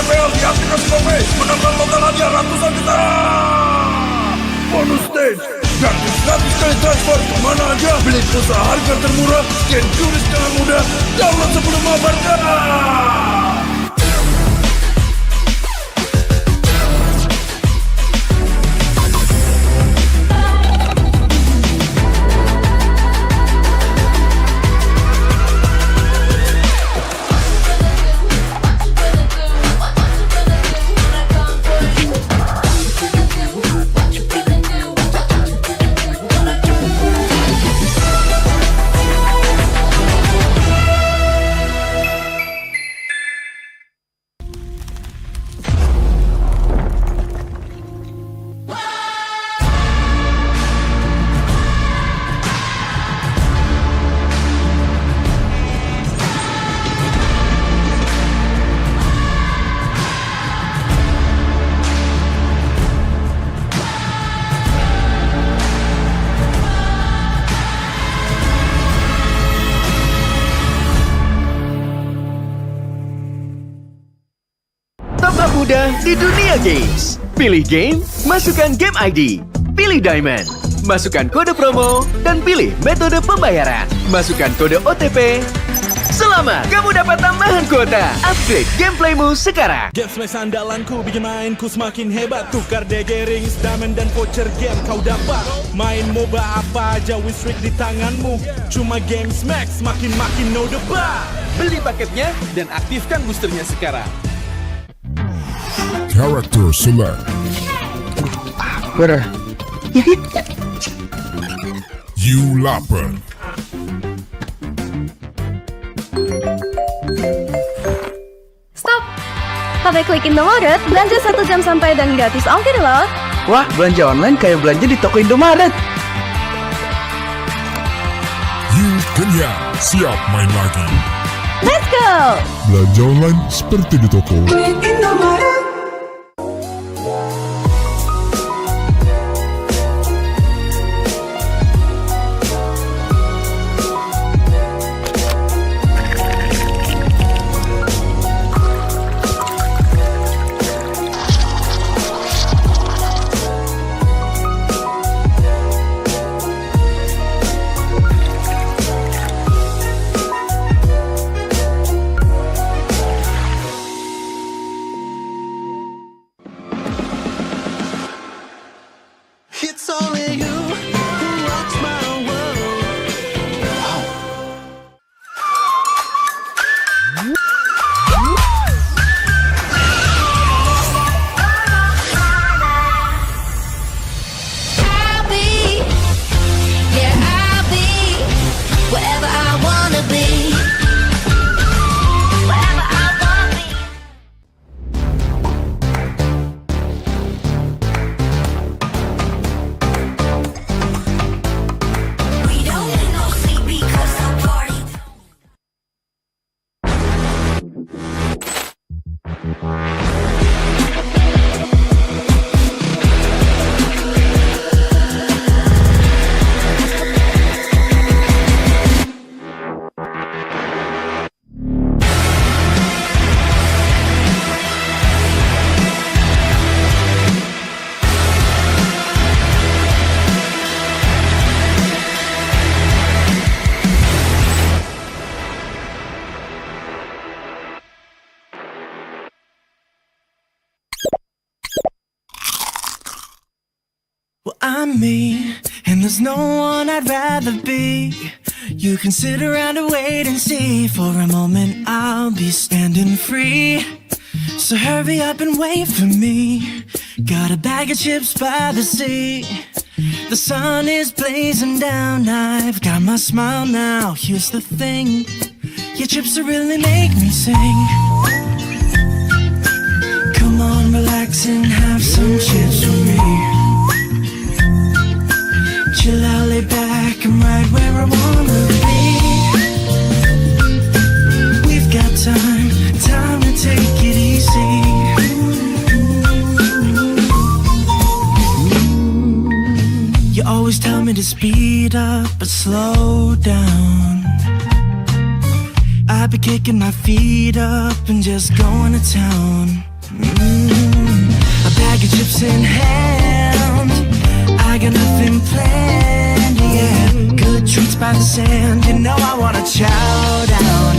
MPL diaktifkan Kope, menambah total hadiah ratusan juta. Bonus stage, gratis 100 kali transfer kemana aja. Beli pulsa harga termurah, scan juri secara mudah, download sebelum mabarkan. Mudah di dunia games. Pilih game, masukkan game ID. Pilih Diamond, masukkan kode promo, dan pilih metode pembayaran. Masukkan kode OTP. Selamat, kamu dapat tambahan kuota. Upgrade gameplaymu sekarang. Game Smash andalanku bikin mainku semakin hebat. Tukar DG rings, diamond dan voucher game kau dapat. Main MOBA apa aja win streak di tanganmu. Cuma Game Smash makin no debat. Beli paketnya dan aktifkan boosternya sekarang. Character select. Bener. You lapar. Stop! Sampai klik Indomaret, belanja 1 jam sampai dan gratis ongkir loh. Wah, belanja online kayak belanja di toko Indomaret. You kenyang, siap main lagi. Let's go! Belanja online seperti di toko. It's only you who rocks my world. I'll be, yeah, I'll be wherever I wanna be. Wherever I wanna be. We don't need no sleep because I'm party. Well, I'm me, and there's no one I'd rather be. You can sit around and wait and see. For a moment I'll be standing free. So hurry up and wait for me. Got a bag of chips by the sea. The sun is blazing down. I've got my smile now. Here's the thing, your chips will really make me sing. Come on, relax and have some chips with me. Chill out, lay back, I'm right where I wanna be. We've got time to take it easy. You always tell me to speed up, but slow down. I've been kicking my feet up and just going to town. in hand. I got nothing planned, yeah. Good treats by the sand. You know I wanna chow down.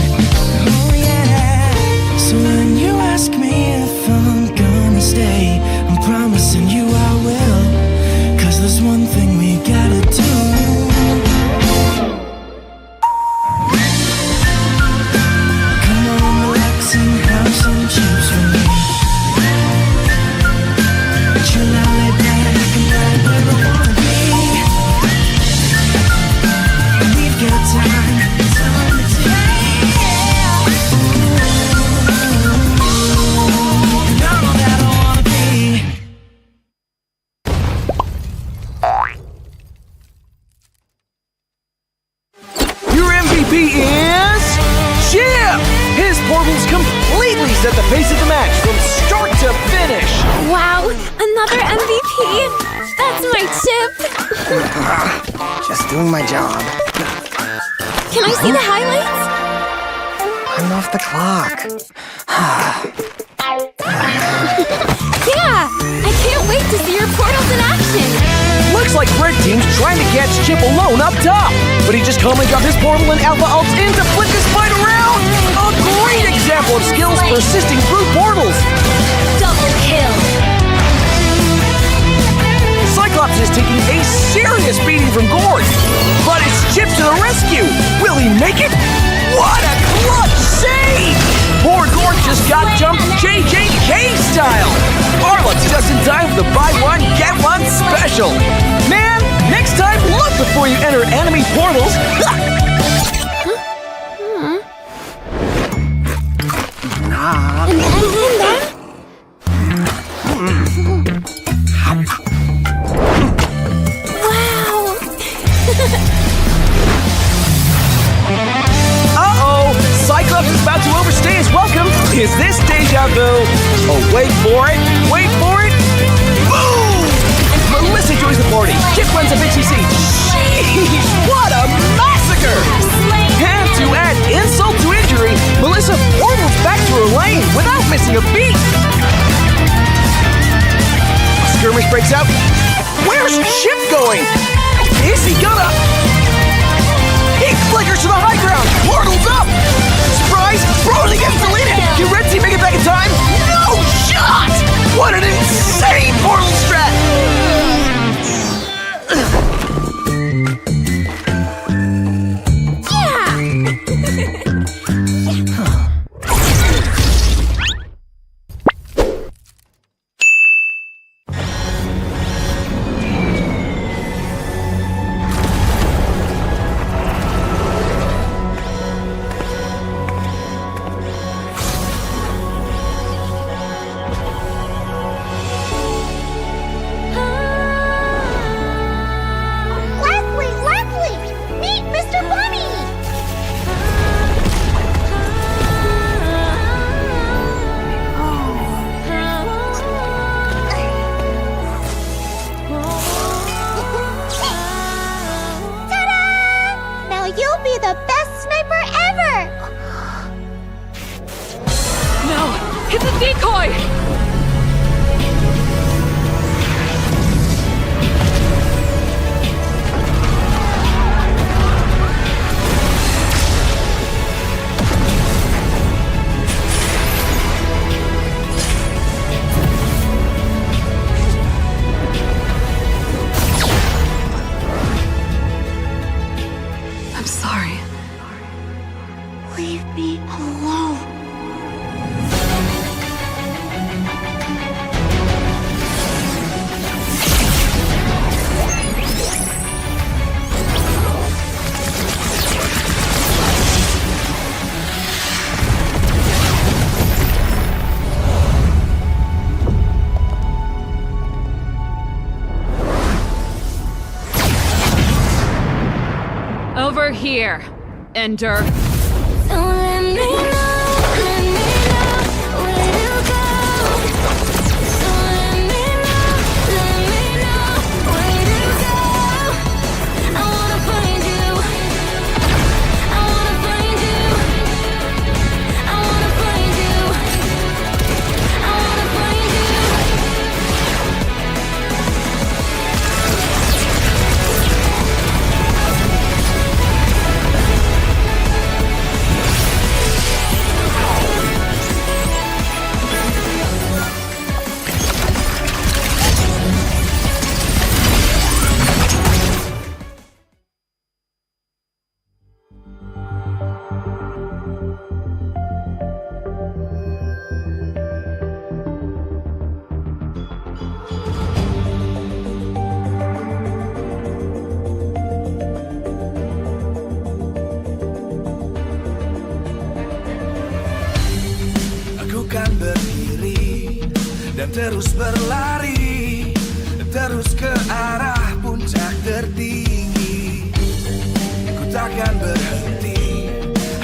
Oh yeah. So when you ask me if I'm gonna stay, I'm promising you I will. 'Cause there's one thing we gotta do. Come on, relax and have some chips with me. Chill out, lay back and right where I wanna be. We've got time to take. And I'm all that I wanna be. Your MVP is Chip! His portals completely set the pace of the match from start to finish. Wow, another MVP! That's my Chip! Just doing my job. Can I see the highlights? I'm off the clock. Yeah! I can't wait to see your portals in action! Looks like Red Team's trying to catch Chip alone up top, but he just calmly got his portal and Alpha Ults in to flip this fight around. A great example of skills persisting through portals. Double kill! Cyclops is taking a serious beating from Gord, but it's Chip to the rescue. Will he make it? What a clutch save! Poor Gord just got jumped JJK style. Arlot's just in time for the buy one, get one special. Man, next time look before you enter enemy portals. And then? Wow! Uh-oh! Cyclops is about to overstay his welcome. Is this deja vu? Oh, wait for it. Wait for it. Boom! Melissa joins the party. Chip runs a BTC. Jeez, what a massacre! And to add insult to injury, Melissa portals back to her lane without missing a beat. A skirmish breaks out. Where's Chip going? Is he gonna... He flickers to the high ground! Portal's up! Surprise! Brody gets deleted! Can Red Team make it back in time? No shot! What an insane portal strat! It's a decoy! I'm sorry. Leave me alone. Over here, Ender. Don't let me know where to go. Don't let me know where to go. I wanna find you. I wanna find you. I wanna find you. I wanna find you. dan terus berlari, terus ke arah puncak tertinggi. Ku takkan berhenti,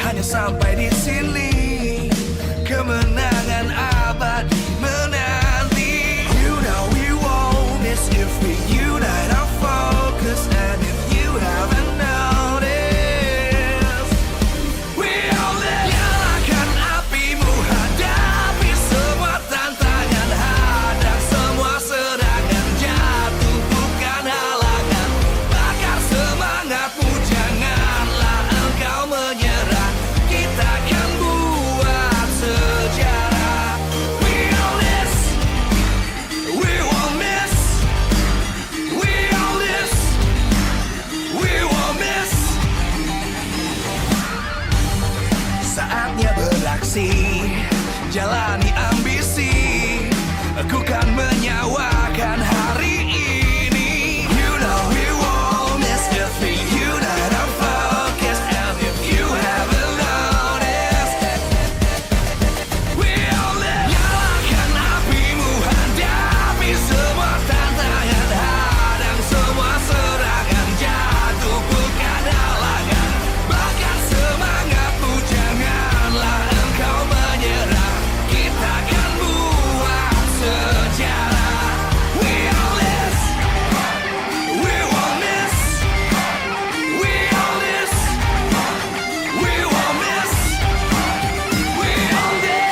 hanya sampai di sini. Kemenangan abadi menanti. You know we won't miss if we unite our focus. And if you haven't noticed, we all live. Nyalakan apimu, hadapi semua tantangan, hadang semua serangan, jatuh bukan halangan. Bakar semangatmu, janganlah engkau menyerah. Kita akan buat sejarah. We all this, we won't miss. We all this, we won't miss. Saatnya beraksi, jalani ambisi. Aku kan menyawakan hari ini. You know we won't miss if we unite our focus. And if you haven't noticed, we all live. Nyalakan apimu, hadapi semua tantangan, hadang semua serangan, jatuh bukan halangan. Bakar semangatmu, janganlah engkau menyerah. Kita akan buat sejarah. We all this, we won't miss. We all this, we won't miss. We all this.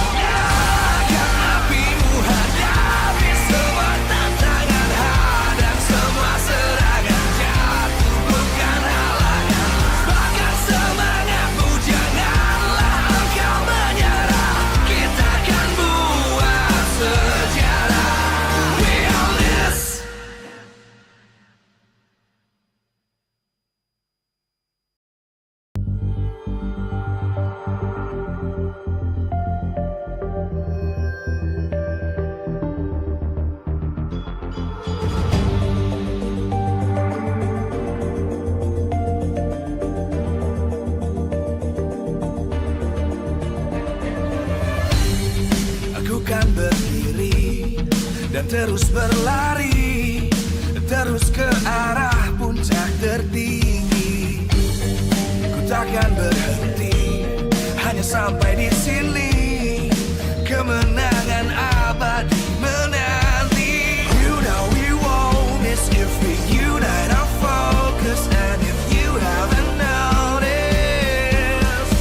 Nyalakan apimu, hadapi semua tantangan, hadang semua serangan, jatuh bukan halangan. Bakar semangatmu, janganlah engkau menyerah. Kita akan buat sejarah. We all this. Aku kan berdiri dan terus berlari, terus ke arah puncak tertinggi. Ku takkan berhenti, hanya sampai di sini. Kemenangan abadi menanti. You know we won't miss if we unite our focus. And if you haven't noticed,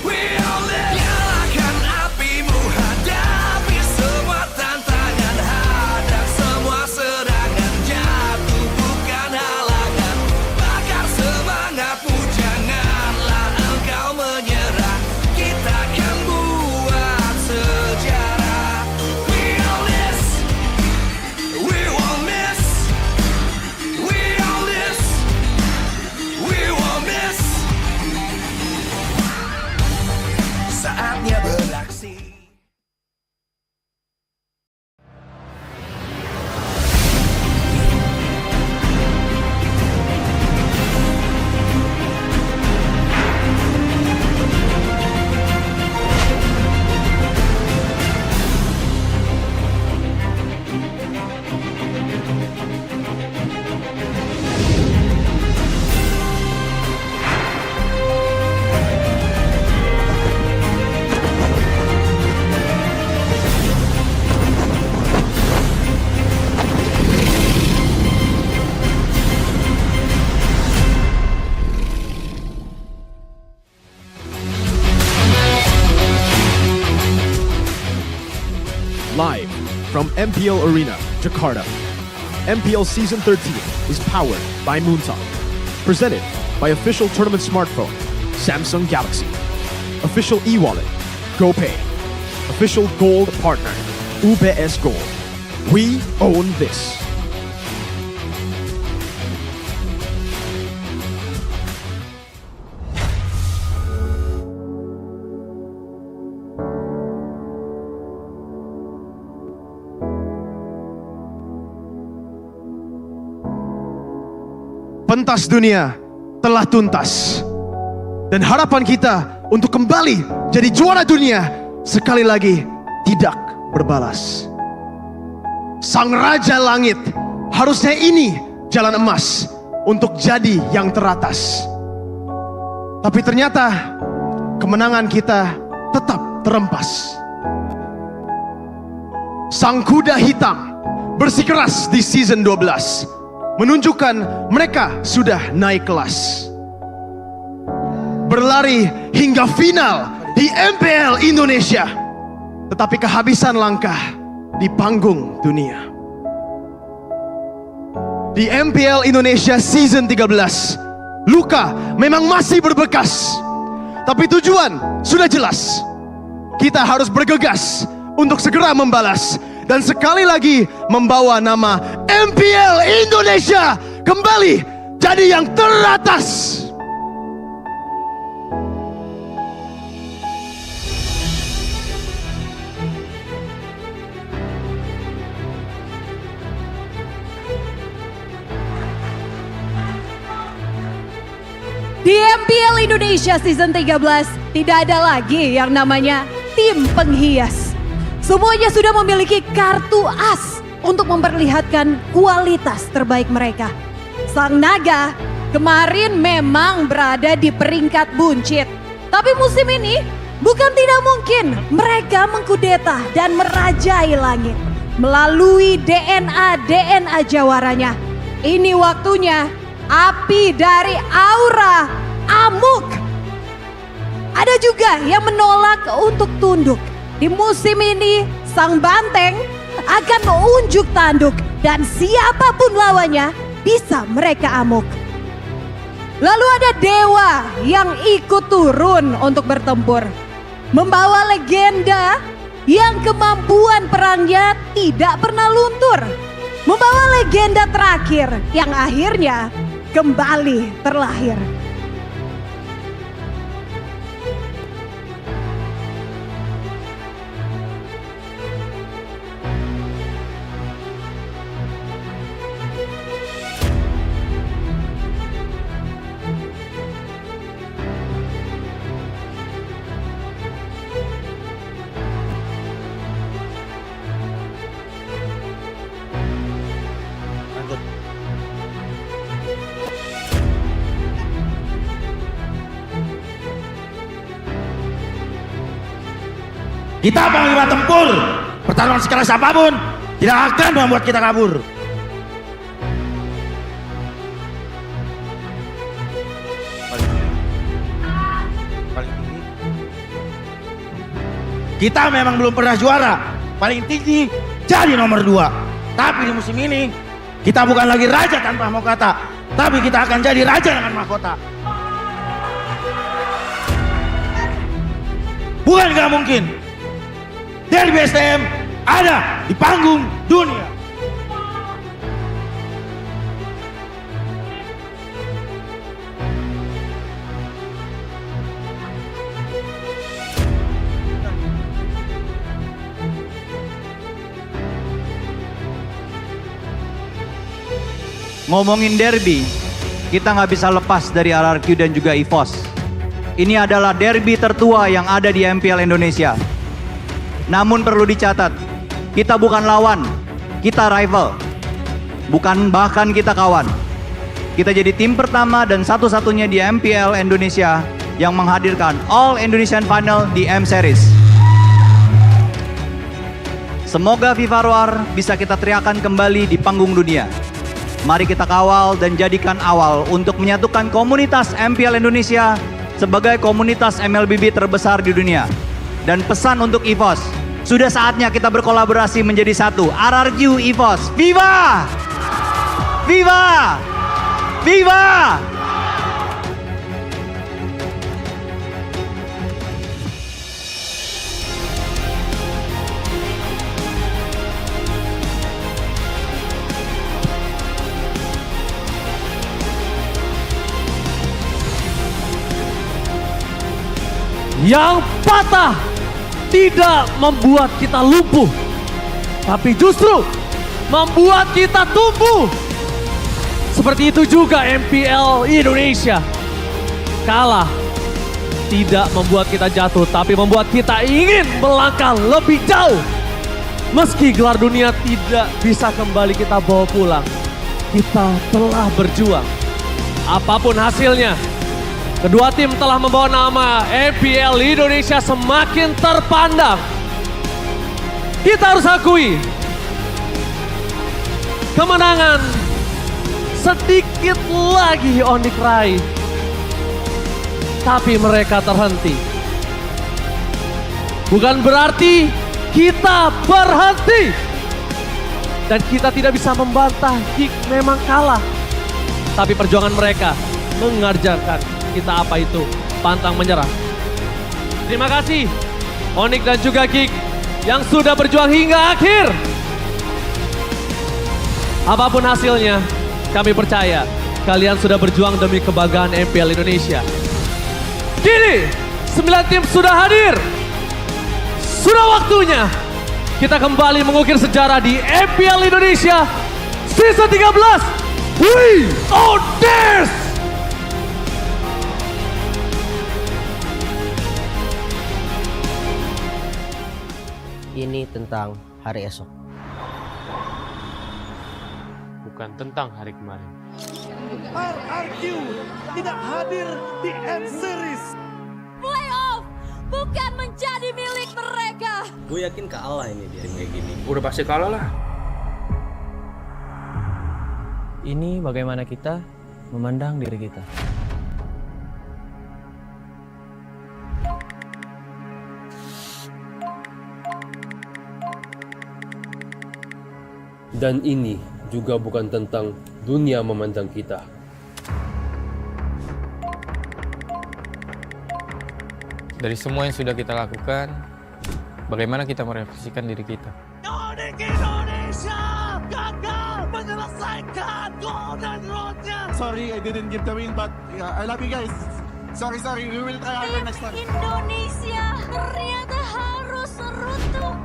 we all live. Nyalakan apimu, hadapi semua tantangan, hadang semua serangan, jatuh bukan halangan. Bakar semangatmu, janganlah engkau menyerah. Kita akan buat sejarah. We all this, we won't miss. We all this, we won't miss. Saatnya beraksi. Live from MPL Arena, Jakarta. MPL Season 13 is powered by Moontalk. Presented by official tournament smartphone, Samsung Galaxy. Official e-wallet, GoPay. Official gold partner, UBS Gold. We own this. pentas dunia telah tuntas. Dan harapan kita untuk kembali jadi juara dunia sekali lagi tidak berbalas. Sang Raja Langit, harusnya ini jalan emas untuk jadi yang teratas. Tapi ternyata kemenangan kita tetap terempas. Sang kuda hitam bersikeras di season 12 menunjukkan mereka sudah naik kelas. Berlari hingga final di MPL Indonesia, tetapi kehabisan langkah di panggung dunia. Di MPL Indonesia season 13, luka memang masih berbekas, tapi tujuan sudah jelas. Kita harus bergegas untuk segera membalas dan sekali lagi membawa nama MPL Indonesia kembali jadi yang teratas. Di MPL Indonesia Season 13 tidak ada lagi yang namanya tim penghias. Semuanya sudah memiliki kartu as untuk memperlihatkan kualitas terbaik mereka. Sang Naga kemarin memang berada di peringkat buncit. Tapi musim ini bukan tidak mungkin mereka mengkudeta dan merajai langit. Melalui DNA jawaranya. Ini waktunya api dari aura amuk. Ada juga yang menolak untuk tunduk. Di musim ini sang banteng akan menunjuk tanduk dan siapapun lawannya bisa mereka amuk. Lalu ada dewa yang ikut turun untuk bertempur. Membawa legenda yang kemampuan perangnya tidak pernah luntur. Membawa legenda terakhir yang akhirnya kembali terlahir. Kita panglima tempur, pertarungan sekeras apapun tidak akan membuat kita kabur. Kita memang belum pernah juara, paling tinggi jadi nomor 2. Tapi di musim ini kita bukan lagi raja tanpa mahkota, tapi kita akan jadi raja dengan mahkota. Bukan gak mungkin. Derby STM ada di panggung dunia. Ngomongin derby, kita nggak bisa lepas dari RRQ dan juga EVOS. Ini adalah derby tertua yang ada di MPL Indonesia. Namun perlu dicatat, kita bukan lawan, kita rival. Bukan bahkan kita kawan. Kita jadi tim pertama dan satu-satunya di MPL Indonesia yang menghadirkan All Indonesian Final di M Series. Semoga FIFA Roar bisa kita teriakan kembali di panggung dunia. Mari kita kawal dan jadikan awal untuk menyatukan komunitas MPL Indonesia sebagai komunitas MLBB terbesar di dunia. Dan pesan untuk EVOS, sudah saatnya kita berkolaborasi menjadi satu. RRQ EVOS, Viva! Viva! Viva! Yang patah tidak membuat kita lumpuh, tapi justru membuat kita tumbuh. Seperti itu juga MPL Indonesia. Kalah tidak membuat kita jatuh, tapi membuat kita ingin melangkah lebih jauh. Meski gelar dunia tidak bisa kembali kita bawa pulang, kita telah berjuang. Apapun hasilnya, kedua tim telah membawa nama MPL Indonesia semakin terpandang. Kita harus akui, kemenangan sedikit lagi Onyx raih. Tapi mereka terhenti. Bukan berarti kita berhenti. Dan kita tidak bisa membantah Geek memang kalah. Tapi perjuangan mereka mengajarkan kita apa itu pantang menyerah. Terima kasih Onyx dan juga Geek yang sudah berjuang hingga akhir. Apapun hasilnya, kami percaya kalian sudah berjuang demi kebanggaan MPL Indonesia. Kini 9 tim sudah hadir. Sudah waktunya kita kembali mengukir sejarah di MPL Indonesia Season 13. We are this! Ini tentang hari esok. Bukan tentang hari kemarin. RRQ tidak hadir di M-Series. Playoff bukan menjadi milik mereka. Gue yakin kalah ini dia kayak gini. Udah pasti kalah lah. Ini bagaimana kita memandang diri kita. Dan ini juga bukan tentang dunia memandang kita. Dari semua yang sudah kita lakukan, bagaimana kita merefleksikan diri kita? Indonesia gagal menyelesaikan Golden Road-nya. Sorry, I didn't give the win, but yeah, I love you guys. Sorry, we will try harder next time. Indonesia ternyata harus runtuh.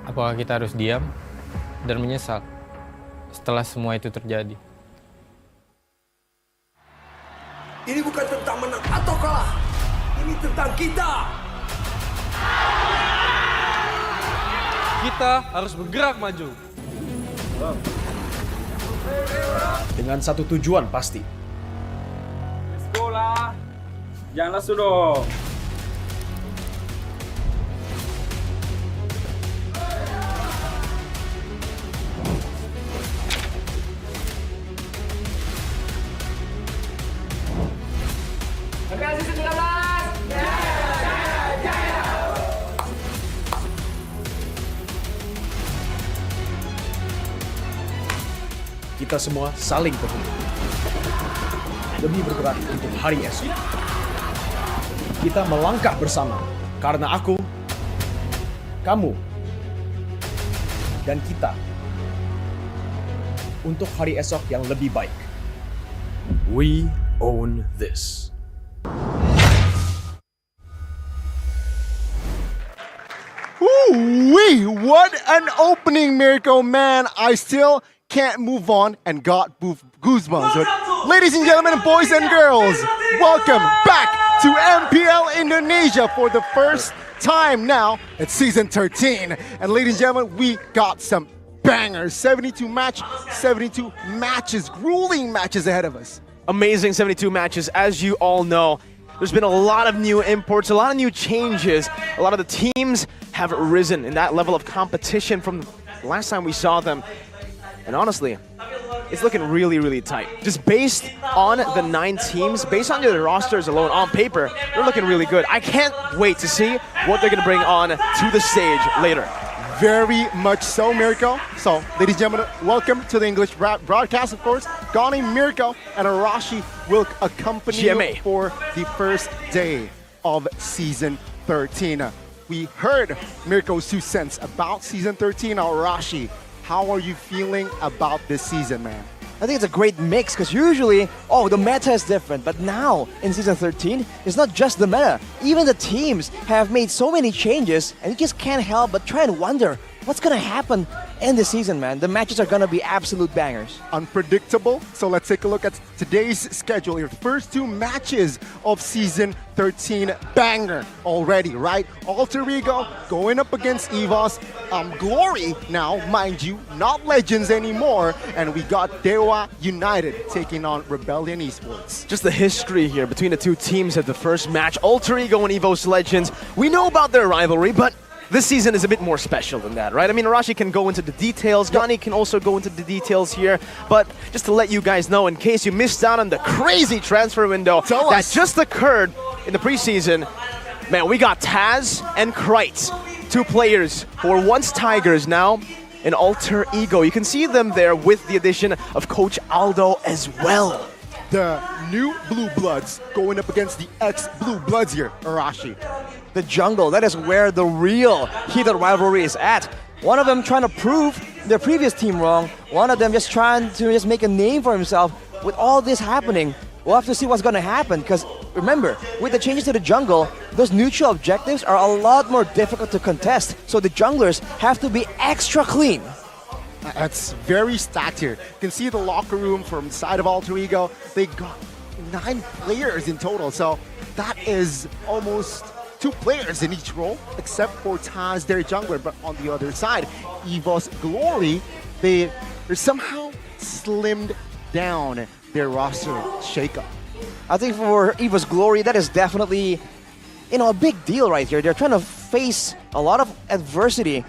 Apakah kita harus diam dan menyesal setelah semua itu terjadi? Ini bukan tentang menang atau kalah. Ini tentang kita. Kita harus bergerak maju. Dengan satu tujuan pasti. Let's go lah. Jangan lesu dong. Kita semua saling berhubung demi bergerak untuk hari esok. Kita melangkah bersama karena aku, kamu, dan kita untuk hari esok yang lebih baik. We own this. Ooh-wee, what an opening, Mirko, man. I still can't move on and got goosebumps. But ladies and gentlemen, boys and girls, welcome back to MPL Indonesia for the first time now at Season 13. And ladies and gentlemen, we got some bangers. 72 matches, grueling matches ahead of us. Amazing 72 matches, as you all know. There's been a lot of new imports, a lot of new changes. A lot of the teams have risen in that level of competition from the last time we saw them. And honestly, it's looking really, really tight. Just based on the 9 teams, based on their rosters alone, on paper, they're looking really good. I can't wait to see what they're gonna bring on to the stage later. Very much so, Mirko. So, ladies and gentlemen, welcome to the English broadcast, of course. Gani, Mirko, and Arashi will accompany you for the first day of Season 13. We heard Mirko's 2 cents about Season 13. Arashi, how are you feeling about this season, man? I think it's a great mix because usually, the meta is different. But now, in Season 13, it's not just the meta. Even the teams have made so many changes and you just can't help but try and wonder what's going to happen in this season, man. The matches are going to be absolute bangers. Unpredictable. So let's take a look at today's schedule here. First 2 matches of Season 13, banger already, right? Alter Ego going up against EVOS. Glory now, mind you, not Legends anymore. And we got Dewa United taking on Rebellion Esports. Just the history here between the two teams at the first match. Alter Ego and EVOS Legends. We know about their rivalry, but this season is a bit more special than that, right? I mean, Arashi can go into the details, Gani can also go into the details here, but just to let you guys know, in case you missed out on the crazy transfer window that just occurred in the preseason, man, we got Taz and Krite, 2 players who were once Tigers, now in Alter Ego. You can see them there with the addition of Coach Aldo as well. The new Blue Bloods going up against the ex-Blue Bloods here, Arashi. The jungle, that is where the real heated rivalry is at. One of them trying to prove their previous team wrong, one of them just trying to make a name for himself. With all this happening, we'll have to see what's going to happen, because remember, with the changes to the jungle, those neutral objectives are a lot more difficult to contest, so the junglers have to be extra clean. That's very stacked here. You can see the locker room from the side of Alter Ego. They got 9 players in total, so that is almost 2 players in each role, except for Taz, their jungler. But on the other side, EVOS Glory, they're somehow slimmed down their roster shakeup. I think for EVOS Glory, that is definitely, a big deal right here. They're trying to face a lot of adversity.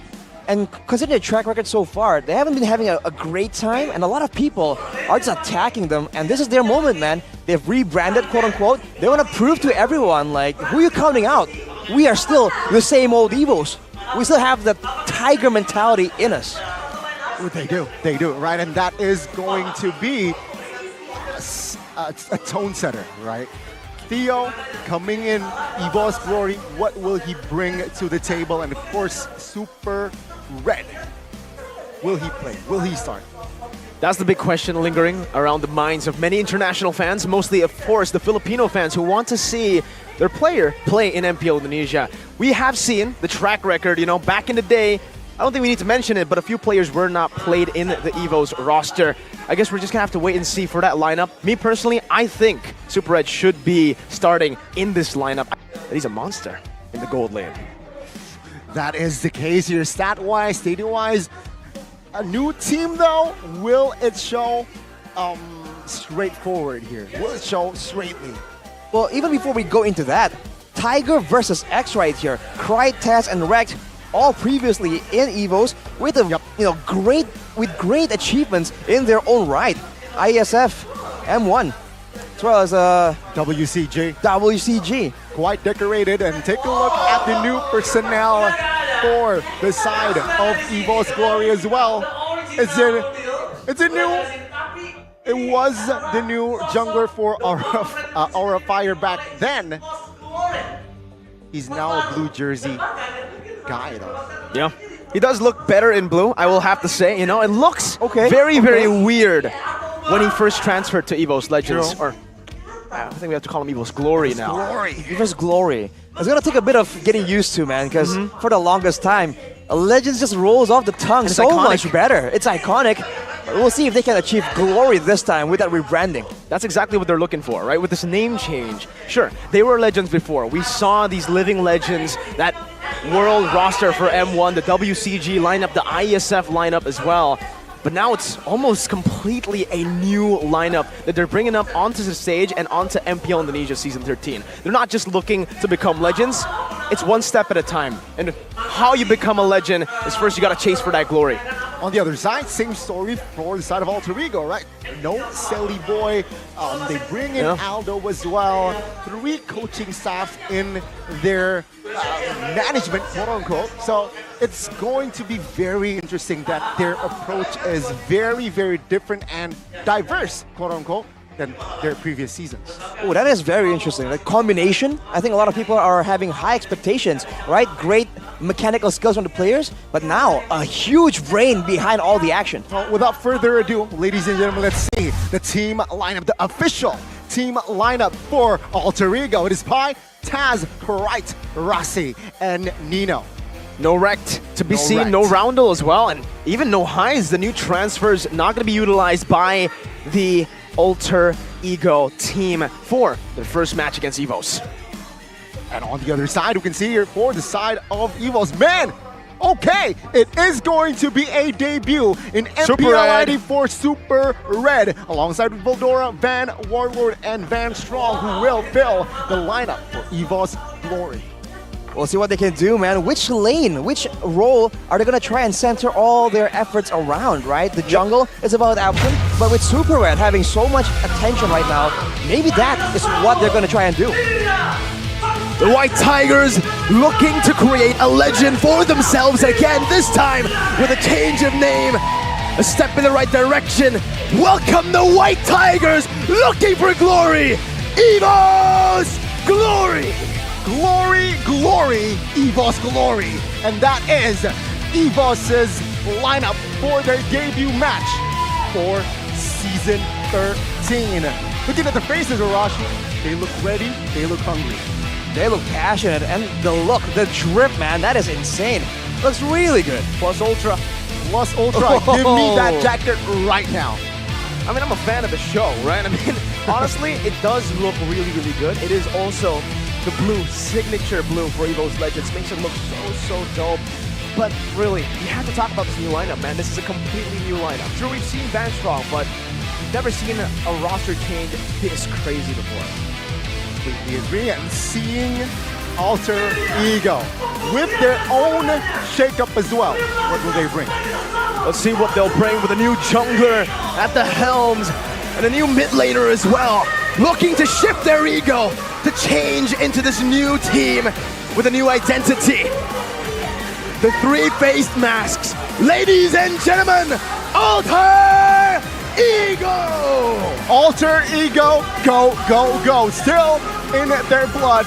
And considering their track record so far, they haven't been having a great time, and a lot of people are just attacking them, and this is their moment, man. They've rebranded, quote-unquote. They want to prove to everyone, like, who are you counting out? We are still the same old Evos. We still have the tiger mentality in us. They do, right? And that is going to be a tone setter, right? Theo coming in, EVOS Glory, what will he bring to the table? And of course, Super Red. Will he play? Will he start? That's the big question lingering around the minds of many international fans, mostly, of course, the Filipino fans who want to see their player play in MPL Indonesia. We have seen the track record, back in the day. I don't think we need to mention it, but a few players were not played in the EVOS roster. I guess we're just going to have to wait and see for that lineup. Me personally, I think Super Red should be starting in this lineup. He's a monster in the gold lane. That is the case here, stat-wise, stadium-wise. A new team, though, will it show straightforward here? Will it show straightly? Well, even before we go into that, Tiger versus X right here. Krite, Taz, and Rex, all previously in EVOS with great achievements in their own right. ISF, M1, as well as WCG. Quite decorated, and take a look at the new personnel for the side of EVOS Glory as well. It was the new jungler for Aura Fire back then. He's now a blue jersey guy, though. Yeah, he does look better in blue, I will have to say. It looks very weird when he first transferred to EVOS Legends. Or I think we have to call him EVOS Glory now. EVOS Glory. It's gonna take a bit of getting used to, man, because for the longest time, Legends just rolls off the tongue so much better. It's iconic. We'll see if they can achieve glory this time with that rebranding. That's exactly what they're looking for, right? With this name change. Sure, they were Legends before. We saw these living legends, that world roster for M1, the WCG lineup, the ISF lineup as well. But now it's almost completely a new lineup that they're bringing up onto the stage and onto MPL Indonesia Season 13. They're not just looking to become legends, it's one step at a time. And how you become a legend is first you gotta chase for that glory. On the other side, same story for the side of Alter Ego, right? No Selly Boy. They bring in Aldo as well. 3 coaching staff in their management, quote unquote. So it's going to be very interesting that their approach is very, very different and diverse, quote unquote, than their previous seasons. Oh, that is very interesting. The combination, I think a lot of people are having high expectations, right? Great mechanical skills from the players, but now a huge brain behind all the action. Well, without further ado, ladies and gentlemen, let's see the team lineup, the official team lineup for Alter Ego. It is Pi, Taz, Wright, Rossi, and Nino. No Rect to be No seen, Rect. no Roundel as well, and even no Highs. The new transfers not going to be utilized by the Alter Ego team for their first match against EVOS. And on the other side, we can see here for the side of EVOS, man, okay, it is going to be a debut in Super MPL Red. ID for Super Red, alongside with Valdora, Van, Warlord, and Van Strong, who will fill the lineup for EVOS Glory. We'll see what they can do, man. Which lane, which role are they going to try and center all their efforts around, right? The jungle is about option, but with Super Red having so much attention right now, maybe that is what they're going to try and do. The White Tigers looking to create a legend for themselves again, this time with a change of name, a step in the right direction. Welcome the White Tigers, looking for glory, EVOS Glory! Glory, glory, EVOS Glory. And that is EVOS's lineup for their debut match for Season 13. Looking at the faces, Arashi, they look ready, they look hungry. They look passionate, and the look, the drip, man, that is insane. Looks really good. Plus Ultra. Plus Ultra. Give me that jacket right now. I mean, I'm a fan of the show, right? I mean, honestly, it does look really, really good. It is also the blue, signature blue for EVOS Legends. Makes it look so dope. But really, you have to talk about this new lineup, man. This is a completely new lineup. Sure, we've seen Van Strong, but we've never seen a roster change this crazy before. Completely agree. And seeing Alter Ego with their own shakeup as well, what will they bring? Let's see what they'll bring with a new jungler at the helms and a new mid laner as well. Looking to shift their ego to change into this new team with a new identity. The three-faced masks. Ladies and gentlemen, Alter Ego! Alter Ego, go, go, go. Still in their blood.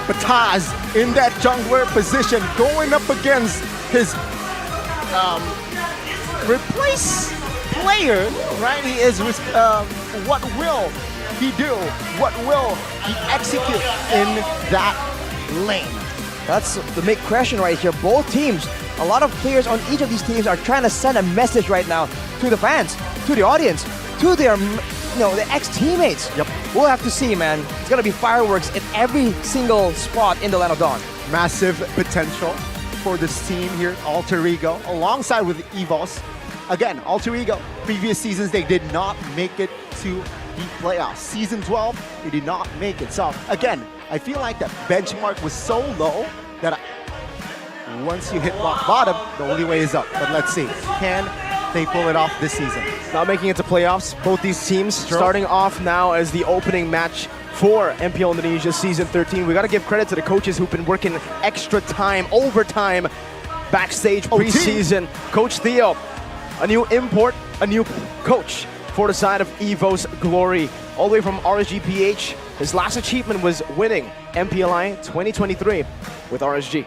But Taz in that jungler position, going up against his replace player, right? He is, what will he do? What will he execute in that lane? That's the big question right here. Both teams, a lot of players on each of these teams are trying to send a message right now to the fans, to the audience, to their, the ex-teammates. Yep. We'll have to see, man. It's gonna be fireworks in every single spot in the Land of Dawn. Massive potential for this team here, Alter Ego, alongside with EVOS. Again, Alter Ego, previous seasons, they did not make it to the playoffs. Season 12, they did not make it. So, again, I feel like that benchmark was so low that once you hit rock bottom, the only way is up. But let's see, can they pull it off this season? Not making it to playoffs, both these teams starting off now as the opening match for MPL Indonesia Season 13. We got to give credit to the coaches who've been working extra time, overtime, backstage, preseason. Coach Theo, a new import, a new coach for the side of EVOS Glory. All the way from RSGPH. His last achievement was winning MPLI 2023 with RSG.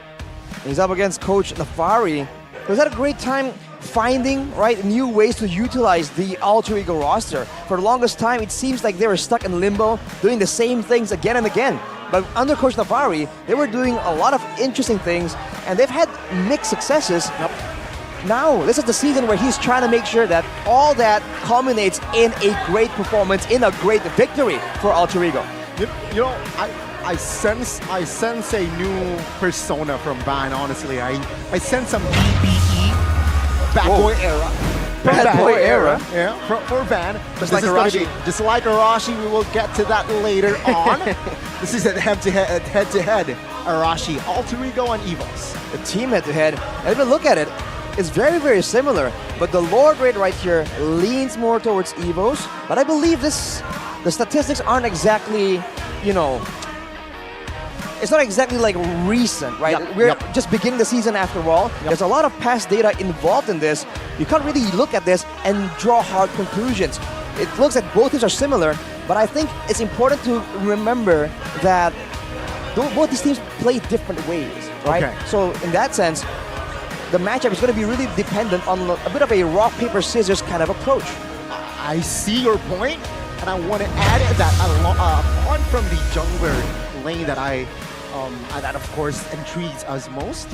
He's up against Coach Nafari, who's had a great time finding new ways to utilize the Alter Ego roster. For the longest time, it seems like they were stuck in limbo, doing the same things again and again. But under Coach Nafari, they were doing a lot of interesting things, and they've had mixed successes. Now, this is the season where he's trying to make sure that all that culminates in a great performance, in a great victory for Alter Ego. You know, I sense a new persona from Van, honestly. I sense some BBE, Bad Boy era. Bad Boy era. Yeah, for Van. Just like Arashi. Just like Arashi, we will get to that later on. This is a head-to-head Arashi, Alter Ego, and EVOS. The team head-to-head, and if you look at it, it's very, very similar. But the Lord rate right here leans more towards EVOS. But I believe the statistics aren't exactly, it's not exactly like recent, right? We're just beginning the season after all. There's a lot of past data involved in this. You can't really look at this and draw hard conclusions. It looks like both teams are similar, but I think it's important to remember that both these teams play different ways. right? Okay. So in that sense, the matchup is going to be really dependent on a bit of a rock, paper, scissors kind of approach. I see your point, and I want to add that apart from the jungler lane that of course intrigues us most,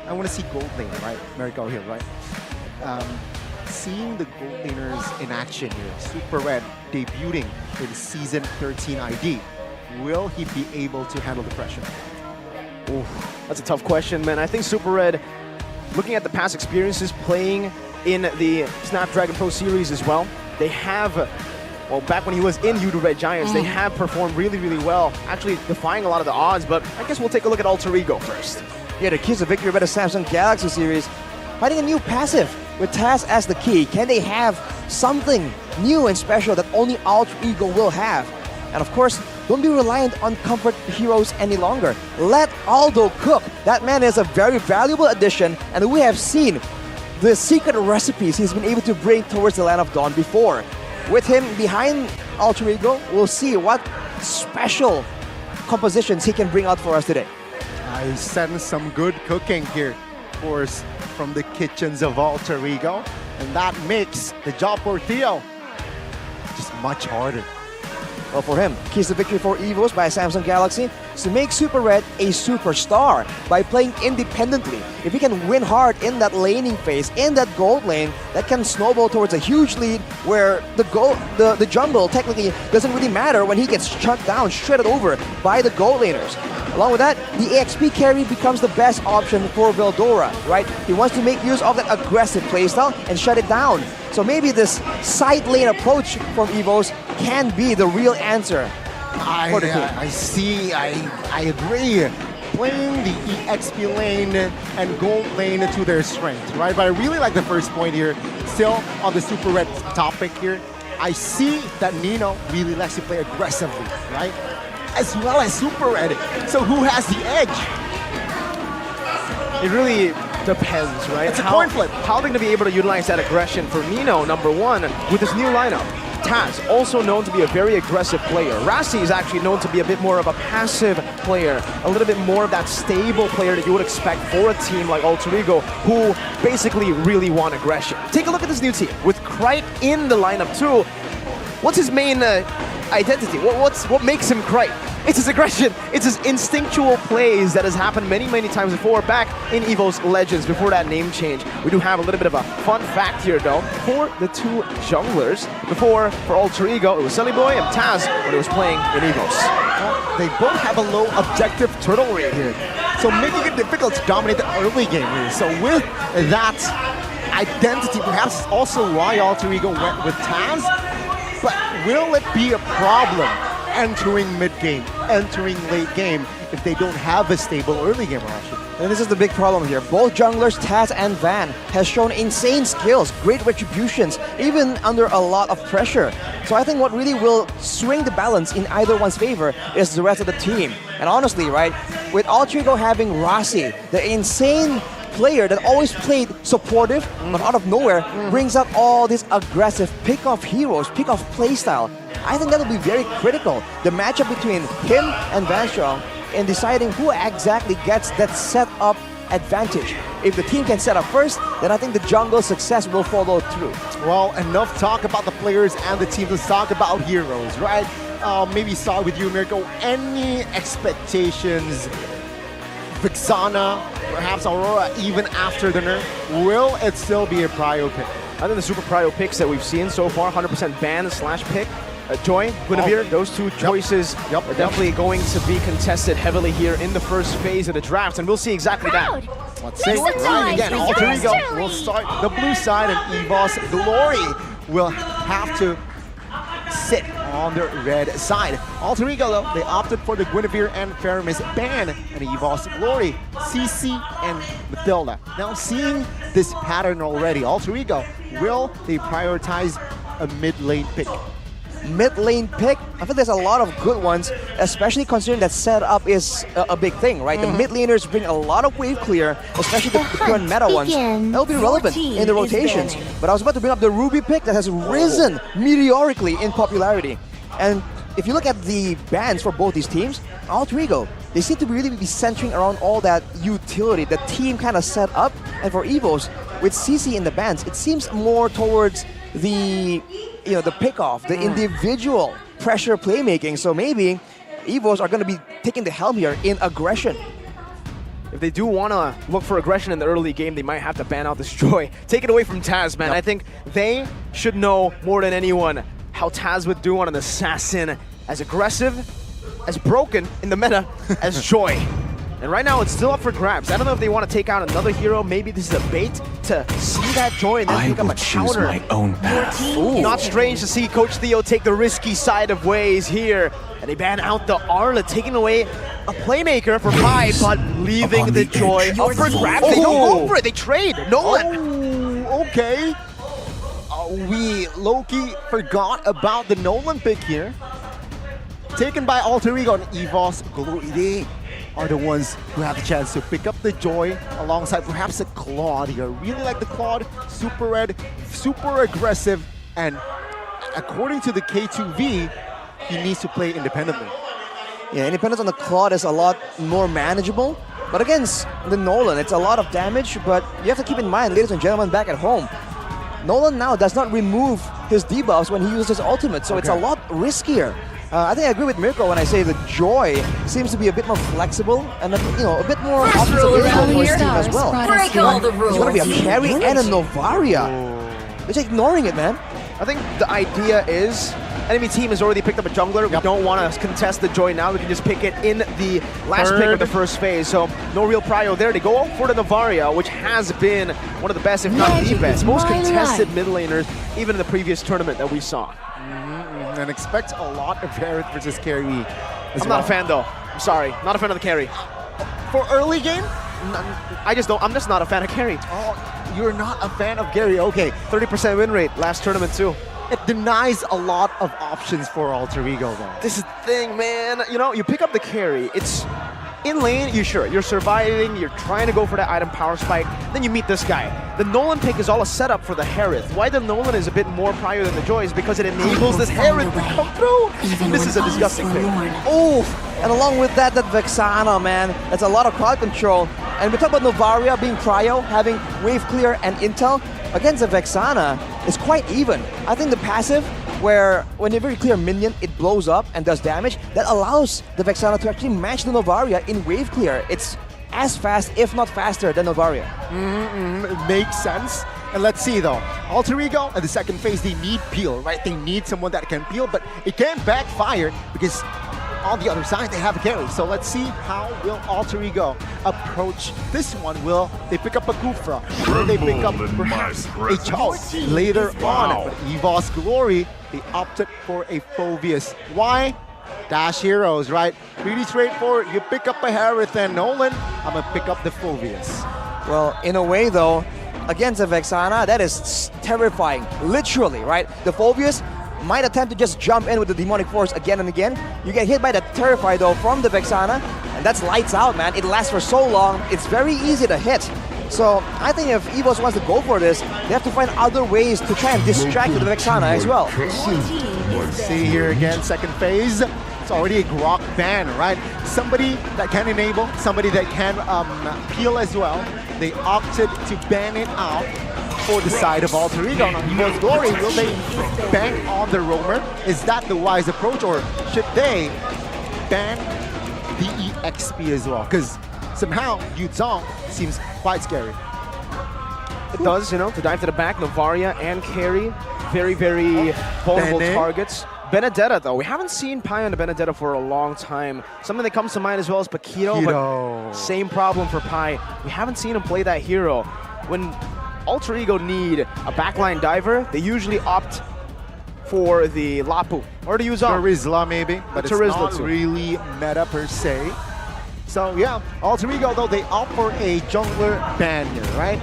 I want to see gold lane, right? Miracle Hill, right? Seeing the gold laners in action here, Super Red debuting in Season 13 ID, will he be able to handle the pressure? Ooh, that's a tough question, man. I think Super Red, looking at the past experiences playing in the Snapdragon Pro Series as well, they have, well, back when he was in Udo Red Giants, they have performed really, really well, actually defying a lot of the odds, but I guess we'll take a look at Alter Ego first. Yeah, the keys of victory by the Samsung Galaxy series, finding a new passive with Taz as the key. Can they have something new and special that only Alter Ego will have? And of course, don't be reliant on comfort heroes any longer. Let Aldo cook. That man is a very valuable addition, and we have seen the secret recipes he's been able to bring towards the Land of Dawn before. With him behind Alter Ego, we'll see what special compositions he can bring out for us today. I sense some good cooking here, of course, from the kitchens of Alter Ego, and that makes the job for Theo just much harder. Well, for him, keys to victory for EVOS by Samsung Galaxy is to make Super Red a superstar by playing independently. If he can win hard in that laning phase, in that gold lane, that can snowball towards a huge lead where the jungle technically doesn't really matter when he gets shut down, shredded over by the gold laners. Along with that, the EXP carry becomes the best option for Veldora, right? He wants to make use of that aggressive playstyle and shut it down. So maybe this side lane approach from EVOS can be the real answer for the team. I see, I agree. Playing the EXP lane and gold lane to their strength, right? But I really like the first point here. Still on the Super Red topic here, I see that Nino really likes to play aggressively, right? As well as Super Red. So who has the edge? It really depends, right? It's a coin flip. How they're going to be able to utilize that aggression for Nino, number one, with this new lineup. Taz, also known to be a very aggressive player. Rassi is actually known to be a bit more of a passive player, a little bit more of that stable player that you would expect for a team like Alter Ego, who basically really want aggression. Take a look at this new team, with Kripe in the lineup too. What's his main identity? What makes him Kripe? It's his aggression. It's his instinctual plays that has happened many, many times before, back in EVO's Legends, before that name change. We do have a little bit of a fun fact here, though, for the two junglers. Before, for Alter Ego, it was Sully Boy and Taz when he was playing in EVOS. Well, they both have a low objective turtle rate here, so making it difficult to dominate the early game here. So with that identity, perhaps also why Alter Ego went with Taz, but will it be a problem entering mid-game, entering late game, if they don't have a stable early game rush? And this is the big problem here. Both junglers, Taz and Van, has shown insane skills, great retributions, even under a lot of pressure. So I think what really will swing the balance in either one's favor is the rest of the team. And honestly, right, with Alter Ego having Rassi, the insane player that always played supportive, but out of nowhere brings out all these aggressive pick-off heroes, pick-off playstyle. I think that will be very critical. The matchup between him and Van Strong in deciding who exactly gets that set-up advantage. If the team can set up first, then I think the jungle success will follow through. Well, enough talk about the players and the team. Let's talk about heroes, right? Maybe start with you, Mirko. Any expectations? Vixana, perhaps Aurora, even after the nerf, will it still be a prio pick? I think the super prio picks that we've seen so far, 100% ban / pick. Joy, Guinevere, those two choices are definitely going to be contested heavily here in the first phase of the draft, and we'll see exactly that. Let's see. Right again, Alter Ego will start the blue side, and EVOS Glory will have to sit on the red side. Alter Ego, though, they opted for the Guinevere and Faramis ban, and EVOS Glory, CC, and Mathilda. Now, seeing this pattern already, Alter Ego, will they prioritize a mid-lane pick? Mid-lane pick, I think there's a lot of good ones, especially considering that setup is a big thing, right? The mid laners bring a lot of wave clear, especially the current meta ones. That'll be relevant in the rotations. But I was about to bring up the Ruby pick that has risen meteorically in popularity. And if you look at the bans for both these teams, Alter Ego they seem to really be centering around all that utility, the team kind of set up. And for EVOS, with CC in the bands, it seems more towards the the pick-off, the individual pressure playmaking. So maybe EVOS are going to be taking the helm here in aggression. If they do want to look for aggression in the early game, they might have to ban out this Joy. Take it away from Taz, man. I think they should know more than anyone how Taz would do on an assassin as aggressive, as broken in the meta as Joy. And right now, it's still up for grabs. I don't know if they want to take out another hero. Maybe this is a bait to see that Joy and then pick up a counter. my own path. Not strange to see Coach Theo take the risky side of ways here. And they ban out the Arla, taking away a playmaker for Pi, but leaving the Joy up for grabs. They don't go for it. They trade. Nolan. Oh, okay. We low-key forgot about the Nolan pick here. Taken by Alter Ego and EVOS Glory. They are the ones who have the chance to pick up the Joy alongside perhaps a Claude here. Really like the Claude, super red, super aggressive, and according to the K2V, he needs to play independently. Yeah, independence on the Claude is a lot more manageable. But against the Nolan, it's a lot of damage, but you have to keep in mind, ladies and gentlemen, back at home, Nolan now does not remove his debuffs when he uses his ultimate, so it's a lot riskier. I think I agree with Mirko when I say the Joy seems to be a bit more flexible and a bit more offensive for his team as well. Break all the rules. He's going to be a carry and a Novaria. They're just ignoring it, man. I think the idea is enemy team has already picked up a jungler. We don't want to contest the Joy now. We can just pick it in the last pick of the first phase. So no real prio there. They go for the Novaria, which has been one of the best, if not the best, most contested mid laners, even in the previous tournament that we saw. And expect a lot of Hereth versus carry. I'm not a fan though. I'm sorry. Not a fan of the carry. For early game? I'm just not a fan of carry. Oh, you're not a fan of carry. Okay. 30% win rate last tournament too. It denies a lot of options for Alter Ego though. This is the thing, man. You pick up the carry. It's in lane, you're surviving, you're trying to go for that item power spike, then you meet this guy. The Nolan pick is all a setup for the Hereth. Why the Nolan is a bit more prior than the Joy is because it enables this Hereth to come through. This is a disgusting pick. Oh, and along with that Vexana, man. That's a lot of crowd control. And we talk about Novaria being prio, having wave clear and intel. Against the Vexana, it's quite even. I think the passive, where whenever you clear a minion, it blows up and does damage, that allows the Vexana to actually match the Novaria in wave clear. It's as fast, if not faster, than Novaria. It makes sense. And let's see though, Alter Ego at the second phase, they need peel, right? They need someone that can peel, but it can't backfire because on the other side, they have a carry. So let's see how will Alter Ego approach this one. Will they pick up a Kufra? Will they pick up perhaps a Chalice later on? But EVOS Glory, they opted for a Phoveus. Why? Dash heroes, right? Pretty straightforward. You pick up a Hereth and Nolan, I'm gonna pick up the Phoveus. Well, in a way though, against a Vexana, that is terrifying. Literally, right? The Phoveus might attempt to just jump in with the Demonic Force again and again. You get hit by the Terrify though from the Vexana, and that's lights out, man. It lasts for so long, it's very easy to hit. So I think if EVOS wants to go for this, they have to find other ways to try and distract the Vexana as well. Let's see here again, second phase. It's already a Grok ban, right? Somebody that can enable, somebody that can peel as well. They opted to ban it out for the side of Alter Ego. Now, EVOS Glory, will they bank on the roamer? Is that the wise approach, or should they ban the EXP as well? Because somehow Yuzong seems quite scary. It does, to dive to the back, Novaria and carry, very, very vulnerable targets. Benedetta, though, we haven't seen Pi on the Benedetta for a long time. Something that comes to mind as well is Paquito, but same problem for Pi. We haven't seen him play that hero. When Alter Ego need a backline diver, they usually opt for the Lapu or the Yuzong. Terizla maybe, but it's not really meta per se. So yeah, Alter Ego though, they opt for a jungler ban here, right?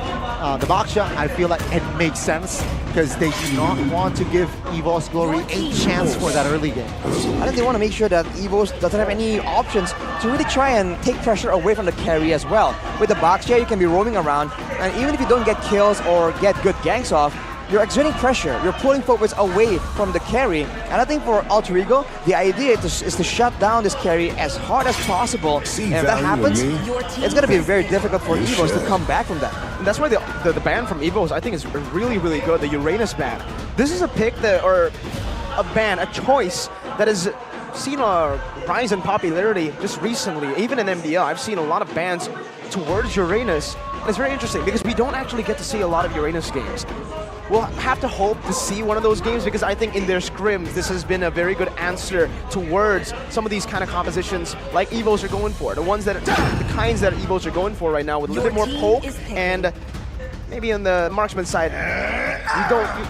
The Baksha, I feel like it makes sense because they do not want to give EVOS Glory a chance for that early game. I think they want to make sure that EVOS doesn't have any options to really try and take pressure away from the carry as well. With the Baksha, you can be roaming around, and even if you don't get kills or get good ganks off, you're exerting pressure, you're pulling forwards away from the carry. And I think for Alter Ego, the idea is to shut down this carry as hard as possible. And if that happens, it's going to be very difficult for EVOs to come back from that. And that's why the ban from EVOs, I think, is really, really good, the Uranus ban. This is a pick that, or a ban, a choice that has seen a rise in popularity just recently. Even in MPL, I've seen a lot of bans towards Uranus. And it's very interesting because we don't actually get to see a lot of Uranus games. We'll have to hope to see one of those games because I think in their scrims, this has been a very good answer towards some of these kind of compositions like EVOs are going for. The kinds that EVOs are going for right now with a little bit more poke and maybe on the marksman side,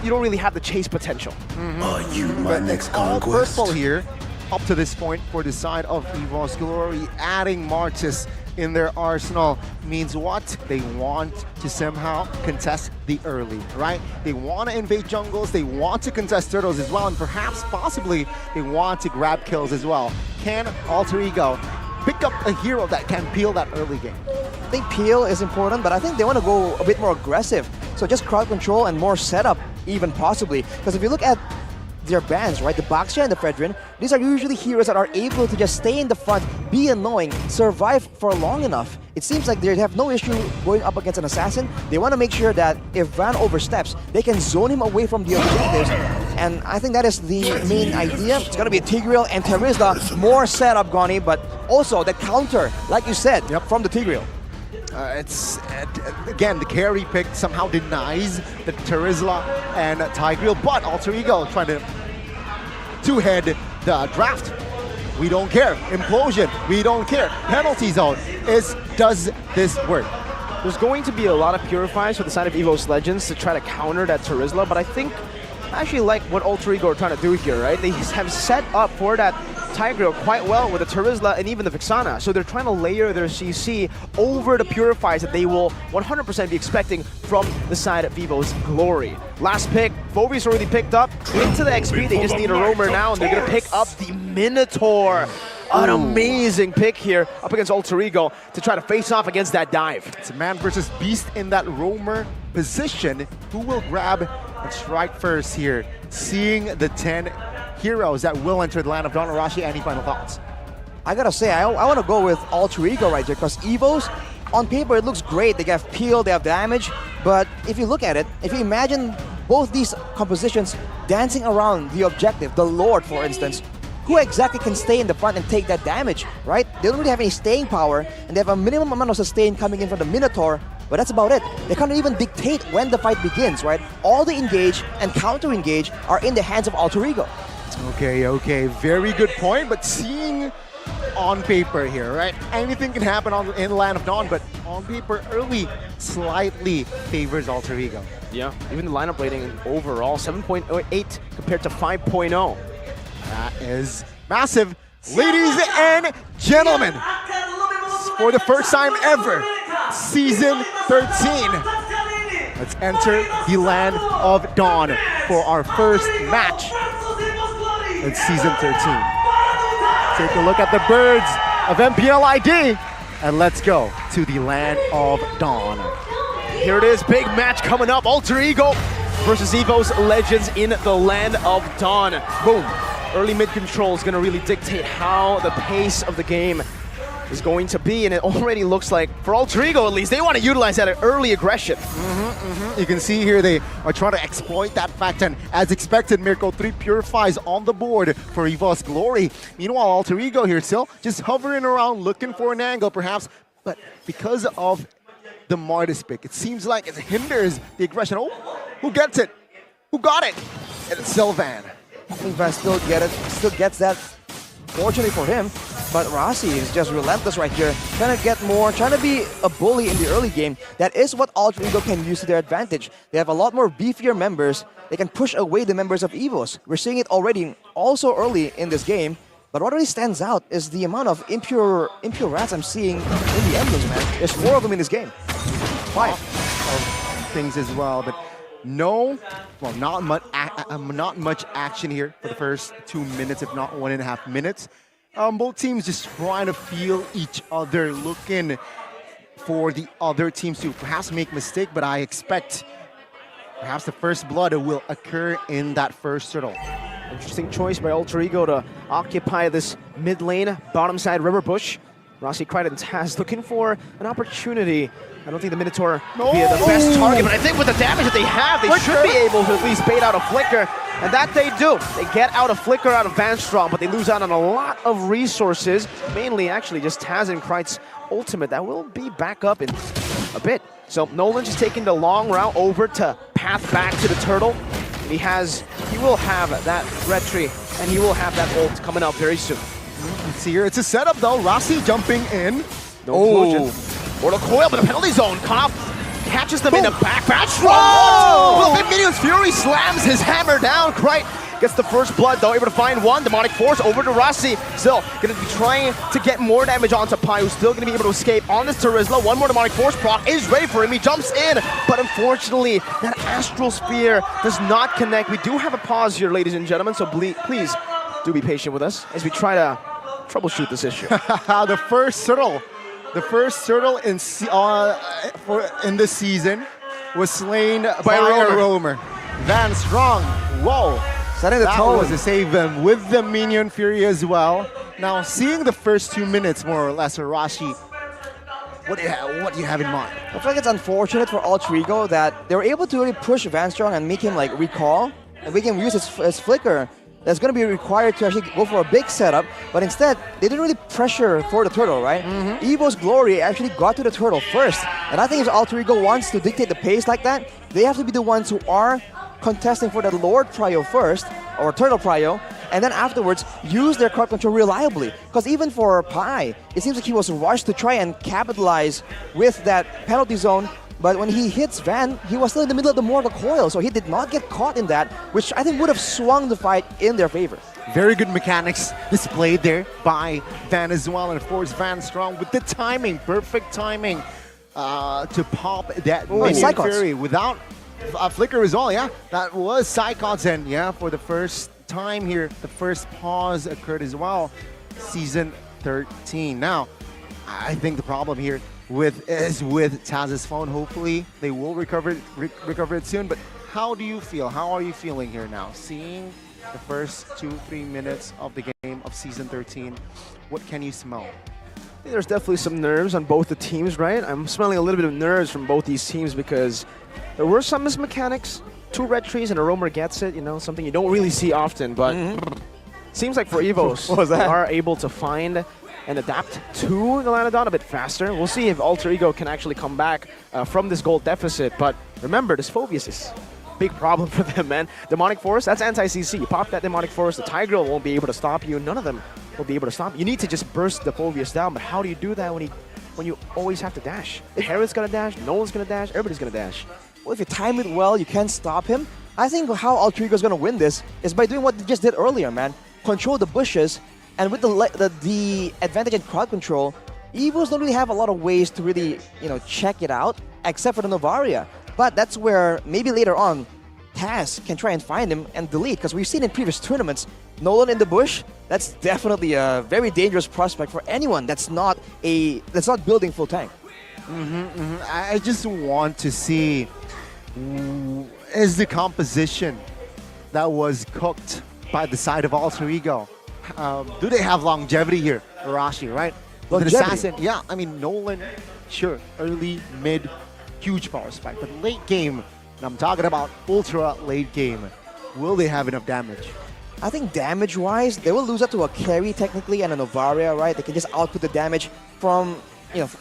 you don't really have the chase potential. Are you my next conquest? Purple here, up to this point for the side of EVOS Glory, adding Martis in their arsenal means what? They want to somehow contest the early, right? They want to invade jungles, they want to contest turtles as well, and perhaps, possibly, they want to grab kills as well. Can Alter Ego pick up a hero that can peel that early game? I think peel is important, but I think they want to go a bit more aggressive. So just crowd control and more setup, even possibly. Because if you look at their bans, right, the Baxia and the Fredrin, these are usually heroes that are able to just stay in the front, be annoying, survive for long enough. It seems like they have no issue going up against an assassin. They want to make sure that if Van oversteps, they can zone him away from the objectives. And I think that is the main idea. It's going to be Tigreal and Terizla, more setup, Goni, but also the counter, like you said, from the Tigreal. Again, the carry pick somehow denies the Terizla and Tigreal, but Alter Ego trying to two-head the draft. We don't care. Implosion, we don't care. Penalty zone, does this work? There's going to be a lot of purifies for the side of EVOS Legends to try to counter that Terizla, but I think I actually like what Alter Ego are trying to do here, right? They have set up for that Tigreal quite well with the Terizla and even the Vixana. So they're trying to layer their CC over the purifies that they will 100% be expecting from the side of EVO's Glory. Last pick, Phove's already picked up. Into the XP, they just need a roamer now, and they're going to pick up the Minotaur. An amazing pick here up against Alter Ego to try to face off against that dive. It's a man versus beast in that roamer position. Who will grab and strike first here? Seeing the 10 heroes that will enter the land of Dawn. Arashi, any final thoughts? I gotta say, I want to go with Alter Ego right here because EVOs, on paper, it looks great. They have peel, they have damage, but if you look at it, if you imagine both these compositions dancing around the objective, the Lord, for instance, who exactly can stay in the front and take that damage, right? They don't really have any staying power, and they have a minimum amount of sustain coming in from the Minotaur, but that's about it. They can't even dictate when the fight begins, right? All the engage and counter-engage are in the hands of Alter Ego. Okay, very good point, but seeing on paper here, right? Anything can happen in the Land of Dawn, but on paper, early slightly favors Alter Ego. Yeah, even the lineup rating overall, 7.8 compared to 5.0. That is massive. Ladies and gentlemen, for the first time ever, Season 13. Let's enter the Land of Dawn for our first match. It's Season 13. Take a look at the birds of MPL ID, and let's go to the Land of Dawn. Here it is, big match coming up. Alter Ego versus EVOS Legends in the Land of Dawn. Boom. Early mid control is going to really dictate how the pace of the game is going to be, and it already looks like, for Alter Ego at least, they want to utilize that early aggression. You can see here they are trying to exploit that fact, and as expected, Mirko 3 purifies on the board for EVOS Glory. Meanwhile, Alter Ego here still just hovering around looking for an angle perhaps, but because of the Martis pick, it seems like it hinders the aggression. Oh, who gets it? Who got it? And it's Sylvan. I think Van still gets that, fortunately for him, but Rossi is just relentless right here, trying to get more, trying to be a bully in the early game. That is what Alter Ego can use to their advantage. They have a lot more beefier members. They can push away the members of EVOS. We're seeing it already also early in this game, but what really stands out is the amount of impure rats I'm seeing in the emblems, man. There's 4 of them in this game. 5 of things as well, but not much action here for the first 2 minutes, if not 1.5 minutes. Both teams just trying to feel each other, looking for the other teams to perhaps make mistake, but I expect Perhaps the first blood will occur in that first turtle. Interesting choice by Alter Ego to occupy this mid lane, bottom side river bush. Rossi Crichton has looking for an opportunity. I don't think the Minotaur will be the best target, but I think with the damage that they have, they should be able to at least bait out a Flicker. And that they do. They get out a Flicker out of Vanstrom, but they lose out on a lot of resources. Mainly, actually, just Taz and Kright's ultimate. That will be back up in a bit. So Nolan just taking the long route over to path back to the turtle. And he will have that red tree, and he will have that ult coming out very soon. Let's see here. It's a setup though. Rossi jumping in. No Mortal Coil, but the penalty zone. Koff catches them in the back. Whoa! Well, Minion's Fury slams his hammer down. Kright gets the first blood though, able to find one. Demonic Force over to Rossi. Still going to be trying to get more damage onto Pai, who's still going to be able to escape on this Terizla. One more Demonic Force proc is ready for him. He jumps in, but unfortunately, that Astral Spear does not connect. We do have a pause here, ladies and gentlemen, so please do be patient with us as we try to troubleshoot this issue. The first turtle in this season was slain by a roamer. Van Strong, whoa. Setting the that tone. Was to save them with the Minion Fury as well. Now, seeing the first 2 minutes more or less, Arashi, what do you have in mind? I feel like it's unfortunate for Alter Ego that they were able to really push Van Strong and make him like recall, and we can use his Flicker. That's going to be required to actually go for a big setup, but instead, they didn't really pressure for the turtle, right? Evo's Glory actually got to the turtle first, and I think if Alter Ego wants to dictate the pace like that, they have to be the ones who are contesting for the Lord Prio first, or Turtle Prio, and then afterwards use their crowd control reliably. Because even for Pai, it seems like he was rushed to try and capitalize with that penalty zone. But when he hits Van, he was still in the middle of the Mortal Coil, so he did not get caught in that, which I think would have swung the fight in their favor. Very good mechanics displayed there by Van as well, and of course Van Strong with the timing, perfect timing to pop that Minion Fury without a Flicker as well. Yeah, that was Psychots, and yeah, for the first time here, the first pause occurred as well. Season 13. Now, I think the problem here is with Taz's phone. Hopefully they will recover it soon. But how do you feel? How are you feeling here now? Seeing the first 2-3 minutes of the game of Season 13, what can you smell? I think there's definitely some nerves on both the teams, right? I'm smelling a little bit of nerves from both these teams because there were some mismechanics. 2 red trees and a roamer gets it, you know, something you don't really see often, but seems like for Evos, they are able to find and adapt to the Lanadon a bit faster. We'll see if Alter Ego can actually come back from this gold deficit, but remember, this Phobius is a big problem for them, man. Demonic Force, that's anti-CC. You pop that Demonic Force, the Tigreal won't be able to stop you. None of them will be able to stop you. You need to just burst the Phobius down, but how do you do that when you always have to dash? Herald's gonna dash, Nolan's gonna dash, everybody's gonna dash. Well, if you time it well, you can stop him. I think how Alter Ego is gonna win this is by doing what they just did earlier, man. Control the bushes, and with the advantage in crowd control, Evos don't really have a lot of ways to really, check it out, except for the Novaria. But that's where maybe later on, Taz can try and find him and delete, because we've seen in previous tournaments, Nolan in the bush, that's definitely a very dangerous prospect for anyone that's not building full tank. I just want to see is the composition that was cooked by the side of Alter Ego. Do they have longevity here, Arashi, right? With an assassin, yeah, I mean, Nolan, sure, early, mid, huge power spike, but late game, and I'm talking about ultra late game, will they have enough damage? I think damage-wise, they will lose out to a carry technically and a Novaria, right? They can just output the damage from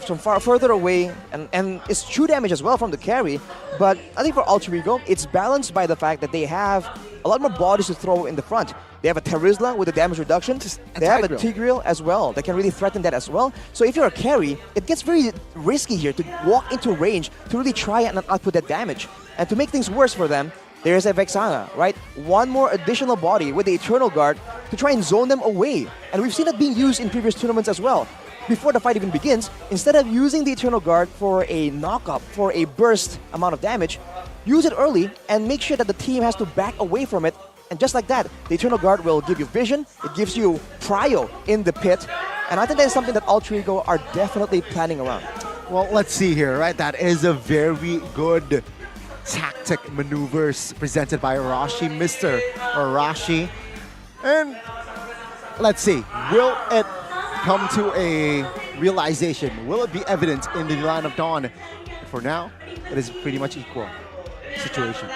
from far further away, and it's true damage as well from the carry. But I think for Alter Ego, it's balanced by the fact that they have a lot more bodies to throw in the front. They have a Terizla with the damage reduction. They have a Tigreal as well that can really threaten that as well. So if you're a carry, it gets very risky here to walk into range to really try and output that damage. And to make things worse for them, there's a Vexana, right? One more additional body with the Eternal Guard to try and zone them away. And we've seen it being used in previous tournaments as well. Before the fight even begins, instead of using the Eternal Guard for a knock-up, for a burst amount of damage, use it early and make sure that the team has to back away from it. And just like that, the Eternal Guard will give you vision, it gives you prio in the pit, and I think that is something that Alter Ego are definitely planning around. Well, let's see here, right? That is a very good tactic maneuvers presented by Arashi, Mr. Arashi. And let's see, will it come to a realization? Will it be evident in the Line of Dawn? For now, it is pretty much equal situation.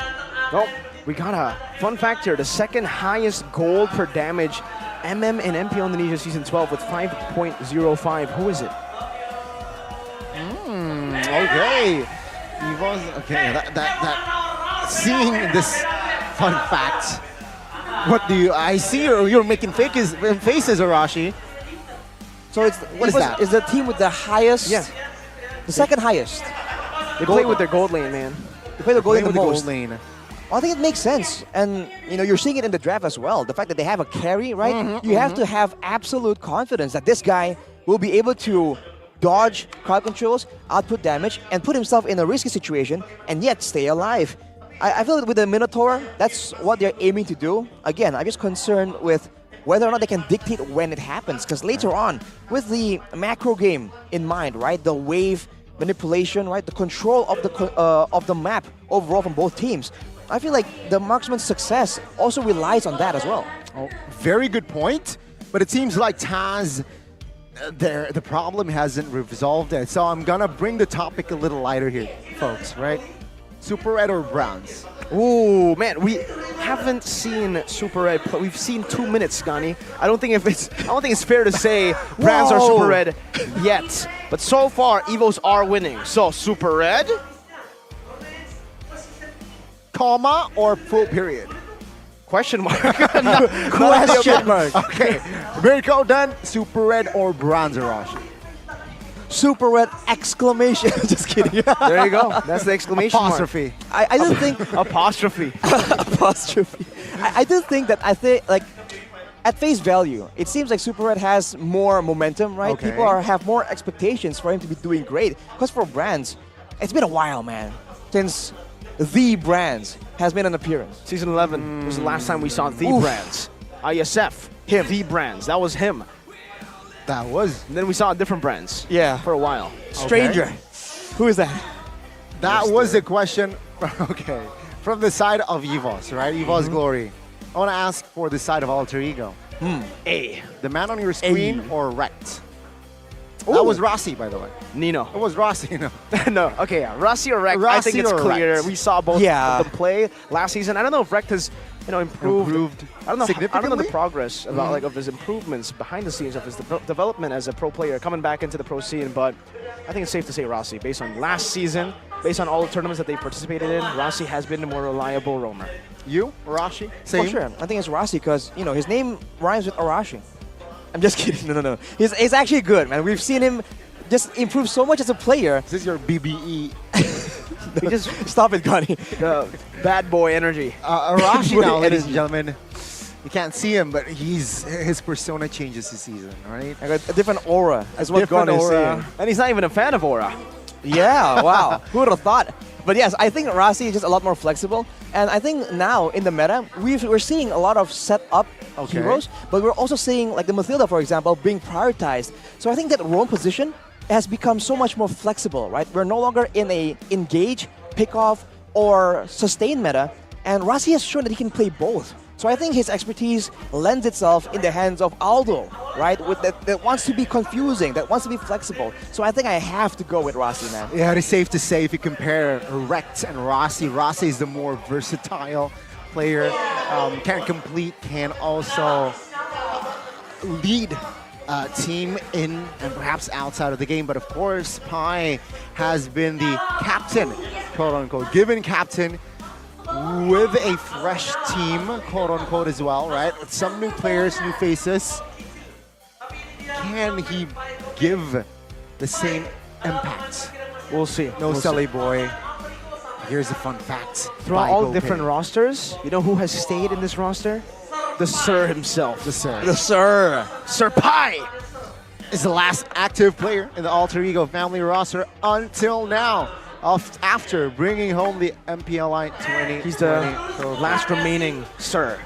Well, we got a fun fact here. The second highest gold per damage MM in MPL Indonesia Season 12 with 5.05. Who is it? Okay. Okay, that seeing this fun fact, what do you, I see you're making faces, Arashi. So it's What is that? Is the team with the highest? Yeah. The second highest. They play with their gold lane, man. They play their gold lane the most. lane. Well, I think it makes sense, and you're seeing it in the draft as well. The fact that they have a carry, right? You have to have absolute confidence that this guy will be able to dodge crowd controls, output damage, and put himself in a risky situation, and yet stay alive. I feel that with the Minotaur, that's what they're aiming to do. Again, I'm just concerned with whether or not they can dictate when it happens, because later on, with the macro game in mind, right, the wave manipulation, right, the control of the map overall from both teams, I feel like the marksman's success also relies on that as well. Oh, very good point. But it seems like Taz, the problem hasn't resolved it. So I'm gonna bring the topic a little lighter here, folks. Right? Super Red or Browns? Ooh, man, we haven't seen Super Red play. We've seen 2 minutes, Gani. I don't think it's fair to say Browns are Super Red yet. But so far, Evos are winning. So Super Red, comma or full period? Question mark. Question mark. Okay. Mirko done. Super Red or Bronze Arashi? Super Red exclamation. Just kidding. There you go. That's the exclamation Apostrophe. mark. I just think apostrophe. Apostrophe. I do think that like at face value, it seems like Super Red has more momentum, right? Okay. People have more expectations for him to be doing great. Because for Brands, it's been a while, man, since the Brands has made an appearance. Season 11 was the last time we saw the Oof. Brands. ISF, him. The Brands, that was him. That was. And then we saw different Brands. Yeah. For a while. Stranger. Okay. Who is that? That was a question, okay, from the side of EVOS, right? EVOS Glory. I want to ask for the side of Alter Ego. A. The man on your screen or Rect? That was Rossi, by the way. Nino. It was Rossi, no. No, okay, yeah. Rossi or Rect, I think Rossi it's or clear. Rect? We saw both Yeah. of them play last season. I don't know if Rect has, improved. I don't know significantly? the progress about of his improvements behind the scenes of his development as a pro player coming back into the pro scene, but I think it's safe to say Rossi, based on last season, based on all the tournaments that they participated in, Rossi has been the more reliable roamer. You, Arashi? For sure. I think it's Rossi because, his name rhymes with Arashi. I'm just kidding. No. He's actually good, man. We've seen him just improve so much as a player. This is your BBE. Just stop it, Gani. Bad boy energy. Arashi now, ladies and gentlemen. You can't see him, but his persona changes this season, right? I got a different aura. That's what Gani is saying. And he's not even a fan of Aura. Yeah, wow. Who would have thought? But yes, I think Rossi is just a lot more flexible. And I think now in the meta, we're seeing a lot of set-up heroes, but we're also seeing, like the Mathilda, for example, being prioritized. So I think that roam position has become so much more flexible, right? We're no longer in a engage, pick off, or sustain meta, and Rossi has shown that he can play both. So I think his expertise lends itself in the hands of Aldo, right? That wants to be confusing, that wants to be flexible. So I think I have to go with Rossi, man. Yeah, it is safe to say if you compare Rect and Rossi, Rossi is the more versatile player, can complete, can also lead team in and perhaps outside of the game. But of course, Pai has been the captain, quote unquote, given captain with a fresh team, quote unquote, as well, right? With some new players, new faces. Can he give the same impact? We'll see. No we'll Selly see. boy. Here's a fun fact. Throughout all different rosters, you know who has stayed in this roster? The Sir himself. The Sir. The Sir. Sir Pai is the last active player in the Alter Ego family roster until now. After bringing home the MPL Line 20. He's the last remaining Sir.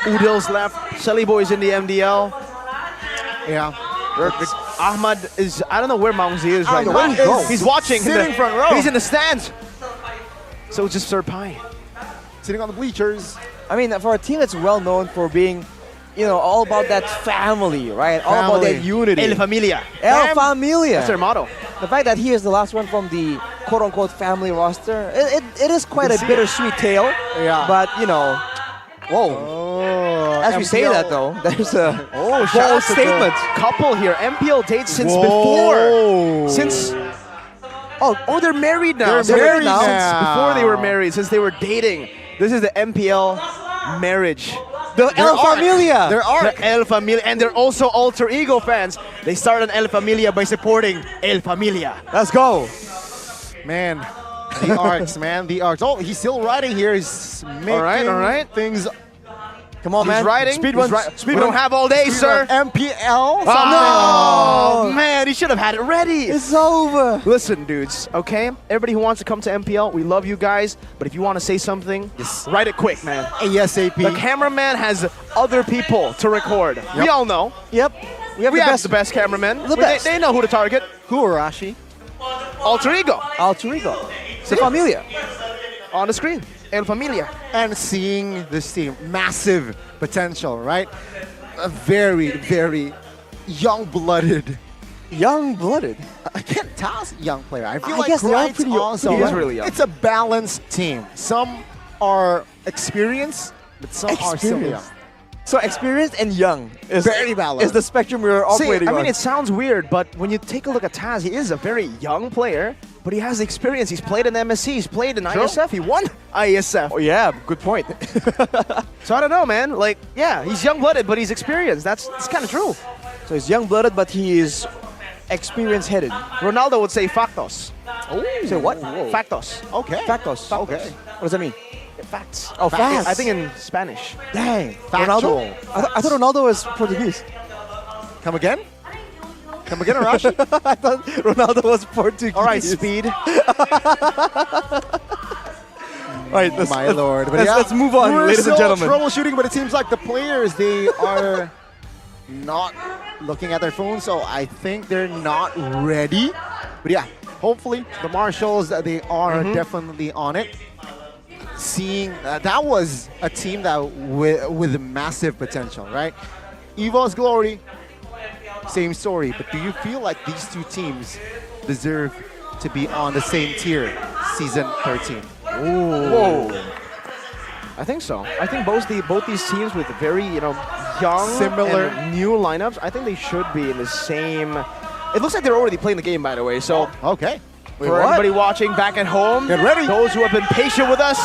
Udil's left. Selly Boy's in the MDL. Yeah. Ahmad is, I don't know where Maungzi is right Where now. he go? He's watching. Sitting front row. He's in the stands. So just Sir Pai. Sitting on the bleachers. I mean, for a team that's well known for being, all about that family, right? All about that unity. El Familia. El Familia. That's their motto. The fact that he is the last one from the quote-unquote family roster, it is quite a bittersweet tale. Yeah. But, whoa. Oh, As we say that, though, there's a shout bold out to the statement. couple here. MPL dates since Whoa. before. Since... Oh, they're married now. They're married now. Since before they were married, since they were dating. This is the MPL marriage. The El Familia. The El Familia. And they're also alter ego fans. They started El Familia by supporting El Familia. Let's go. Man, the arcs, man, the arcs. Oh, he's still riding here. He's making all right. things. Come on, He's man. riding. Speed He's one. we don't have all day, sir. MPL. Oh, man, he should have had it ready. It's over. Listen, dudes, okay? Everybody who wants to come to MPL, we love you guys. But if you want to say something, write it quick, man. ASAP. The cameraman has other people to record. We all know. Yep. We have the best cameraman. The best. They know who to target. Who, Arashi? Alter ego. Alter ego. The Familia. On the screen. El Familia. And seeing this team, massive potential, right? A very, very young-blooded. Young-blooded? I can't tell young player. I feel I like guess they are Wright's pretty young. also. He is really young. It's a balanced team. Some are experienced, but some are still young. Experienced. So experienced and young is Very balanced. Is the spectrum we're operating I mean, on. it sounds weird, but when you take a look at Taz, he is a very young player, but he has the experience. He's played in MSC, he's played in ISF, he won ISF. Oh yeah, good point. So I don't know, man. Like, yeah, he's young-blooded, but he's experienced. That's kind of true. So he's young-blooded, but he is experience-headed. Ronaldo would say factos. Oh, say what? Factos. Okay. Factos. Okay. What does that mean? Facts. Oh, facts. I think in Spanish. Dang. Factual. Ronaldo? I thought Ronaldo was Portuguese. Come again? Come again, Arashi? I thought Ronaldo was Portuguese. All right, speed. All right, My lord. But let's move on, we're ladies and still gentlemen. troubleshooting, but it seems like the players, they are not looking at their phones, so I think they're not ready. But yeah, hopefully the Marshals, they are definitely on it. Seeing that was a team that with massive potential, right? Evo's Glory, same story. But do you feel like these two teams deserve to be on the same tier, season 13? Whoa. I think so. I think both these teams with very, young, Similar. and new lineups, I think they should be in the same. It looks like they're already playing the game, by the way. So okay. For everybody watching back at home, get ready. Those who have been patient with us,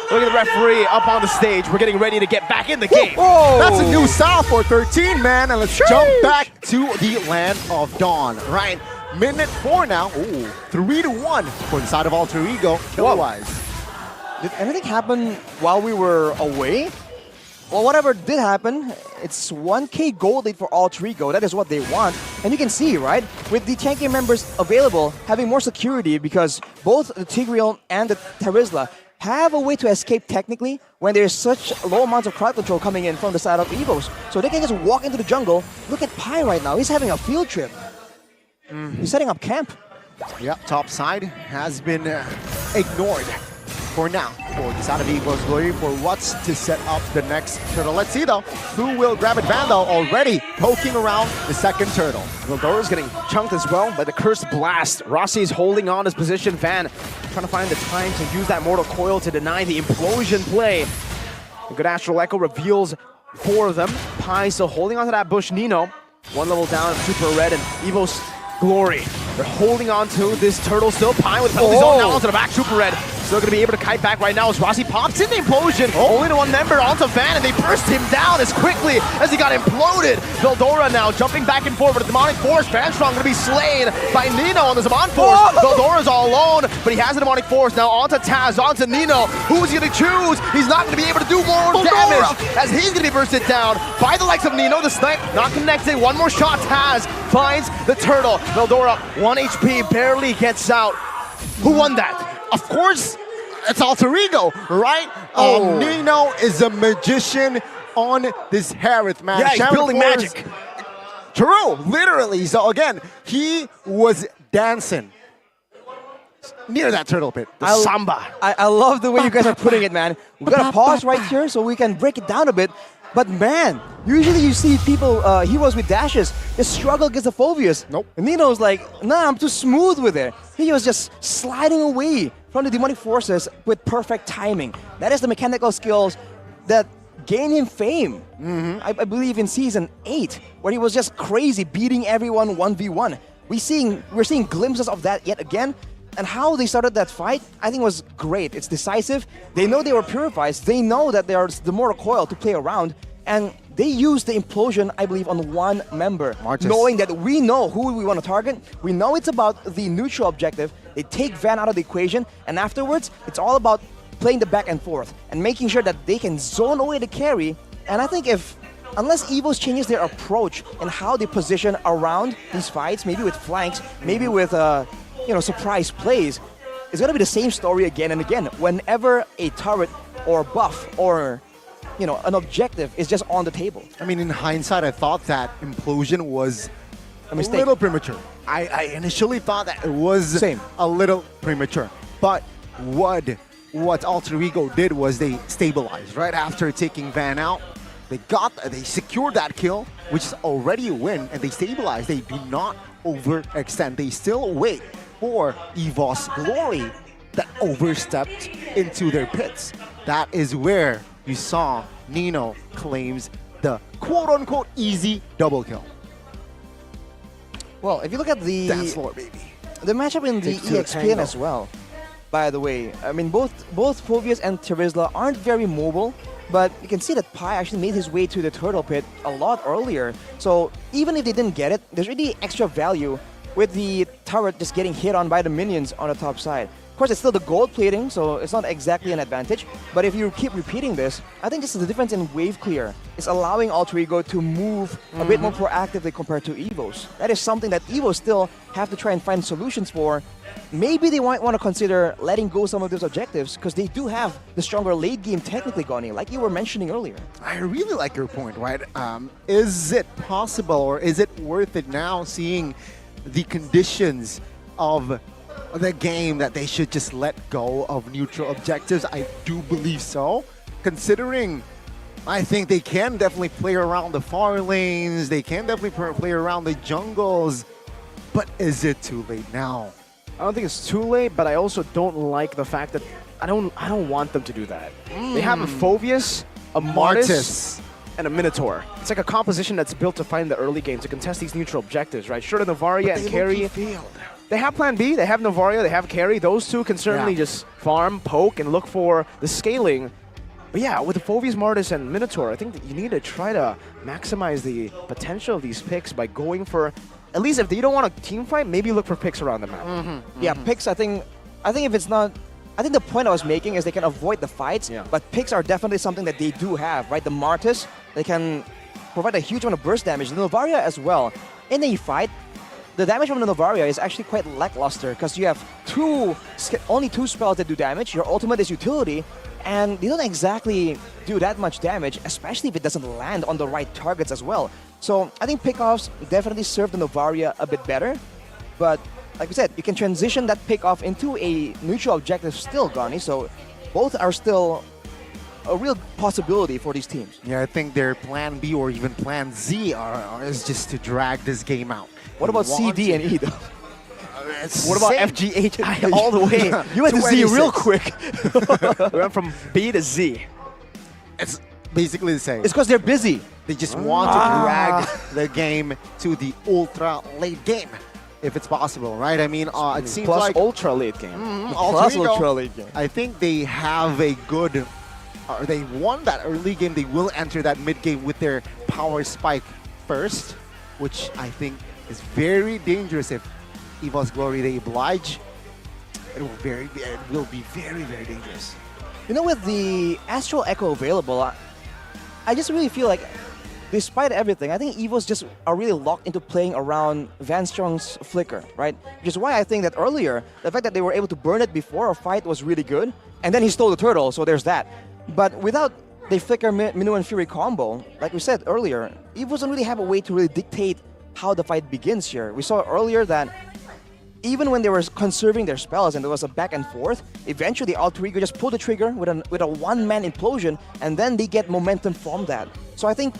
look at the referee up on the stage. We're getting ready to get back in the game. Oh, that's a new style for 13, man. And let's jump back to the land of Dawn, right? Minute 4 now. Ooh, 3-1 for the side of Alter Ego, kill-wise. Did anything happen while we were away? Well, whatever did happen, it's 1K gold lead for Alter Ego. That is what they want. And you can see, right, with the tanking members available, having more security because both the Tigreal and the Terizla have a way to escape technically when there's such low amounts of crowd control coming in from the side of Evos. So they can just walk into the jungle. Look at Pai right now. He's having a field trip. He's setting up camp. Yep, top side has been ignored for now for the side of Evo's Glory for what's to set up the next turtle. Let's see though, who will grab it? Vandal already poking around the second turtle. Veldora's getting chunked as well by the Cursed Blast. Rossi's holding on his position. Van trying to find the time to use that Mortal Coil to deny the implosion play. A good Astral Echo reveals 4 of them. Pai still holding onto that bush. Nino, 1 level down, Super Red, and Evo's Glory. They're holding on to this turtle still. Pai with penalties on now onto the back. Super Red still going to be able to kite back right now as Rossi pops in the implosion. Only to 1 member onto Van, and they burst him down as quickly as he got imploded. Veldora now jumping back and forth, but the Demonic Force, Vanstrong going to be slain by Nino on the Zaman Force. Veldora's all alone, but he has the Demonic Force. Now onto Taz, onto Nino. Who's he going to choose? He's not going to be able to do more damage as he's going to be bursted down by the likes of Nino. The snipe not connected. 1 more shot. Taz finds the turtle. Veldora, 1 HP, barely gets out. Who won that? Of course, it's Alter Ego, right? Nino is a magician on this Harith, man. Yeah, he's building magic. True, literally. So again, he was dancing near that turtle pit. The I- samba. I love the way you guys are putting it, man. We gotta pause right here so we can break it down a bit. But man, usually you see people, heroes with dashes, just struggle against the Phobius. Nope. And Nino's like, nah, I'm too smooth with it. He was just sliding away from the demonic forces with perfect timing. That is the mechanical skills that gain him fame. I believe in season 8, where he was just crazy, beating everyone 1v1. We're seeing glimpses of that yet again. And how they started that fight, I think was great. It's decisive. They know they were purified. They know that there's the more recoil to play around. And they used the implosion, I believe, on one member. Martis. Knowing that we know who we want to target. We know it's about the neutral objective. They take Van out of the equation. And afterwards, it's all about playing the back and forth. And making sure that they can zone away the carry. And I think unless EVOS changes their approach and how they position around these fights, maybe with flanks, maybe with surprise plays, it's going to be the same story again and again. Whenever a turret or buff or an objective is just on the table. I mean, in hindsight, I thought that implosion was a mistake. little premature. I initially thought that it was a little premature. But what Alter Ego did was they stabilized right after taking Van out. They secured that kill, which is already a win, and they stabilized. They do not overextend. They still wait for EVOS Glory that overstepped into their pits. That is where you saw Nino claims the quote-unquote easy double kill. Well, if you look at the Dance floor, baby. The matchup in the Take to the EXPN tango. as well, by the way. I mean, both Phobius and Terizla aren't very mobile, but you can see that Pi actually made his way to the turtle pit a lot earlier. So even if they didn't get it, there's really extra value with the turret just getting hit on by the minions on the top side. Of course, it's still the gold plating, so it's not exactly an advantage. But if you keep repeating this, I think this is the difference in wave clear. It's allowing Alter Ego to move a bit more proactively compared to EVOS. That is something that EVOS still have to try and find solutions for. Maybe they might want to consider letting go some of those objectives because they do have the stronger late game technically, Goni, like you were mentioning earlier. I really like your point, right? Is it possible or is it worth it now seeing the conditions of the game that they should just let go of neutral objectives? I do believe so, considering I think they can definitely play around the far lanes, they can definitely play around the jungles, but is it too late now? I don't think it's too late, but I also don't like the fact that I don't want them to do that. They have a Phobius, a Martis, and a Minotaur. It's like a composition that's built to fight in the early game to contest these neutral objectives, right? Sure, the Novaria and Carry. They have Plan B, they have Novaria, they have Carry. Those two can certainly just farm, poke, and look for the scaling. But yeah, with the Phobius, Martis, and Minotaur, I think that you need to try to maximize the potential of these picks by going for, at least if you don't want a team fight, maybe look for picks around the map. Yeah, picks, I think if it's not, I think the point I was making is they can avoid the fights, but picks are definitely something that they do have, right? The Martis, they can provide a huge amount of burst damage. The Novaria as well. In a fight, the damage from the Novaria is actually quite lackluster because you have only two spells that do damage. Your ultimate is utility, and they don't exactly do that much damage, especially if it doesn't land on the right targets as well. So I think pickoffs definitely serve the Novaria a bit better, but like we said, you can transition that pickoff into a neutral objective still, Gani, so both are still a real possibility for these teams. Yeah, I think their plan B or even plan Z is just to drag this game out. What about C, D, and E though? What about F, G, H, I, all the way? You went to Z real quick. We went from B to Z. It's basically the same. It's because they're busy. They just want to drag the game to the ultra late game, if it's possible, right? I mean, it seems plus like ultra late game. Plus ultra late game. I think they have a good. They won that early game. They will enter that mid game with their power spike first, which I think is very dangerous. If EVOS Glory they oblige, it will be very, very dangerous. You know, with the Astral Echo available, I just really feel like, despite everything, I think EVOS just are really locked into playing around Van Strong's Flicker, right? Which is why I think that earlier, the fact that they were able to burn it before a fight was really good, and then he stole the turtle, so there's that. But without the Flicker Minu and Fury combo, like we said earlier, EVOS don't really have a way to really dictate how the fight begins here. We saw earlier that even when they were conserving their spells and there was a back and forth, eventually Alter Ego just pulled the trigger with a one-man implosion, and then they get momentum from that. So I think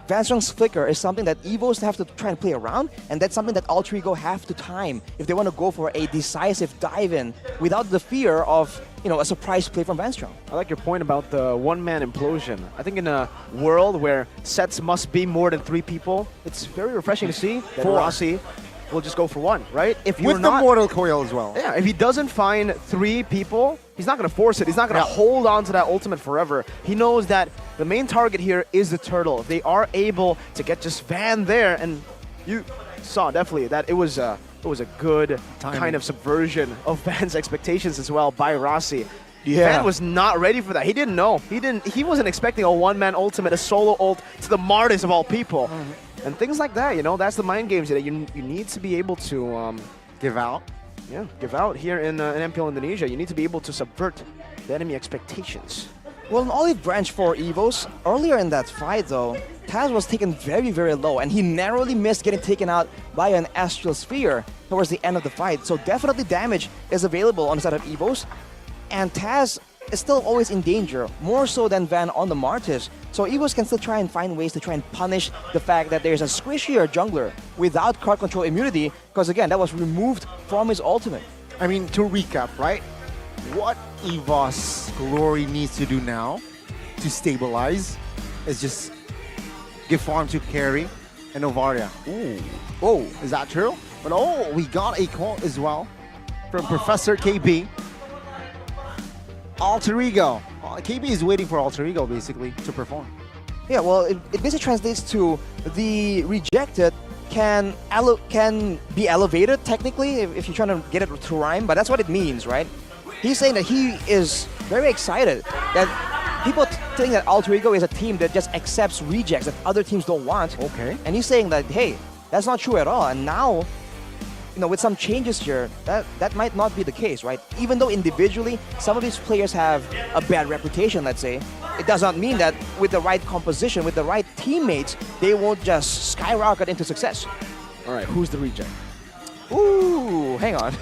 Vanstrong's flicker is something that Evos have to try and play around, and that's something that Alter Ego have to time if they want to go for a decisive dive-in without the fear of, you know, a surprise play from Vanstrong. I like your point about the one-man implosion. I think in a world where sets must be more than 3 people, it's very refreshing to see that Rossi will just go for 1, right? If you're With the Mortal Coil as well. Yeah, if he doesn't find 3 people, he's not going to force it. He's not going to hold on to that ultimate forever. He knows that the main target here is the turtle. If they are able to get just Van there, and you saw definitely that it was a good kind of subversion of Van's expectations as well by Rossi. Van was not ready for that. He didn't know. He wasn't expecting a one-man ultimate, a solo ult to the Martis of all people. And things like that, you know, that's the mind games that you need to be able to give out. Yeah, give out here in MPL Indonesia. You need to be able to subvert the enemy expectations. Well, in Olive Branch for Evos, earlier in that fight though, Taz was taken very, very low, and he narrowly missed getting taken out by an Astral Sphere towards the end of the fight. So definitely damage is available on the side of Evos, and Taz is still always in danger, more so than Van on the Martis. So Evos can still try and find ways to try and punish the fact that there's a squishier jungler without card control immunity, because again, that was removed from his ultimate. I mean, to recap, right? What Evos Glory needs to do now to stabilize is just give farm to Carry and Novaria. Ooh. Oh, is that true? But oh, we got a call as well from Professor KB. Alter Ego. KB is waiting for Alter Ego basically to perform. Yeah, well, it basically translates to the rejected can be elevated technically if you're trying to get it to rhyme, but that's what it means, right? He's saying that he is very excited that people think that Alter Ego is a team that just accepts rejects that other teams don't want. Okay. And he's saying that, hey, that's not true at all. And now, you know, with some changes here, that might not be the case, right? Even though individually, some of these players have a bad reputation, let's say, it does not mean that with the right composition, with the right teammates, they won't just skyrocket into success. All right, who's the reject? Ooh, hang on.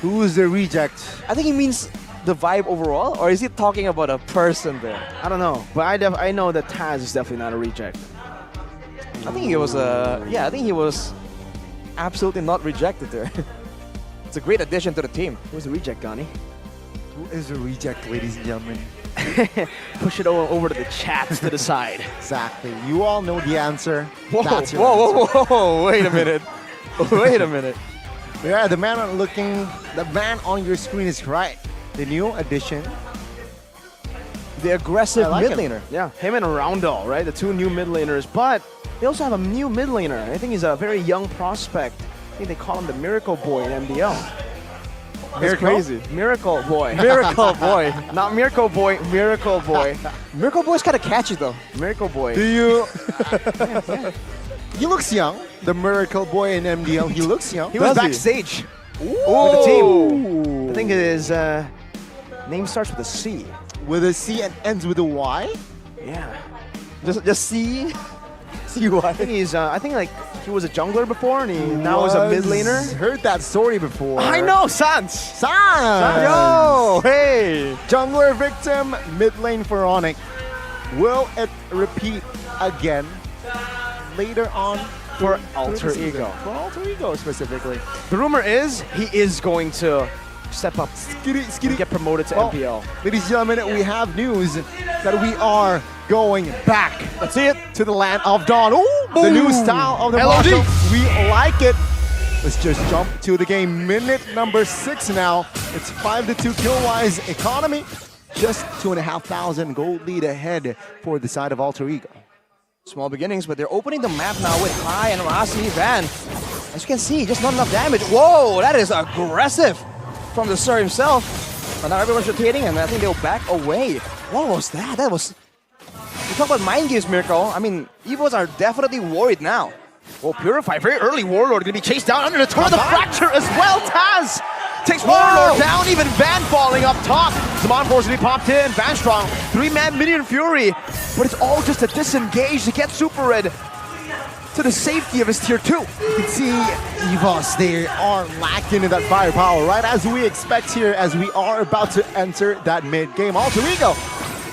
Who's the reject? I think he means the vibe overall, or is he talking about a person there? I don't know, but I know that Taz is definitely not a reject. I think he was I think he was absolutely not rejected there. It's a great addition to the team. Who's the reject, Gani? Who is the reject, ladies and gentlemen? Push it over to the chats to decide. Exactly. You all know the answer. Whoa, That's your whoa, answer. whoa, whoa, wait a minute. Wait a minute. Yeah, the man on your screen is right. The new addition. The aggressive mid him. laner. Yeah, him and Roundel, right? The 2 new mid laners. But they also have a new mid laner. I think he's a very young prospect. I think they call him the Miracle Boy in MPL. That's crazy. Miracle Boy. Miracle Boy. Not Miracle Boy, Miracle Boy. Miracle Boy's kind of catchy though. Miracle Boy. Do you... He looks young. The Miracle Boy in MDL, he looks young. He was backstage with the team. I think his name starts with a C. With a C and ends with a Y? Yeah. Just C? C-Y. I think he's, I think like he was a jungler before and he now is a mid laner. Heard that story before. I know, Sans! Sans! Yo, hey! Jungler victim, mid lane for Onyx. Will it repeat again later on for Alter Ego? For Alter Ego specifically. The rumor is he is going to step up and get promoted to MPL. Ladies and gentlemen, we have news that we are going back. Let's see it. To the land of Dawn. Ooh, the new style of the Marshall. We like it. Let's just jump to the game. Minute number 6 now. It's 5-2 kill-wise economy. Just 2,500 gold lead ahead for the side of Alter Ego. Small beginnings, but they're opening the map now with Kai and Rossi Van. As you can see, just not enough damage. Whoa, that is aggressive from the Sir himself. But now everyone's rotating, and I think they'll back away. What was that? That was... You talk about mind games, Miracle. I mean, Evos are definitely worried now. Well, Purify, very early Warlord, gonna be chased down under the turret of the Fracture as well. Taz takes Warlord down, even Van falling up top. Zaman Force to be popped in, Van Strong, 3-man Minion Fury. But it's all just a disengage to get Super Red to the safety of his tier 2. You can see EVOS, they are lacking in that firepower, right? As we expect here, as we are about to enter that mid game. Alter Ego,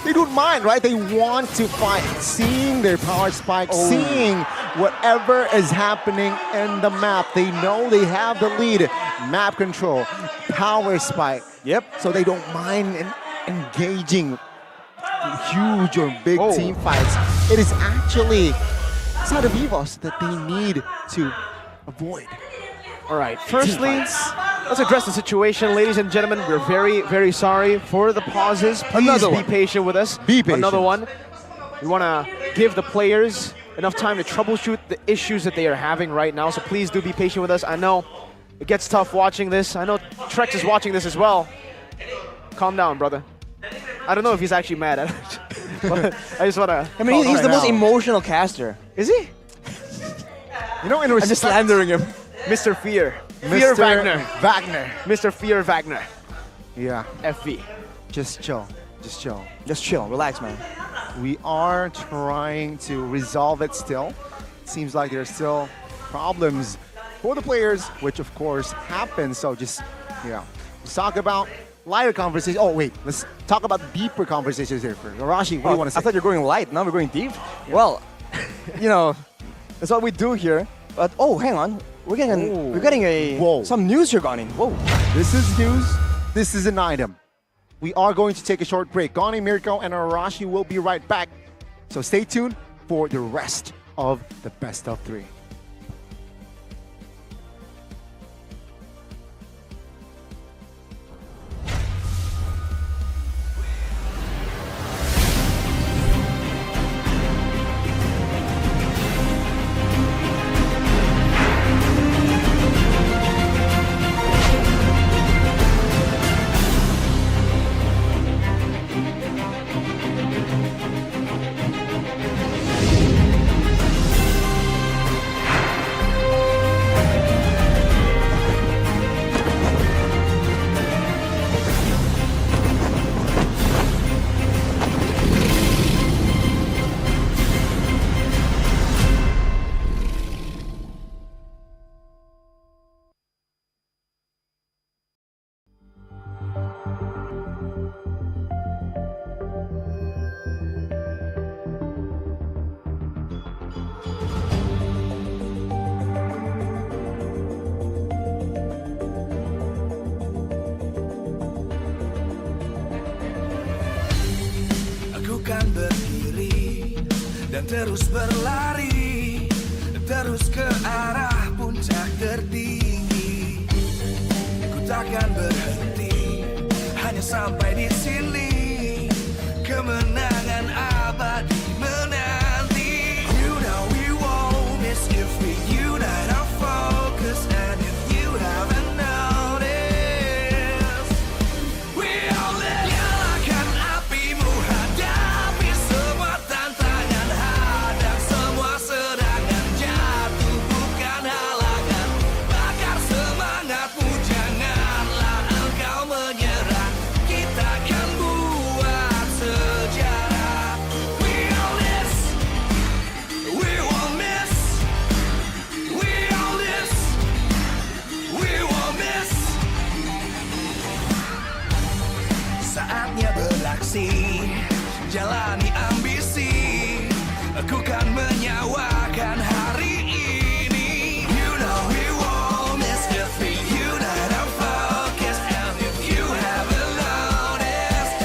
they don't mind, right? They want to fight, seeing their power spike, seeing whatever is happening in the map. They know they have the lead. Map control, power spike. Yep. So they don't mind engaging huge or big team fights. It is actually side of EVOS that they need to avoid. All right, firstly, let's address the situation, ladies and gentlemen. We're very, very sorry for the pauses. Please be patient with us. Be patient. Another one. We want to give the players enough time to troubleshoot the issues that they are having right now, so please do be patient with us. I know it gets tough watching this. I know Trex is watching this as well. Calm down, brother. I don't know if he's actually mad at it, but I just want to... I mean, he's the most emotional caster. Is he? You know, in I'm just slandering him. Mr. Fear. Fear Wagner. Wagner. Mr. Fear Wagner. Yeah. FV. Just chill. Just chill. Just chill. Relax, man. We are trying to resolve it still. Seems like there's still problems for the players, which of course happens. So just, let's talk about lighter conversations. Oh, wait. Let's talk about deeper conversations here first. Arashi, what do you want to say? I thought you were going light. Now we're going deep. Yeah. Well, that's what we do here. But hang on. We're getting some news here, Gani. Whoa. This is news. This is an item. We are going to take a short break. Gani, Mirko, and Arashi will be right back. So stay tuned for the rest of the best of 3. Terus berlari, terus ke arah puncak tertinggi. Ku takkan berhenti, hanya sampai di sini. Kemenangan abadi menanti. You know we won't miss if we unite our focus. And if you haven't noticed, we all live. Nyalakan apimu, hadapi semua tantangan. Hadang semua serangan, jatuh bukan halangan. Bakar semangatmu, janganlah engkau menyerah. Kita akan buat sejarah. We all this, we won't miss. We all this, we won't miss. Saatnya beraksi, jalani ambisi. Aku kan menyawakan hari ini. You know we won't miss if we unite our focus. And if you haven't noticed,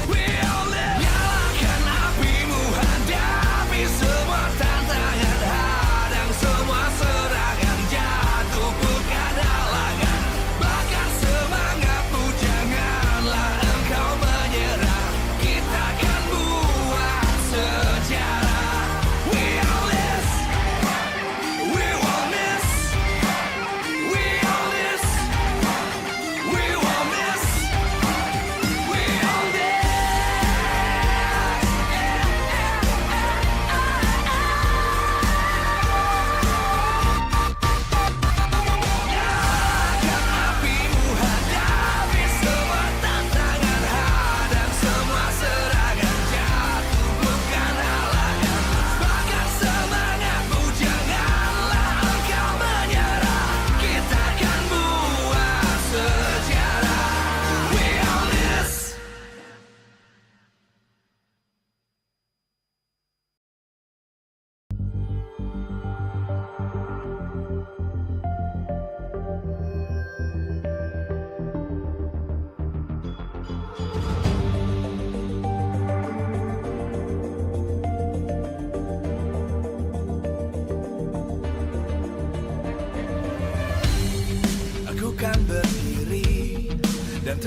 we all live. Nyalakan apimu, hadapi semua tantangan. Hadang semua serangan, jatuh bukan halangan. Bakar semangatmu, janganlah engkau menyerah. Kita akan buat sejarah. We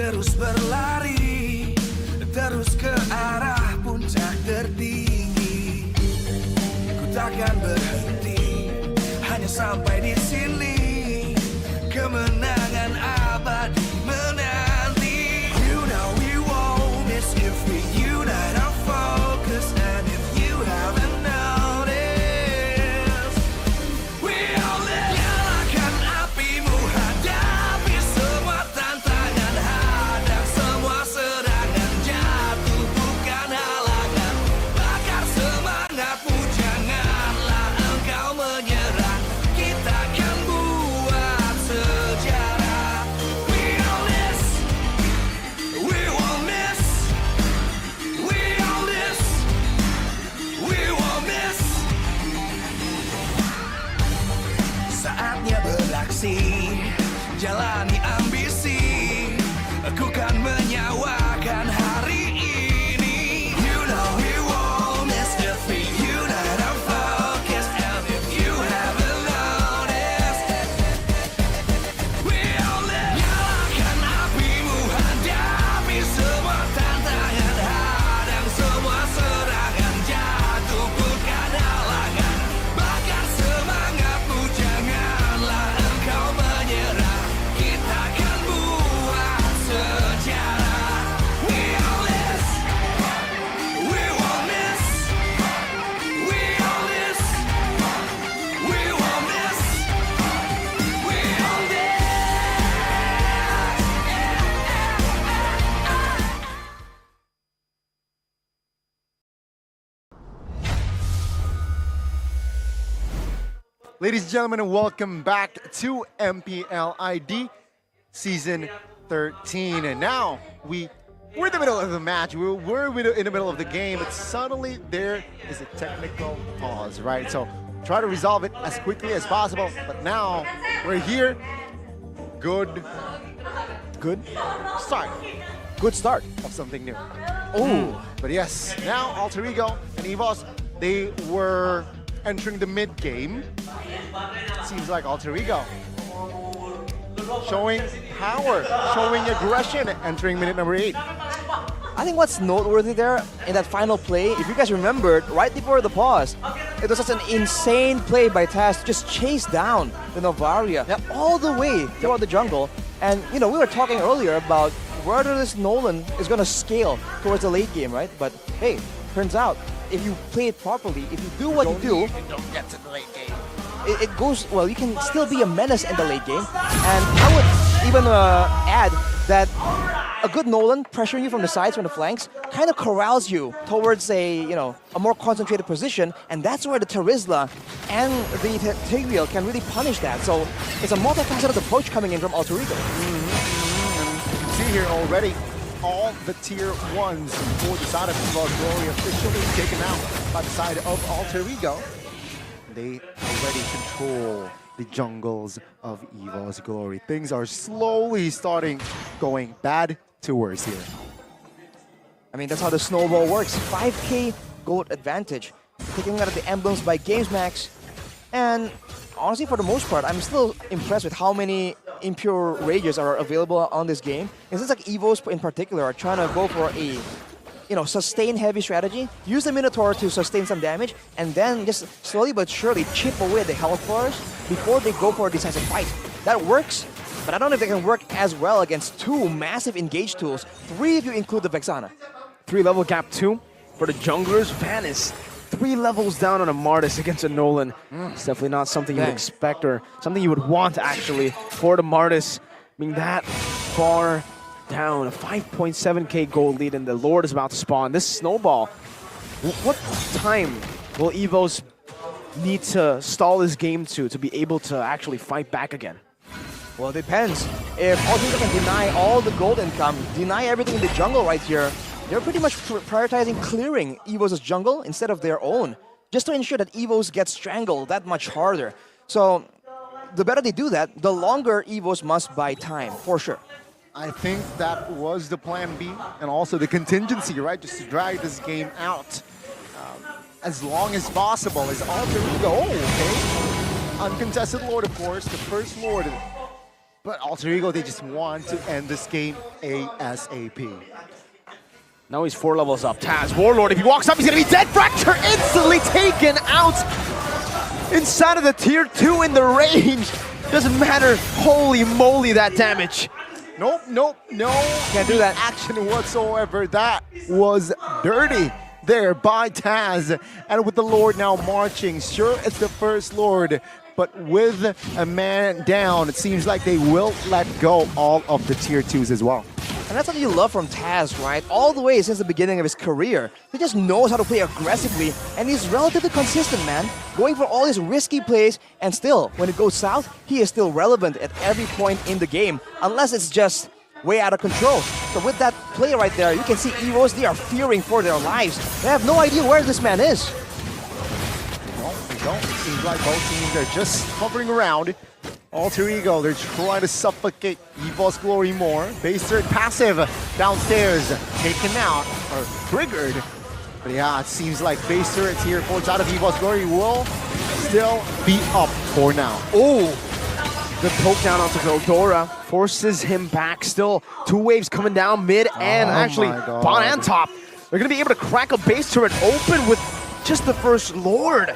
terus berlari, terus ke arah puncak tertinggi. Ku takkan berhenti, hanya sampai di sini. Kemenangan abadi menanti. You know we won't miss if we unite our focus. And if you haven't noticed, we all live. Nyalakan apimu, hadapi semua tantangan, hadang semua serangan, jatuh bukan halangan. Bakar semangatmu, janganlah engkau menyerah. Kita akan buat sejarah. We all this, we won't miss. We all this, we won't miss. Saatnya beraksi, jalani ambisi. Aku kan menyawakan hari ini. You know we won't miss if we unite our focus. And if you haven't noticed, we all live. Nyalakan apimu, hadapi semua tantangan, hadang semua serangan, jatuh bukan halangan. Bakar semangatmu, janganlah engkau menyerah. Kita akan buat sejarah. We all this, we won't miss. We all this, we won't miss. We all this. Ladies and gentlemen, welcome back to MPL ID Season 13. And now we're in the middle of the match. We're in the middle of the game, but suddenly there is a technical pause, right? So try to resolve it as quickly as possible. But now we're here. Good start. Good start of something new. Oh. But yes, now Alter Ego and EVOS, they were entering the mid game. Seems like Alter Ego showing power, showing aggression, entering minute number 8. I think what's noteworthy there in that final play, if you guys remembered, right before the pause, it was such an insane play by Taz to just chase down the Novaria all the way throughout the jungle. And, you know, we were talking earlier about whether this Nolan is going to scale towards the late game, right? But, hey, turns out, if you play it properly, if you do what you do, Don't get to the late game. it goes, well, you can still be a menace in the late game. And I would even add that a good Nolan pressuring you from the sides, from the flanks, kind of corrals you towards a more concentrated position, and that's where the Terizla and the Tigreal can really punish that. So it's a multifaceted approach coming in from Alter Ego. And you can see here already, all the tier 1s for the side of EVOS Glory officially taken out by the side of Alter Ego. They already control the jungles of EVOS Glory. Things are slowly going bad to worse here. I mean, that's how the snowball works. 5k gold advantage. Taking out of the emblems by GamesMax. And honestly, for the most part, I'm still impressed with how many Impure Rages are available on this game. It seems like EVOS in particular are trying to go for a sustain heavy strategy, use the Minotaur to sustain some damage, and then just slowly but surely chip away the health bars before they go for a decisive fight. That works, but I don't know if they can work as well against 2 massive engage tools, 3 if you include the Vexana. 3-level gap 2 for the junglers. Vanis 3 levels down on a Martis against a Nolan. It's definitely not something you would expect or something you would want actually for the Martis being that far down. A 5.7k gold lead and the Lord is about to spawn. This snowball, what time will EVOS need to stall this game to be able to actually fight back again? Well, it depends. If Alter Ego can deny all the gold income, deny everything in the jungle right here, they're pretty much prioritizing clearing EVOS' jungle instead of their own, just to ensure that EVOS gets strangled that much harder. So, the better they do that, the longer EVOS must buy time, for sure. I think that was the plan B and also the contingency, right? Just to drag this game out as long as possible. As Alter Ego, okay. Uncontested Lord, of course, the first Lord But Alter Ego, they just want to end this game ASAP. Now he's 4 levels up. Taz, Warlord, if he walks up, he's gonna be dead. Fracture instantly taken out inside of the tier 2 in the range. Doesn't matter. Holy moly, that damage. Nope, no. Can't do that. Action whatsoever. That was dirty there by Taz. And with the Lord now marching, sure, it's the first Lord, but with a man down, it seems like they will let go all of the tier 2s as well. And that's what you love from Taz, right? All the way since the beginning of his career. He just knows how to play aggressively, and he's relatively consistent, man. Going for all these risky plays, and still, when it goes south, he is still relevant at every point in the game, unless it's just way out of control. So with that play right there, you can see Evos, they are fearing for their lives. They have no idea where this man is. They don't. It seems like both teams are just hovering around. Alter Ego, they're trying to suffocate Evil's Glory more. Base turret passive downstairs, taken out, or triggered. But yeah, it seems like base turrets here for out of Evil's Glory will still be up for now. Oh, the poke down onto Veldora forces him back. Still 2 waves coming down mid and actually bot and top. They're going to be able to crack a base turret open with just the first Lord.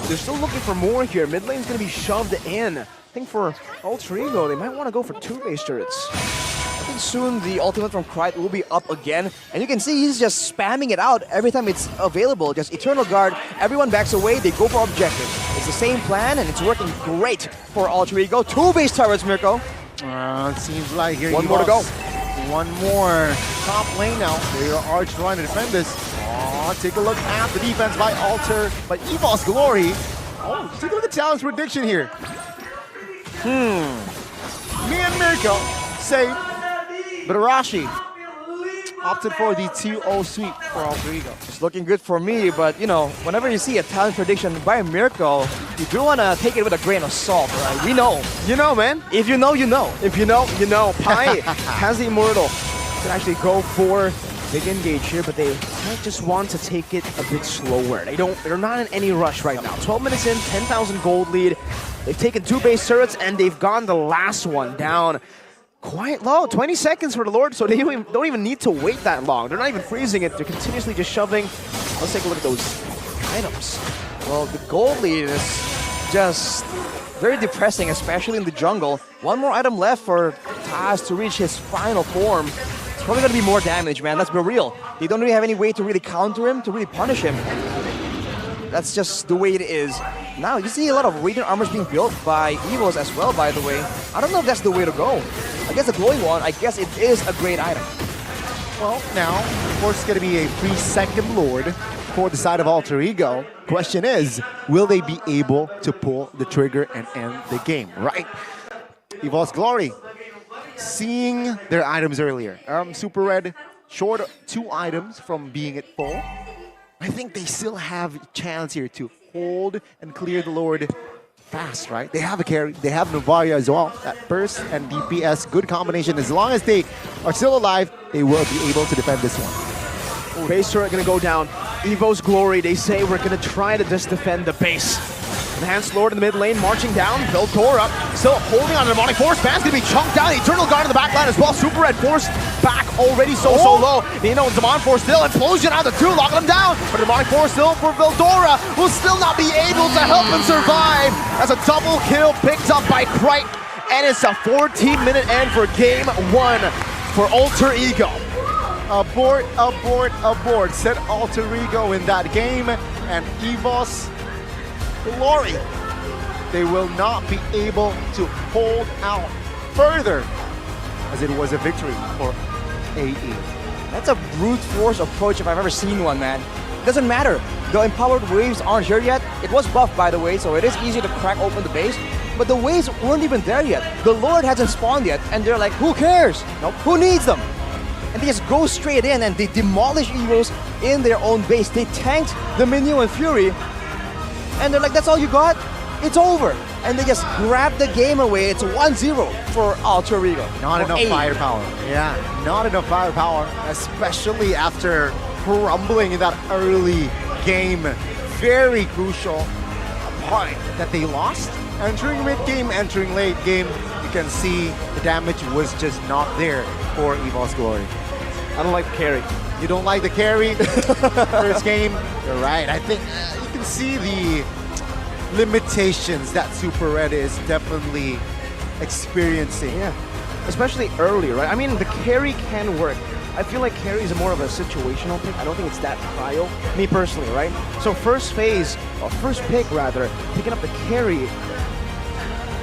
They're still looking for more here. Mid lane's going to be shoved in. I think for Alter Ego, they might want to go for 2 base turrets. I think soon the ultimate from Krite will be up again. And you can see he's just spamming it out every time it's available. Just Eternal Guard, everyone backs away, they go for objective. It's the same plan and it's working great for Alter Ego. 2 base turrets, Mirko. It seems like here one more to go. One more. Top lane now. They are trying to defend this. Take a look at the defense by Alter, but Evil's Glory. Oh, take a look at Talon's prediction here. Me and Mirko say, but Arashi opted for the 2-0 sweep for Alter Ego. It's looking good for me, but you know, whenever you see a talent prediction by Mirko, you do want to take it with a grain of salt, right? We know. You know, man. If you know, you know. If you know, you know. Pai has the Immortal. Can actually go for big engage here, but they might just want to take it a bit slower. They're not in any rush right now. 12 minutes in, 10,000 gold lead. They've taken 2 base turrets and they've gone the last one down quite low. 20 seconds for the Lord, so they don't even need to wait that long. They're not even freezing it. They're continuously just shoving. Let's take a look at those items. Well, the gold lead is just very depressing, especially in the jungle. One more item left for Taz to reach his final form. It's probably going to be more damage, man. Let's be real. They don't really have any way to really counter him, to really punish him. That's just the way it is. Now, you see a lot of Radiant armors being built by Evos as well, by the way. I don't know if that's the way to go. I guess the glowing one, I guess it is a great item. Well, now, of course, it's going to be a free second Lord for the side of Alter Ego. Question is, will they be able to pull the trigger and end the game, right? Evil's Glory, seeing their items earlier. Super Red, short 2 items from being at full. I think they still have a chance here to hold and clear the Lord fast, right? They have a carry, they have Novaria as well. That burst and DPS, good combination. As long as they are still alive, they will be able to defend this one. Base turret gonna go down. Evo's Glory, they say we're gonna try to just defend the base. Enhanced Lord in the mid lane, marching down. Veldora still holding on to the Demonic Force. Man's gonna be chunked down. The Eternal Guard in the back line as well. Super Red Force back already so low. Nino and Demonic Force still. Implosion out of the 2, locking them down. But the Demonic Force still for Veldora will still not be able to help him survive. As a double kill picked up by Krite. And it's a 14-minute end for game 1 for Alter Ego. Abort, abort, abort. Set Alter Ego in that game. And Evos Glory, they will not be able to hold out further, as it was a victory for AE. That's a brute force approach if I've ever seen one, man. It doesn't matter. The empowered waves aren't here yet. It was buffed, by the way, so it is easy to crack open the base. But the waves weren't even there yet. The Lord hasn't spawned yet, and they're like, who cares? Nope. Who needs them? And they just go straight in and they demolish Evos in their own base. They tanked the Minyo and Fury. And they're like, that's all you got? It's over. And they just grab the game away. It's 1-0 for Alter Ego. Not enough firepower. Yeah, not enough firepower, especially after crumbling in that early game. Very crucial point that they lost. Entering mid-game, entering late game, you you can see the damage was just not there for EVO's Glory. I don't like the carry. You don't like the carry? First game? You're right. I think you can see the limitations that Super Red is definitely experiencing. Yeah, especially early, right? I mean, the carry can work. I feel like carry is more of a situational pick. I don't think it's that prio, me personally, right? So first phase, or first pick rather, picking up the carry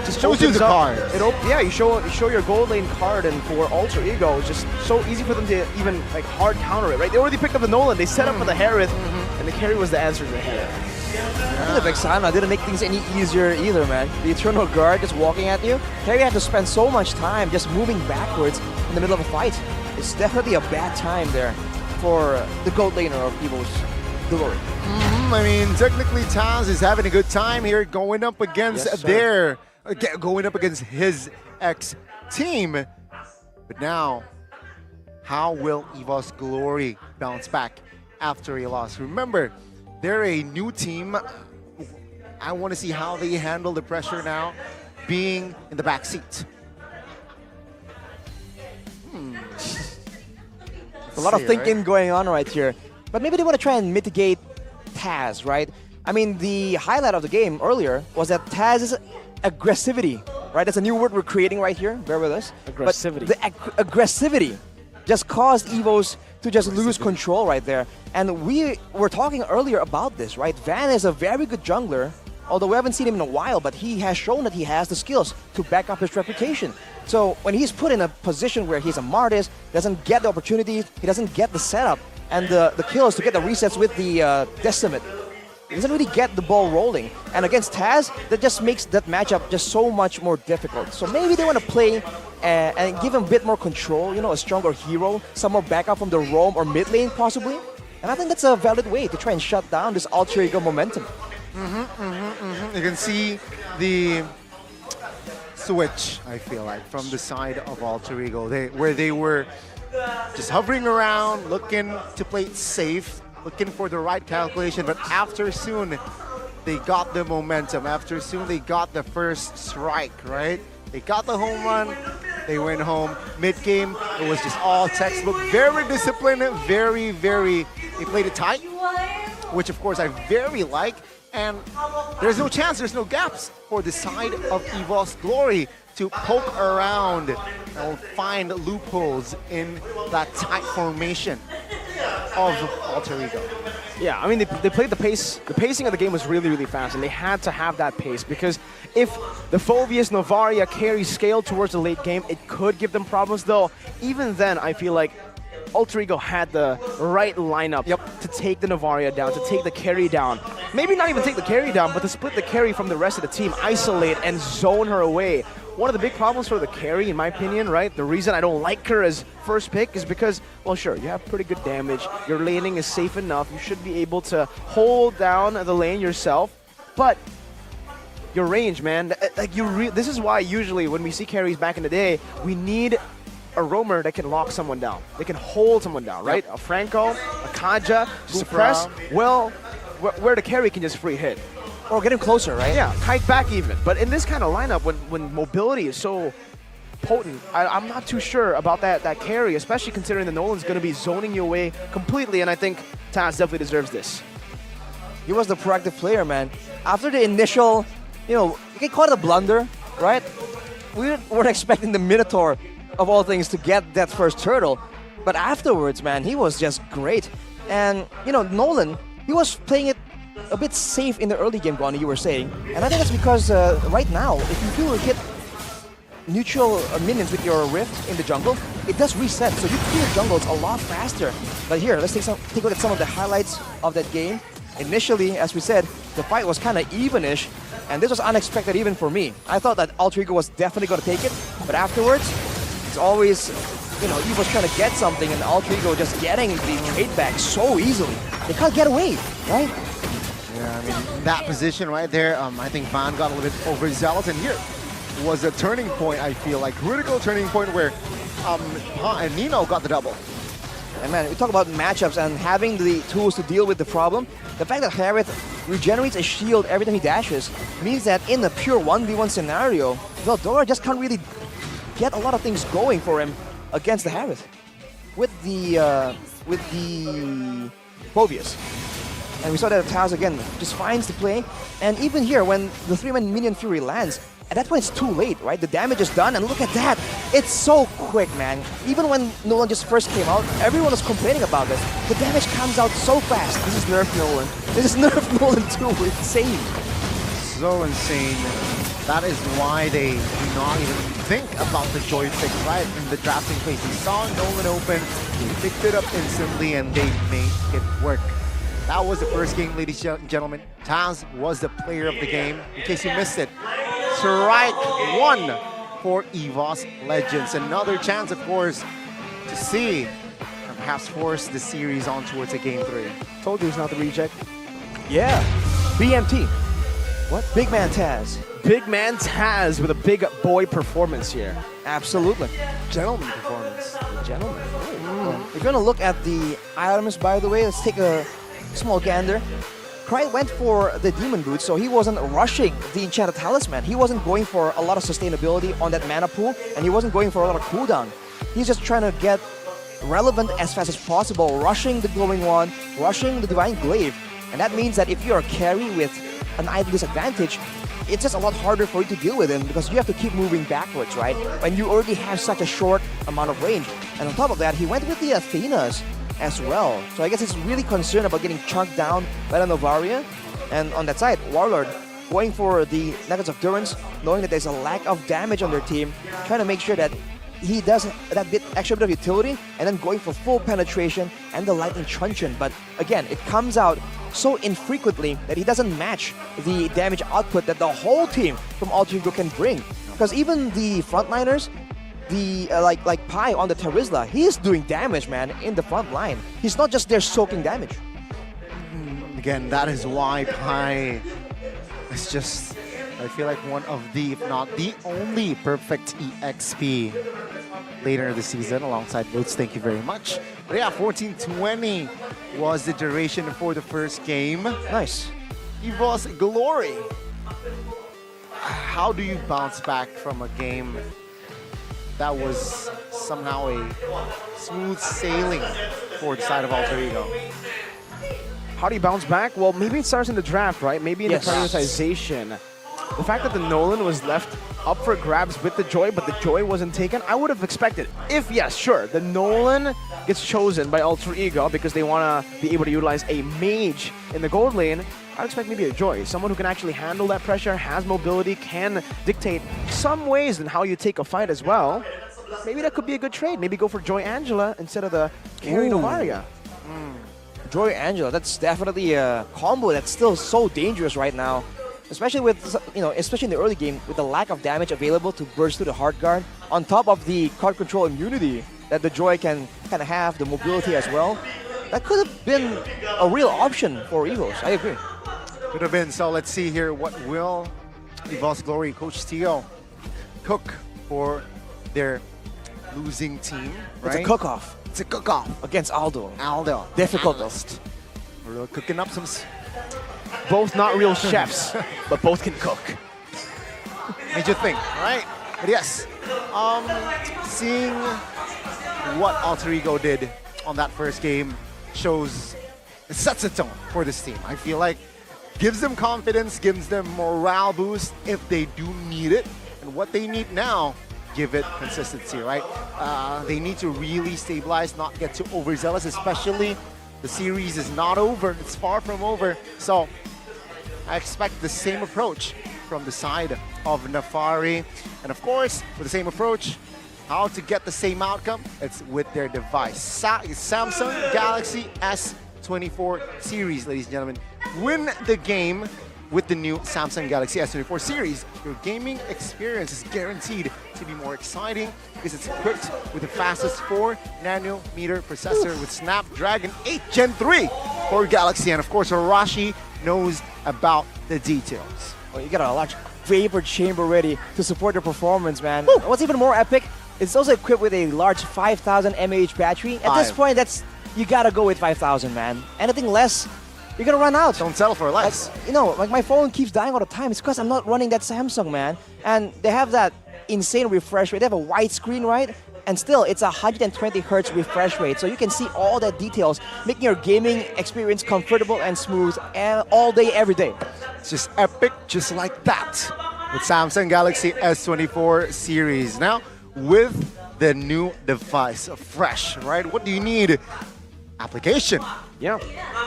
just shows you the card. Yeah, you show your gold lane card, and for Alter Ego, it's just so easy for them to even like hard counter it, right? They already picked up the Nolan, they set up for the Harith, and the carry was the answer to the Harith. Yeah. The Vexana didn't make things any easier either, man. The Eternal Guard just walking at you. Carry had to spend so much time just moving backwards in the middle of a fight. It's definitely a bad time there for the gold laner of EVO's Glory. I mean, technically Taz is having a good time here going up against going up against his ex-team. But now, how will EVO's Glory bounce back after a loss? Remember, they're a new team. I want to see how they handle the pressure now, being in the back seat. A lot of thinking going on right here. But maybe they want to try and mitigate Taz, right? I mean, the highlight of the game earlier was that Taz's aggressivity, right? That's a new word we're creating right here. Bear with us. Aggressivity. But the aggressivity just caused EVOs to just lose control right there. And we were talking earlier about this, right? Van is a very good jungler, although we haven't seen him in a while, but he has shown that he has the skills to back up his reputation. So when he's put in a position where he's a Martis, doesn't get the opportunity, he doesn't get the setup and the kills to get the resets with the Decimate, he doesn't really get the ball rolling. And against Taz, that just makes that matchup just so much more difficult. So maybe they want to play and give him a bit more control, you know, a stronger hero, some more backup from the roam or mid lane possibly. And I think that's a valid way to try and shut down this Alter Ego momentum. You can see the switch, I feel like, from the side of Alter Ego, where they were just hovering around, looking to play it safe, looking for the right calculation, but after soon, they got the momentum. After soon, they got the first strike, right? They got the home run, they went home. Mid-game, it was just all textbook. Very disciplined, they played it tight, which of course I very like. And there's no chance, there's no gaps for the side of EVO's Glory to poke around and find loopholes in that tight formation of Alter Ego. Yeah, I mean, they played the pace. The pacing of the game was really, really fast, and they had to have that pace because if the Phoveus Novaria carry scaled towards the late game, it could give them problems, though. Even then, I feel like Alter Ego had the right lineup to take the Novaria down, to take the carry down. Maybe not even take the carry down, but to split the carry from the rest of the team, isolate and zone her away. One of the big problems for the carry, in my opinion, right? The reason I don't like her as first pick is because, well, sure, you have pretty good damage. Your laning is safe enough. You should be able to hold down the lane yourself. But your range, man, like this is why usually when we see carries back in the day, we need a roamer that can lock someone down. They can hold someone down, right? A Franco, a Kaja, suppress, well, where the carry can just free hit. Or get him closer, right? Yeah, kite back even. But in this kind of lineup, when mobility is so potent, I'm not too sure about that carry, especially considering the Nolan's going to be zoning you away completely, and I think Taz definitely deserves this. He was the proactive player, man. After the initial, you can call it a blunder, right? We weren't expecting the Minotaur, of all things, to get that first turtle. But afterwards, man, he was just great. And, Nolan, he was playing it a bit safe in the early game, Guani, you were saying. And I think that's because right now, if you feel hit neutral minions with your Rift in the jungle, it does reset, so you clear jungles a lot faster. But here, let's take a look at some of the highlights of that game. Initially, as we said, the fight was kind of evenish, and this was unexpected even for me. I thought that Alter Ego was definitely going to take it, but afterwards, it's always, EVO's trying to get something, and Alter Ego just getting the trade back so easily. They can't get away, right? Yeah, I mean, that position right there, I think Van got a little bit overzealous, and here was a turning point, I feel like, critical turning point where and Nino got the double. And man, we talk about matchups and having the tools to deal with the problem. The fact that Harith regenerates a shield every time he dashes means that in a pure 1v1 sñario, Veldora just can't really get a lot of things going for him against the Harith with the Phobius. And we saw that Taz again just finds the play. And even here, when the 3-man Minion Fury lands, at that point it's too late, right? The damage is done, and look at that. It's so quick, man. Even when Nolan just first came out, everyone was complaining about this. The damage comes out so fast. This is Nerf Nolan. This is Nerf Nolan too. It's insane. So insane. That is why they do not even think about the joystick right in the drafting phase. They saw Nolan open, they picked it up instantly, and they made it work. That was the first game, ladies and gentlemen. Taz was the player of the game, in case you missed it. Strike 1 for EVOS Legends. Another chance, of course, to see and perhaps force the series on towards a Game 3. Told you he's not the reject. Yeah. BMT. What? Big Man Taz. Big Man Taz with a big boy performance here. Absolutely. Gentleman performance. The gentleman. If you're gonna look at the items, by the way, let's take a small gander. Cry went for the Demon Boots, so he wasn't rushing the Enchanted Talisman. He wasn't going for a lot of sustainability on that mana pool, and he wasn't going for a lot of cooldown. He's just trying to get relevant as fast as possible, rushing the Glowing Wand, rushing the Divine Glaive. And that means that if you're a carry with an item disadvantage, it's just a lot harder for you to deal with him because you have to keep moving backwards, right? When you already have such a short amount of range. And on top of that, he went with the Athenas as well. So I guess he's really concerned about getting chunked down by the Novaria. And on that side, Warlord going for the Nuggets of Durance, knowing that there's a lack of damage on their team, trying to make sure that he does that extra bit of utility, and then going for full penetration and the Lightning Truncheon. But again, it comes out so infrequently that he doesn't match the damage output that the whole team from Alter Ego can bring. Because even the frontliners, the like Pi on the Terizla, he's doing damage, man, in the front line. He's not just there soaking damage. Again, that is why Pi is just, I feel like, one of the, if not the only perfect EXP later in the season alongside Votes. Thank you very much. But yeah, 14-20 was the duration for the first game. Nice. EVOS Glory. How do you bounce back from a game that was somehow a smooth sailing for the side of Alter Ego? How do you bounce back? Well, maybe it starts in the draft, right? Maybe in the prioritization. The fact that the Nolan was left up for grabs with the Joy, but the Joy wasn't taken, I would have expected. If, yes, sure, the Nolan gets chosen by Alter Ego because they want to be able to utilize a mage in the gold lane, I'd expect maybe a Joy. Someone who can actually handle that pressure, has mobility, can dictate some ways in how you take a fight as well. Maybe that could be a good trade. Maybe go for Joy Angela instead of the carry Novaria. Joy Angela, that's definitely a combo that's still so dangerous right now. Especially with, especially in the early game, with the lack of damage available to burst through the hard guard, on top of the card control immunity that the Joy can kind of have, the mobility as well. That could have been a real option for EVOS. I agree. Could have been. So let's see here, what will EVOS Glory, Coach Tio, cook for their losing team, right? It's a cook-off. It's a cook-off. Against Aldo. Aldo. Difficult. We're really cooking up some... Both not real chefs, but both can cook. Major thing, right? But yes, seeing what Alter Ego did on that first game shows, it sets a tone for this team. I feel like gives them confidence, gives them morale boost if they do need it. And what they need now, give it consistency, right? They need to really stabilize, not get too overzealous, especially the series is not over. It's far from over. So I expect the same approach from the side of Nefari. And of course, with the same approach, how to get the same outcome? It's with their device. Samsung Galaxy S24 series, ladies and gentlemen. Win the game with the new Samsung Galaxy S24 series. Your gaming experience is guaranteed to be more exciting because it's equipped with the fastest 4nm processor with Snapdragon 8 Gen 3 for Galaxy. And of course, Arashi knows about the details. Well, you got a large vapor chamber ready to support the performance, man. What's even more epic, it's also equipped with a large 5,000 mAh battery. At this point, you gotta go with 5,000, man. Anything less, you're gonna run out. Don't settle for less. Like my phone keeps dying all the time. It's because I'm not running that Samsung, man. And they have that insane refresh rate. They have a wide screen, right? And still, it's a 120 hertz refresh rate. So you can see all the details, making your gaming experience comfortable and smooth all day, every day. It's just epic, just like that. With Samsung Galaxy S24 series. Now, with the new device, fresh, right? What do you need? Application. Yeah.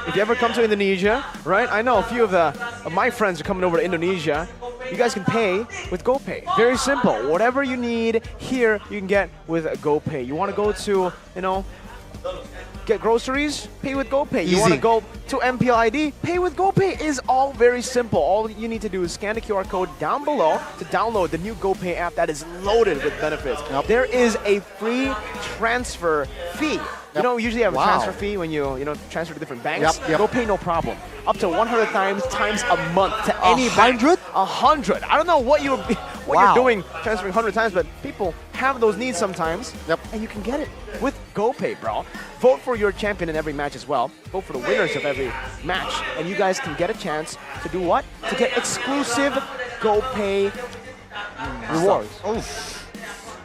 If you ever come to Indonesia, right? I know a few of my friends are coming over to Indonesia. You guys can pay with GoPay. Very simple. Whatever you need here, you can get with GoPay. You want to go to, get groceries? Pay with GoPay. You want to go to MPL ID? Pay with GoPay. Is all very simple. All you need to do is scan the QR code down below to download the new GoPay app that is loaded with benefits. There is a free transfer fee. You know, we usually have a transfer fee when you transfer to different banks. GoPay, no problem. Up to 100 times a month to any bank. 100? I don't know what you're doing transferring 100 times, but people have those needs sometimes. And you can get it with GoPay, bro. Vote for your champion in every match as well. Vote for the winners of every match. And you guys can get a chance to do what? To get exclusive GoPay rewards.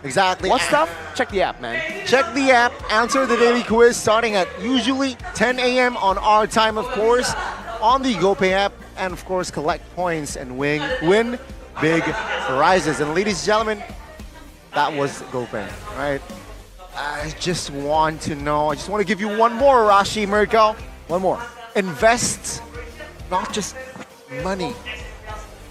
Exactly. What stuff? Check the app, man. Check the app, answer the daily quiz starting at usually 10 a.m. on our time, of course, on the GoPay app, and of course, collect points and win big prizes. And ladies and gentlemen, that was GoPay, right? I just want to give you one more, Rashi, Mirko. One more. Invest not just money,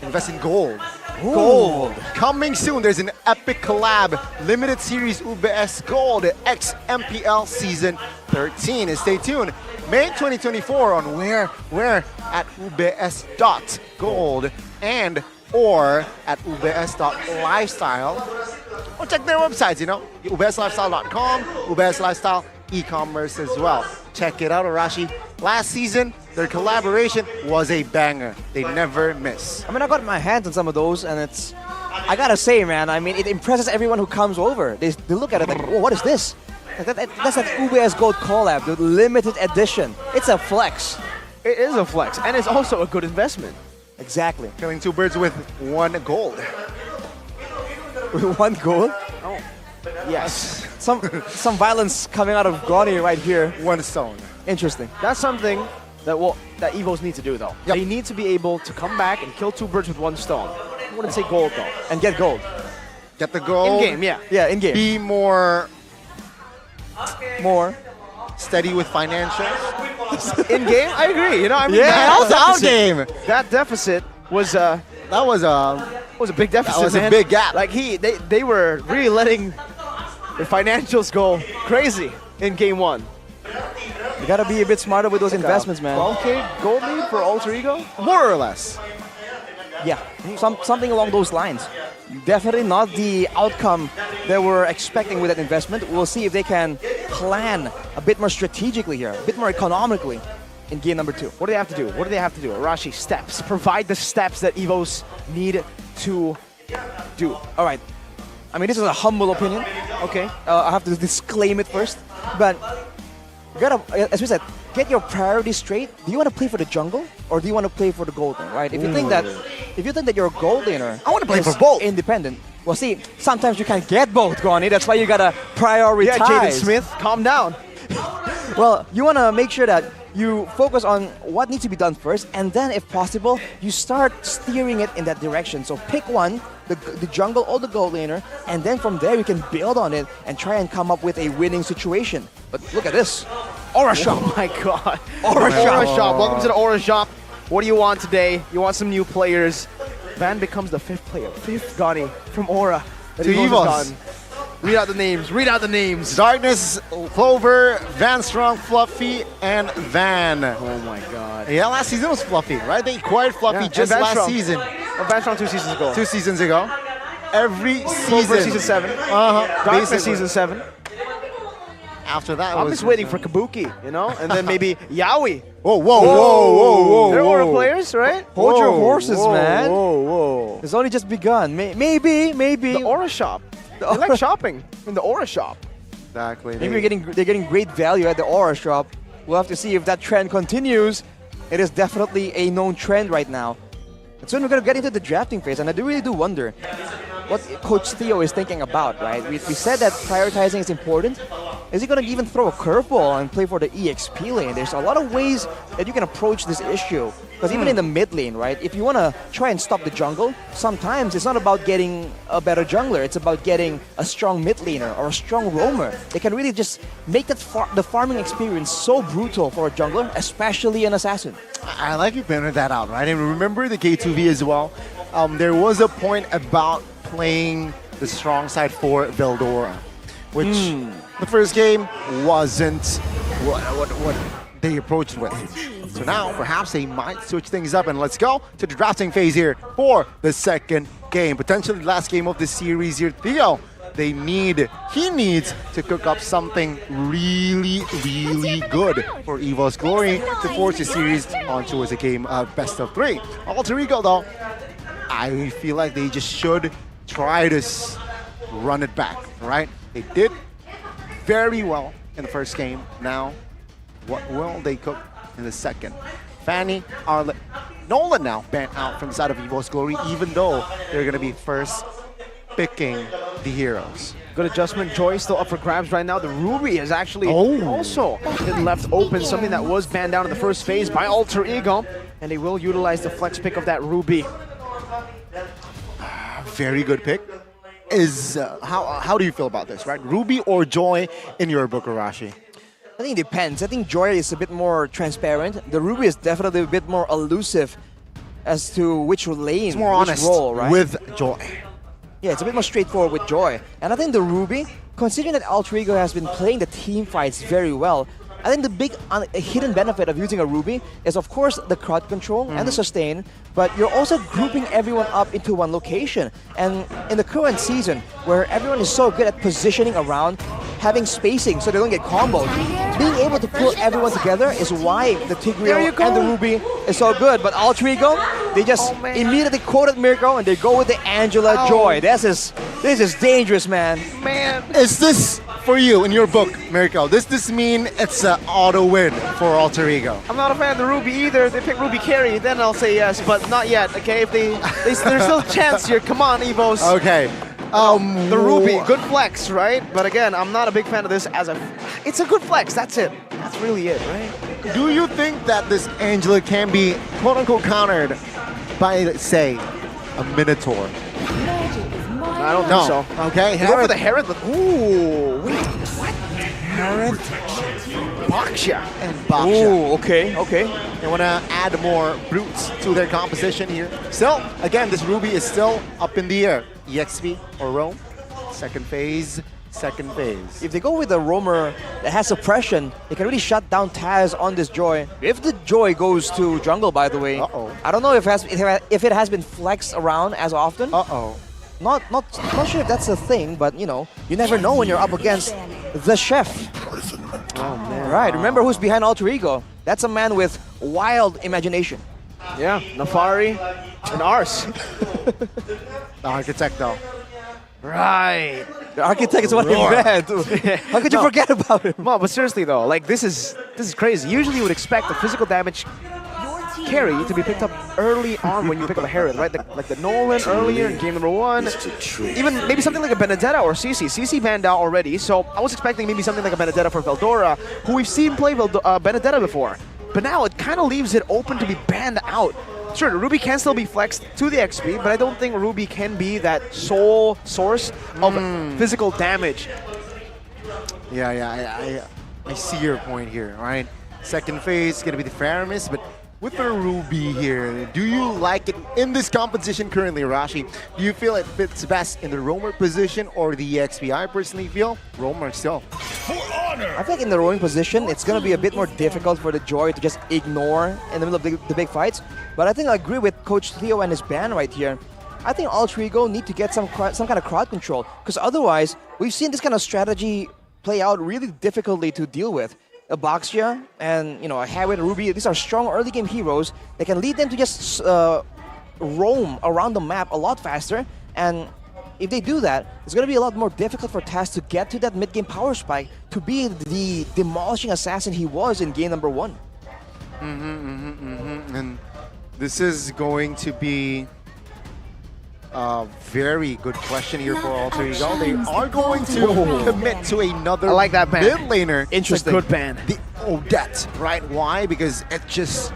invest in gold. Gold. Coming soon, there's an epic collab, limited series UBS Gold X MPL Season 13. And stay tuned, May 2024 on where at ubs.gold and or at ubs.lifestyle. Or check their websites, ubslifestyle.com, ubs lifestyle e-commerce as well. Check it out, Arashi. Last season, their collaboration was a banger. They never miss. I mean, I got my hands on some of those, and I gotta say, man, I mean, it impresses everyone who comes over. They look at it like, whoa, what is this? That's that UBS Gold collab, the limited edition. It's a flex. It is a flex, and it's also a good investment. Exactly. Killing two birds with one gold. With one gold? Oh, yes. Some violence coming out of Goni right here. One stone. Interesting. That's something that Evos need to do, though. Yep. They need to be able to come back and kill two birds with one stone. I wouldn't say gold, though. And get gold. Get the gold. In-game, yeah. Yeah, in-game. Be more steady with financials. In-game, I agree. Yeah, also out-game. That deficit was a big deficit. That was a big gap. Like they were really letting the financials go crazy in game one. You gotta be a bit smarter with those investments, man. 12K gold lead for Alter Ego? More or less. Yeah, something along those lines. Definitely not the outcome that we're expecting with that investment. We'll see if they can plan a bit more strategically here, a bit more economically in game number 2. What do they have to do? What do they have to do? Arashi, steps. Provide the steps that Evos need to do. All right. I mean, this is a humble opinion. Okay. I have to disclaim it first. But you gotta, as we said, get your priorities straight. Do you want to play for the jungle or do you want to play for the gold lane, right? If you think that you're a gold laner, I want to play for both. Independent. Well, see, sometimes you can't get both, Goni. That's why you gotta prioritize. Yeah, Jaden Smith, calm down. Well, you want to make sure that you focus on what needs to be done first, and then, if possible, you start steering it in that direction. So pick one, the jungle or the gold laner, and then from there you can build on it and try and come up with a winning situation. But look at this. Aura Shop. Oh my god. Aura Shop. Welcome to the Aura Shop. What do you want today? You want some new players. Van becomes the 5th player. 5th Goni from Aura. To Evos. Read out the names. Darkness, Clover, Van Strong, Fluffy, and Van. Oh my god. Yeah, last season was Fluffy, right? They acquired Fluffy just last season. Or Van Strong 2 seasons ago. 2 seasons ago. Every Clover season. season 7. Darkness season 7. After that, I'm just waiting for Kabuki, and then maybe Yaoi. Whoa. They're Aura players, right? Hold your horses, man. Whoa. It's only just begun. Maybe. The Aura Shop. They like shopping in the Aura Shop. Exactly. Maybe they're getting great value at the Aura Shop. We'll have to see if that trend continues. It is definitely a known trend right now. And soon we're going to get into the drafting phase, and I really do wonder, what Coach Theo is thinking about, right? We said that prioritizing is important. Is he going to even throw a curveball and play for the EXP lane? There's a lot of ways that you can approach this issue. Because even in the mid lane, right, if you want to try and stop the jungle, sometimes it's not about getting a better jungler. It's about getting a strong mid laner or a strong roamer. They can really just make that the farming experience so brutal for a jungler, especially an assassin. I like you pointed that out, right? And remember the K2V as well. There was a point about playing the strong side for Veldora, which the first game wasn't what they approached with. So now perhaps they might switch things up, and let's go to the drafting phase here for the second game, potentially the last game of the series here. Theo, he needs to cook up something really good for Evo's Glory to force the series onto as a game of best of 3. Alter Ego though, I feel like they just should try to run it back, right? They did very well in the first game. Now, what will they cook in the second? Fanny, Arlet, Nolan now banned out from the side of Evo's Glory, even though they're going to be first picking the heroes. Good adjustment. Joy still up for grabs right now. The Ruby is actually also been left open, something that was banned down in the first phase by Alter Ego, and they will utilize the flex pick of that Ruby. Very good pick. How do you feel about this, right? Ruby or Joy in your book, Arashi? I think it depends. I think Joy is a bit more transparent. The Ruby is definitely a bit more elusive as to which lane, it's more which honest role, right? with Joy. Yeah, it's a bit more straightforward with Joy. And I think the Ruby, considering that Alter Ego has been playing the team fights very well, I think the big hidden benefit of using a Ruby is, of course, the crowd control and the sustain, but you're also grouping everyone up into one location. And in the current season, where everyone is so good at positioning around, having spacing so they don't get comboed, being able to pull everyone together is why the Tigreal and the Ruby is so good. But Alter Ego, they just immediately quoted Mirko and they go with the Angela Joy. This is dangerous, man. Is this for you in your book, Mirko? Does this mean it's an auto win for Alter Ego? I'm not a fan of the Ruby either. If they pick Ruby carry, then I'll say yes, but not yet, okay? If there's still a chance here. Come on, Evos. Okay. The Ruby, good flex, right? But again, I'm not a big fan of this as it's a good flex, that's it. That's really it, right? Do you think that this Angela can be quote-unquote countered by, let's say, a Minotaur? I don't think so. Okay, Go for the Herod. Ooh, wait, what? Herod, Baksha. And Baksha. Ooh, okay. They want to add more brutes to their composition here. Still, again, this Ruby is still up in the air. EXP or Roam, second phase. If they go with a roamer that has suppression, they can really shut down Taz on this Joy. If the Joy goes to jungle, by the way, I don't know if it has been flexed around as often. Not sure if that's a thing, but you know, you never know when you're up against the chef. Oh man! Right, remember who's behind Alter Ego? That's a man with wild imagination. Yeah, Nafari and Ars. The Architect though. Right. The Architect is what he meant. How could you forget about him? No, but seriously though, like this is crazy. Usually you would expect the physical damage carry to be picked up early on when you pick up a Herod, right? Like the Nolan earlier in game number 1. Even maybe something like a Benedetta or CC. CC banned out already, so I was expecting maybe something like a Benedetta for Veldora, who we've seen play Benedetta before. But now it kind of leaves it open to be banned out. Sure, Ruby can still be flexed to the XP, but I don't think Ruby can be that sole source of physical damage. Yeah, I see your point here, all right? Second phase is going to be the Faramis, but with the Ruby here, do you like it in this competition currently, Rashi? Do you feel it fits best in the roamer position or the EXP? I personally feel roamer still. I think in the roaming position, it's going to be a bit more difficult for the Joy to just ignore in the middle of the big fights. But I think I agree with Coach Theo and his ban right here. I think Alter Ego need to get some kind of crowd control, because otherwise, we've seen this kind of strategy play out really difficultly to deal with. A Baksha and a Herod, Ruby, these are strong early game heroes that can lead them to just roam around the map a lot faster. And if they do that, it's going to be a lot more difficult for Taz to get to that mid-game power spike to be the demolishing assassin he was in game number 1. And this is going to be Very good question here for Alter Ego. They are going to commit to another I like that ban. mid laner. Interesting. It's a good ban. The Odette, right? Why? Because it just...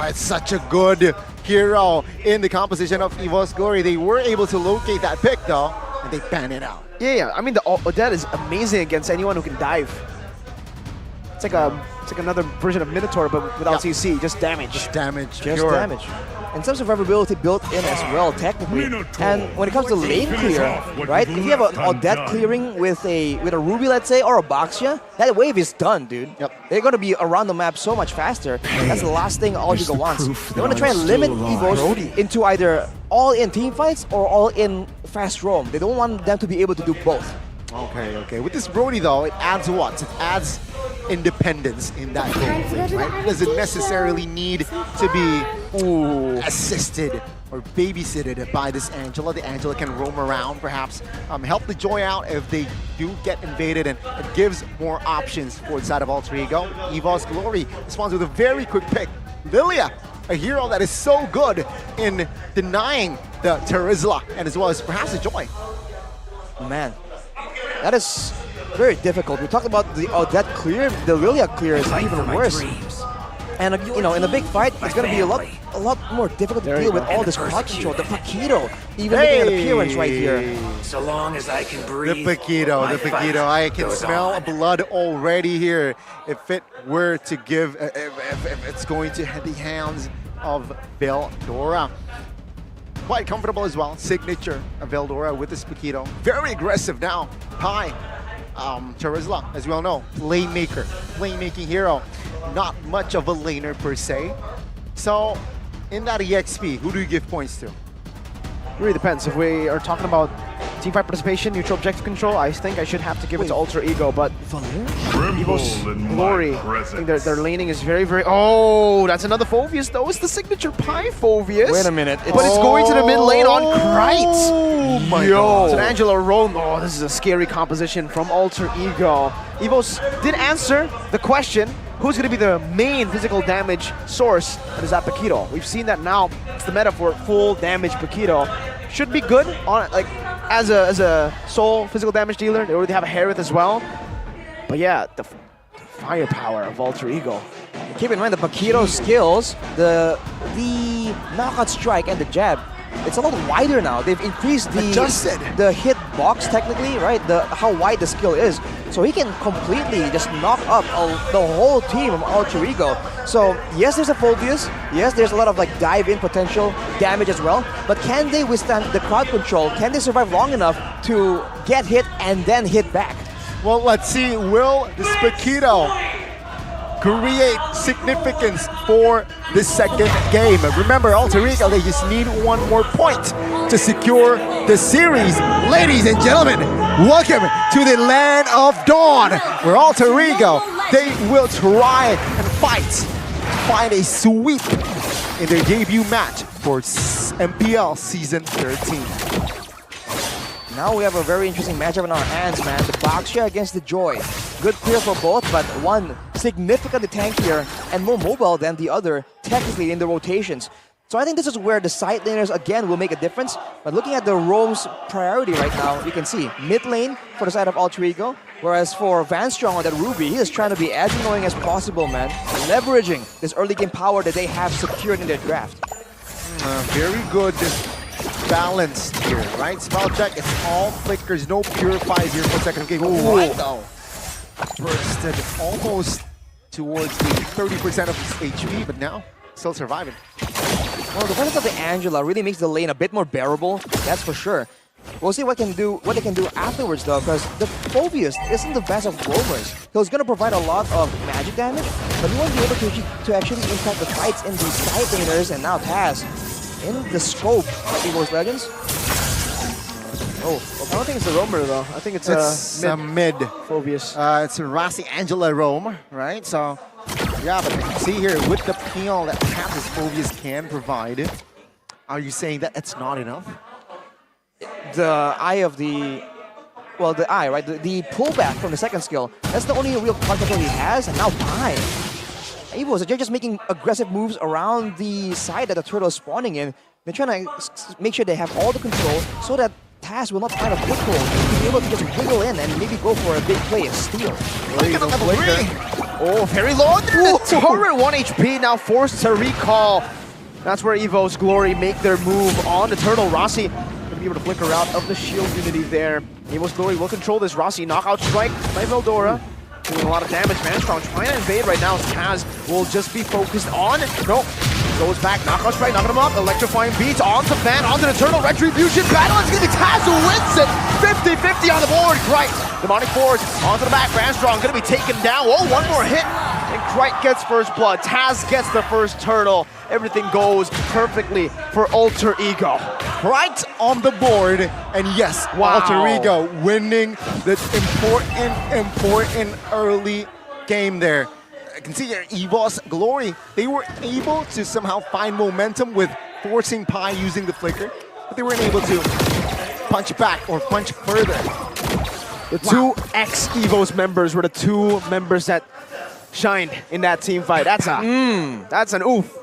it's such a good hero in the composition of EVO's Glory. They were able to locate that pick though, and they ban it out. Yeah. I mean, the Odette is amazing against anyone who can dive. It's like another version of Minotaur, but without CC, just damage. Just damage. Just damage. And some survivability built in as well, technically. And when it comes to lane clear, right? If you have an Odette clearing with a Ruby, let's say, or a Baxia, that wave is done, dude. Yep. They're going to be around the map so much faster. That's the last thing Alter Ego wants. They want to try and limit EVOs into either all-in team fights or all-in fast roam. They don't want them to be able to do both. Okay. With this Brody though, it adds what? It adds independence in that role, right? It doesn't necessarily need to be assisted or babysitted by this Angela. The Angela can roam around, perhaps help the Joy out if they do get invaded, and it gives more options for the side of Alter Ego. EVO's Glory responds with a very quick pick. Lilia, a hero that is so good in denying the Terizla and as well as perhaps the Joy. Man, that is very difficult. We talked about the Odette clear, the Lilia clear is even worse. And in a big fight, it's going to be a lot more difficult to deal with all this crowd control. The Paquito even making an appearance right here. So long as I can breathe. The Paquito. I can smell blood already here. If it were to give, if it's going to hit the hands of Veldora. Quite comfortable as well. Signature of Veldora with this Paquito. Very aggressive now. Pi. Terizla, as we all know, lane maker, lane making hero. Not much of a laner per se. So, in that EXP, who do you give points to? It really depends. If we are talking about teamfight participation, neutral objective control, I think I should have to give it to Alter Ego, but EVO's Glory, I think their laning is very, very... Oh, that's another Phoveus though. It's the signature Pi Phoveus. Wait a minute. But it's going to the mid lane on Krite. Oh my god. So Angela roam. Oh, this is a scary composition from Alter Ego. EVO's did answer the question, who's going to be the main physical damage source? That is that Paquito. We've seen that now. It's the meta for full damage Paquito. Should be good on as a sole physical damage dealer. They already have a Harith as well. But yeah, the firepower of Alter Ego. Keep in mind the Paquito skills, the knockout strike and the jab. It's a lot wider now. They've increased the hit box technically, right? How wide the skill is. So he can completely just knock up the whole team of Alter Ego. So yes, there's a Phoveus. Yes, there's a lot of dive-in potential damage as well. But can they withstand the crowd control? Can they survive long enough to get hit and then hit back? Well, let's see. Will this Paquito create significance for the second game? Remember, Alter Ego, they just need one more point to secure the series. Ladies and gentlemen, welcome to the land of Dawn, where Alter Ego, they will try and find a sweep in their debut match for MPL Season 13. Now we have a very interesting matchup in our hands, man. The Baxia against the Joy. Good clear for both, but one significantly tankier and more mobile than the other, technically in the rotations. So I think this is where the side laners again will make a difference. But looking at the roam's priority right now, you can see mid lane for the side of Alter Ego, whereas for Van Strong on that Ruby, he is trying to be as annoying as possible, man. Leveraging this early game power that they have secured in their draft. Very good. Balanced here, right? Spell check, it's all flickers, no purifies here for second game. Right though. Bursted almost towards the 30% of his HP, but now still surviving. Well, the presence of the Angela really makes the lane a bit more bearable, that's for sure. We'll see what they can do afterwards though, because the Phoveus isn't the best of roamers. He's going to provide a lot of magic damage, but he won't be able to actually impact the fights in the side laners, and now Taz in the scope of EVO's Legends. Oh, I don't think it's a roamer though. I think it's a mid Phoveus. It's a Rasi Angela roam, right? So, yeah, but you can see here with the peel that perhaps this Phoveus can provide. Are you saying that it's not enough? The eye of the... Well, the eye, right? The pullback from the second skill. That's the only real contact he has, and now Pi. EVO's, they're just making aggressive moves around the side that the turtle is spawning in. They're trying to make sure they have all the control so that Taz will not find a foothold to be able to just wiggle in and maybe go for a big play and steal. Look at the level 3. Oh, very low. The turret 1 HP now forced to recall. That's where Evo's Glory make their move on the turtle. Rossi gonna be able to flicker out of the shield unity there. Evo's Glory will control this. Rossi knockout strike by Veldora. Doing a lot of damage. Manstrong trying to invade right now. Taz will just be focused on. No. Goes back, knockout strike, knocking him up. Electrifying beats onto Van, onto the turtle. Retribution battle. It's gonna be Taz who wins it. 50-50 on the board. Great. Demonic Force onto the back. Manstrong gonna be taken down. Oh, one more hit. And Krite gets first blood. Taz gets the first turtle. Everything goes perfectly for Alter Ego. Right on the board, and yes, Alter Ego winning this important early game there. I can see here, Evo's Glory, they were able to somehow find momentum with forcing Pi using the flicker, but they weren't able to punch back or punch further. The two ex-Evo's members were the two members that shined in that team fight. That's an oof.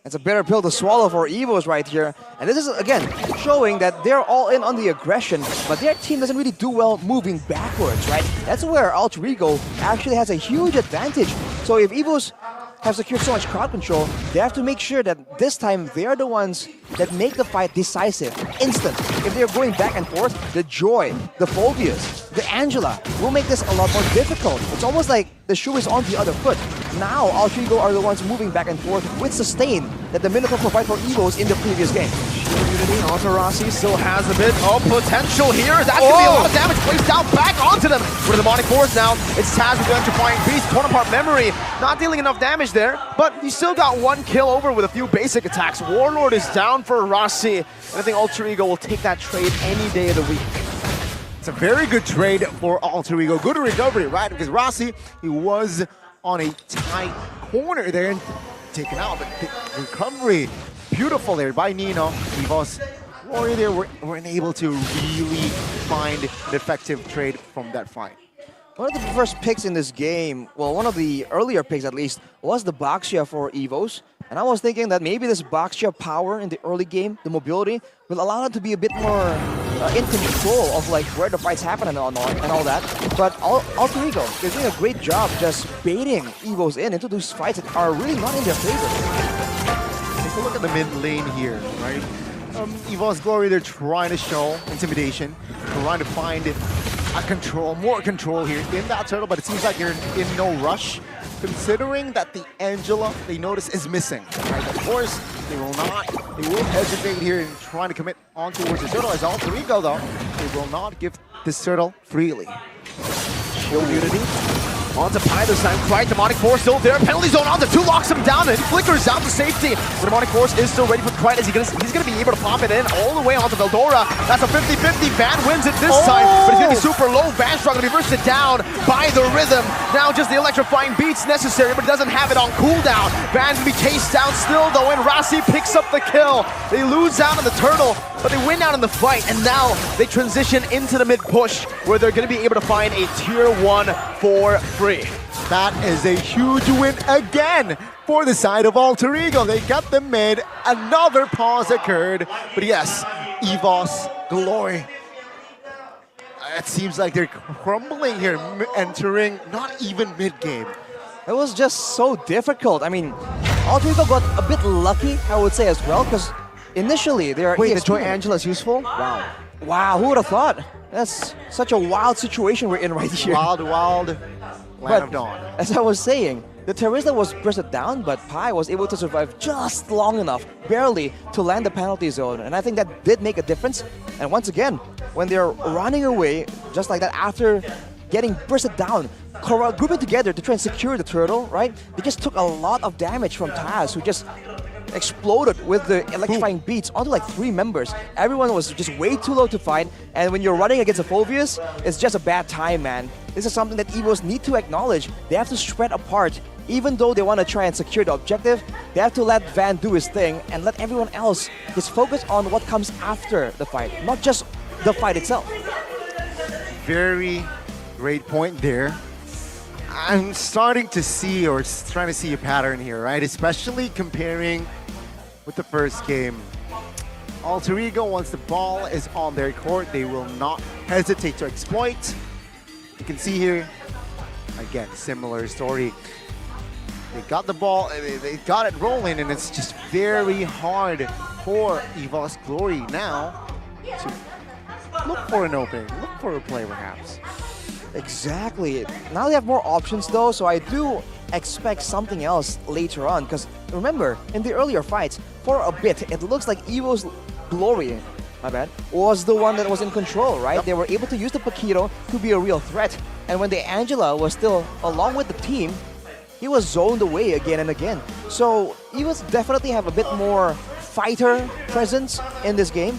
It's a bitter pill to swallow for Evos right here. And this is, again, showing that they're all in on the aggression, but their team doesn't really do well moving backwards, right? That's where Alter Ego actually has a huge advantage. So if Evos have secured so much crowd control, they have to make sure that this time they're the ones that make the fight decisive, instant. If they're going back and forth, the Joy, the Phobias, the Angela will make this a lot more difficult. It's almost like the shoe is on the other foot. Now, Alter Ego are the ones moving back and forth with sustain that the Minotaur provide for Evos in the previous game. Unity onto Rossi still has a bit of potential here. That's going to be a lot of damage placed down back onto them. With the Demonic Force now, it's Taz with the Electrifying Beast, torn apart memory. Not dealing enough damage there, but he still got one kill over with a few basic attacks. Warlord is down for Rossi, and I think Alter Ego will take that trade any day of the week. It's a very good trade for Alter Ego. Good recovery, right? Because Rossi, he was on a tight corner there and taken out, but the recovery, beautiful there by Nino. Evo's Glory there weren't able to really find an effective trade from that fight. One of the first picks in this game, well, one of the earlier picks at least, was the Baxia for Evos. And I was thinking that maybe this Baxia power in the early game, the mobility, will allow them to be a bit more in control of like where the fights happen and all that. But Alter Ego is doing a great job just baiting Evos into these fights that are really not in their favor. Take a look at the mid lane here, right? Evo's Glory, they're trying to show intimidation, trying to find more control here in that turtle, but it seems like you're in no rush, considering that the Angela they notice is missing. Right? Of course, they will hesitate here in trying to commit on towards the turtle. As Alter Ego, though, they will not give this turtle freely. Shield Unity onto Pi this time. Krite, Demonic Force still there. Penalty zone onto 2, locks him down, and flickers out to safety. The Demonic Force is still ready for Krite as he's going to be able to pop it in all the way onto Veldora. That's a 50-50. Van wins it this time, but it's going to be super low. Van's going to be bursted down by the rhythm. Now just the electrifying beats necessary, but doesn't have it on cooldown. Van's going to be chased down still, though, and Rossi picks up the kill. They lose out on the turtle, but they win out in the fight, and now they transition into the mid push, where they're going to be able to find a tier 1 for free. That is a huge win again for the side of Alter Ego. They got the mid, another pause occurred, but yes, Evo's Glory. It seems like they're crumbling here, entering not even mid-game. It was just so difficult. I mean, Alter Ego got a bit lucky, I would say as well, because initially they are... Wait, the Joy Angela is useful? Wow. Wow, who would have thought? That's such a wild situation we're in right here. Wild land of dawn. As I was saying, the Teresa was bursted down, but Pi was able to survive just long enough, barely, to land the penalty zone. And I think that did make a difference. And once again, when they're running away, just like that, after getting bursted down, grouping together to try and secure the turtle, right? They just took a lot of damage from Taz, who just exploded with the electrifying beats onto like 3 members. Everyone was just way too low to fight, and when you're running against a Phobius, it's just a bad time, man. This is something that Evos need to acknowledge. They have to spread apart. Even though they want to try and secure the objective, they have to let Van do his thing and let everyone else just focus on what comes after the fight, not just the fight itself. Very great point there. I'm starting to see, or trying to see a pattern here, right? Especially comparing with the first game. Alter Ego, once the ball is on their court, they will not hesitate to exploit. You can see here, again, similar story. They got the ball, they got it rolling, and it's just very hard for EVOS Glory now to look for an opening, look for a play perhaps. Exactly. Now they have more options though, so I do expect something else later on. Because remember, in the earlier fights, for a bit, it looks like EVOS Glory, my bad, was the one that was in control, right? They were able to use the Paquito to be a real threat. And when the Angela was still along with the team, he was zoned away again and again. So EVOS definitely have a bit more fighter presence in this game.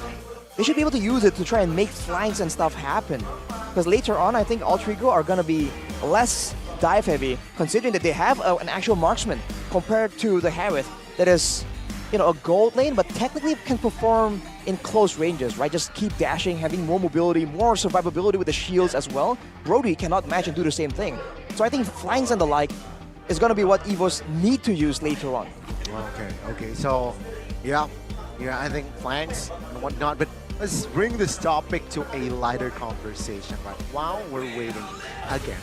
They should be able to use it to try and make flanks and stuff happen. Because later on, I think Alter Ego are going to be less dive heavy, considering that they have an actual marksman compared to the Harith that is, you know, a gold lane, but technically can perform in close ranges, right? Just keep dashing, having more mobility, more survivability with the shields as well. Brody cannot match and do the same thing. So I think flanks and the like is going to be what EVOS need to use later on. Okay, so yeah, I think flanks and whatnot, but let's bring this topic to a lighter conversation, right? While we're waiting again.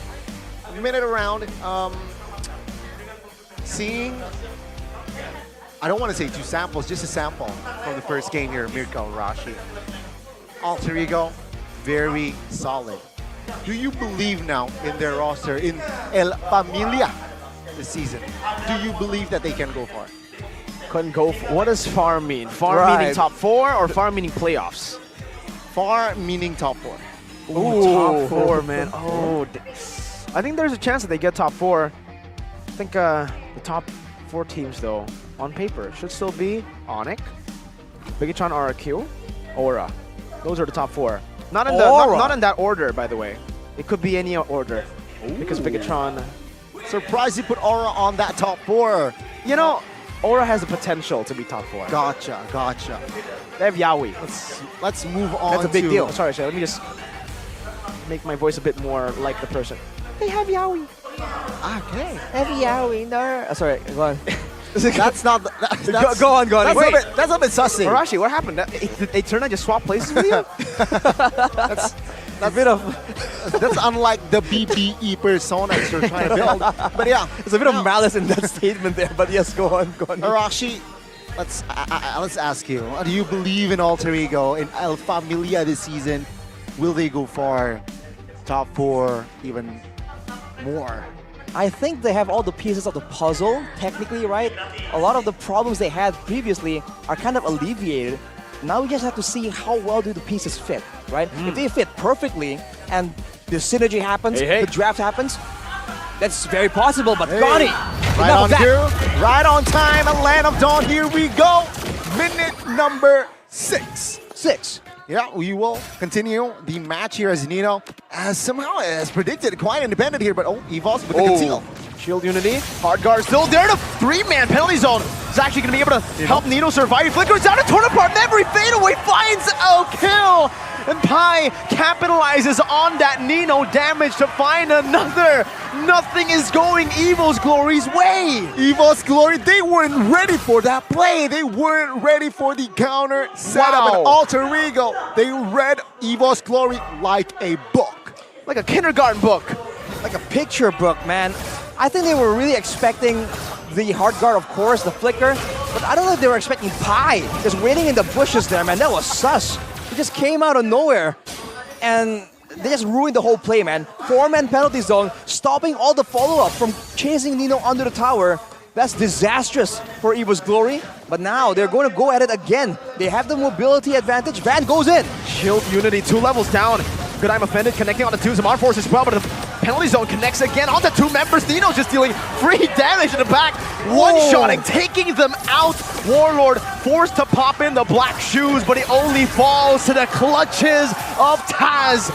A minute around, seeing, I don't want to say 2 samples, just a sample from the first game here, Mirko Rashi. Alter Ego, very solid. Do you believe now in their roster, in El Familia this season? Do you believe that they can go far? Couldn't go. What does far mean? Far meaning top 4 or far meaning playoffs? Far meaning top 4. Ooh, top 4, man. Oh, I think there's a chance that they get top 4. I think the top 4 teams, though, on paper, should still be Onyx, Bigatron RRQ, Aura. Those are the top 4. Not in not in that order, by the way. It could be any order. Because Bigatron... Surprised you put Aura on that top 4. You know, Aura has the potential to be top 4. Gotcha. They have Yaoi. Let's move on. That's a big deal. Sorry, let me just make my voice a bit more like the person. They have Yaoi. Okay. Have Yaoi, no. Sorry, go on. That's not. That's, go on. That's a bit sussy. Arashi, what happened? They turned and just swapped places with you? That's a bit of... That's unlike the BBE personas you're trying to build. But yeah, there's a bit of malice in that statement there. But yes, go on. Arashi, let's ask you. Do you believe in Alter Ego, in El Familia this season? Will they go far? Top 4, even more? I think they have all the pieces of the puzzle, technically, right? A lot of the problems they had previously are kind of alleviated. Now we just have to see how well do the pieces fit, right? If they fit perfectly and the synergy happens, the draft happens, that's very possible, but Ronnie, right on cue, right on time, and Land of Dawn, here we go. Minute number 6. Yeah, we will continue the match here as Nino, as somehow as predicted, quite independent here, but EVOS with the conceal. Shield Unity, hard guard still there. The 3-man penalty zone is actually going to be able to help Nino survive. He flickers down and torn apart, and every fadeaway finds a kill. And Pi capitalizes on that Nino damage to find another. Nothing is going EVOS Glory's way. EVOS Glory, they weren't ready for that play. They weren't ready for the counter setup. And Alter Ego, they read EVOS Glory like a book. Like a kindergarten book. Like a picture book, man. I think they were really expecting the hard guard, of course, the flicker, but I don't know if they were expecting Pi just waiting in the bushes there, man. That was sus. He just came out of nowhere, and they just ruined the whole play, man. 4-man penalty zone, stopping all the follow-up from chasing Nino under the tower. That's disastrous for EVOS Glory, but now they're going to go at it again. They have the mobility advantage. Van goes in. Shield Unity, 2 levels down. Good, I'm offended, connecting on the 2 Zamar Force as well, but the penalty zone connects again on the 2 members. Nino's just dealing free damage in the back. One-shotting, taking them out. Warlord forced to pop in the black shoes, but he only falls to the clutches of Taz.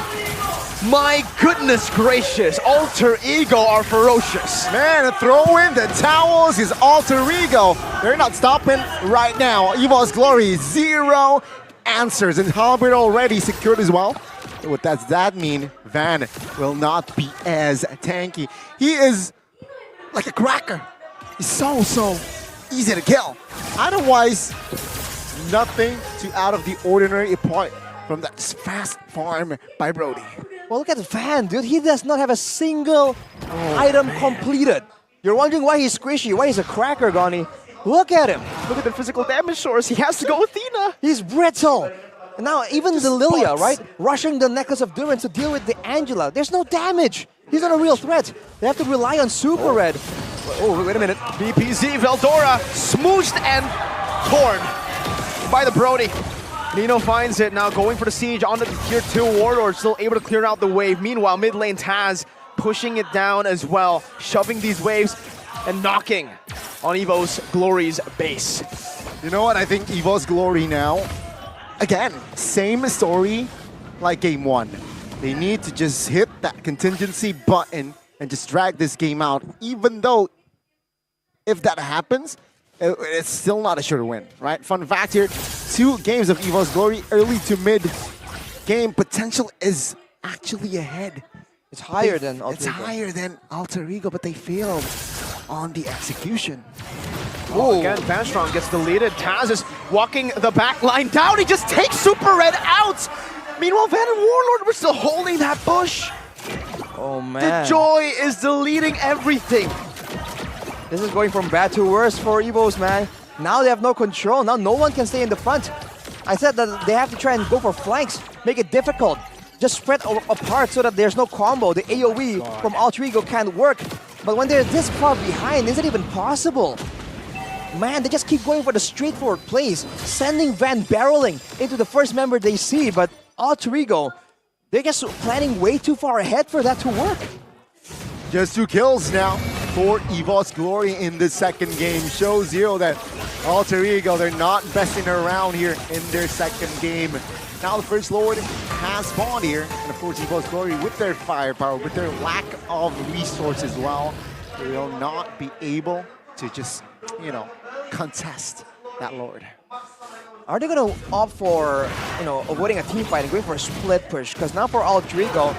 My goodness gracious, Alter Ego are ferocious. Man, throw in the towels is Alter Ego. They're not stopping right now. EVOS Glory, 0 answers, and Halbert already secured as well. What does that mean? Van will not be as tanky. He is like a cracker. He's so easy to kill. Otherwise, nothing too out of the ordinary apart from that fast farm by Brody. Well, look at the fan, dude. He does not have a single item completed. You're wondering why he's squishy, why he's a cracker, Goni. Look at him. Look at the physical damage source. He has to go Athena. He's brittle. And now even the Lilia, right? Rushing the Necklace of Durance to deal with the Angela. There's no damage. He's not a real threat. They have to rely on Super Red. Oh, wait a minute. BPZ, Veldora, smooshed and torn by the Brody. Nino finds it now, going for the siege onto the tier 2 Warlord, still able to clear out the wave. Meanwhile, mid lane Taz pushing it down as well, shoving these waves and knocking on Evo's Glory's base. You know what? I think Evo's Glory now, again, same story like game 1. They need to just hit that contingency button and just drag this game out, even though if that happens, it's still not a sure win, right? Fun fact here, 2 games of Evo's Glory, early to mid game potential is actually ahead. It's higher than Alter It's Ego. higher than Alter Ego, but they failed on the execution. Oh, again, Vanstrong gets deleted. Taz is walking the back line down. He just takes Super Red out. Meanwhile, Van and Warlord were still holding that bush. Oh, man. The Joy is deleting everything. This is going from bad to worse for Evos, man. Now they have no control. Now no one can stay in the front. I said that they have to try and go for flanks, make it difficult. Just spread apart so that there's no combo. The AoE from Alter Ego can't work. But when they're this far behind, is it even possible? Man, they just keep going for the straightforward plays, sending Van barreling into the first member they see. But Alter Ego, they're just planning way too far ahead for that to work. Just 2 kills now for Evo's Glory in the second game. Show 0 that Alter Ego, they're not messing around here in their second game. Now the First Lord has spawned here, and of course Evo's Glory with their firepower, with their lack of resources as well, they will not be able to just, you know, contest that Lord. Are they going to opt for, avoiding a team fight and going for a split push? Because now for Alter Ego,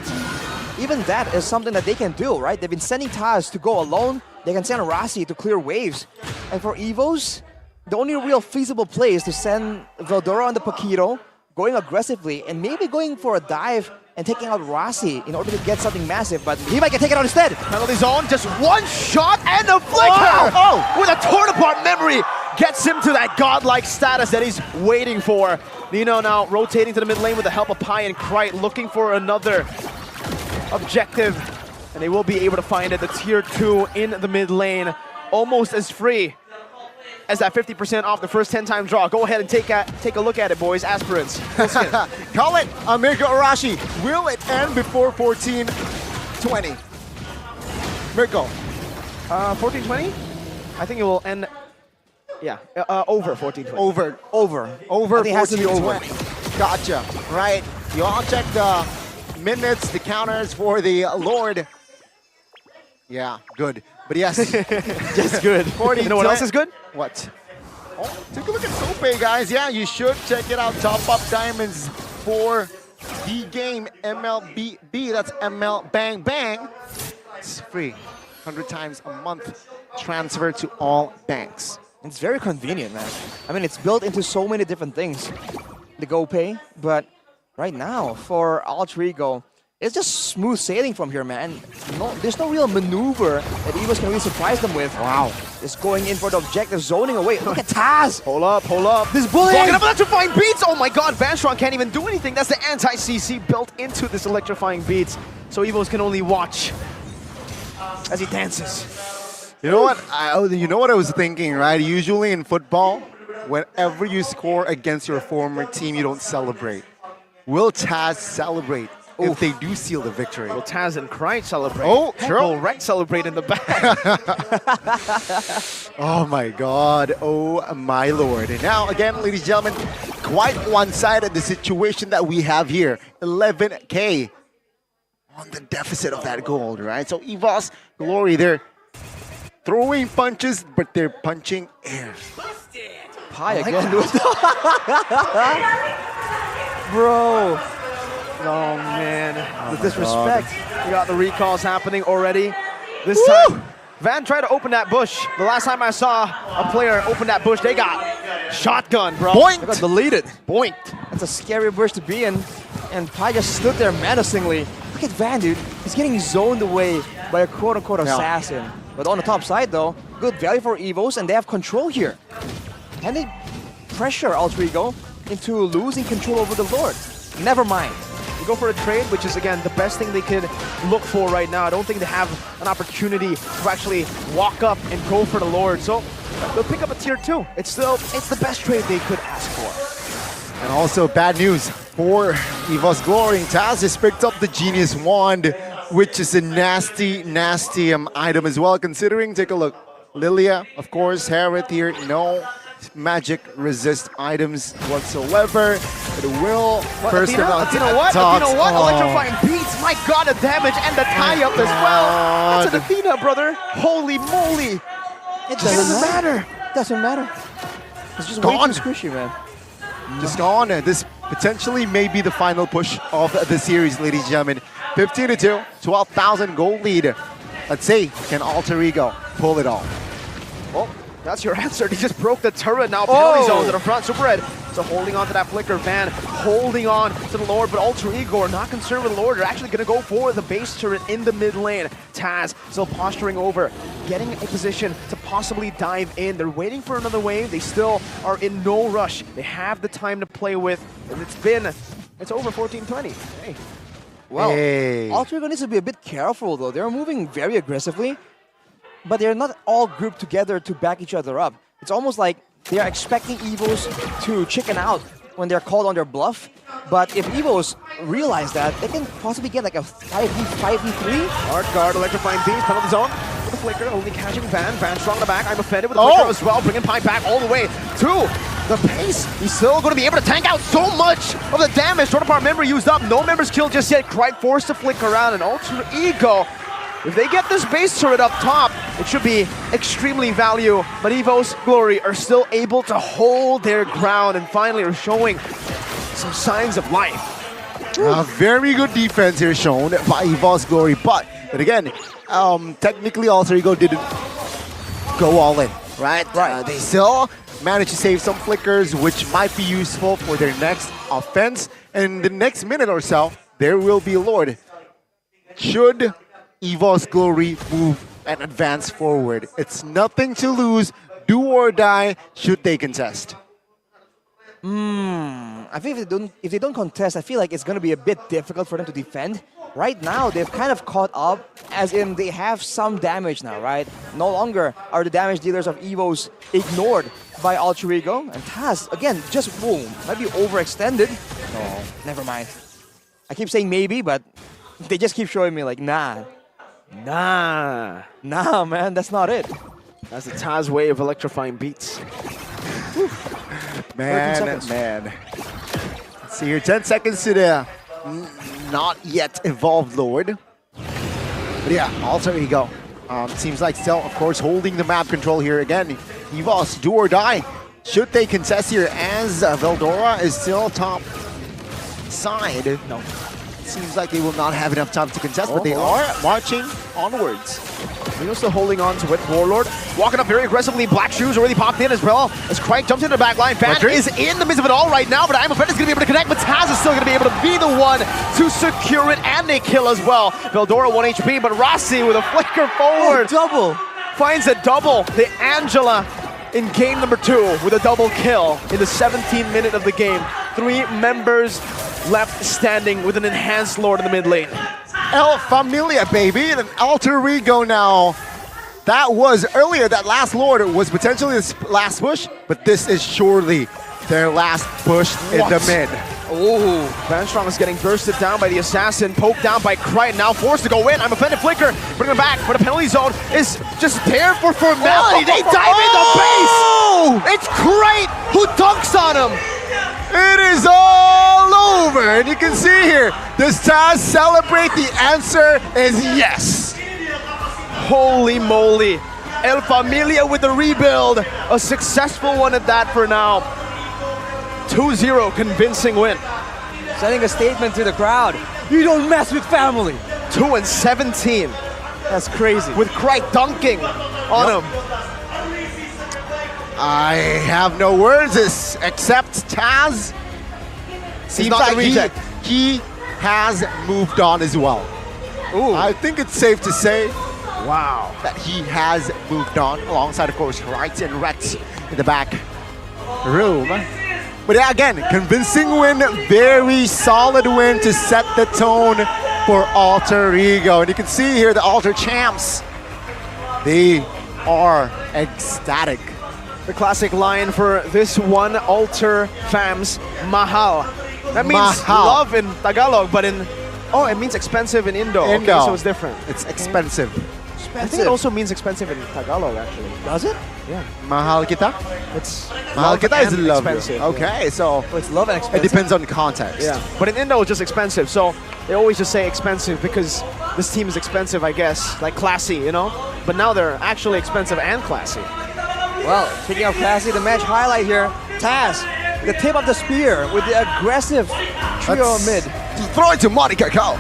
even that is something that they can do, right? They've been sending Taz to go alone. They can send Rasi to clear waves. And for Evos, the only real feasible play is to send Veldora on the Paquito, going aggressively, and maybe going for a dive and taking out Rasi in order to get something massive, but he might get taken out instead. Penalty zone, just 1 shot and a flicker! Oh! With a torn apart memory, gets him to that godlike status that he's waiting for. Nino now rotating to the mid lane with the help of Pi and Krite, looking for another objective, and they will be able to find it. The tier 2 in the mid lane, almost as free as that 50% off the first 10-time draw. Go ahead and take a look at it, boys, aspirants. Call it, Mirko Arashi. Will it end before 14-20? Mirko. 14-20? I think it will end, yeah, over 14-20. Over. I think it has to be over. 14-20. Gotcha. Right. You all check the minutes, the counters for the Lord. Yeah, good. But yes, just good. 40, you know what else is good? What? Oh, take a look at Sope, guys. Yeah, you should check it out. Top up diamonds for the game MLB. That's ML Bang Bang. It's free. 100 times a month. Transfer to all banks. It's very convenient, man. I mean, it's built into so many different things. The GoPay, but right now, for Alter Ego, it's just smooth sailing from here, man. There's no real maneuver that Evos can really surprise them with. Wow. Just going in for the objective, zoning away. Look at Taz! Hold up. This bullying! Walking up electrifying beats! Oh my god, Vanstrong can't even do anything. That's the anti-CC built into this electrifying beats. So Evos can only watch as he dances. You know what? You know what I was thinking, right? Usually in football, whenever you score against your former team, you don't celebrate. Will Taz celebrate if they do seal the victory? Will Taz and Krite celebrate? Oh, sure. Will Rect celebrate in the back? Oh my god. Oh my lord. And now, again, ladies and gentlemen, quite one-sided the situation that we have here. 11K on the deficit of that gold, right? So Evo's Glory, they're throwing punches, but they're punching air. Pi again. Bro. Oh man, the disrespect. We got the recalls happening already. This time, Van tried to open that bush. The last time I saw a player open that bush, they got Shotgun, bro. Point! They got deleted. Point. That's a scary burst to be in. And Pi just stood there menacingly. Look at Van, dude. He's getting zoned away by a quote-unquote assassin. But on the top side, though, good value for Evos, and they have control here. And they pressure Alter Ego into losing control over the Lord. Never mind. They go for a trade, which is, again, the best thing they could look for right now. I don't think they have an opportunity to actually walk up and go for the Lord. So they'll pick up a tier 2. It's the best trade they could ask for. And also bad news for EVOS Glory. Taz has picked up the Genius Wand, which is a nasty, nasty item as well, considering, take a look. Lilia, of course, Harriet here, no magic resist items whatsoever. It will first Athena, of all, Athena what? Athena what? Electrifying beats. My god, the damage and the tie-up as well. That's an Athena, brother. Holy moly. It doesn't matter. Doesn't matter. It's just Gone. way too squishy, man. Just gone. This potentially may be the final push of the series, ladies and gentlemen. 15-2, 12,000 gold lead. Let's see, can Alter Ego pull it off? Well, that's your answer. They just broke the turret now. Penalty zone to the front. Super Red. So holding on to that flicker. Van holding on to the Lord, but Alter Ego are not concerned with the Lord. They're actually going to go for the base turret in the mid lane. Taz still posturing over, getting a position to possibly dive in. They're waiting for another wave. They still are in no rush. They have the time to play with, and it's over 14-20. Hey. Well, Alter Ego needs to be a bit careful, though. They're moving very aggressively, but they're not all grouped together to back each other up. It's almost like they are expecting Evos to chicken out when they're called on their bluff. But if Evos realize that, they can possibly get like a 5v3. Hard guard, electrifying beams, penalty zone. With the flicker, only catching Van. Van strong in the back. I'm offended with the flicker as well, bringing Pi back all the way to the pace. He's still going to be able to tank out so much of the damage. Total Power member used up. No members killed just yet. Krite forced to flick around, and Alter Ego. If they get this base turret up top, it should be extremely value. But EVOS Glory are still able to hold their ground and finally are showing some signs of life. Very good defense here shown by EVOS Glory, but again, technically Alter Ego didn't go all in, right? They still managed to save some flickers, which might be useful for their next offense. And in the next minute or so, there will be a Lord. Should EVOS Glory move and advance forward, it's nothing to lose, do or die, should they contest. I think if they don't contest, I feel like it's going to be a bit difficult for them to defend. Right now, they've kind of caught up, as in they have some damage now, right? No longer are the damage dealers of Evos ignored by Alter Ego. And Taz, again, just boom, might be overextended. No, never mind. I keep saying maybe, but they just keep showing me like, nah. Nah, man, that's not it. That's the Taz way of electrifying beats. Man. Let's see here, 10 seconds to the not yet evolved Lord. But yeah, Alter Ego. Seems like still, of course, holding the map control here again. EVOS, do or die. Should they contest here as Veldora is still top side? No. Seems like they will not have enough time to contest, but they are marching onwards. Reno's still holding on to it. Warlord walking up very aggressively. Black Shoes already popped in as well as Krite jumps into the back line. Fan is in the midst of it all right now, but I'm offended is going to be able to connect, but Taz is still going to be able to be the one to secure it, and they kill as well. Veldora 1 HP, but Rossi with a flicker forward. Double. Finds a double. The Angela in game number 2 with a double kill in the 17th minute of the game. 3 members left standing with an enhanced Lord in the mid lane. El Familia, baby, and an Alter Ego now. That was earlier, that last Lord was potentially his last push, but this is surely their last push in the mid. Oh, Van Strong is getting bursted down by the assassin, poked down by Krite, now forced to go in. I'm offended flicker, bring him back, but the penalty zone is just there for formality. They dive into base! It's Krite who dunks on him! It is all over, and you can see here, does Taz celebrate? The answer is yes. Holy moly. El Familia with the rebuild, a successful one at that for now. 2-0 convincing win. Sending a statement to the crowd. You don't mess with family. 2-17. That's crazy. With Krite dunking on him. I have no words except Taz. Seems not the like reject. he has moved on as well. Ooh. I think it's safe to say, wow, that he has moved on alongside, of course, Right and Rex in the back room. But yeah, again, convincing win, very solid win to set the tone for Alter Ego. And you can see here the Alter champs, they are ecstatic. The classic line for this one Alter fams, mahal. That means Mahal. love in Tagalog, but in, oh, it means expensive in Indo. Indo. Okay, so it's different. It's expensive. I think it also means expensive in Tagalog, actually. Does it? Yeah. Mahal kita? It's Mahal love kita is and love. expensive. Okay, so it's love and it expensive. depends on context. Yeah, but in Indo it's just expensive. So they always just say expensive because this team is expensive, I guess, like classy, you know. But now they're actually expensive and classy. Well, speaking of classy, the match highlight here, Taz, the tip of the spear with the aggressive trio mid. Throw it to Monica Cacao.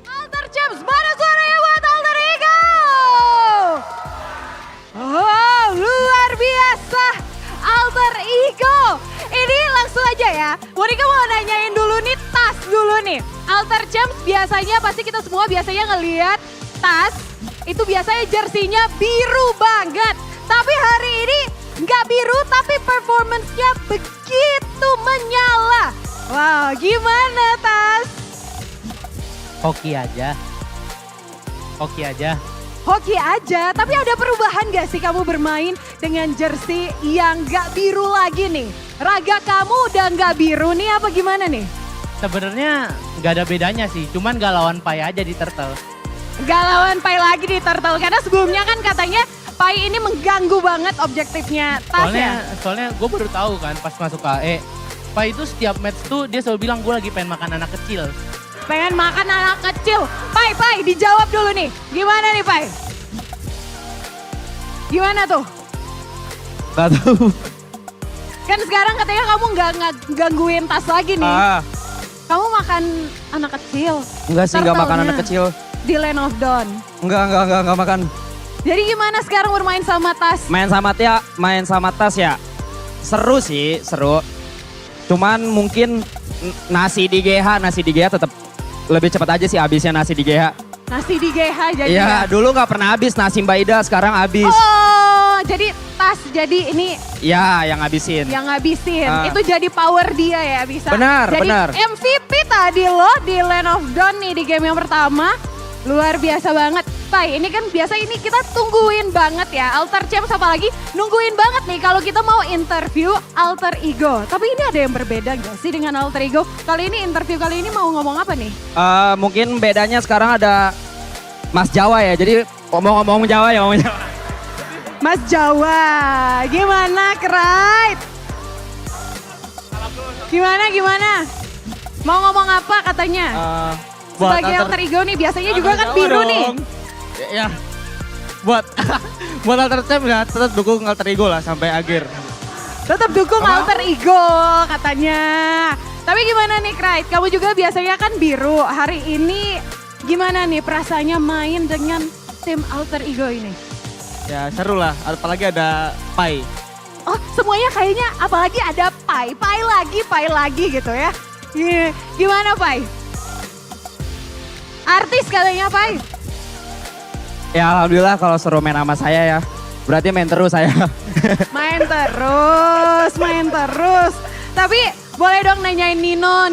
Alter Champs, mana suaranya buat Alter Ego? Oh, luar biasa. Alter Ego. Ini langsung aja ya. Monica mau nanyain dulu nih, Tas dulu nih. Alter Champs biasanya, pasti kita semua biasanya ngelihat Tas, itu biasanya jersinya biru banget. Tapi hari ini nggak biru, tapi performance-nya begitu menyala. Wow, gimana Tas? Hoki aja. Hoki aja. Hoki aja, tapi ada perubahan gak sih kamu bermain dengan jersey yang gak biru lagi nih? Raga kamu udah gak biru nih apa gimana nih? Sebenarnya nggak ada bedanya sih, cuman gak lawan Pai aja di Turtle. Gak lawan Pai lagi di Turtle, karena sebelumnya kan katanya Pai ini mengganggu banget objektifnya Tas ya? Soalnya gue baru tahu kan pas masuk KE, Pai itu setiap match tuh dia selalu bilang gue lagi pengen makan anak kecil. Pengen makan anak kecil. Pai, dijawab dulu nih. Gimana nih Pai? Gimana tuh? Gak tahu. Kan sekarang katanya kamu nggak gangguin Tas lagi nih. Kamu makan anak kecil. Enggak sih, nggak makan Turtle-nya anak kecil. Di Land of Dawn. Enggak makan. Jadi gimana sekarang bermain sama Tas? Main sama Tas ya. Seru sih, seru. Cuman mungkin nasi di GH tetap lebih cepat aja sih habisnya nasi di GH. Nasi di GH jadi Iya, dulu nggak pernah habis nasi Mbak Ida, sekarang habis. Oh, jadi Tas jadi ini Ya, yang habisin. yang ngabisin. Itu jadi power dia ya bisa. Benar, jadi benar. MVP tadi lo di Land of Dawn nih di game yang pertama. Luar biasa banget. Pai, ini kan biasa ini kita tungguin banget ya. Alter Champs apalagi nungguin banget nih kalau kita mau interview Alter Ego. Tapi ini ada yang berbeda gak sih dengan Alter Ego? Kali ini interview kali ini mau ngomong apa nih? Mungkin bedanya sekarang ada Mas Jawa ya, jadi ngomong Jawa ya, ngomong Jawa. Mas Jawa, gimana Krait? Gimana? Mau ngomong apa katanya? Sebagai Alter Ego nih biasanya juga kan biru nih. Ya, buat Alter Champs ya tetap dukung Alter Ego lah sampai akhir. Tetap dukung Alter Ego katanya. Tapi gimana nih Krait? Kamu juga biasanya kan biru. Hari ini gimana nih perasaannya main dengan tim Alter Ego ini? Ya seru lah, apalagi ada Pai. Oh semuanya kayaknya apalagi ada Pai lagi gitu ya. Gimana Pai? Artis katanya Pai. Ya alhamdulillah kalau seru main sama saya ya. Berarti main terus saya. Main terus. Tapi boleh dong nanyain Nino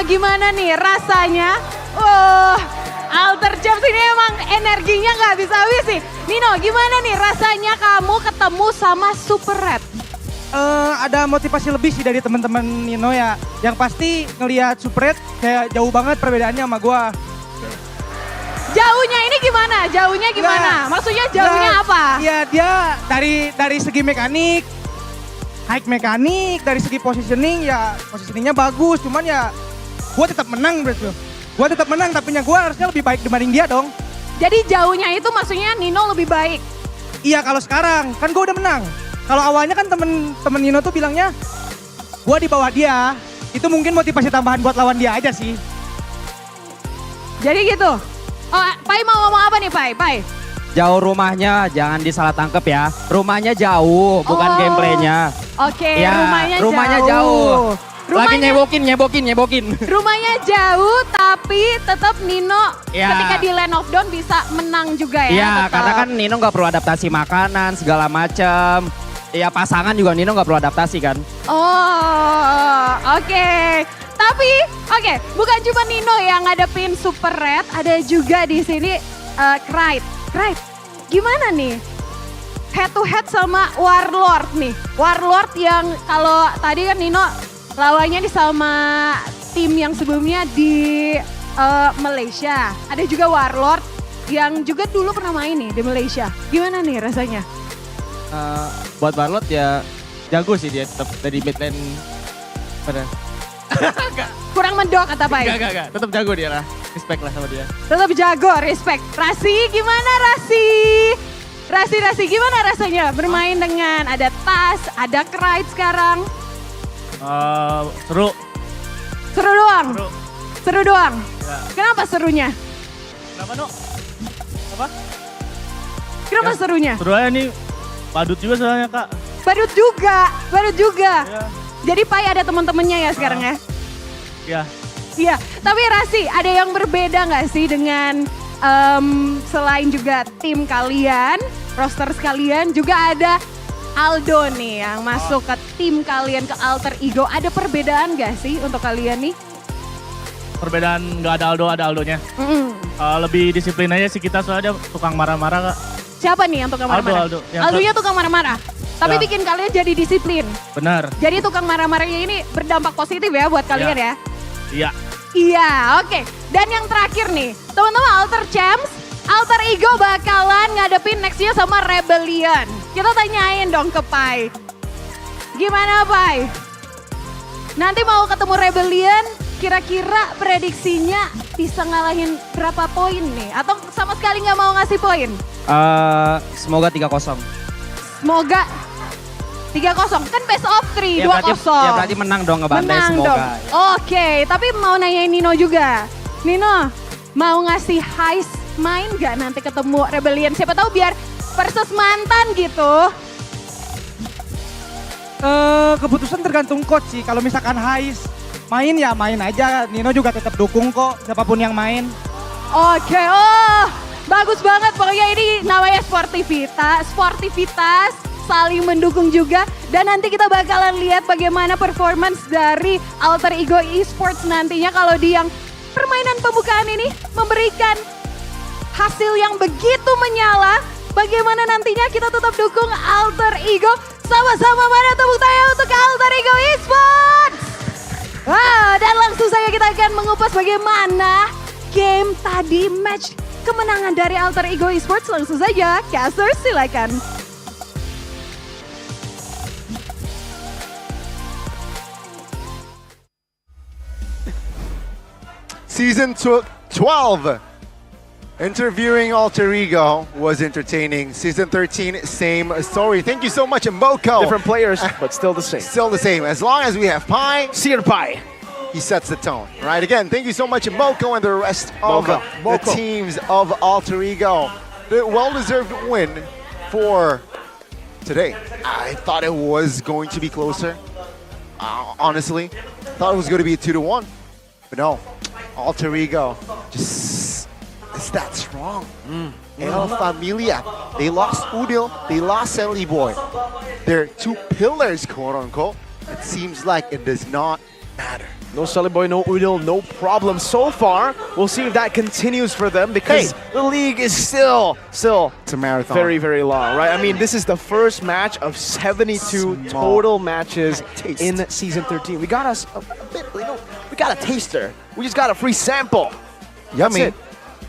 gimana nih rasanya? Alter Champs ini emang energinya nggak habis-habis sih. Nino gimana nih rasanya kamu ketemu sama Super Red? Ada motivasi lebih sih dari teman-teman Nino ya. Yang pasti ngelihat Super Red kayak jauh banget perbedaannya sama gua. Jauhnya ini gimana? Maksudnya jauhnya apa? Iya dia dari segi mekanik, high mekanik, dari segi positioningnya bagus. Cuman ya gua tetap menang bro. Gua tetap menang tapi gua harusnya lebih baik dibanding dia dong. Jadi jauhnya itu maksudnya Nino lebih baik? Iya kalau sekarang kan gua udah menang. Kalau awalnya kan temen Nino tuh bilangnya gua di bawah dia. Itu mungkin motivasi tambahan buat lawan dia aja sih. Jadi gitu? Oh, Pai mau ngomong apa nih Pai? Jauh rumahnya, jangan disalah tangkep ya. Rumahnya jauh, bukan Oh. gameplaynya. Oke, Ya, rumahnya jauh. Lagi Rumahnya- nyebokin. Rumahnya jauh tapi tetap Nino Ya. ketika di Land of Dawn bisa menang juga ya. Iya, tetap. karena kan Nino nggak perlu adaptasi makanan segala macam. Iya, pasangan juga Nino nggak perlu adaptasi kan. Oh, oke. Tapi, oke, bukan cuma Nino yang ngadepin Super Red, ada juga di sini Krite. Krite, gimana nih? Head to head sama Warlord nih. Warlord yang kalau tadi kan Nino lawannya di sama tim yang sebelumnya di Malaysia. Ada juga Warlord yang juga dulu pernah main nih di Malaysia. Gimana nih rasanya? Buat Warlord ya jago sih dia tetap dari mid lane. Pada. Kurang mendok atau apa? Enggak. Tetap jago dia lah. Respect lah sama dia. Tetap jago, respect. Rasi, gimana Rasi? Rasi, gimana rasanya bermain dengan ada Tas, ada Krite sekarang? Seru. Seru doang? Seru doang? Ya. Kenapa serunya? Kenapa no? Apa? Kenapa serunya? Seru aja nih. Badut juga soalnya kak. Badut juga. Jadi Pai ada teman-temannya ya sekarang ya? Ya. Iya, tapi Rasi ada yang berbeda nggak sih dengan selain juga tim kalian, roster sekalian, juga ada Aldo nih yang masuk ke tim kalian, ke Alter Ego. Ada perbedaan nggak sih untuk kalian nih? Perbedaan nggak ada Aldo, ada Aldonya. Lebih disiplin aja sih kita soalnya tukang marah-marah kak. Siapa nih yang tukang marah-marah? Aldo. Yang Aldonya tukang marah-marah. Tapi Ya. bikin kalian jadi disiplin. Benar. Jadi tukang marah-marahnya ini berdampak positif ya buat kalian ya? Iya. Iya, oke. Dan yang terakhir nih, teman-teman Alter Champs, Alter Ego bakalan ngadepin nextnya sama Rebellion. Kita tanyain dong ke Pai. Gimana Pai? Nanti mau ketemu Rebellion, kira-kira prediksinya bisa ngalahin berapa poin nih? Atau sama sekali nggak mau ngasih poin? Semoga 3-0. Semoga 3-0, kan best of 3, 2-0. Ya berarti menang dong ngebantai Menang semoga. dong. Oke, tapi mau nanyain Nino juga. Nino, mau ngasih heist main gak nanti ketemu Rebellion? Siapa tahu biar versus mantan gitu. Keputusan tergantung coach sih. Kalau misalkan Hais main ya main aja. Nino juga tetap dukung kok siapapun yang main. Oke, bagus banget. Pokoknya ini namanya sportivitas, saling mendukung juga. Dan nanti kita bakalan lihat bagaimana performance dari Alter Ego Esports nantinya kalau di yang permainan pembukaan ini memberikan hasil yang begitu menyala. Bagaimana nantinya kita tetap dukung Alter Ego. Sama-sama mana tepuk tangan untuk Alter Ego Esports. Dan langsung saja kita akan mengupas bagaimana game tadi, match kemenangan dari Alter Ego Esports. Langsung saja, caster silakan. Season 12. Interviewing Alter Ego was entertaining. Season 13, same story. Thank you so much, Mboko. Different players, but still the same. Still the same. As long as we have Pai, Seer Pai, he sets the tone. Right, again, thank you so much, Mboko, and the rest of the teams of Alter Ego. The well-deserved win for today. I thought it was going to be closer. Honestly, thought it was going to be 2-1. But no, Alter Ego just is that strong. El Familia, they lost Udil, they lost Ellie Boy. They're two pillars, quote unquote. It seems like it does not matter. No Sully Boy, no Udil, no problem so far. We'll see if that continues for them because the league is still it's a marathon. Very, very long, right? I mean, this is the first match of 72 total matches in Season 13. We got us a bit, we got a taster. We just got a free sample. Yummy. That's it.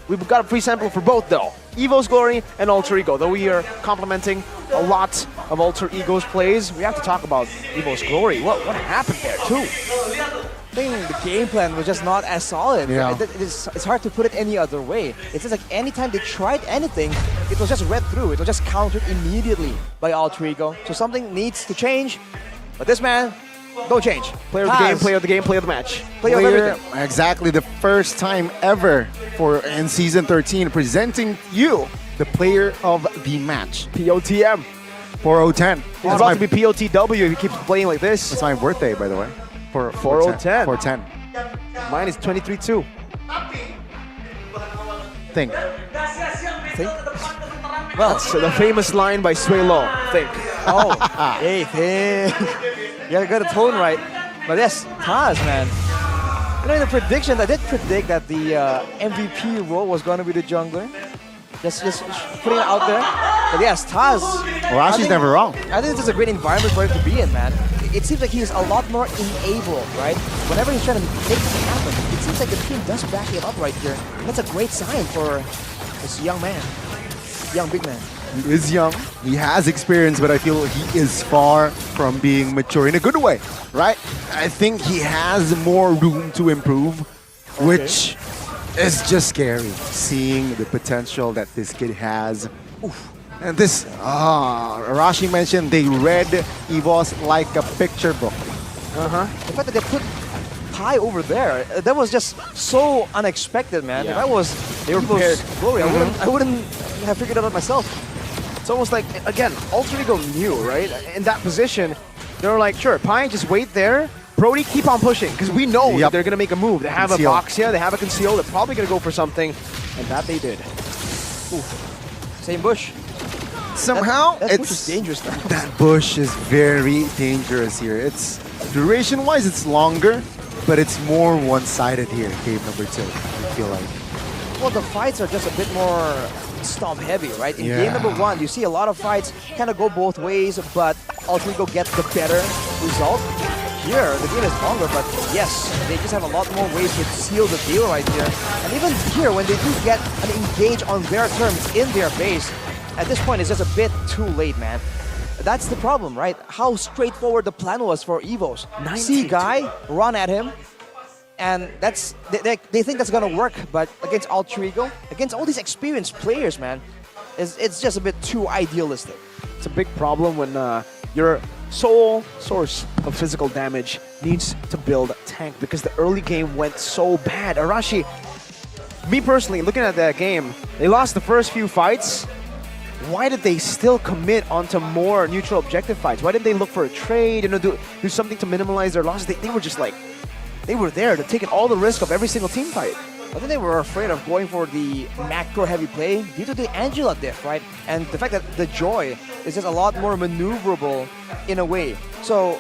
We've got a free sample for both though. Evo's Glory and Alter Ego. Though we are complimenting a lot of Alter Ego's plays, we have to talk about Evo's Glory. What happened there too? I think the game plan was just not as solid. Yeah. It's hard to put it any other way. It's just like anytime they tried anything, it was just read through. It was just countered immediately by Alter Ego. So something needs to change. But this man, don't change. Player of the game, player of the game, player of the match. Player of everything. Exactly, the first time ever in Season 13 presenting you the player of the match. POTM. 4010. It's about to be POTW if he keeps playing like this. It's my birthday, by the way. For 4010. 410. Mine is 23-2. Think. Well, that's the famous line by Suelo. Think. Oh, hey, think. You got the tone right. But yes, Taz, man. You know, in the predictions, I did predict that the MVP role was going to be the jungler. Just putting it out there. But yes, Taz. Rashi's never wrong. I think this is a great environment for him to be in, man. It seems like he's a lot more enabled, right? Whenever he's trying to make this happen, it seems like the team does back him up right here. That's a great sign for this young man. Young big man. He is young. He has experience, but I feel he is far from being mature in a good way, right? I think he has more room to improve, which is just scary, seeing the potential that this kid has. Oof. And this, Arashi mentioned they read EVOS like a picture book. The fact that they put Pi over there, that was just so unexpected, man. Yeah. If I was They were prepared. Glory, I wouldn't have figured it out myself. It's almost like, again, Alter Ego knew, right? In that position, they were like, sure, Pine, just wait there. Brody, keep on pushing, because we know that they're going to make a move. They have Conceal. a box here, they have a conceal, they're probably going to go for something, and that they did. Same bush. Somehow, that bush is dangerous now. That bush is very dangerous here. It's duration-wise, it's longer, but it's more one-sided here. Game number 2, I feel like. Well, the fights are just a bit more stomp heavy, right? In Yeah. game number 1, you see a lot of fights kind of go both ways, but Alter Ego gets the better result. Here, the game is longer, but yes, they just have a lot more ways to seal the deal right here. And even here, when they do get an engage on their terms in their base, at this point, it's just a bit too late, man. That's the problem, right? How straightforward the plan was for EVOS. See guy, run at him, and that's they think that's gonna work, but against Alter Ego, against all these experienced players, man, it's just a bit too idealistic. It's a big problem when your sole source of physical damage needs to build a tank, because the early game went so bad. Arashi, me personally, looking at that game, they lost the first few fights. Why did they still commit onto more neutral objective fights? Why didn't they look for a trade, do something to minimize their losses? They were just like, they were there to take all the risk of every single team fight. I think they were afraid of going for the macro-heavy play due to the Angela diff, right? And the fact that the Joy is just a lot more maneuverable in a way. So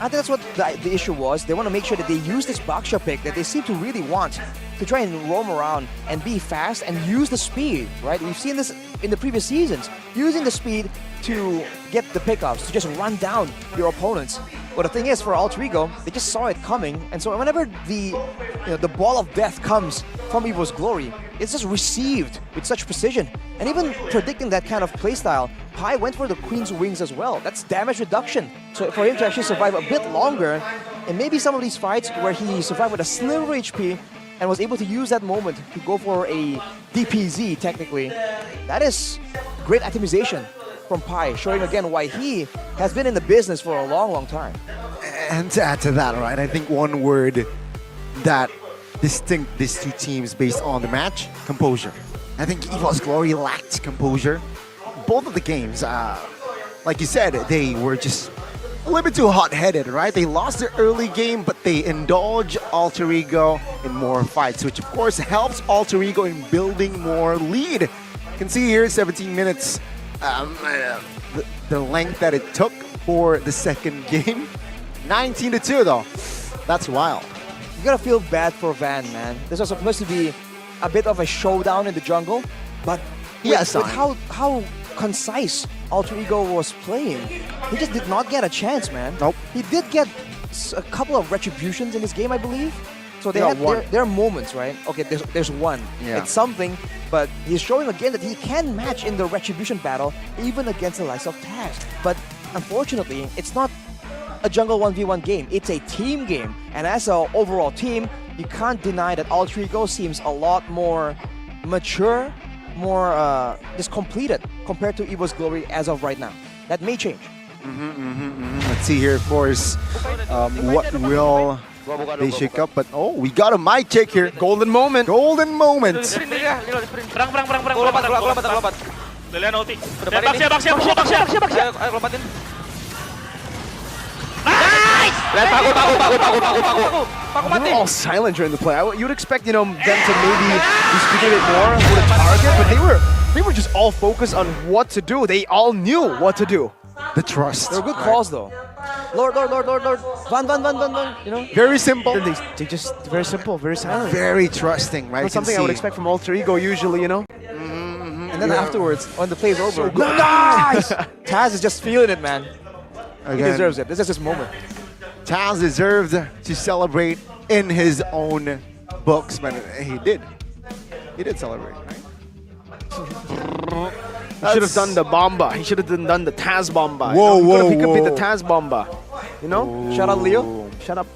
I think that's what the issue was. They want to make sure that they use this Baksha pick that they seem to really want to try and roam around and be fast and use the speed, right? We've seen this in the previous seasons, using the speed to get the pickups, to just run down your opponents. But the thing is, for Alter Ego, they just saw it coming, and so whenever the ball of death comes from EVO's Glory, it's just received with such precision. And even predicting that kind of playstyle, Pi went for the Queen's Wings as well. That's damage reduction. So for him to actually survive a bit longer, and maybe some of these fights where he survived with a sliver HP and was able to use that moment to go for a DPZ, technically, that is great optimization from Pi, showing again why he has been in the business for a long, long time. And to add to that, right, I think one word that distinct these two teams based on the match, composure. I think EVO's Glory lacked composure. Both of the games, like you said, they were just a little bit too hot-headed, right? They lost their early game, but they indulge Alter Ego in more fights, which of course helps Alter Ego in building more lead. You can see here, 17 minutes, the length that it took for the second game. 19-2 though. That's wild. You gotta feel bad for Van, man. This was supposed to be a bit of a showdown in the jungle, but with how concise Alter Ego was playing, he just did not get a chance, man. Nope. He did get a couple of retributions in this game, I believe. So they No, had one. their moments, right? Okay, there's one. Yeah. It's something, but he's showing again that he can match in the retribution battle, even against the likes of Taz. But unfortunately, it's not a jungle 1v1 game. It's a team game. And as an overall team, you can't deny that Alter Ego seems a lot more mature, more just completed compared to EVO's Glory as of right now. That may change. Let's see here, of course, what will They shake up, but oh, we got a mic check here. Golden moment. Golden moment. Belian ulti. Bak siap. Ayo lompatin. They were all silent during the play. You'd expect, them to maybe be speaking a bit more with a target, but they were just all focused on what to do. They all knew what to do. The trust. They're good calls though. Lord. Van. Very simple. They just very simple, very silent. Very trusting, right? That's something I would expect from Alter Ego usually, And then afterwards, when the play's over, good. nice! Taz is just feeling it, man. He Again, deserves it. This is his moment. Taz deserved to celebrate in his own books, man. He did. He did celebrate, right? He should have done the Bomba. He should have done the Taz Bomba. Whoa, He could be the whoa. Taz Bomba. Shout out Leo. Shut up,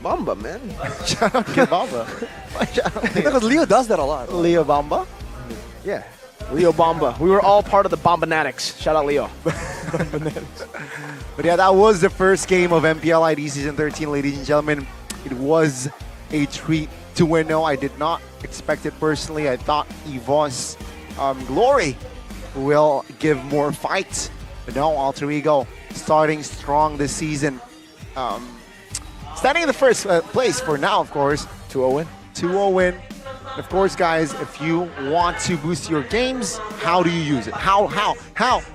Bomba, man. Shout out Kid Bamba. Because Leo does that a lot. Leo Bamba? Yeah. Leo Bomba. We were all part of the Bombanatics. Shout out Leo. But yeah, that was the first game of MPL ID Season 13, ladies and gentlemen. It was a treat to win. No, I did not expect it personally. I thought EVOS Glory will give more fights. But no, Alter Ego starting strong this season. Standing in the first place for now, of course. 2-0 win. 2-0 win. Of course, guys, if you want to boost your games, how do you use it? How?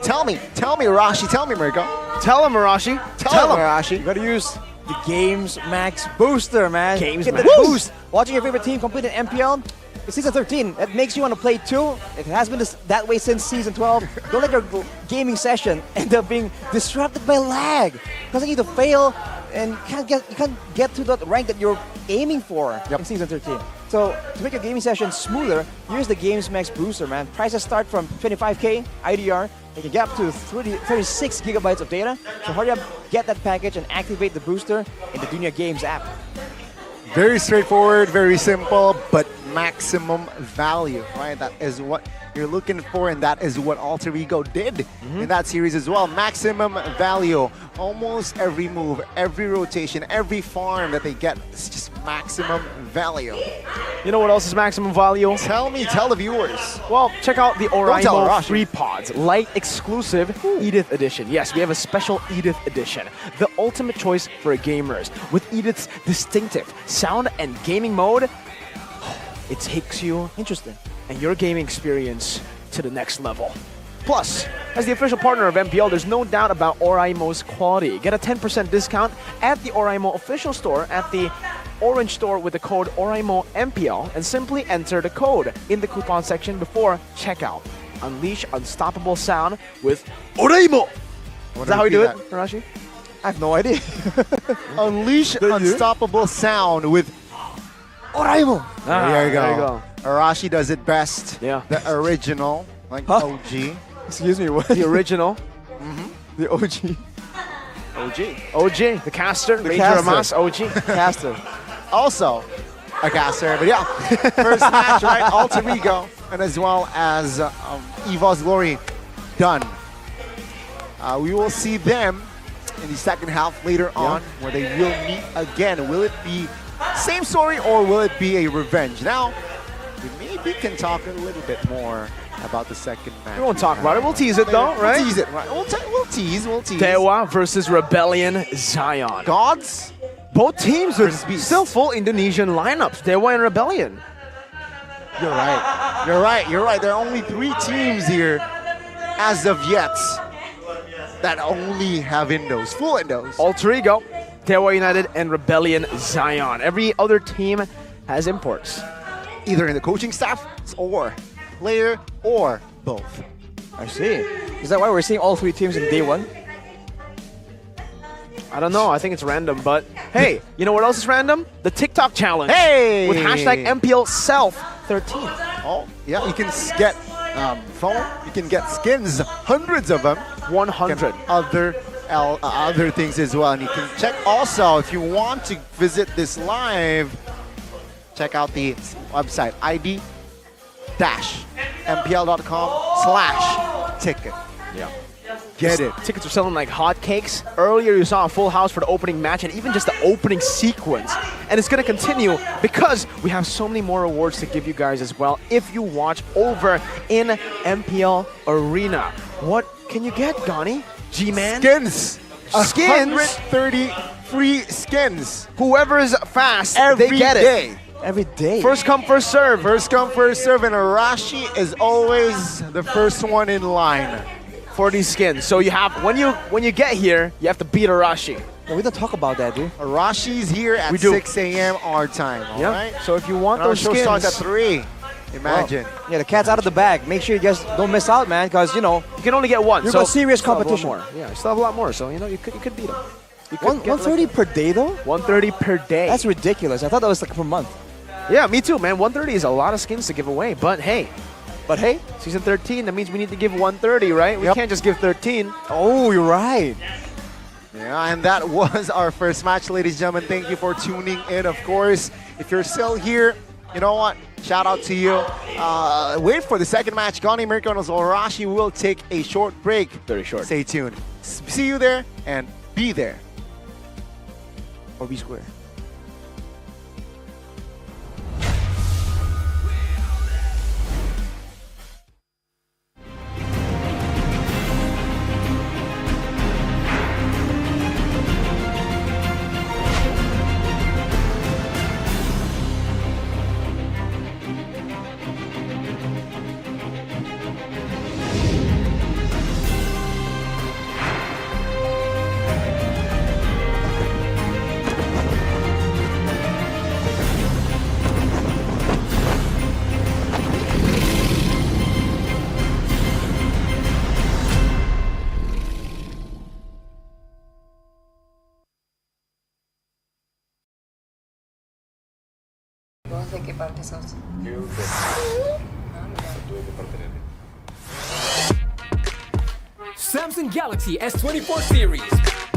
Tell me, Arashi. Tell me, Mirko. Tell him, Arashi. Tell him, Arashi. You gotta use the Games Max Booster, man. Games Get Max. the boost. Watching your favorite team complete an MPL. It's Season 13. It makes you want to play too. It has been that way since Season 12. Don't let your gaming session end up being disrupted by lag. Causing you to fail and you can't get to the rank that you're aiming for in Season 13. So to make your gaming session smoother, use the Games Max Booster, man. Prices start from 25K IDR. You can get up to 36 gigabytes of data. So hurry up, get that package and activate the booster in the Dunia Games app. Very straightforward, very simple, but maximum value, right? That is what you're looking for, and that is what Alter Ego did in that series as well. Maximum value. Almost every move, every rotation, every farm that they get is just maximum value. You know what else is maximum value? Tell the viewers. Well, check out the Don't tell Oraimo Arashi. Free Pods, light exclusive Edith Edition. Yes, we have a special Edith Edition, the ultimate choice for gamers. With Edith's distinctive sound and gaming mode, it takes you and your gaming experience to the next level. Plus, as the official partner of MPL, there's no doubt about Oraimo's quality. Get a 10% discount at the Oraimo official store at the Orange store with the code Oraimo MPL and simply enter the code in the coupon section before checkout. Unleash unstoppable sound with Oraimo. Is that how we do it, Arashi? I have no idea. Unleash unstoppable sound with Oraimo. There you go. Arashi does it best. Yeah. The original, like OG. Excuse me, what? The original. The OG. OG, the caster, The Major caster. Amas, OG. Caster. Also a caster, but yeah. First match, right? Alter Ego, and as well as EVOS Glory done. We will see them in the second half later on, where they will meet again. Will it be same story or will it be a revenge? Now, we maybe can talk a little bit more about the second match. We won't talk about it. We'll tease it though, right? We'll tease it, right? We'll tease. Dewa versus Rebellion Zion. Gods? Both teams with still full Indonesian lineups. Dewa and Rebellion. You're right. There are only 3 teams here as of yet that only have Indos, full Indos. Alter Ego, Dewa United, and Rebellion Zion. Every other team has imports. Either in the coaching staff or player or both. I see. Is that why we're seeing all 3 teams in day 1? I don't know. I think it's random, but hey, you know what else is random? The TikTok challenge. Hey! With hashtag MPL Self13. Oh, yeah, you can get phone, you can get skins, hundreds of them. 100. Other things as well. And you can check also, if you want to visit this live, check out the website, id-mpl.com/ticket. Yeah. get it. Tickets are selling like hotcakes. Earlier you saw a full house for the opening match and even just the opening sequence. And it's gonna continue because we have so many more awards to give you guys as well. If you watch over in MPL Arena, what can you get, Gani? G-Man? Skins! Skins? 130 free skins. Whoever is fast, Every they get day. it. Every day. First come, first serve. First come, first serve, and Arashi is always the first one in line for these skins. So you have when you get here, you have to beat Arashi. Yeah, we don't talk about that, dude. Arashi's here at We do. 6 a.m. our time. All right. So if you want And our those show skins, starts at 3. Imagine. Well, yeah, the cat's out of the bag. Make sure you guys don't miss out, man, because, you you can only get one. You've so got serious still have a lot competition. more. Yeah, you still have a lot more. So you could beat them. You could get 130 per day, though? 130 per day. That's ridiculous. I thought that was like per month. Yeah, me too, man. 130 is a lot of skins to give away. But hey, season 13, that means we need to give 130, right? We can't just give 13. Oh, you're right. Yeah, and that was our first match, ladies and gentlemen. Thank you for tuning in, of course. If you're still here, you know what? Shout out to you. Wait for the second match. Gani Mirkonos Arashi will take a short break. Very short. Stay tuned. See you there and be there. Or be square. che parte sos? Samsung Galaxy S24 series.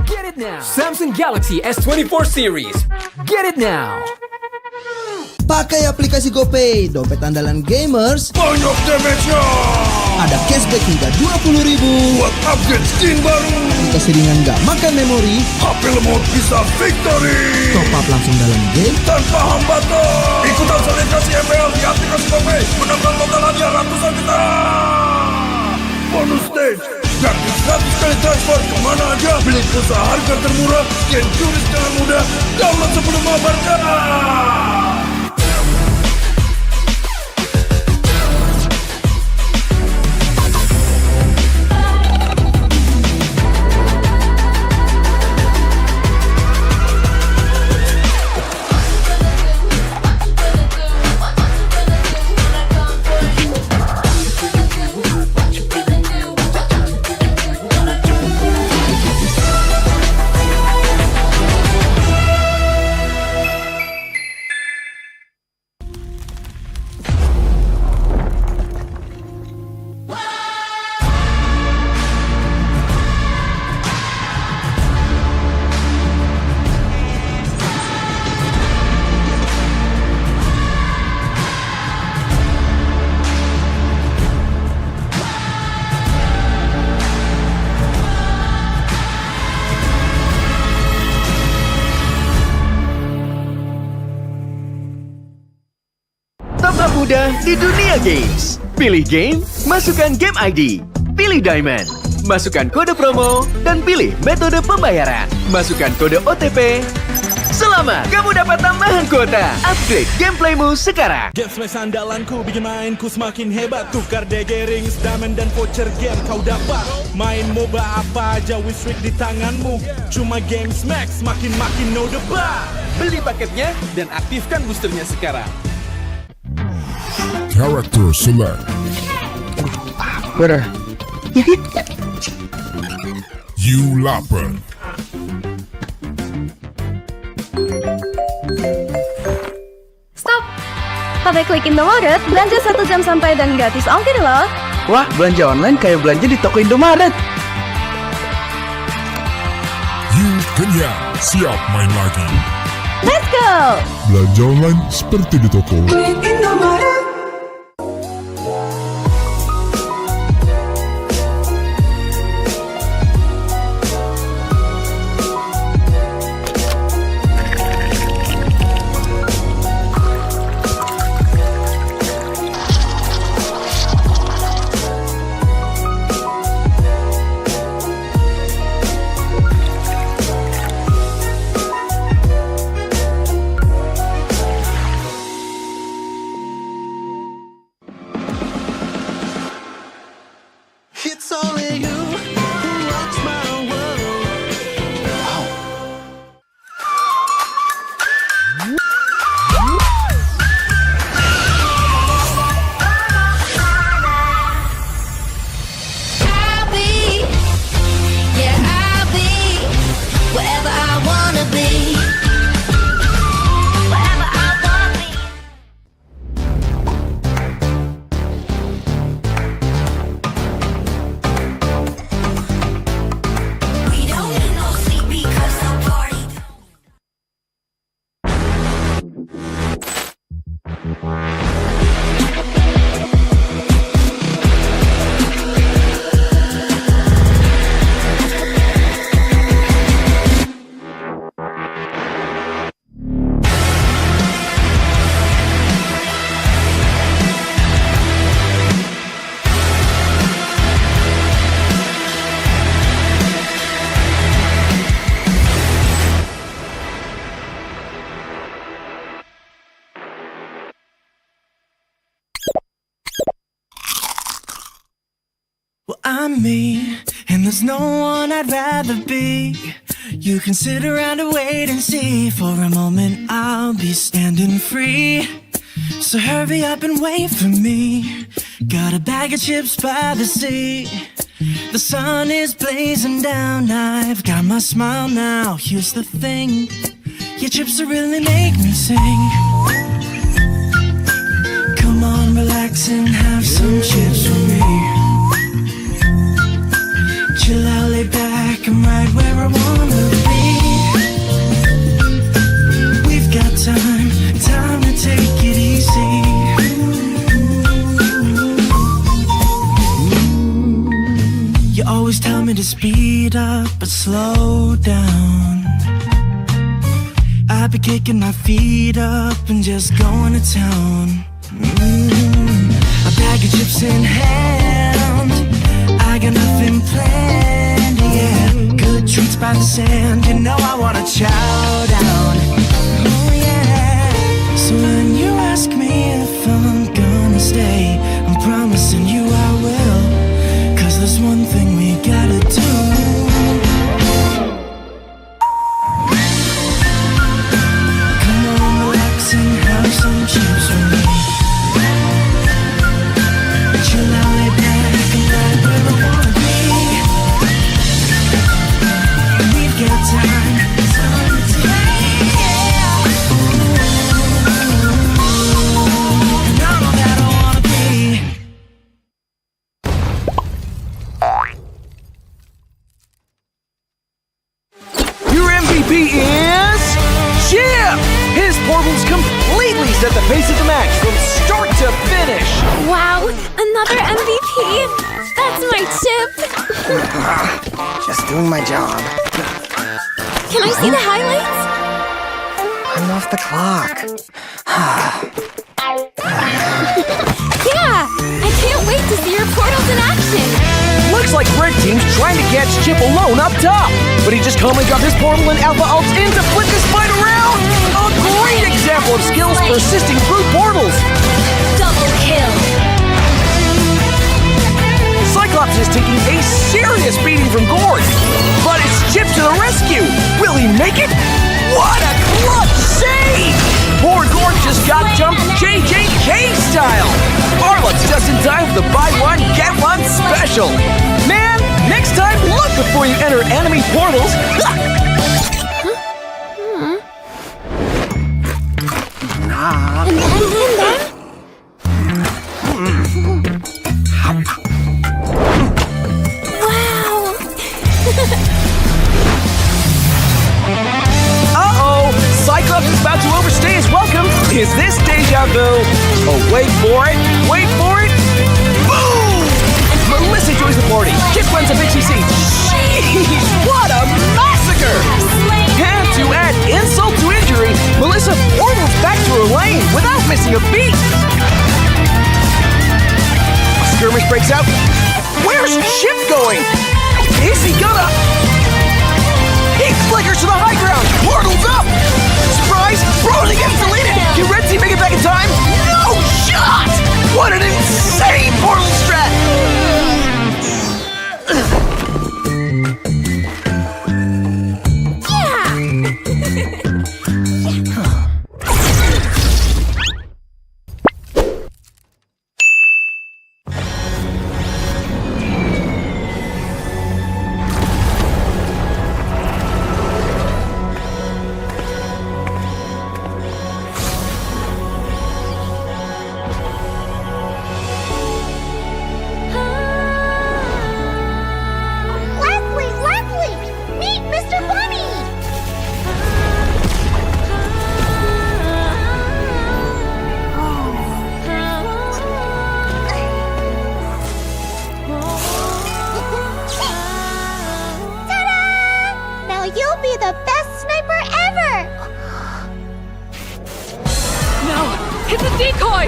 Get it now. Samsung Galaxy S24 series. Get it now. Pakai aplikasi GoPay, dompet andalan gamers. Banyak damage-nya. Ada cashback hingga 20.000 buat upgrade skin baru. Aplikasi ringan gak makan memori. HP lemot bisa victory. Top up langsung dalam game tanpa hambatan. Ikutan selebrasi MPL di aplikasi GoPay. Menambah total hadiah ratusan juta. Bonus stage. Gratis 100 kali transfer kemana aja. Beli pulsa harga termurah. Scan QRIS dengan mudah. Download sebelum mabarkan. Mudah di dunia games. Pilih game, masukkan game ID. Pilih Diamond, masukkan kode promo, dan pilih metode pembayaran. Masukkan kode OTP. Selamat, kamu dapat tambahan kuota. Upgrade gameplaymu sekarang. Game Smash andalanku bikin mainku semakin hebat. Tukar DG rings, diamond dan voucher game kau dapat. Main MOBA apa aja with streak di tanganmu. Cuma Game Smash makin no debat. Beli paketnya dan aktifkan boosternya sekarang. Character select. Better. You lapper. Stop! Pakai klik Indomaret, belanja 1 jam sampai dan gratis ongkir loh. Wah, belanja online kayak belanja di toko Indomaret. You kenyang, siap main lagi. Let's go! Belanja online seperti di toko. Klik Indomaret. I'm me, and there's no one I'd rather be. You can sit around and wait and see. For a moment I'll be standing free. So hurry up and wait for me. Got a bag of chips by the sea. The sun is blazing down. I've got my smile now. Here's the thing, your chips will really make me sing. Come on, relax and have some chips with me. Chill out, lay back, I'm right where I wanna be. We've got time to take it easy. You always tell me to speed up, but slow down. I've been kicking my feet up and just going to town. A bag of chips in hand, I got nothing planned, yeah. Good treats by the sand, you know I wanna chow down. Oh yeah. So when you ask me if I'm gonna stay, I'm promising you I will. 'Cause there's one thing we gotta do. Come on, relax and have some chips with me. Chill out, lay back, and right where I wanna be. We've got time to take. And I'm all that I wanna be. Your MVP is Chip! His portals completely set the pace of the match from start to finish. Wow, another MVP. That's my chip. Just doing my job. Can I see the highlights? I'm off the clock. Yeah, I can't wait to see your portals in action. Looks like Red Team's trying to catch Chip alone up top, but he just calmly dropped his portal and Alpha Alt in to flip this fight around. A great example of skills persisting through portals. Double kill. Cyclops is taking a serious beating from Gord, but it's Chip to the rescue. Will he make it? What a clutch save! Poor Gord just got jumped JJK style. Arlux just in time for the buy one, get one special. Man, next time look before you enter enemy portals. And then? Wow. Uh-oh, Cyclops is about to overstay his welcome. Is this deja vu? Oh, wait for it, boom! Melissa joins the party. Chip runs a BCC. Jeez, what a massacre! And to add insult to injury, Melissa portals back to her lane without missing a beat. A skirmish breaks out. Where's Chip going? Is he gonna... He flickers to the high ground. Portal's up. Surprise! Broly gets deleted. Can Red Team make it back in time? No shot! What an insane portal strat! Leslie! Meet Mr. Bunny! Ta-da! Now you'll be the best sniper ever! No! It's a decoy!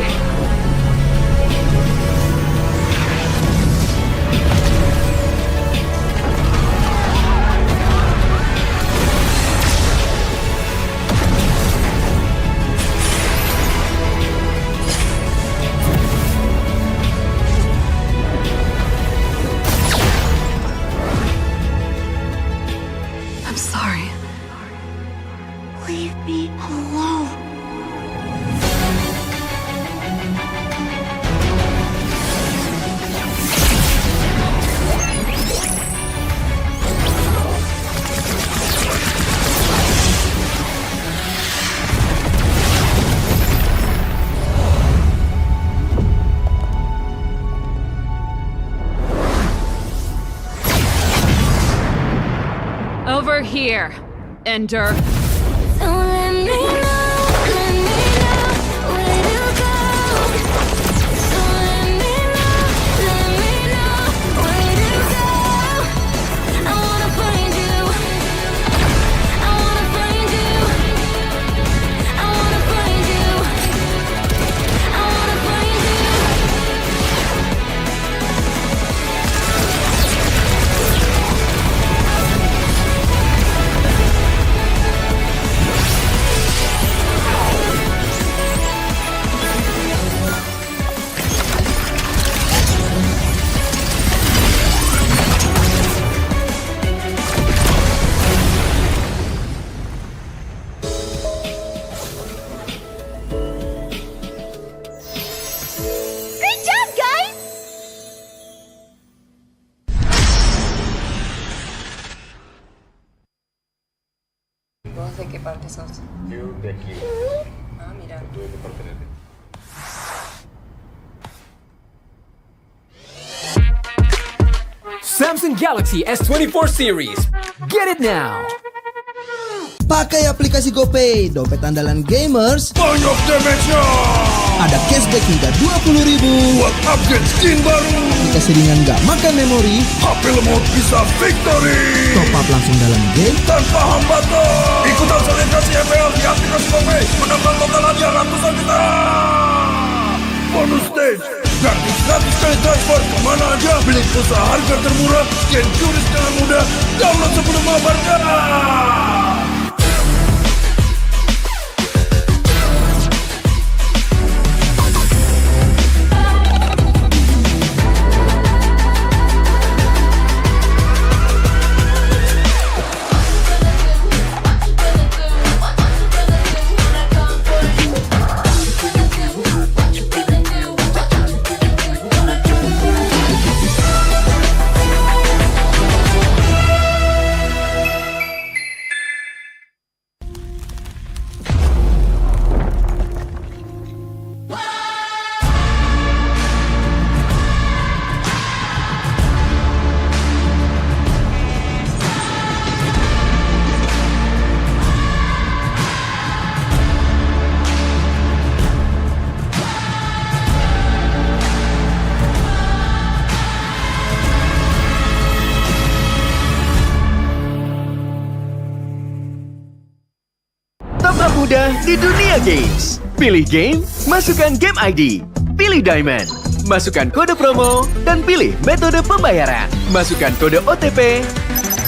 sorry. Leave me alone. Over here, Ender. Don't let me know where to go. Don't let me know where to go. I wanna find you. I wanna find you. I wanna find you. I wanna find you. Great job, guys! ¿De qué parte sos? Yo de aquí. Ah, mira. Tú de parte de aquí. Samsung Galaxy S24 series. Get it now. Pakai aplikasi GoPay, dompet andalan gamers. Banyak damage-nya. Ada cashback hingga 20.000 buat upgrade skin baru. Aplikasi ringan gak makan memori. HP lemot bisa victory. Top up langsung dalam game tanpa hambatan. Ikutan selebrasi MPL di aplikasi GoPay. Menambah total hadiah ratusan juta. Bonus stage. Gratis kali transfer kemana aja. Beli pulsa harga termurah. Scan QRIS dengan mudah. Download sebelum mabarkan. mudah di dunia games. Pilih game, masukkan game ID. Pilih Diamond, masukkan kode promo, dan pilih metode pembayaran. Masukkan kode OTP.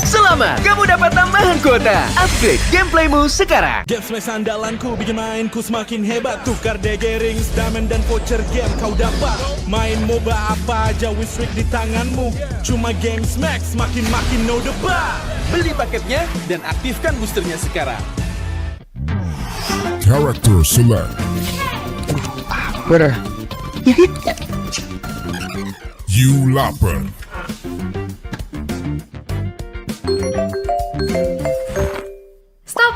Selamat, kamu dapat tambahan kuota. Upgrade gameplaymu sekarang. Game Smash andalanku bikin mainku semakin hebat. Tukar DG rings, diamond dan voucher game kau dapat. Main MOBA apa aja win streak di tanganmu. Cuma Game Smash makin no debat. Beli paketnya dan aktifkan boosternya sekarang. Character select. Bener. You lapar. Stop!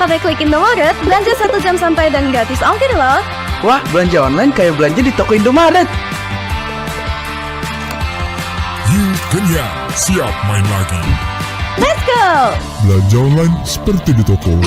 Pakai klik Indomaret, belanja 1 jam santai dan gratis ongkir loh. Wah, belanja online kayak belanja di toko Indomaret. You kenyang, siap main lagi. Let's go! Belanja online seperti di toko.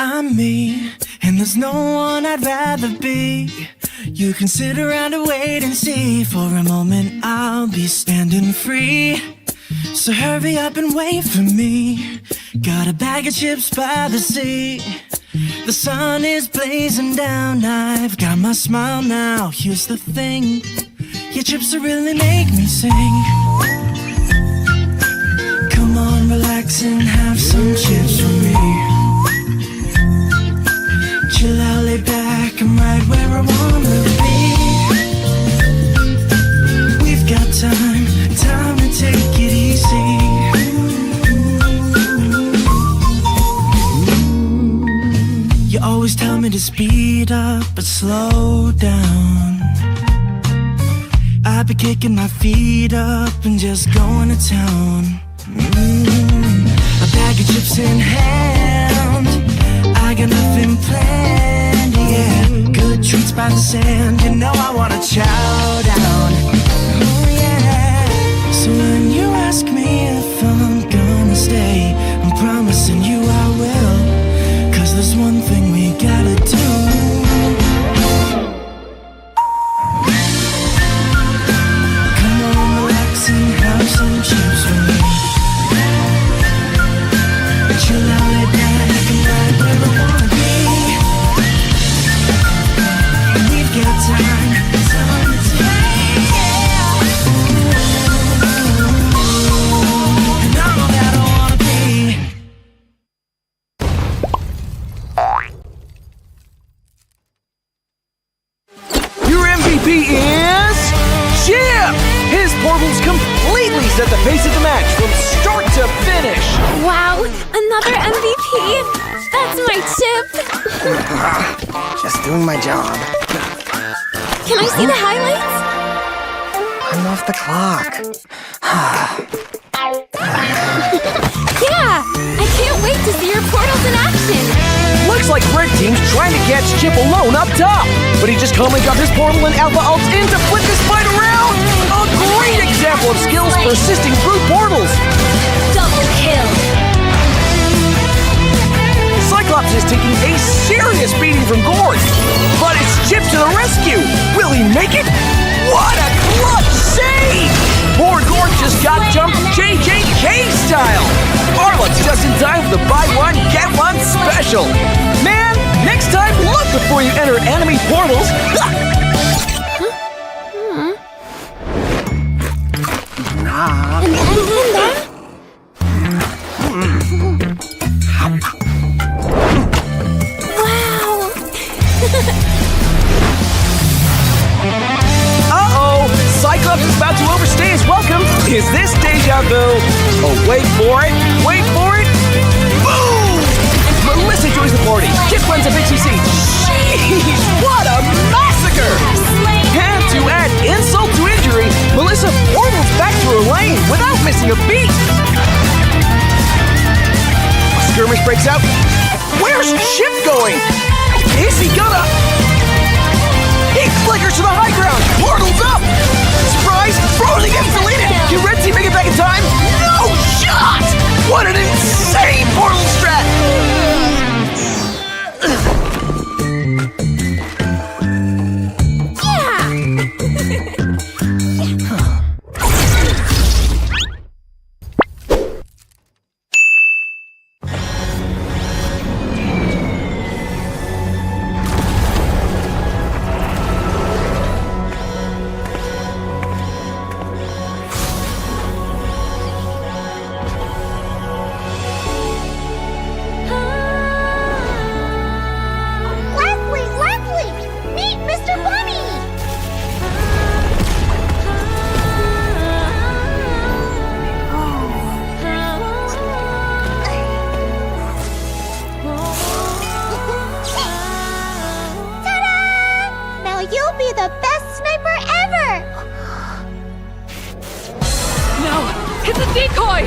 I'm me, and there's no one I'd rather be. You can sit around and wait and see. For a moment I'll be standing free. So hurry up and wait for me. Got a bag of chips by the sea. The sun is blazing down. I've got my smile now. Here's the thing, your chips will really make me sing. Come on, relax and have some chips for me. Chill out, lay back, I'm right where I wanna be. We've got time to take it easy. You always tell me to speed up, but slow down. I've been kicking my feet up and just going to town. A bag of chips in hand, I got nothing planned, yeah. Good treats by the sand, you know I wanna chow down. Oh yeah. So when you ask me if I'm gonna stay, I'm promising you I will. 'Cause there's one thing we gotta do. Come on, relax and have some chips for me. Chill out, lay back, and right where I wanna be. We've got time to take, yeah. And I'm all that I wanna be. Your MVP is Chip! His portals completely set the pace of the match from start to finish. Wow, another MVP! That's my chip! Just doing my job. Can I see the highlights? I'm off the clock. Yeah! I can't wait to see your portals in action! Looks like Red Team's trying to catch Chip alone up top, but he just calmly got his portal and Alpha Ults in to flip this fight around! A great example of skills persisting through portals! Double kill! Cyclops is taking a serious beating from Gord, but it's Chip to the rescue! Will he make it? What a clutch save! Poor Gord just got jumped JJK style! Arlet's just in time for the buy one, get one special! Man, next time look before you enter enemy portals! Uh-oh! Cyclops is about to overstay his welcome! Is this deja vu? Oh, wait for it! Wait for it! Boom! Melissa joins the party! Just runs a BTC! Jeez! What a massacre! And to add insult to injury, Melissa portals back to her lane without missing a beat! A skirmish breaks out. Where's Chip going? Is he gonna... He flickers to the high ground! Portal's up! Surprise! Frozen gets deleted! Can Red Team make it back in time? No shot! What an insane portal strat! You'll be the best sniper ever! No! It's a decoy!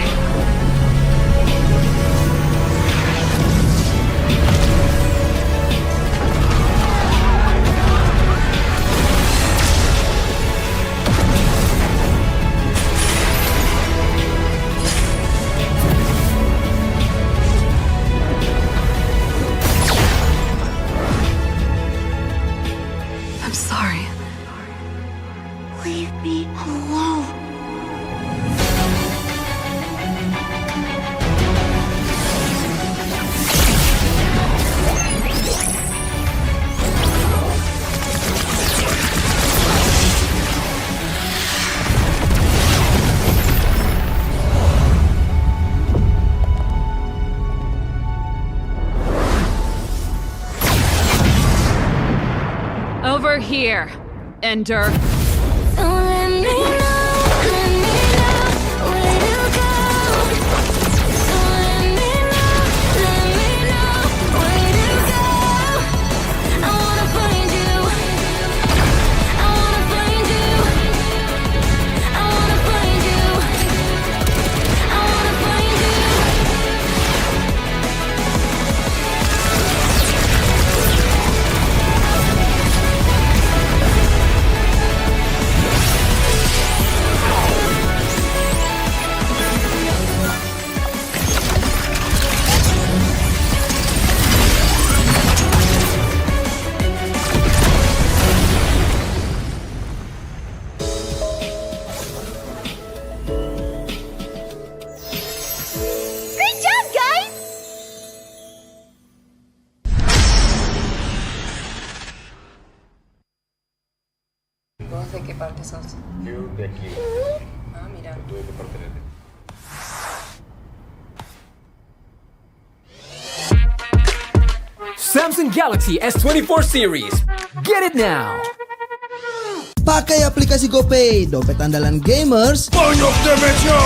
over here, Ender. Great job, guys! ¿Vos de qué parte sos? Yo de aquí. Ah, mira. ¿Tú de qué parte eres? Samsung Galaxy S24 series. Get it now. Pakai aplikasi GoPay, dompet andalan gamers. Banyak damage-nya.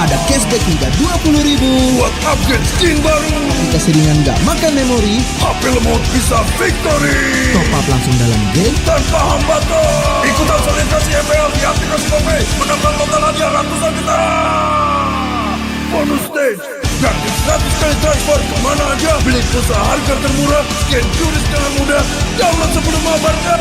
Ada cashback hingga 20.000 buat upgrade skin baru. Aplikasi ringan gak makan memori. HP lemot bisa victory. Top up langsung dalam game tanpa hambatan. Ikutan selebrasi MPL di aplikasi GoPay. Menambah total hadiah ratusan juta. Bonus stage. Gratis 100 kali transfer kemana aja. Beli pulsa harga termurah. Scan QRIS dengan mudah. Download sebelum mabarkan.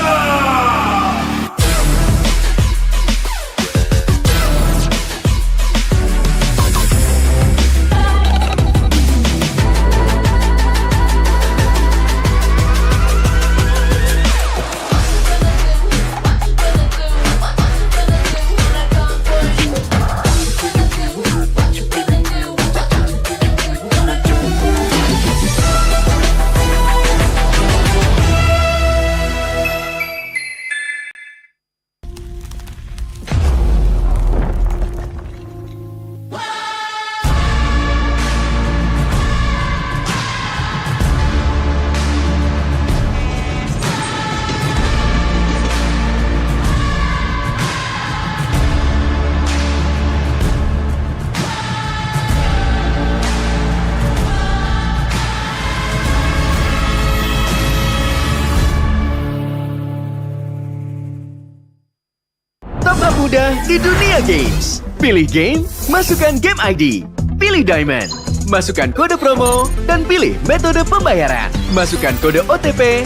Tambah mudah di dunia games. Pilih game, masukkan game ID. Pilih Diamond, masukkan kode promo, dan pilih metode pembayaran. Masukkan kode OTP.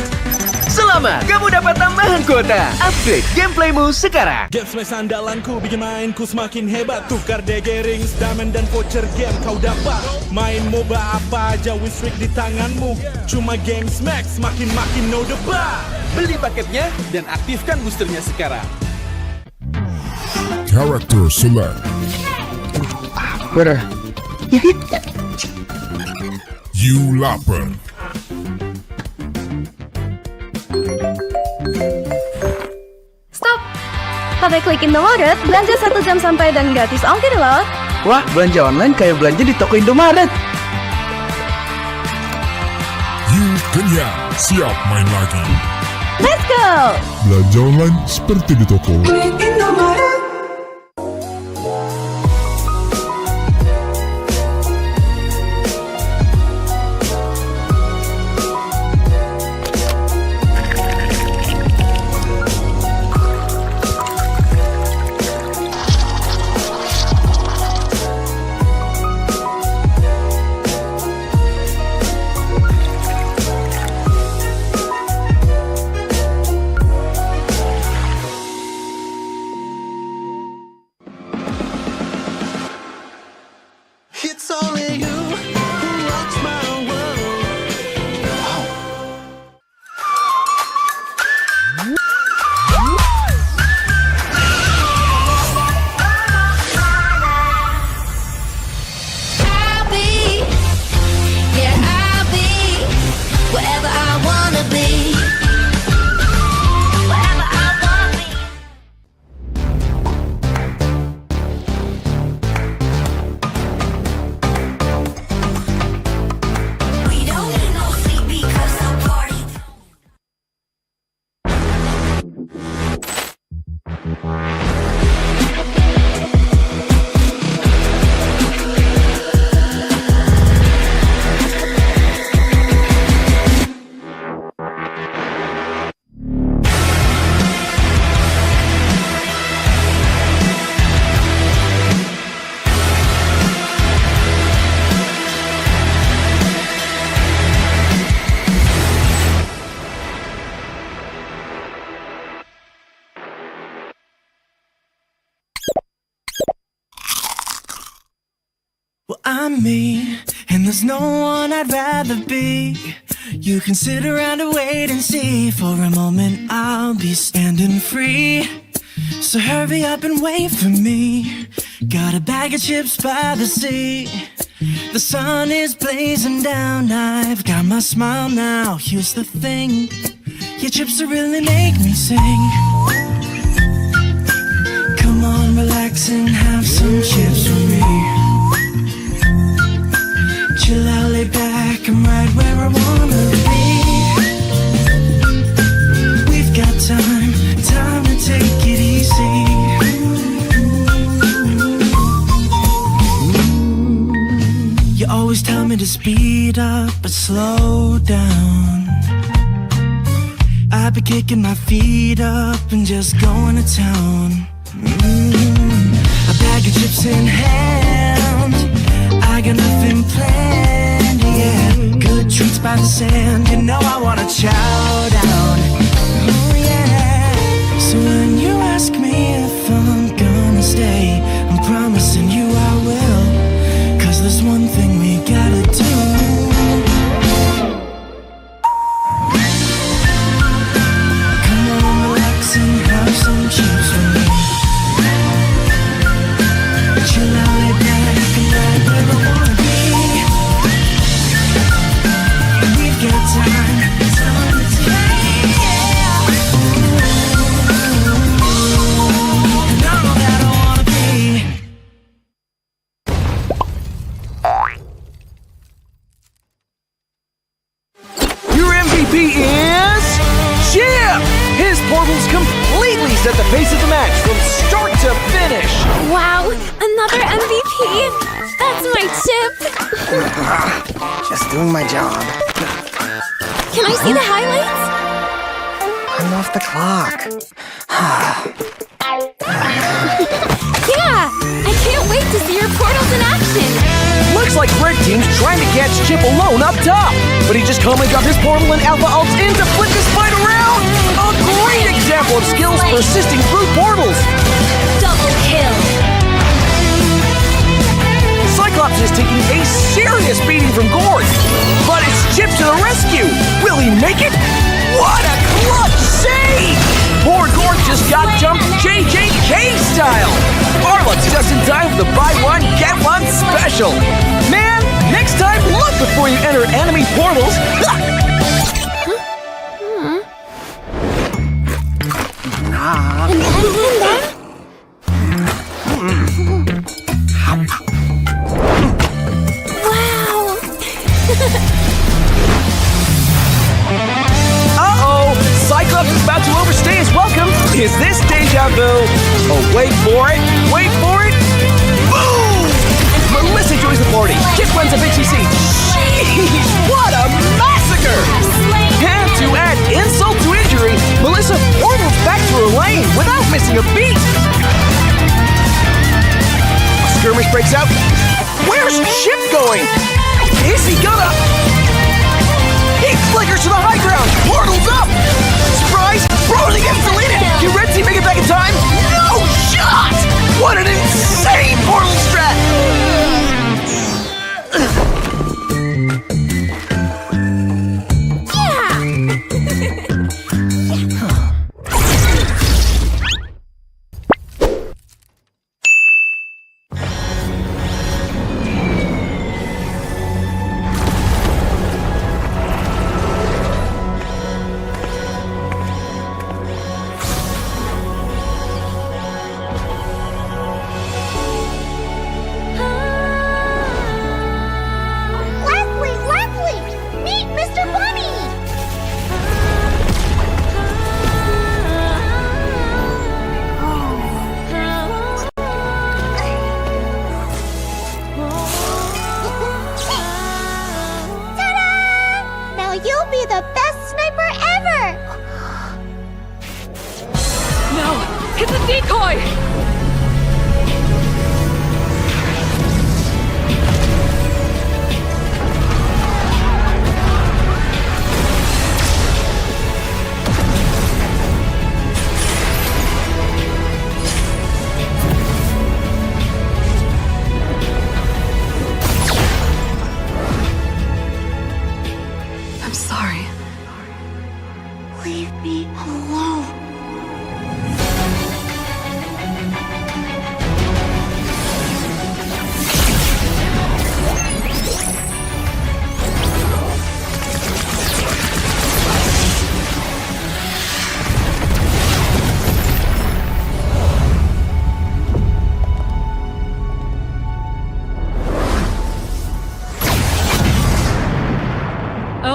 Selamat, kamu dapat tambahan kuota. Upgrade gameplaymu sekarang. Game Smash andalanku bikin mainku semakin hebat. Tukar DG rings, diamond dan voucher game kau dapat. Main MOBA apa aja win streak di tanganmu. Cuma Game Smash makin no debat. Beli paketnya dan aktifkan boosternya sekarang. Character select. Where? You lapper. Stop! Pakai klik Indomaret, belanja 1 jam sampai dan gratis ongkir loh. Wah, belanja online kayak belanja di toko Indomaret. You kenyang, siap main lagi. Let's go! Belanja online seperti di toko. I'm me, and there's no one I'd rather be. You can sit around and wait and see. For a moment I'll be standing free. So hurry up and wait for me. Got a bag of chips by the sea. The sun is blazing down. I've got my smile now. Here's the thing, your chips will really make me sing. Come on, relax and have some chips with me. Chill out, lay back, I'm right where I wanna be. We've got time to take it easy. You always tell me to speed up, but slow down. I've been kicking my feet up and just going to town. A bag of chips in hand, I got nothing planned, yeah. Good treats by the sand, you know I wanna chow down. Oh yeah. So when you ask me if I'm gonna stay, I'm promising you I will. 'Cause there's one thing we gotta do. Come on, relax and have some chips with me. Chill out, lay back, and right where I wanna be. We've got time to take, yeah. And I'm all that I wanna be. Your MVP is Chip! His portals completely set the pace of the match from start to finish. Wow, another MVP! That's my chip! Just doing my job. Can I see the highlights? I'm off the clock. Yeah! I can't wait to see your portals in action! Looks like Red Team's trying to catch Chip alone up top, but he just calmly dropped his portal and Alpha ults in to flip this fight around! A great example of skills persisting through portals! Double kill! Cyclops is taking a serious beating from Gord, but it's Chip to the rescue! Will he make it? What a clutch save! Poor Gord just got jumped JJK style! Arlux just in time for the buy one, get one special! Man, next time look before you enter enemy portals! Wow! Uh-oh! Cyclops is about to overstay his welcome! Is this deja vu? Oh, wait for it! Wait for it! Boom! Melissa joins the party. Chip runs a BTC. Jeez, what a massacre! And to add insult to injury, Melissa portals back to her lane without missing a beat. A skirmish breaks out. Where's Chip going? Is he gonna... He flickers to the high ground! Portal's up! Surprise! Broly gets deleted! Can Red Team make it back in time? No shot! What an insane portal strat!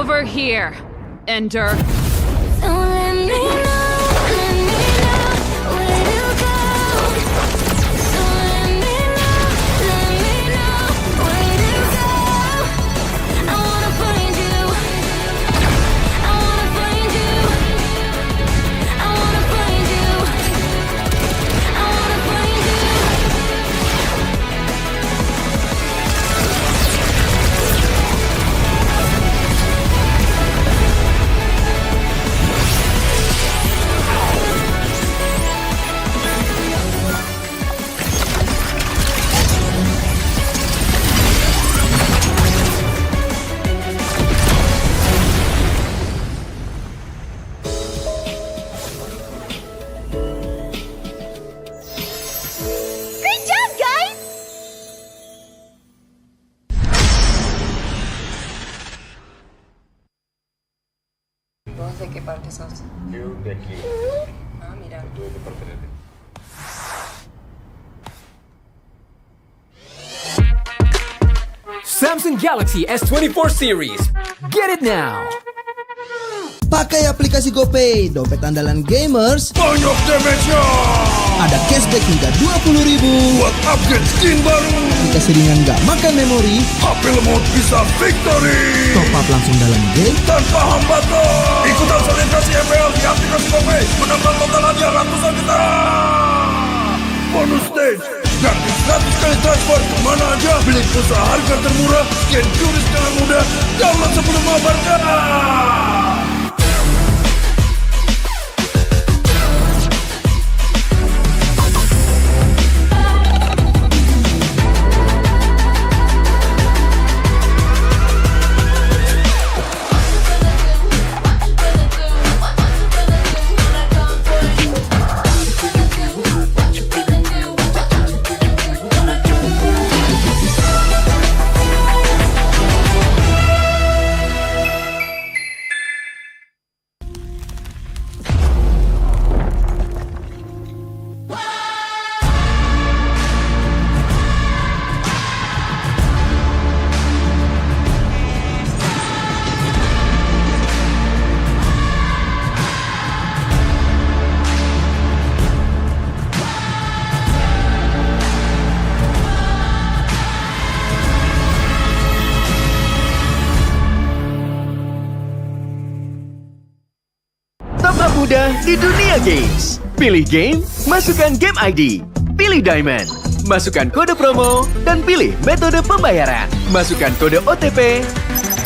Over here, Ender. Don't let me know where to go. Don't let me know where to go. I wanna find you. I wanna find you. I wanna find you. I wanna find you. Great job, guys! ¿Vos de qué parte sos? Yo de aquí. Ah, mira. Tú de qué parte eres. Samsung Galaxy S24 series. Get it now. Pakai aplikasi GoPay, dompet andalan gamers. Banyak damage-nya. Ada cashback hingga 20.000 buat upgrade skin baru. Jika seringan nggak makan memori, HP lemot bisa victory. top up langsung dalam game tanpa hambatan. Ikutan selebrasi MPL di aplikasi GoPay, menambah total hadiah ratusan juta. Bonus stage, gratis 100 kali transfer kemana aja. Beli pulsa harga termurah, scan QRIS dengan mudah. Download sebelum mabarkan. Top-up mudah di dunia games. Pilih game, masukkan game ID. Pilih Diamond, masukkan kode promo, dan pilih metode pembayaran. Masukkan kode OTP.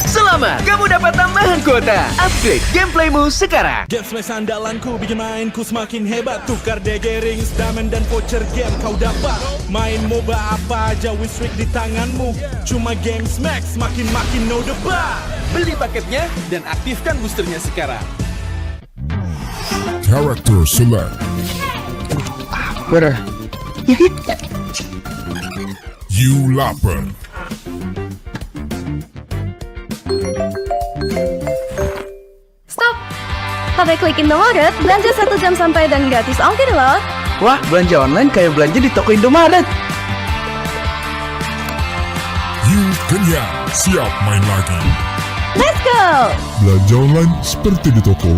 Selamat, kamu dapat tambahan kuota. Upgrade gameplaymu sekarang. Game Smash andalanku bikin mainku semakin hebat. Tukar DG rings, diamond dan voucher game kau dapat. Main MOBA apa aja with streak di tanganmu. Cuma Game Smash makin no debat. Beli paketnya dan aktifkan boosternya sekarang. Character select. Where? You lapper. Stop! Pakai klik Indomaret, belanja 1 jam sampai dan gratis ongkir loh. Wah, belanja online kayak belanja di toko Indomaret. You kenyang, siap main lagi. Let's go! Belanja online seperti di toko.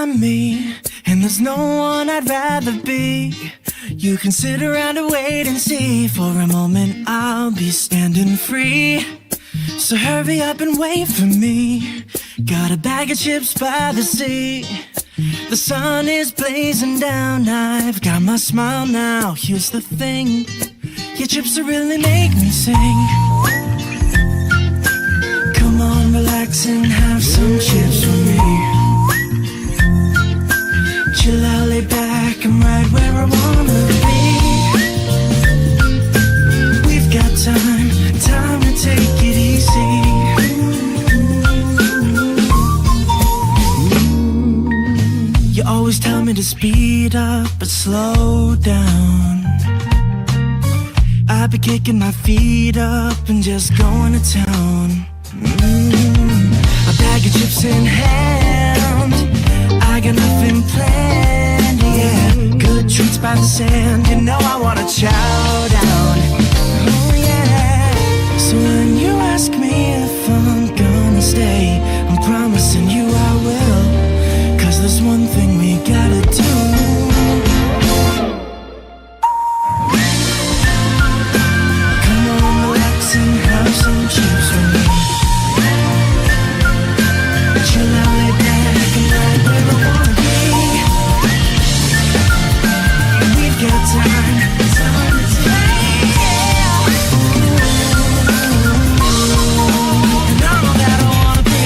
I'm me, and there's no one I'd rather be. You can sit around and wait and see. For a moment I'll be standing free. So hurry up and wait for me. Got a bag of chips by the sea. The sun is blazing down. I've got my smile now. Here's the thing, your chips will really make me sing. Come on, relax and have some chips with me. Chill out, lay back, I'm right where I wanna be. We've got time to take it easy. You always tell me to speed up, but slow down. I've been kicking my feet up and just going to town. A bag of chips in hand, I got nothing planned, yeah. Good treats by the sand, you know I wanna chow down. Oh yeah. So when you ask me if I'm gonna stay, I'm promising you I will. 'Cause there's one thing we gotta do. Come on, relax and have some chips with me. Chill out, lay back, and right where I wanna be. We've got time to take. And I know that I wanna be.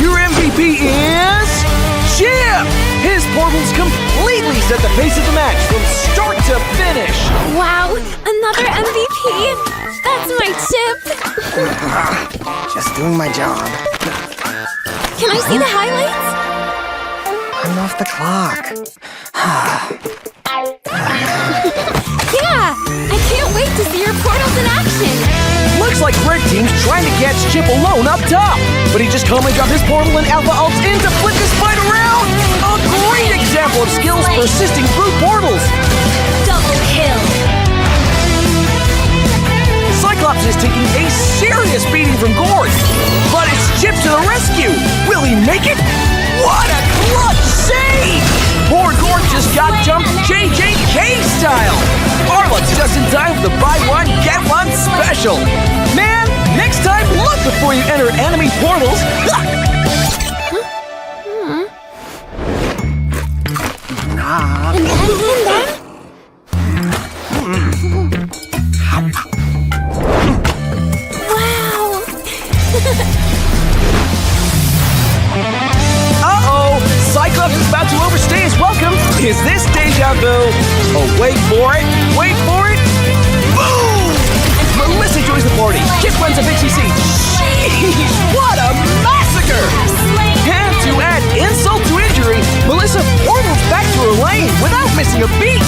Your MVP is Chip! His portals completely set the pace of the match from start to finish. Wow, another MVP. That's my chip. Just doing my job. Can I see the highlights? I'm off the clock. Yeah, I can't wait to see your portals in action. Looks like Red Team's trying to catch Chip alone up top, but he just calmly dropped his portal and Alpha Ult in to flip this fight around. A great example of skills persisting through portals. Double kill. Cyclops is taking a serious beating from Gord, but it's Chip to the rescue. Will he make it? What a clutch save! Poor Gord just got jumped JJK style. Arlot's just in time for the buy one, get one special. Man, next time look before you enter enemy portals. Wow. Uh-oh! Cyclops is about to overstay his welcome. Is this deja vu? Oh, wait for it. Wait for it. Boom! Melissa joins the party. Chip runs a BTC. Sheesh, what a massacre! And to add insult to injury, Melissa portals back to her lane without missing a beat.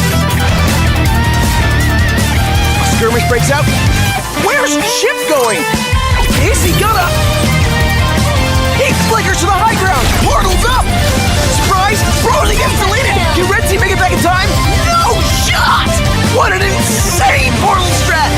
A skirmish breaks out. Where's Chip going? Is he gonna... He flickers to the high ground! Portal's up! Surprise! Frozen gets deleted! Can Red Team make it back in time? No shot! What an insane portal strat!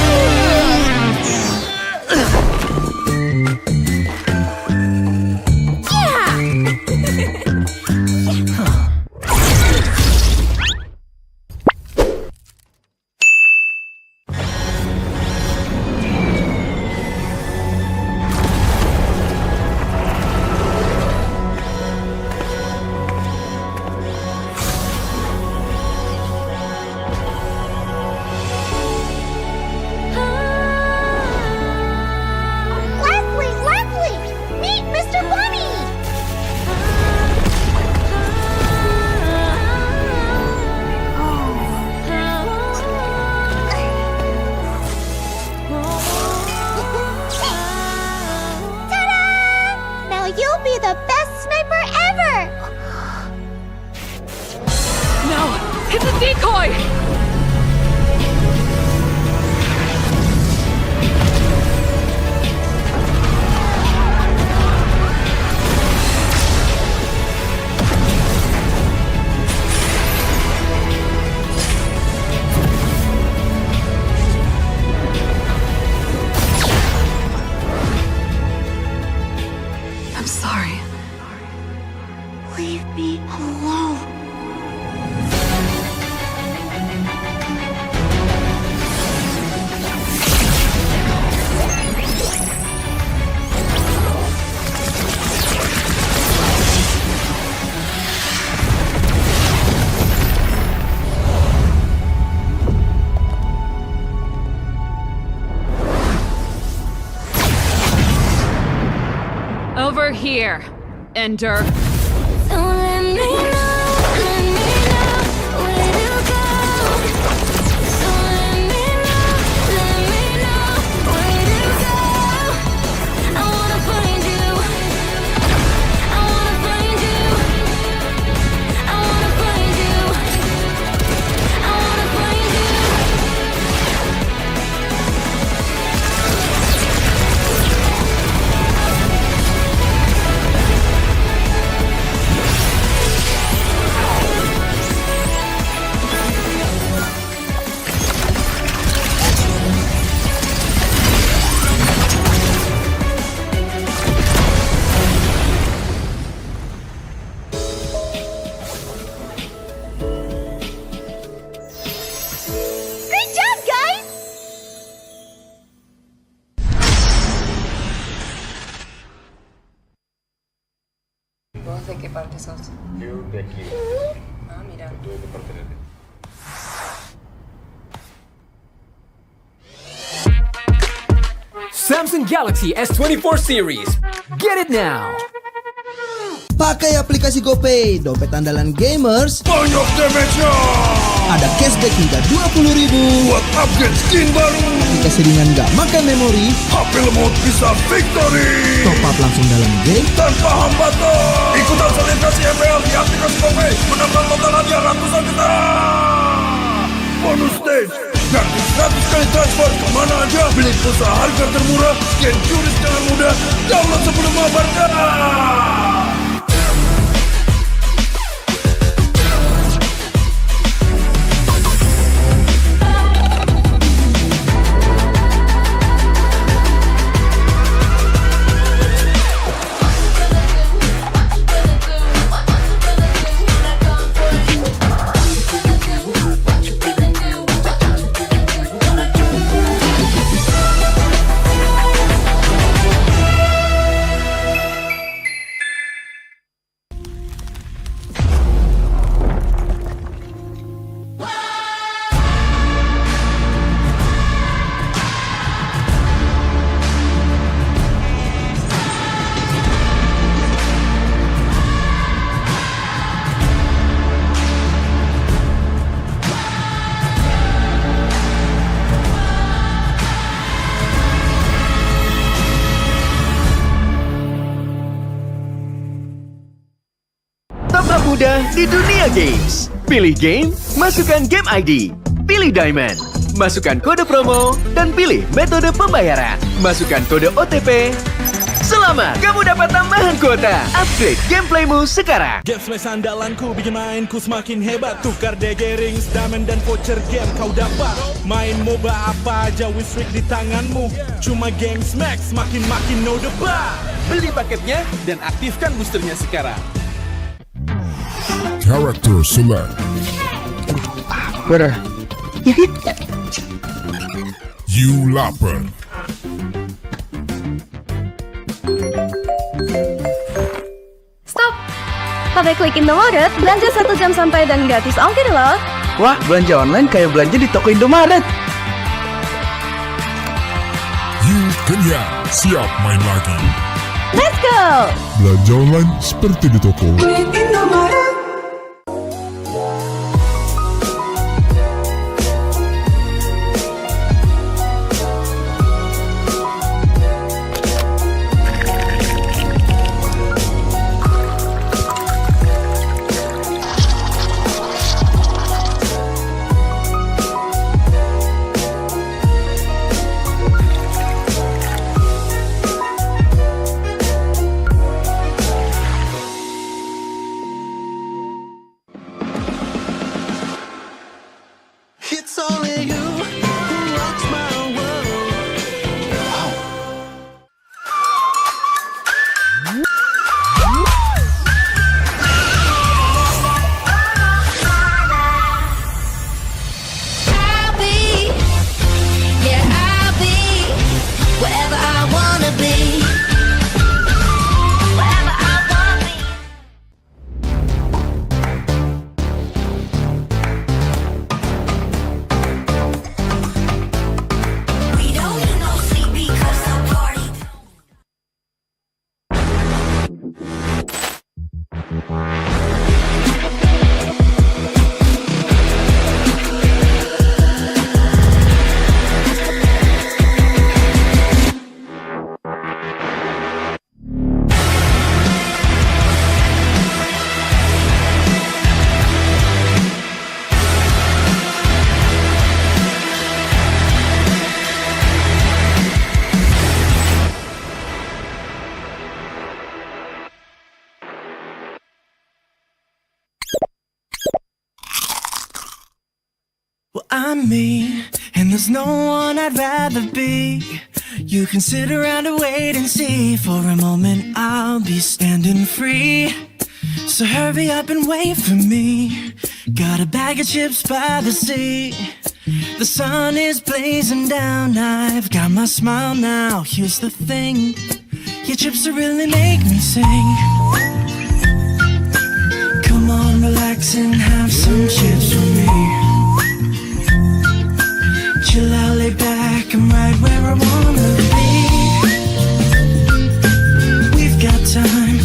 Over here, Ender. Don't let me know where to go. Don't let me know where to go. I wanna find you. I wanna find you. I wanna find you. I wanna find you. Great job, guys! ¿Vos de qué parte sos? Yo de aquí. Ah, mira. ¿Tú de qué parte eres? Samsung Galaxy S24 series. Get it now. Pakai aplikasi GoPay, dompet andalan gamers. Banyak damage-nya. Ada cashback hingga 20.000 buat upgrade skin baru. Aplikasi ringan gak makan memori. HP lemot bisa victory. Top up langsung dalam game tanpa hambatan. Ikutan selebrasi MPL di aplikasi GoPay. Menambah total hadiah ratusan juta. Bonus stage. Gratis 100 kali transfer kemana aja. Beli pulsa harga termurah. Scan QRIS dengan mudah. Download sebelum mabarkan. Tambah mudah di dunia games. Pilih game, masukkan game ID. Pilih Diamond, masukkan kode promo, dan pilih metode pembayaran. Masukkan kode OTP. Selamat, kamu dapat tambahan kuota. Upgrade gameplaymu sekarang. Game Smash andalanku bikin mainku semakin hebat. Tukar DG rings, diamond dan voucher game kau dapat. Main MOBA apa aja with streak di tanganmu. Cuma Game Smash makin no debat. Beli paketnya dan aktifkan boosternya sekarang. Character select. Where? You lapper. Stop! Pakai klik Indomaret, belanja 1 jam sampai dan gratis ongkir loh. Wah, belanja online kayak belanja di toko Indomaret. You kenyang, siap main lagi. Let's go! Belanja online seperti di toko. Well, I'm me, and there's no one I'd rather be. You can sit around and wait and see. For a moment, I'll be standing free. So hurry up and wait for me. Got a bag of chips by the sea. The sun is blazing down. I've got my smile now. Here's the thing, your chips will really make me sing. Come on, relax and have some chips with me. Chill out, lay back, I'm right where I wanna be. We've got time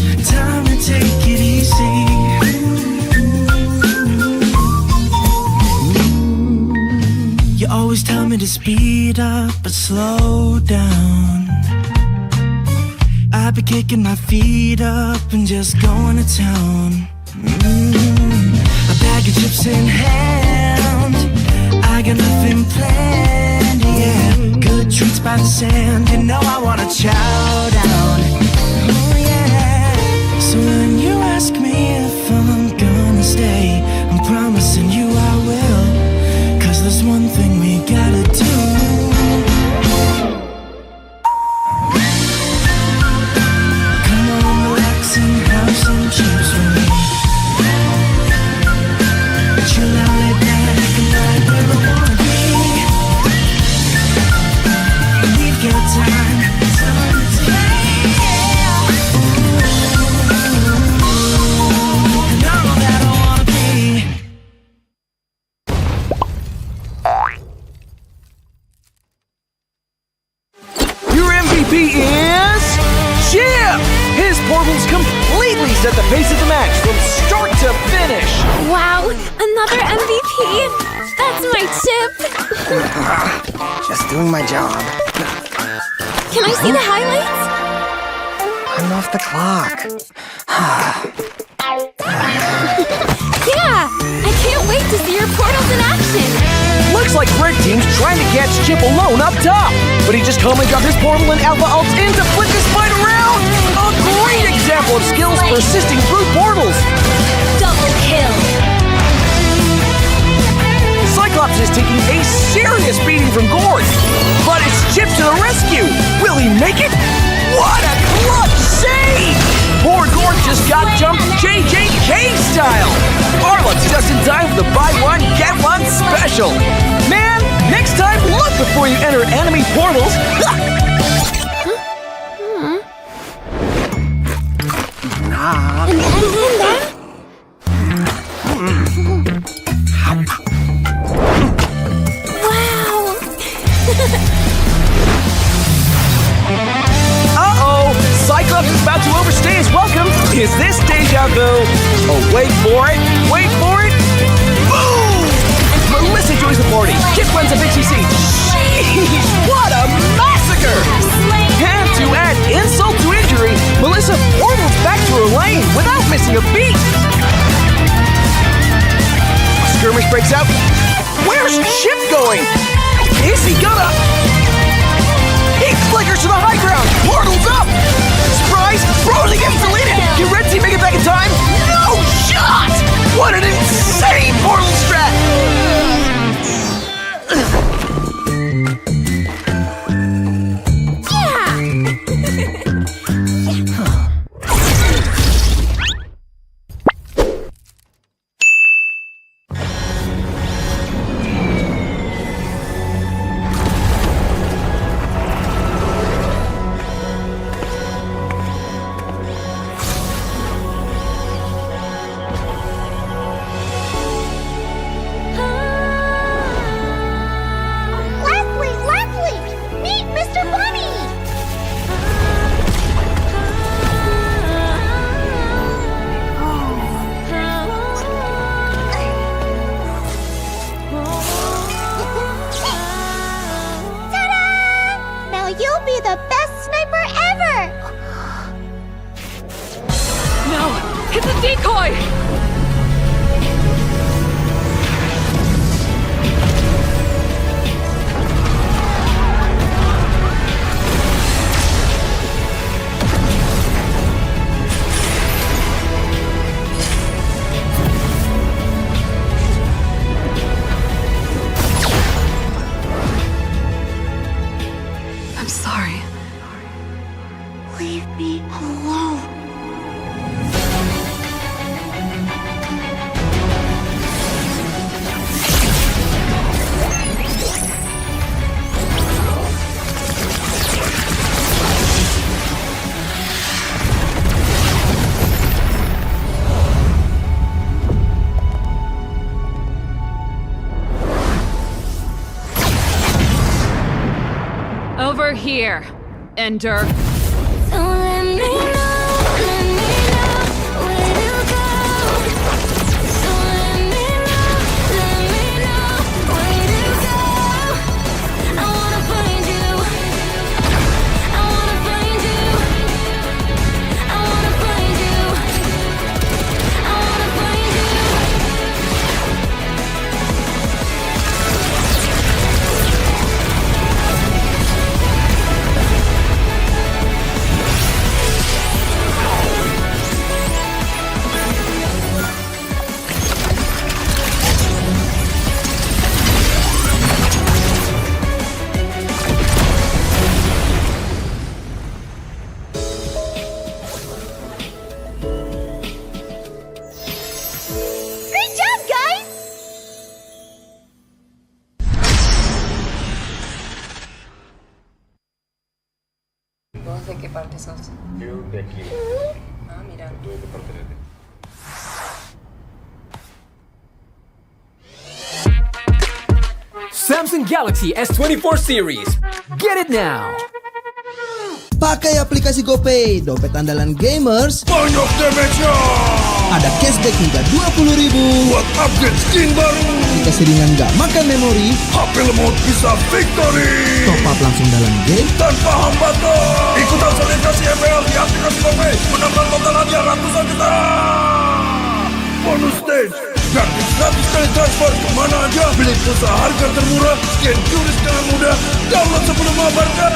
to take it easy. You always tell me to speed up, but slow down. I've been kicking my feet up and just going to town. A bag of chips in hand, I got nothing planned, yeah. Good treats by the sand, you know I wanna chow down. Oh yeah. So when you ask me if I'm gonna stay, I'm promising you I will. Cause there's one thing we gotta do. Come on, relax and have some chips with me. Chill out, lay back, and right where I wanna be. We've got time to take. And all that I wanna be. Your MVP is Chip! His portals completely set the pace of the match from start to finish. Wow, another MVP? That's my chip! Just doing my job. Can I see the highlights? I'm off the clock. Yeah! I can't wait to see your portals in action! Looks like Red Team's trying to catch Chip alone up top, but he just calmly dropped his portal and Alpha ults in to flip this fight around! A great example of skills persisting through portals! Double kill! Cyclops is taking a serious beating from Gord, but it's Chip to the rescue! Will he make it? What a clutch save! Poor Gord just got jumped JJK style! Arlot's just in time for the buy one, get one special! Man, next time look before you enter enemy portals! Wow! Uh-oh! Cyclops is about to overstay his welcome! Is this deja vu? Oh, wait for it! Wait for it! Boom! Melissa joins the party! Chip runs a BCC! Jeez! What a massacre! And to add insult to injury, Melissa portals back to her lane without missing a beat! A skirmish breaks out. Where's Chip going? Is he gonna... He flickers to the high ground! Portal's up! Surprise! Probably gets deleted! Can Red Team make it back in time? No shot! What an insane portal strat! Yeah! leave me alone. Over here, Ender. So let me know where to go. So let me know where to go. I wanna find you. I wanna find you. I wanna find you. I wanna find you. Great job, guys! ¿Vos de qué parte sos? Yo de aquí. Ah, mira. Tú de qué parte eres. Samsung Galaxy S24 series. Get it now. Pakai aplikasi GoPay, dompet andalan gamers. Banyak damage-nya. Ada cashback hingga 20.000 buat upgrade skin baru. Jika seringan nggak makan memori, HP lemot bisa victory. top up langsung dalam game Tanpa hambatan. Ikutan selebrasi MPL di aplikasi GoPay. Menambah total hadiah ratusan juta. Bonus stage. Gratis 100 kali transfer kemana aja. Beli pulsa harga termurah. Scan QRIS dengan mudah. Download sebelum mabarkan.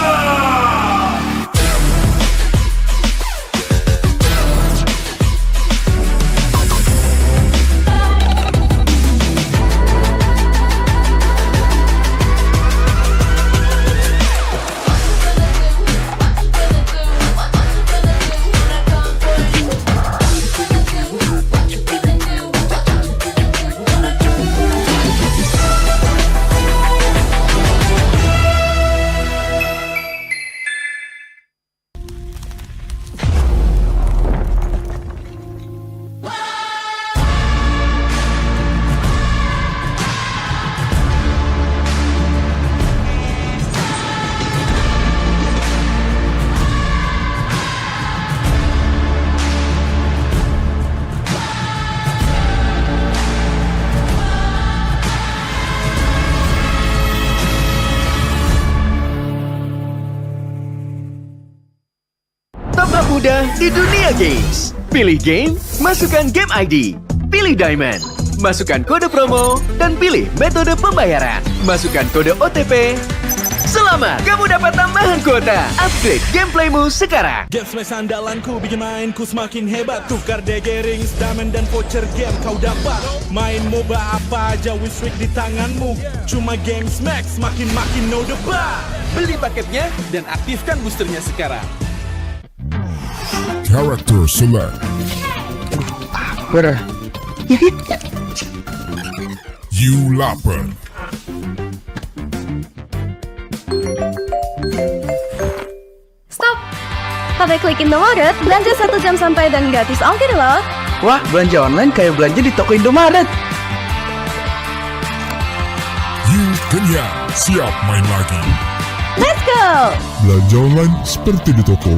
Tambah mudah di dunia games. Pilih game, masukkan game ID. Pilih Diamond, masukkan kode promo, dan pilih metode pembayaran. Masukkan kode OTP. Selamat, kamu dapat tambahan kuota. Upgrade gameplaymu sekarang. Game smash andalanku bikin mainku semakin hebat. Tukar DG rings, diamond dan voucher game kau dapat. Main MOBA apa aja with streak di tanganmu. Cuma game smash makin no debat. Beli paketnya dan aktifkan boosternya sekarang. Character select. Where? You lapar. Stop! Pakai klik in the wallet, belanja 1 jam sampai dan gratis ongkir loh. Wah, belanja online kayak belanja di toko Indomaret. You kenyang, siap main lagi. Let's go! Belanja online seperti di toko.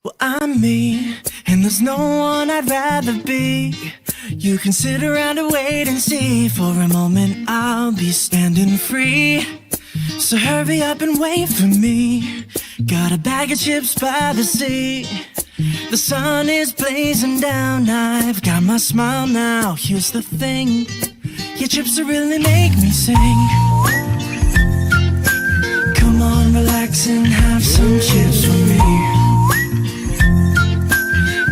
Well, I'm me, and there's no one I'd rather be. You can sit around and wait and see. For a moment I'll be standing free. So hurry up and wait for me. Got a bag of chips by the sea. The sun is blazing down. I've got my smile now. Here's the thing, your chips will really make me sing. Come on, relax and have some chips with me.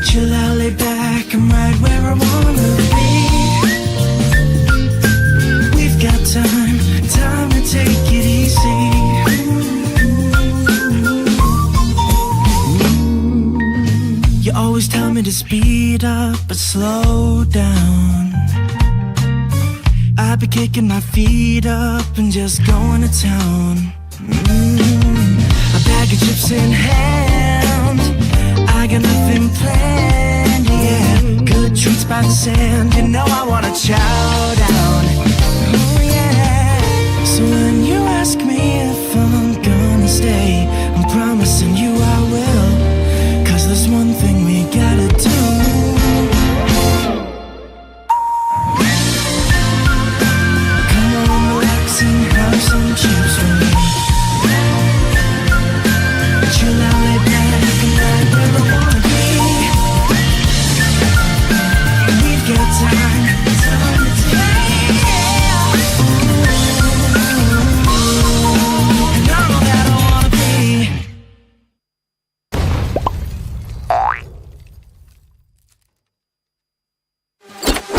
Chill out, lay back, I'm right where I wanna be. We've got time to take it easy. You always tell me to speed up, but slow down. I've been kicking my feet up and just going to town. A bag of chips in hand, I got nothing planned, yeah. Good treats by the sand, you know I wanna chow down. Oh yeah. So when you ask me if I'm gonna stay, I'm promising you I will. 'Cause there's one thing we gotta do. Come on, relax and have some chips with me. Chill out, lay back, and right where I wanna be. We've got time to take. And I'm all that I wanna be.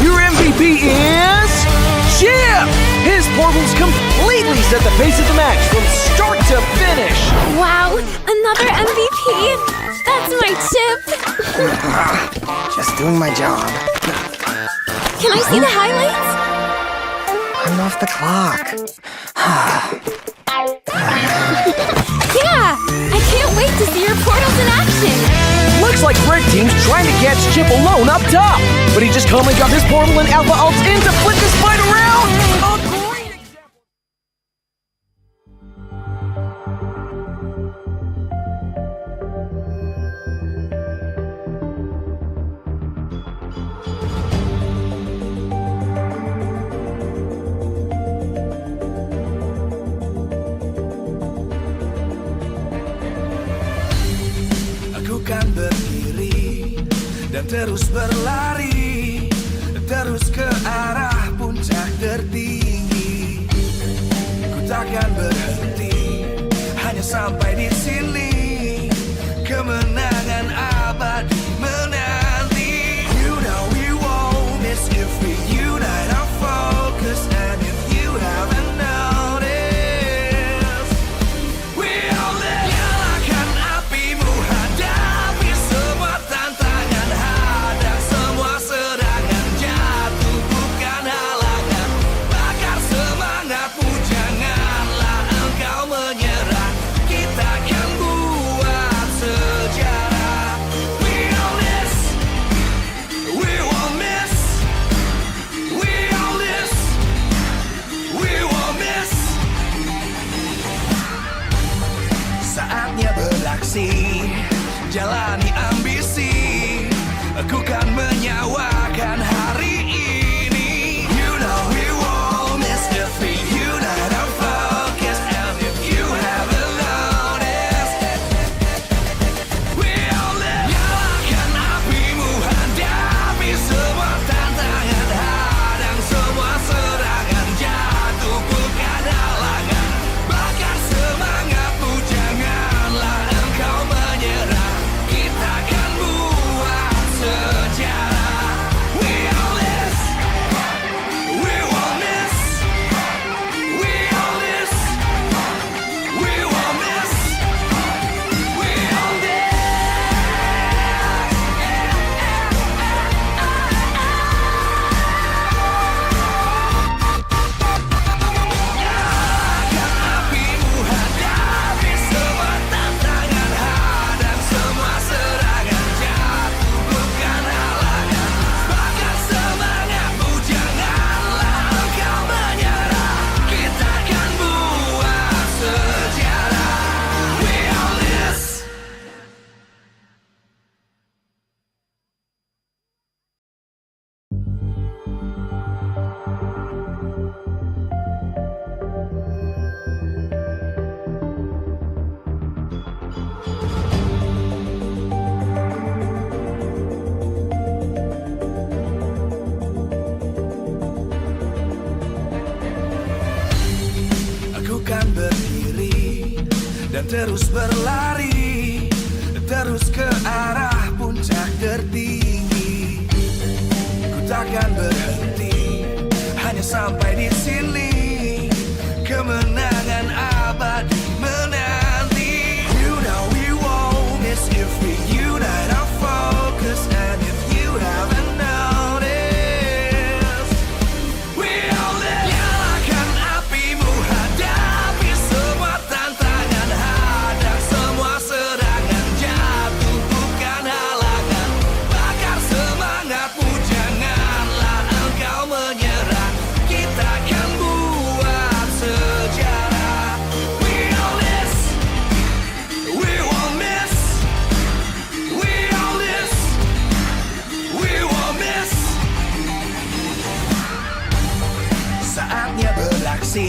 Your MVP is Chip! His portals completely set the pace of the match from start to finish. Wow, another MVP? That's my chip! Just doing my job. Can I see the highlights? I'm off the clock. Yeah! I can't wait to see your portals in action! Looks like Red Team's trying to catch Chip alone up top, but he just calmly got his portal and Alpha Ults in to flip this fight around. A great example. Aku kan berdiri dan terus berlari, terus ke arah puncak tertinggi. Ku takkan berhenti, hanya sampai di sini. Kemenangan abadi menanti. You know we won't miss if we unite our focus. And if you haven't noticed, we all live. Nyalakan apimu, hadapi semua tantangan, hadang semua serangan, jatuh bukan halangan. Bakar semangatmu, janganlah engkau menyerah. Kita akan buat sejarah. We all this, we won't miss. We all this, we won't miss. Saatnya beraksi, jalani ambisi. Aku kan menyawakan hari ini. You know we won't miss if we unite our focus. And if you haven't noticed, we all live. Nyalakan apimu, hadapi semua tantangan, hadang semua serangan, jatuh bukan halangan. Bakar semangatmu, janganlah engkau menyerah. Kita akan buat sejarah. dan terus berlari, terus ke arah puncak tertinggi. Ku takkan berhenti, hanya sampai di sini. Kemenangan abadi menanti. You know we won't miss if we unite our focus. And if you haven't noticed, we all live. Nyalakan apimu, hadapi semua tantangan, hadang semua serangan, jatuh bukan halangan. Bakar semangatmu, janganlah engkau menyerah. Kita akan buat sejarah. We all this, we won't miss. We all this, we won't miss. Saatnya beraksi,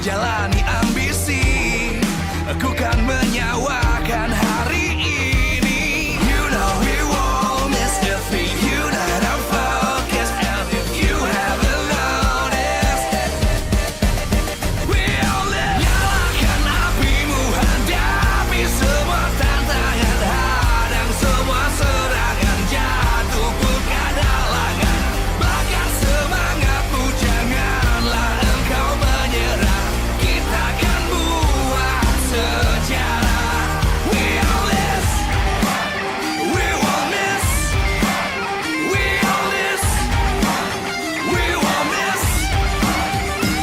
jalani ambisi. Aku kan menyawakan hari ini. You know we won't miss if we unite our focus. And if you haven't noticed, we all live. Nyalakan apimu, hadapi semua tantangan, hadang semua serangan, jatuh bukan halangan. Bakar semangatmu, janganlah engkau menyerah. Kita akan buat sejarah. We all this, we won't miss. We all this, we won't miss.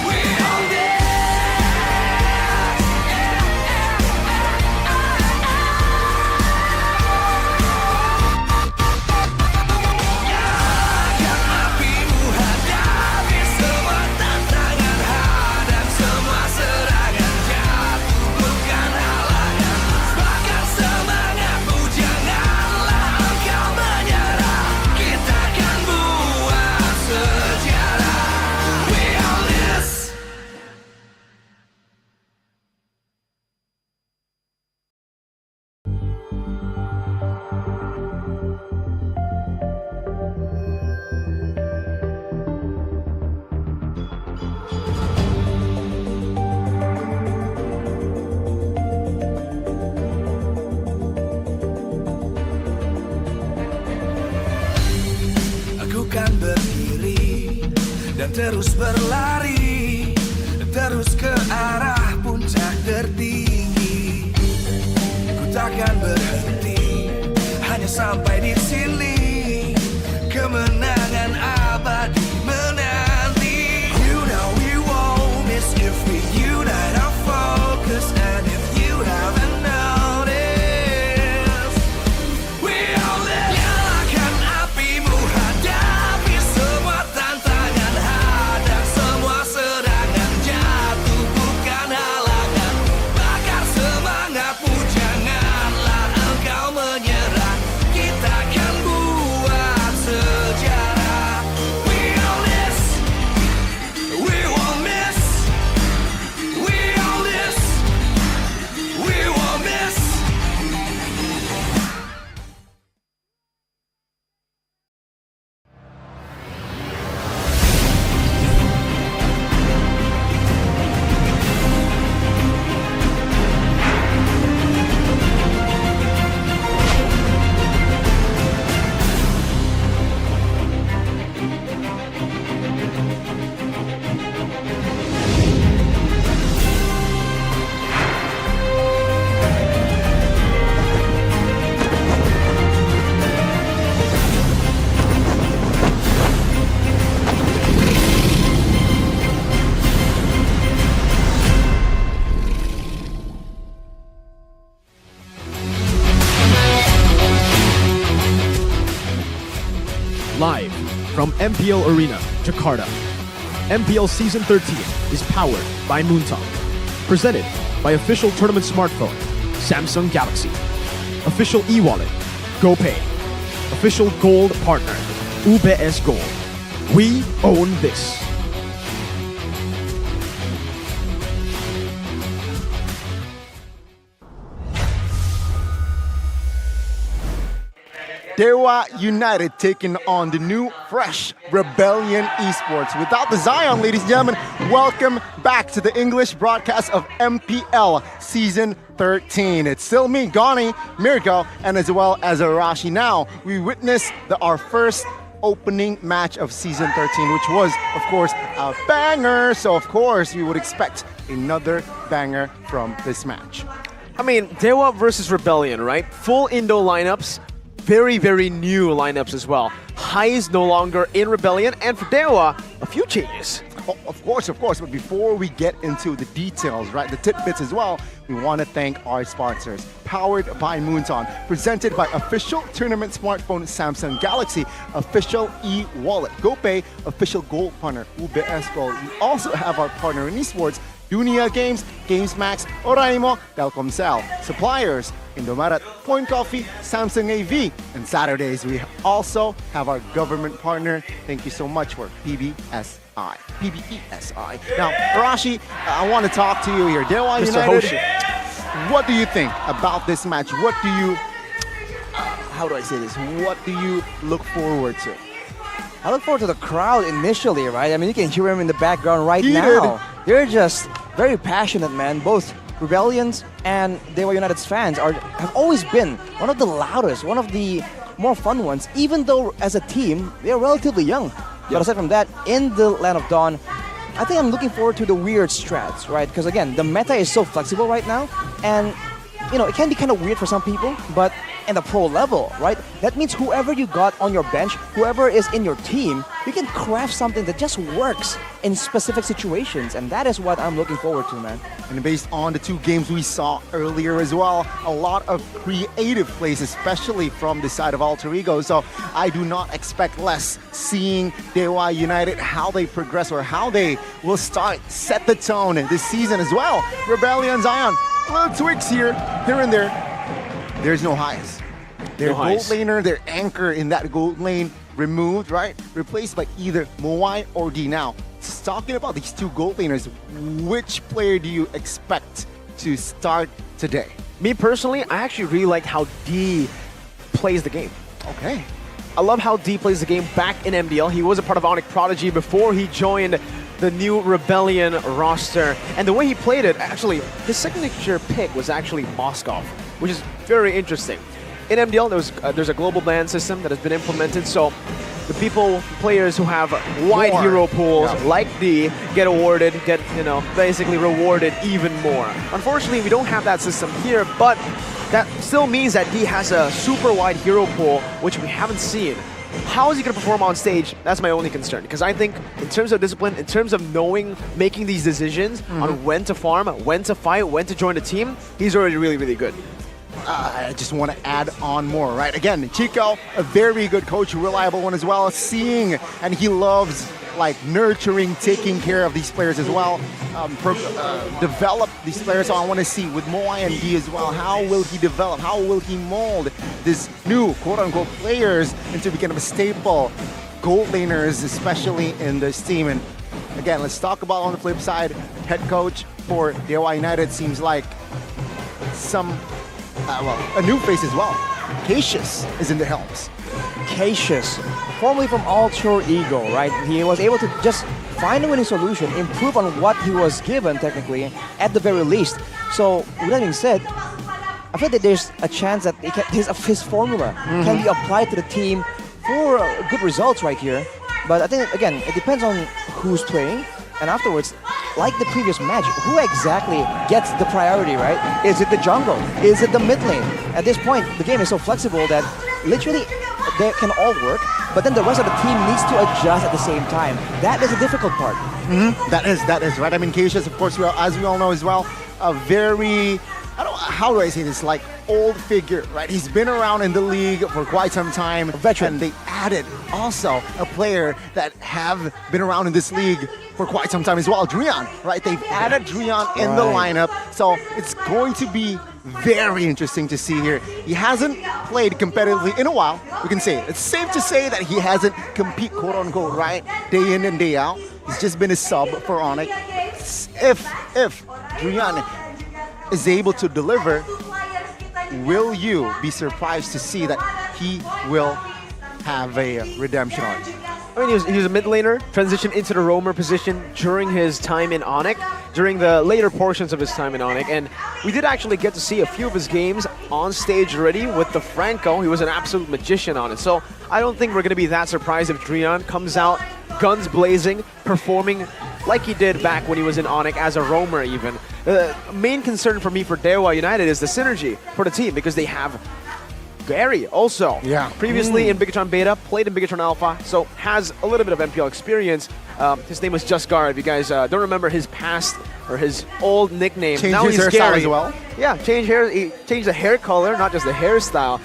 We all this. Nyalakan apimu, hadapi semua tantangan, hadang semua serangan, jatuh bukan halangan. Bakar semangatmu, janganlah engkau menyerah. Kita akan buat sejarah. We all this. Aku kan berdiri dan terus berlari, terus ke arah puncak tertinggi. Ku takkan berhenti, hanya sampai di sini. Kemenangan abadi menanti. You know we won't miss if we unite our focus. And if you haven't noticed, we all live. Nyalakan apimu, hadapi semua tantangan, hadang semua serangan, jatuh bukan halangan. Bakar semangatmu, janganlah engkau menyerah. Kita akan buat sejarah. We all this, we won't miss. We all this, we won't miss. Live from MPL Arena, Jakarta. MPL Season 13 is powered by Moontalk. Presented by official tournament smartphone, Samsung Galaxy. Official e-wallet, GoPay. Official gold partner, UBS Gold. We own this. Dewa United taking on the new, fresh Rebellion Esports. Without the Zion, ladies and gentlemen, Welcome back to the English broadcast of MPL Season 13. It's still me, Gani, Mirko, and as well as Arashi. Now, we witnessed our first opening match of Season 13, which was, of course, a banger. So, of course, we would expect another banger from this match. I mean, Dewa versus Rebellion, right? Full Indo lineups, very, very new lineups as well. Hai is no longer in Rebellion, and for Dewa, a few changes. Oh, of course, but before we get into the details, right, the tidbits as well, we want to thank our sponsors. Powered by Moonton, presented by official tournament smartphone Samsung Galaxy, official e-wallet GoPay, official gold partner UBS Gold. We also have our partner in esports, Dunia Games, GamesMax, Oraimo, Telkomsel. Suppliers, Indomaret, Point Coffee, Samsung AV. And Saturdays, we also have our government partner. Thank you so much for PBSI. Now, Arashi, I want to talk to you here. Dewa United, what do you think about this match? What do you, how do I say this? What do you look forward to? I look forward to the crowd initially, right? I mean, you can hear him in the background right now. They're just very passionate, man. Both Rebellions and Dewa United's fans have always been one of the loudest, one of the more fun ones, even though as a team, they're relatively young. But aside from that, in the Land of Dawn, I think I'm looking forward to the weird strats, right? Because again, the meta is so flexible right now, and you know, it can be kind of weird for some people, but in the pro level, right? That means whoever you got on your bench, whoever is in your team, you can craft something that just works in specific situations, and that is what I'm looking forward to, man. And based on the two games we saw earlier as well, a lot of creative plays, especially from the side of Alter Ego. So I do not expect less seeing Dewa United, how they progress or how they will set the tone this season as well. Rebellion Zion, little tweaks here and there. There's no highs. Their gold laner, their anchor in that gold lane removed, right? Replaced by either Moai or D. Now, talking about these two gold laners, which player do you expect to start today? Me personally, I actually really liked how D plays the game. Okay. I love how D plays the game back in MDL. He was a part of Onyx Prodigy before he joined the new Rebellion roster. And the way he played it, actually, his signature pick was actually Moskov, which is very interesting. In MDL, there's a global ban system that has been implemented, so the players who have wide hero pools like D get basically rewarded even more. Unfortunately, we don't have that system here, but that still means that D has a super wide hero pool, which we haven't seen. How is he going to perform on stage? That's my only concern, because I think in terms of discipline, in terms of making these decisions on when to farm, when to fight, when to join the team, he's already really, really good. I just want to add on more, right? Again, Chico, a very good coach, a reliable one as well. Seeing, and he loves like nurturing, taking care of these players as well. Develop these players. So I want to see with Moai and D as well, how will he develop? How will he mold this new quote-unquote players into becoming a staple gold laners, especially in this team? And again, let's talk about on the flip side, head coach for Dewa United seems like a new face as well. Cassius is in the helms. Cassius, formerly from Alter Ego, right? He was able to just find a winning solution, improve on what he was given technically, at the very least. So, with that being said, I feel that there's a chance that his formula can be applied to the team for good results right here. But I think, again, it depends on who's playing. And afterwards, like the previous match, who exactly gets the priority, right? Is it the jungle? Is it the mid lane? At this point, the game is so flexible that literally they can all work, but then the rest of the team needs to adjust at the same time. That is the difficult part. That is right. I mean, Cassius, of course, as we all know as well, a very, how do I say this, like old figure, right? He's been around in the league for quite some time. A veteran. And they added also a player that have been around in this league for quite some time as well, Drian, right? They've added Drian in the lineup, so it's going to be very interesting to see here. He hasn't played competitively in a while, we can say. It's safe to say that he hasn't compete quote-unquote, right? Day in and day out. He's just been a sub for Onyx. If Drian is able to deliver, will you be surprised to see that he will have a redemption arc? I mean, he was a mid laner, transitioned into the roamer position during his time in Onyx, during the later portions of his time in Onyx, and we did actually get to see a few of his games on stage already with the Franco. He was an absolute magician on it, so I don't think we're going to be that surprised if RERUN comes out guns blazing, performing like he did back when he was in Onyx as a roamer even. The main concern for me for Dewa United is the synergy for the team, because they have Gary also. Yeah. Previously in Bigatron Beta, played in Bigatron Alpha, so has a little bit of MPL experience. His name was Just Gar. If you guys don't remember his past or his old nickname, Changed now his he's hairstyle Gary as well. Yeah, he changed the hair color, not just the hairstyle.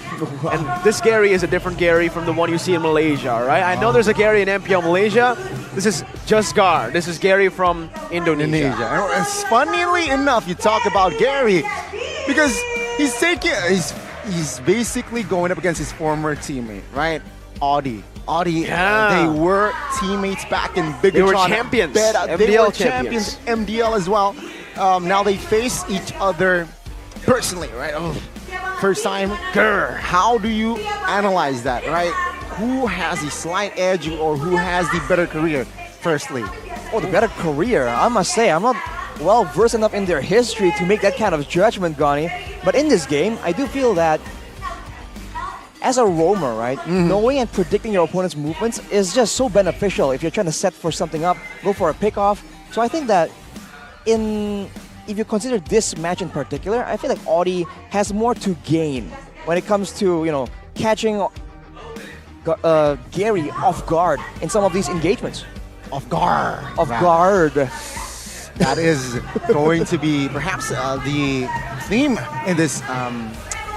And this Gary is a different Gary from the one you see in Malaysia, right? I know there's a Gary in MPL Malaysia. This is Just Gar. This is Gary from Indonesia. And it's funnily enough, you talk about Gary because he's basically going up against his former teammate, right? Audi, yeah. They were teammates back in Bigatron. They were champions. Beta. They MPL were champions, MDL as well. Now they face each other personally, right? First time. Grr. How do you analyze that, right? Who has the slight edge or who has the better career, firstly? Oh, the better career. I must say, I'm not well versed enough in their history to make that kind of judgment, Gani. But in this game, I do feel that as a roamer, right, knowing and predicting your opponent's movements is just so beneficial if you're trying to set for something up, go for a pick-off. So I think that if you consider this match in particular, I feel like Audi has more to gain when it comes to, you know, catching Gary off guard in some of these engagements. Off guard. Off guard. That is going to be perhaps the theme in this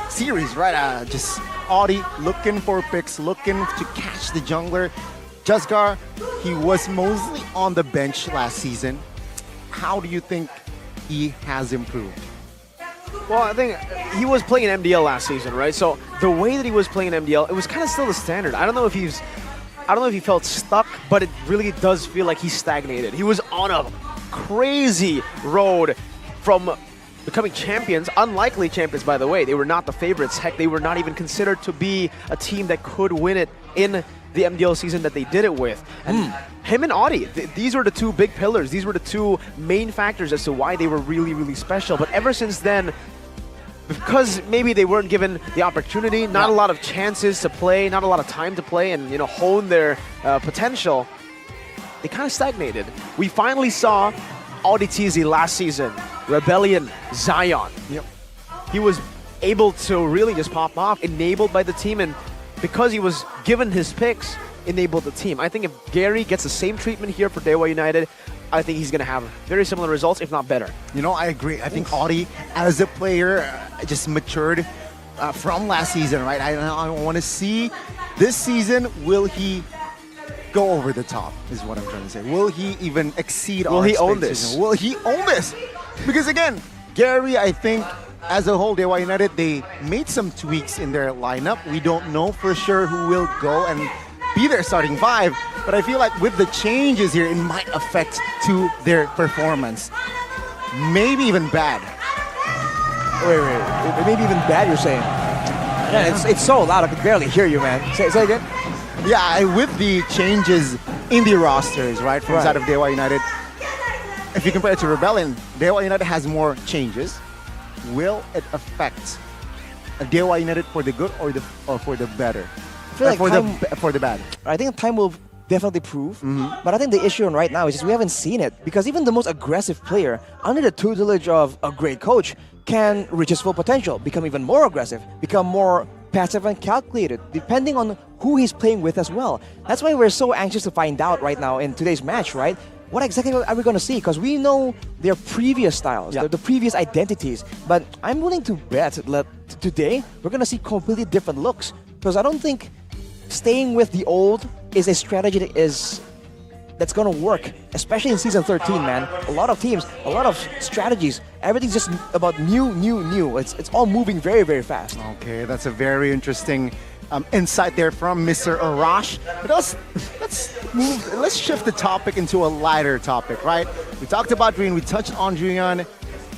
series, right? Just Audi looking for picks, looking to catch the jungler. Jasgar, he was mostly on the bench last season. How do you think he has improved? Well, I think he was playing MDL last season, right? So the way that he was playing MDL, it was kind of still the standard. I don't know if he felt stuck, but it really does feel like he stagnated. He was on a crazy road from becoming champions, unlikely champions, by the way. They were not the favorites. Heck, they were not even considered to be a team that could win it in the MDL season that they did it with. And him and Audi, these were the two big pillars. These were the two main factors as to why they were really, really special. But ever since then, because maybe they weren't given the opportunity, not a lot of chances to play, not a lot of time to play and, you know, hone their potential, they kind of stagnated. We finally saw Audi TZ last season, Rebellion, Zion. Yep. He was able to really just pop off, enabled by the team, and because he was given his picks, enabled the team. I think if Gary gets the same treatment here for Dewa United, I think he's going to have very similar results, if not better. You know, I agree. I think Audi, as a player, just matured from last season, right? I want to see this season, will he go over the top, is what I'm trying to say. Will he even exceed our expectations? Will he own this? Because again, Gary, I think, as a whole, Dewa United, they made some tweaks in their lineup. We don't know for sure who will go and be their starting five, but I feel like with the changes here, it might affect to their performance. Maybe even bad. Wait. Maybe even bad, you're saying? Yeah, it's so loud, I could barely hear you, man. Say again? Yeah, with the changes in the rosters, right, from side of Dewa United, if you compare it to Rebellion, Dewa United has more changes. Will it affect Dewa United for the good or for the better? I feel like for the bad. I think time will definitely prove. But I think the issue right now is just we haven't seen it, because even the most aggressive player under the tutelage of a great coach can reach his full potential, become even more aggressive, become more passive and calculated, depending on who he's playing with as well. That's why we're so anxious to find out right now in today's match, right? What exactly are we going to see? Because we know their previous styles, the previous identities. But I'm willing to bet that today we're going to see completely different looks. Because I don't think staying with the old is a strategy that's going to work, especially in Season 13, man. A lot of teams, a lot of strategies, everything's just about new. It's all moving very, very fast. Okay, that's a very interesting insight there from Mr. Arash. But let's shift the topic into a lighter topic, right? We talked about Green, we touched on Julian.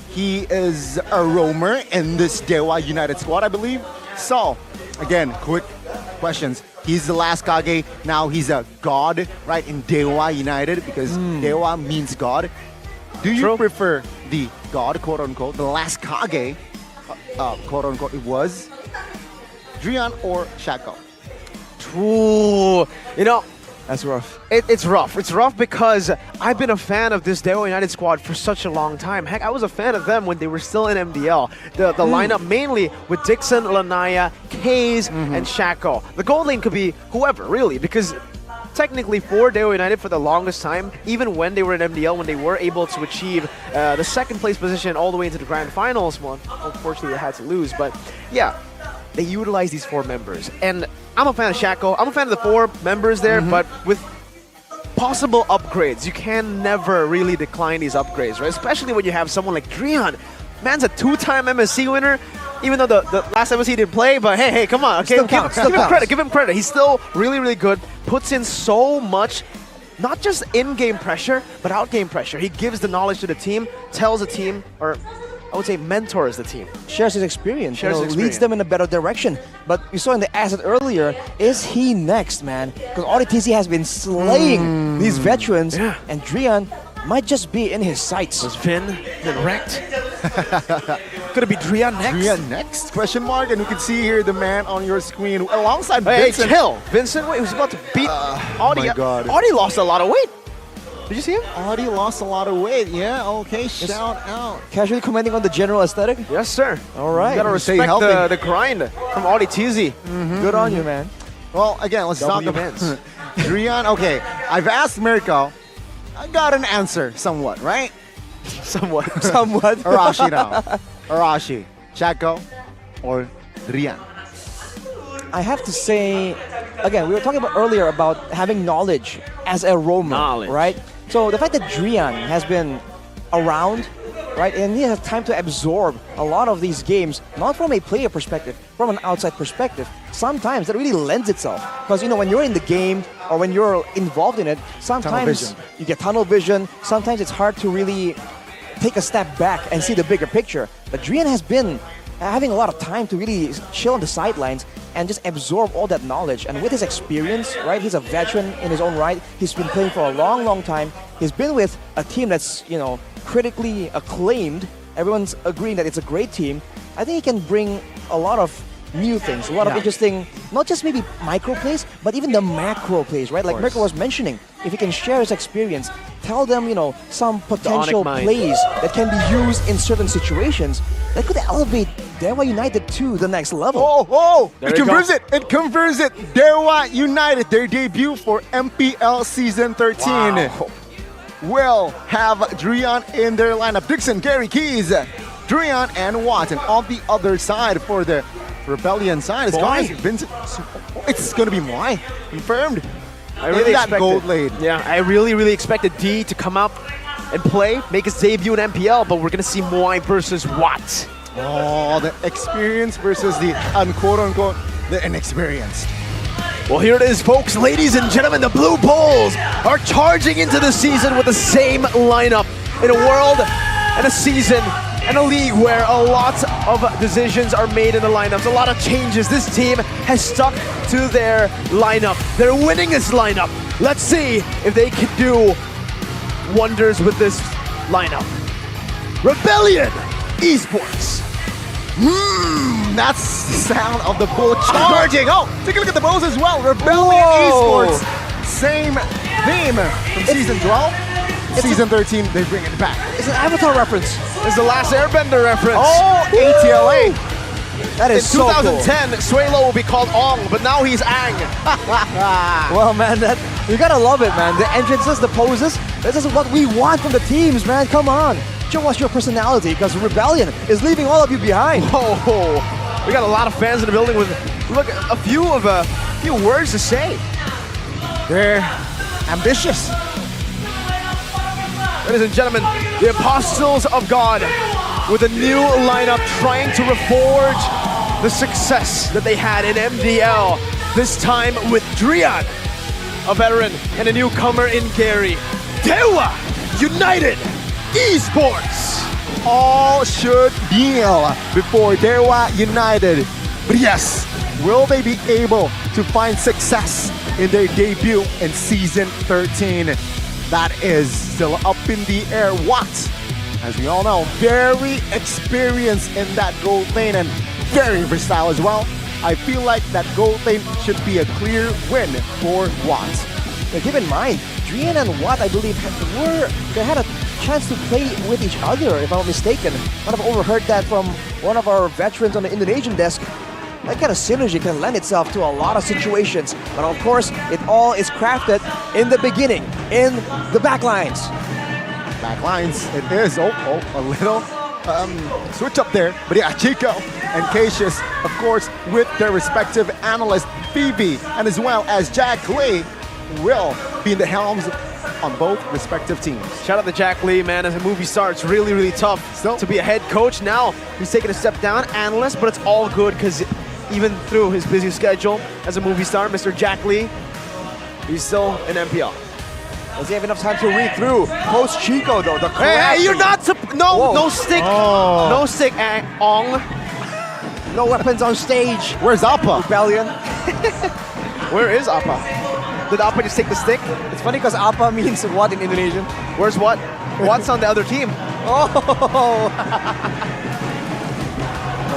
He is a roamer in this Dewa United squad, I believe. So, again, quick questions. He's the last Kage. Now he's a god, right, in Dewa United because Dewa means god. Do you prefer the god, quote unquote, the last Kage, quote unquote, it was Drian or Shaco? Ooh, you know, that's rough. It's rough. It's rough because I've been a fan of this Dewa United squad for such a long time. Heck, I was a fan of them when they were still in MDL. The lineup mainly with Dixon, Lanaya, Kaze, and Shaco. The gold lane could be whoever, really, because technically for Dewa United for the longest time, even when they were in MDL, when they were able to achieve the second place position all the way into the grand finals, well, unfortunately they had to lose, but yeah, they utilized these 4 members. And I'm a fan of Shaco. I'm a fan of the 4 members there, but with possible upgrades, you can never really decline these upgrades, right? Especially when you have someone like Drian. Man's a 2-time MSC winner, even though the last MSC didn't play, but hey, come on, okay? Give him credit. He's still really, really good. Puts in so much, not just in-game pressure, but out-game pressure. He gives the knowledge to the team, tells the team, or I would say mentors the team. Shares his experience, leads them in a better direction. But you saw in the asset earlier, is he next, man? Because RTZ has been slaying these veterans, and Drian might just be in his sights. Was Vin then wrecked? Could it be Drian next? Drian next? Question mark. And you can see here the man on your screen alongside Vincent. Hey, chill. Vincent, wait, who's about to beat Audi? My God. Audi lost a lot of weight. Did you see him? Audi lost a lot of weight. Yeah, okay, shout out. Casually commenting on the general aesthetic? Yes, sir. All right. You gotta respect the grind from Audi TZ. Good on you, man. Well, again, let's talk about Drian. Okay, I've asked Mirko. I got an answer, somewhat, right? Somewhat. Arashi now. Arashi, Shaco, or Drian? I have to say, again, we were talking about earlier about having knowledge as a roamer, right? So the fact that Drian has been around, right, and he has time to absorb a lot of these games, not from a player perspective, from an outside perspective, sometimes that really lends itself. Because, you know, when you're in the game or when you're involved in it, sometimes you get tunnel vision, sometimes it's hard to really take a step back and see the bigger picture. But Drian has been having a lot of time to really chill on the sidelines and just absorb all that knowledge. And with his experience, right, he's a veteran in his own right. He's been playing for a long, long time. He's been with a team that's, you know, critically acclaimed. Everyone's agreeing that it's a great team. I think he can bring a lot of new things, a lot of interesting, not just maybe micro plays, but even the macro plays, right? Like Mirko was mentioning, if he can share his experience, tell them, you know, some potential plays that can be used in certain situations that could elevate Dewa United to the next level. It confirms it. It confirms it. Dewa United, their debut for MPL Season 13. Will have Drian in their lineup. Dixon, Gary, Keys, Drian, and Watt. And on the other side for the Rebellion side, it's going to be Vincent. It's going to be Moai. Confirmed. I really that gold lane. Yeah, I really expected D to come up and play, make his debut in MPL, but we're going to see Moai versus Watt. Oh, the experience versus the unquote-unquote the inexperienced. Well, here it is, folks. Ladies and gentlemen, the Blue Bulls are charging into the season with the same lineup in a world and a season and a league where a lot of decisions are made in the lineups, a lot of changes. This team has stuck to their lineup. They're winning this lineup. Let's see if they can do wonders with this lineup. Rebellion Esports. That's the sound of the bull charging. Oh, take a look at the bulls as well. Rebellion Esports. Same theme from Season 12. Season 13, they bring it back. It's an Avatar reference. It's the Last Airbender reference. Oh, ATLA. That is in 2010, Suelo will be called Ong, but now he's Ang. Well, man, you gotta love it, man. The entrances, the poses, this is what we want from the teams, man. Come on. Show us your personality, because Rebellion is leaving all of you behind. Oh, we got a lot of fans in the building with, look, a few words to say. They're ambitious. Ladies and gentlemen, the Apostles of God with a new lineup trying to reforge the success that they had in MDL. This time with Drian, a veteran, and a newcomer in Gary. Dewa United Esports. All should kneel before Dewa United. But yes, Will they be able to find success in their debut in Season 13? That is still up in the air. What? As we all know, very experienced in that gold lane and very versatile as well. I feel like that gold lane should be a clear win for Watt. Now keep in mind, Drian and Watt, I believe, they had a chance to play with each other, if I'm not mistaken. Kind of overheard that from one of our veterans on the Indonesian desk. That kind of synergy can lend itself to a lot of situations. But of course, it all is crafted in the beginning, in the backlines. Backlines, it is. Oh, a little switch up there. But yeah, Chico and Cassius, of course, with their respective analysts, Phoebe and as well as Jack Lee, will be in the helms on both respective teams. Shout out to Jack Lee, man. As a movie star, it's really, really tough to be a head coach. Now he's taking a step down, analyst, but it's all good because even through his busy schedule as a movie star, Mr. Jack Lee, he's still in MPL. Does he have enough time to read through? Post Chico though, the hey, you're not no stick, no stick, Ong. No weapons on stage. Where's Appa? Rebellion. Where is Appa? Did Appa just take the stick? It's funny because Appa means what in Indonesian? Where's what? What's on the other team? Oh!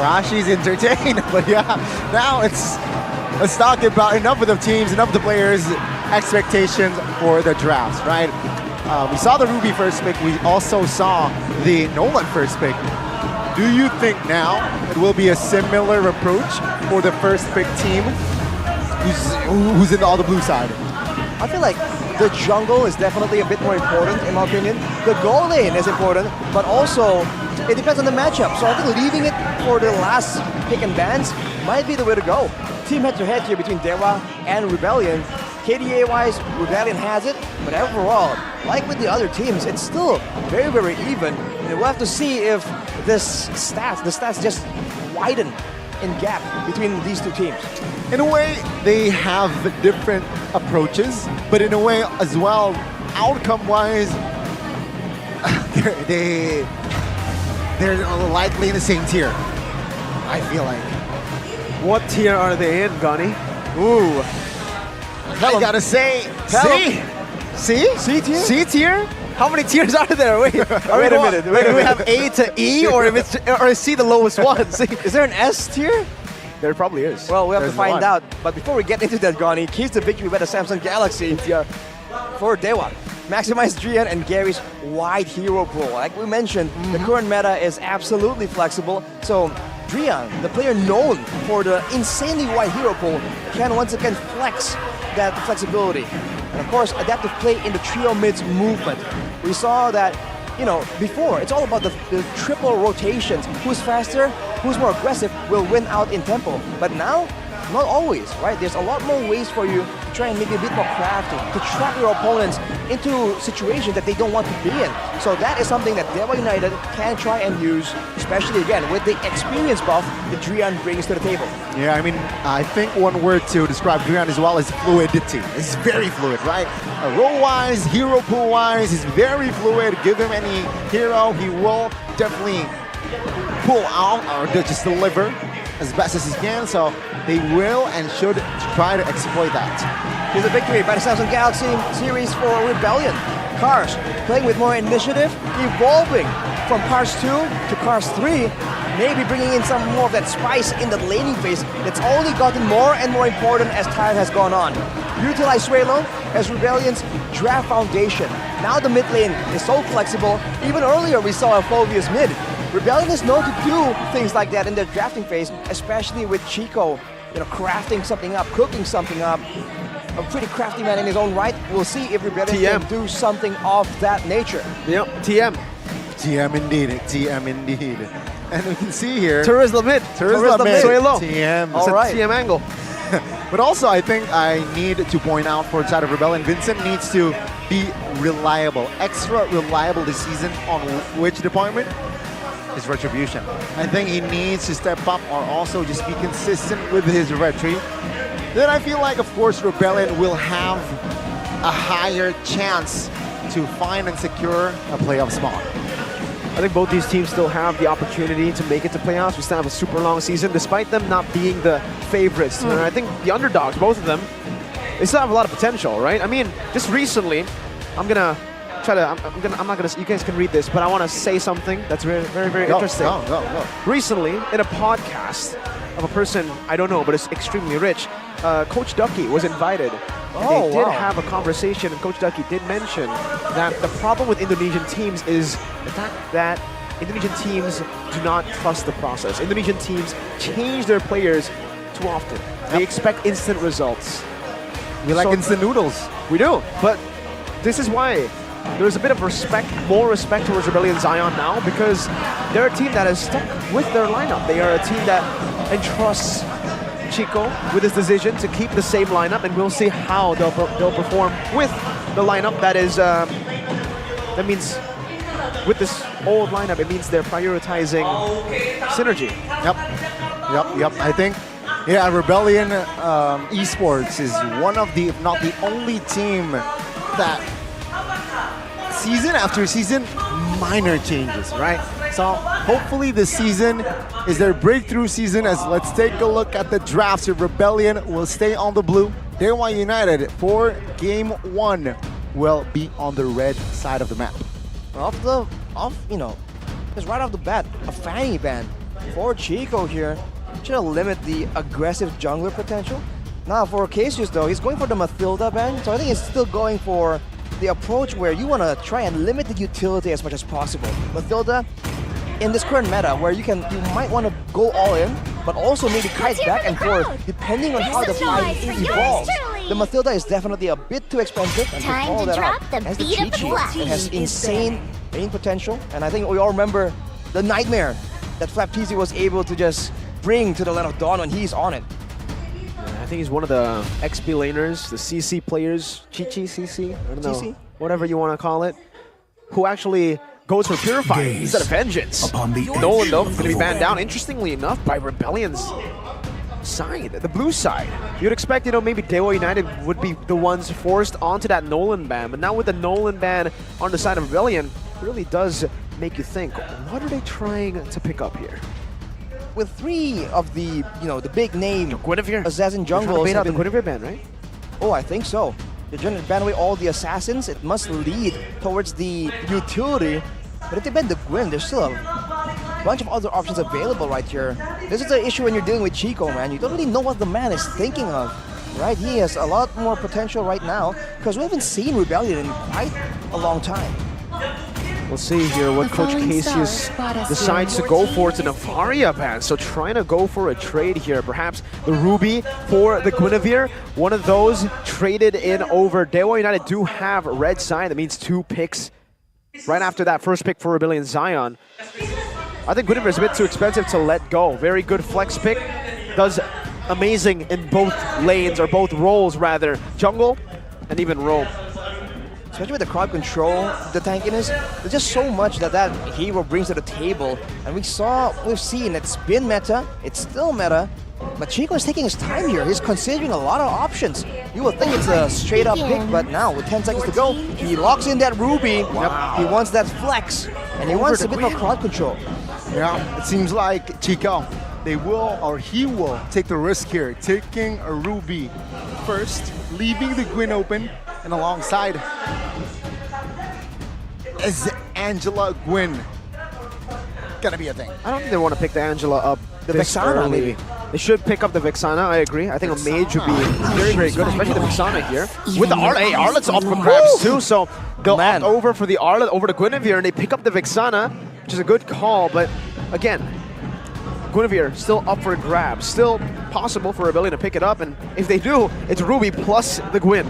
Rashi's entertained, but yeah, now let's talk about enough of the teams, enough of the players, expectations for the drafts, right? We saw the Ruby first pick, we also saw the Nolan first pick. Do you think now it will be a similar approach for the first pick team who's in all the blue side? I feel like the jungle is definitely a bit more important in my opinion. The goal lane is important, but also it depends on the matchup. So I think leaving it for the last pick and bans might be the way to go. Team head-to-head here between Dewa and Rebellion. KDA-wise, Rebellion has it, but overall, like with the other teams, it's still very, very even. And we'll have to see if the stats just widen in gap between these two teams. In a way, they have different approaches, but in a way as well, outcome-wise, they're likely in the same tier, I feel like. What tier are they in, Gunny? Ooh. I gotta say, C tier? C tier? How many tiers are there? Wait, wait a minute. Do we have A to E, or is C the lowest one? C? Is there an S tier? There probably is. Well, we have to find out. But before we get into that, Gani, keeps the victory by the Samsung Galaxy for Dewa. Maximize Drian and Gary's wide hero pool. Like we mentioned, the current meta is absolutely flexible. So Drian, the player known for the insanely wide hero pool, can once again flex that flexibility. And of course, adaptive play in the trio mids movement. We saw that, you know, before, it's all about the triple rotations. Who's faster, who's more aggressive will win out in tempo. But now, not always, right? There's a lot more ways for you to try and make it a bit more crafty, to trap your opponents into situations that they don't want to be in. So that is something that Dewa United can try and use, especially again with the experience buff that Drian brings to the table. Yeah, I mean, I think one word to describe Drian as well is fluidity. It's very fluid, right? Role-wise, hero pool-wise, he's very fluid. Give him any hero, he will definitely pull out or just deliver as best as he can. So they will and should try to exploit that. Here's a victory by the Samsung Galaxy series for Rebellion. Cars playing with more initiative, evolving from Cars 2 to Cars 3, maybe bringing in some more of that spice in the laning phase that's only gotten more and more important as time has gone on. Utilize Suelo as Rebellion's draft foundation. Now the mid lane is so flexible. Even earlier we saw a Phobius mid. Rebellion is known to do things like that in their drafting phase, especially with Chico, you know, crafting something up, cooking something up. A pretty crafty man in his own right. We'll see if Rebellion can do something of that nature. Yep, TM. TM indeed, TM indeed. And we can see here... Tourism mid. Tourism mid. Suelo. TM. All right. TM angle. But also, I think I need to point out for the side of Rebellion, Vincent needs to be reliable, extra reliable this season on which department? His retribution. I think he needs to step up or also just be consistent with his retry. Then I feel like, of course, Rebellion will have a higher chance to find and secure a playoff spot. I think both these teams still have the opportunity to make it to playoffs. We still have a super long season, despite them not being the favorites. And I think the underdogs, both of them, they still have a lot of potential, right? I mean, just recently, I'm not gonna, you guys can read this, but I want to say something that's very, very interesting. Go. Recently, in a podcast of a person I don't know, but is extremely rich, Coach Ducky was invited. And they did have a conversation, and Coach Ducky did mention that the problem with Indonesian teams is the fact that Indonesian teams do not trust the process. Indonesian teams change their players too often. They expect instant results. We like instant noodles. We do, but this is why there's a bit of respect, more respect towards Rebellion Zion now, because they're a team that has stuck with their lineup. They are a team that entrusts Chico with his decision to keep the same lineup, and we'll see how they'll perform with the lineup that is, that means with this old lineup, it means they're prioritizing synergy. Yep. I think, yeah, Rebellion Esports is one of the, if not the only team that season after season, minor changes, right? So hopefully this season is their breakthrough season, as let's take a look at the drafts. If Rebellion will stay on the blue, Dewa United for game 1 will be on the red side of the map. Just right off the bat, a fanny ban for Chico here. Should limit the aggressive jungler potential. Now for Cassius though, he's going for the Mathilda ban, so I think he's still going for the approach where you want to try and limit the utility as much as possible. Mathilda, in this current meta, where you might want to go all in, but also maybe kite back and forth, depending on how the fight evolves. The Mathilda is definitely a bit too expensive, and to follow that up, has the cheat sheet. It has insane potential, and I think we all remember the nightmare that Flapteasy was able to just bring to the Land of Dawn when he's on it. I think he's one of the XP laners, the CC players, Chi-Chi CC, I don't know, CC? whatever you want to call it, who actually goes for Purifying instead of Vengeance. Nolan, though, going to be banned down, interestingly enough, by Rebellion's side, the blue side. You'd expect, maybe Dewa United would be the ones forced onto that Nolan ban, but now with the Nolan ban on the side of Rebellion, it really does make you think, what are they trying to pick up here? With 3 of the, the big name Guinevere assassin jungles bait out have the Guinevere ban, right? Oh, I think so. They're trying to ban away all the assassins. It must lead towards the utility. But if they ban the Gwyn, there's still a bunch of other options available right here. This is the issue when you're dealing with Chico, man. You don't really know what the man is thinking of, right? He has a lot more potential right now because we haven't seen Rebellion in quite a long time. We'll see here what Coach Cassius decides to go for. It's an Avaria ban, so trying to go for a trade here. Perhaps the Ruby for the Guinevere. One of those traded in over. Dewa United do have red side. That means 2 picks right after that first pick for Rebellion Zion. I think Guinevere is a bit too expensive to let go. Very good flex pick. Does amazing in both lanes, or both roles rather. Jungle and even roam. Especially with the crowd control, the tankiness, there's just so much that hero brings to the table. And we've seen it's been meta, it's still meta, but Chico is taking his time here. He's considering a lot of options. You would think it's a straight up pick, but now with 10 seconds to go, he locks in that Ruby. Wow. He wants that flex, and he wants a bit more crowd control. Yeah, it seems like Chico, he will take the risk here, taking a Ruby first, leaving the Gwyn open, and alongside is Angela Gwyn. Gonna be a thing. I don't think they want to pick the Angela up the this Vexana, early. maybe. They should pick up the Vexana, I agree. I think a mage would be very, very good, especially the Vexana here. With the Arlet, hey, Arlet's up for grabs too, so they'll opt over for the Arlet over to Guinevere, and they pick up the Vexana, which is a good call, but again, Guinevere still up for grabs. Still possible for Rebellion to pick it up, and if they do, it's Ruby plus the Gwyn.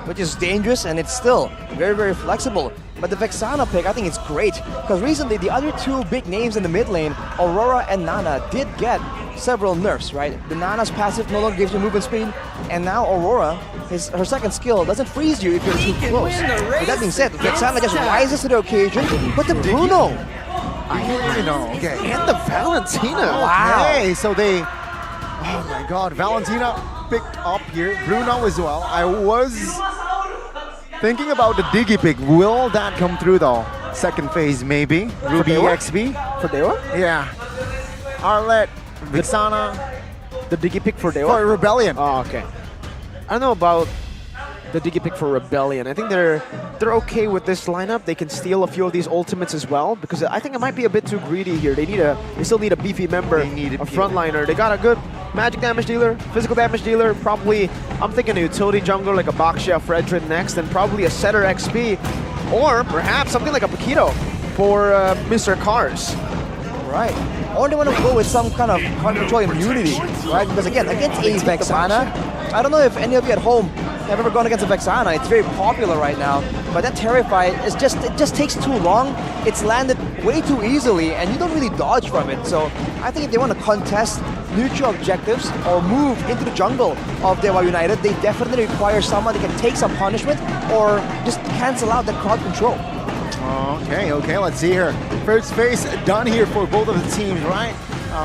Which is dangerous, and it's still very, very flexible. But the Vexana pick, I think it's great, because recently the other 2 big names in the mid lane, Aurora and Nana, did get several nerfs, right? The Nana's passive no longer gives you movement speed, and now Aurora, her second skill doesn't freeze you if you're too close. With that being said, Vexana just rises to the occasion, but the Bruno! Okay. And the Valentina! Wow! Okay, so they... Oh my god, Valentina picked up here, Bruno as well. I was thinking about the Diggy pick. Will that come through though? second phase maybe. Ruby XB. For Dewa? Yeah. Arlet, Vixana. The Digi pick for Dewa? For Rebellion. Oh, okay. I don't know about the Digi pick for Rebellion. I think they're okay with this lineup. They can steal a few of these ultimates as well, because I think it might be a bit too greedy here. They still need a beefy member, a frontliner. They got a good magic damage dealer, physical damage dealer, probably, I'm thinking a utility jungler like a Baxia Fredrin next, and probably a setter XP, or perhaps something like a Paquito for Mr. Cars. Right. Or they want to go with some kind of card control immunity, right? Because again, against a Vexana, I don't know if any of you at home have ever gone against a Vexana. It's very popular right now, but that Terrify is it just takes too long. It's landed way too easily, and you don't really dodge from it. So I think if they want to contest neutral objectives or move into the jungle of Dewa United, they definitely require someone that can take some punishment or just cancel out that card control. Okay, let's see here. First phase done here for both of the teams, right?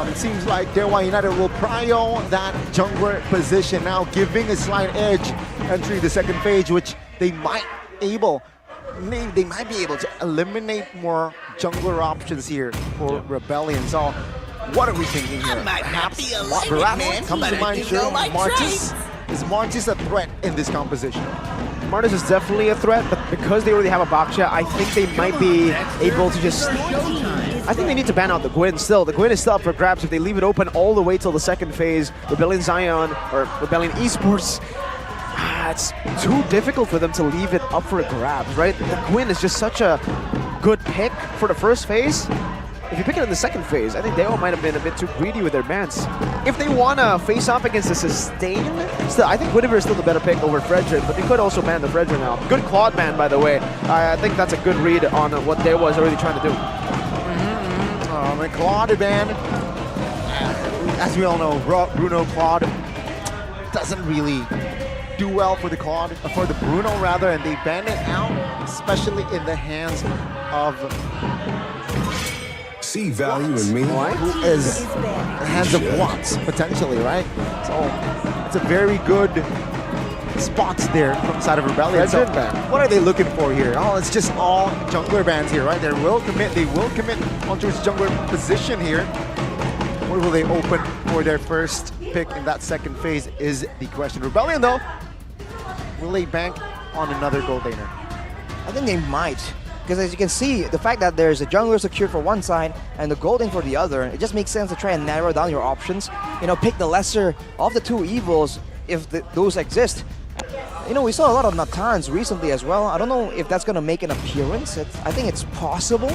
It seems like Dewa United will prio that jungler position now, giving a slight edge entering the second phase, which they might be able to eliminate more jungler options here for Rebellion. So, what are we thinking here? Perhaps Barats comes to mind. Sure, Martis. Is Martis a threat in this composition? Martis is definitely a threat, but because they already have a Baxia, I think they might be able to just... I think they need to ban out the Gwyn still. The Gwyn is still up for grabs. If they leave it open all the way till the second phase, Rebellion Zion, or Rebellion Esports, it's too difficult for them to leave it up for grabs, right? The Gwyn is just such a good pick for the first phase. If you pick it in the second phase, I think Deo might have been a bit too greedy with their bans. If they want to face off against the Sustain, still, I think Guinevere is still the better pick over Fredrin, but they could also ban the Fredrin now. Good Claude ban, by the way. I think that's a good read on what Deo was already trying to do. The Claude ban, as we all know, Bruno Claude doesn't really do well for the Claude, for the Bruno rather, and they ban it out, especially in the hands of See value in me. Who is in the hands of Watts, potentially, right? So it's a very good spots there from the side of Rebellion. So what are they looking for here? Oh, it's just all jungler bans here, right? They will commit onto its jungler position here. Where will they open for their first pick in that second phase is the question. Rebellion, though, will they bank on another gold laner? I think they might. Because as you can see, the fact that there's a jungler secured for one side and the golden for the other, it just makes sense to try and narrow down your options. You know, pick the lesser of the two evils if those exist. You know, we saw a lot of Natans recently as well. I don't know if that's going to make an appearance. I think it's possible.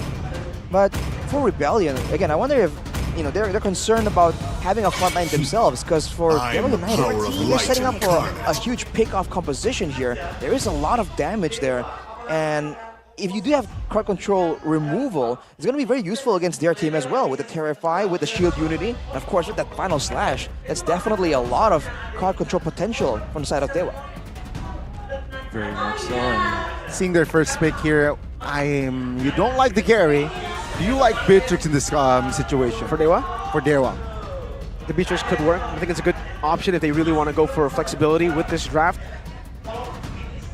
But for Rebellion, again, I wonder if, you know, they're concerned about having a frontline themselves, because for Dewa United, they're setting up for a huge pick-off composition here. There is a lot of damage there. And if you do have card control removal, it's going to be very useful against their team as well, with the Terrify, with the Shield Unity, and of course with that final slash. That's definitely a lot of card control potential from the side of Dewa. Very much so. And seeing their first pick here, you don't like the carry. Do you like Beatrix in this situation? For Dewa? For Dewa. The Beatrix could work. I think it's a good option if they really want to go for flexibility with this draft.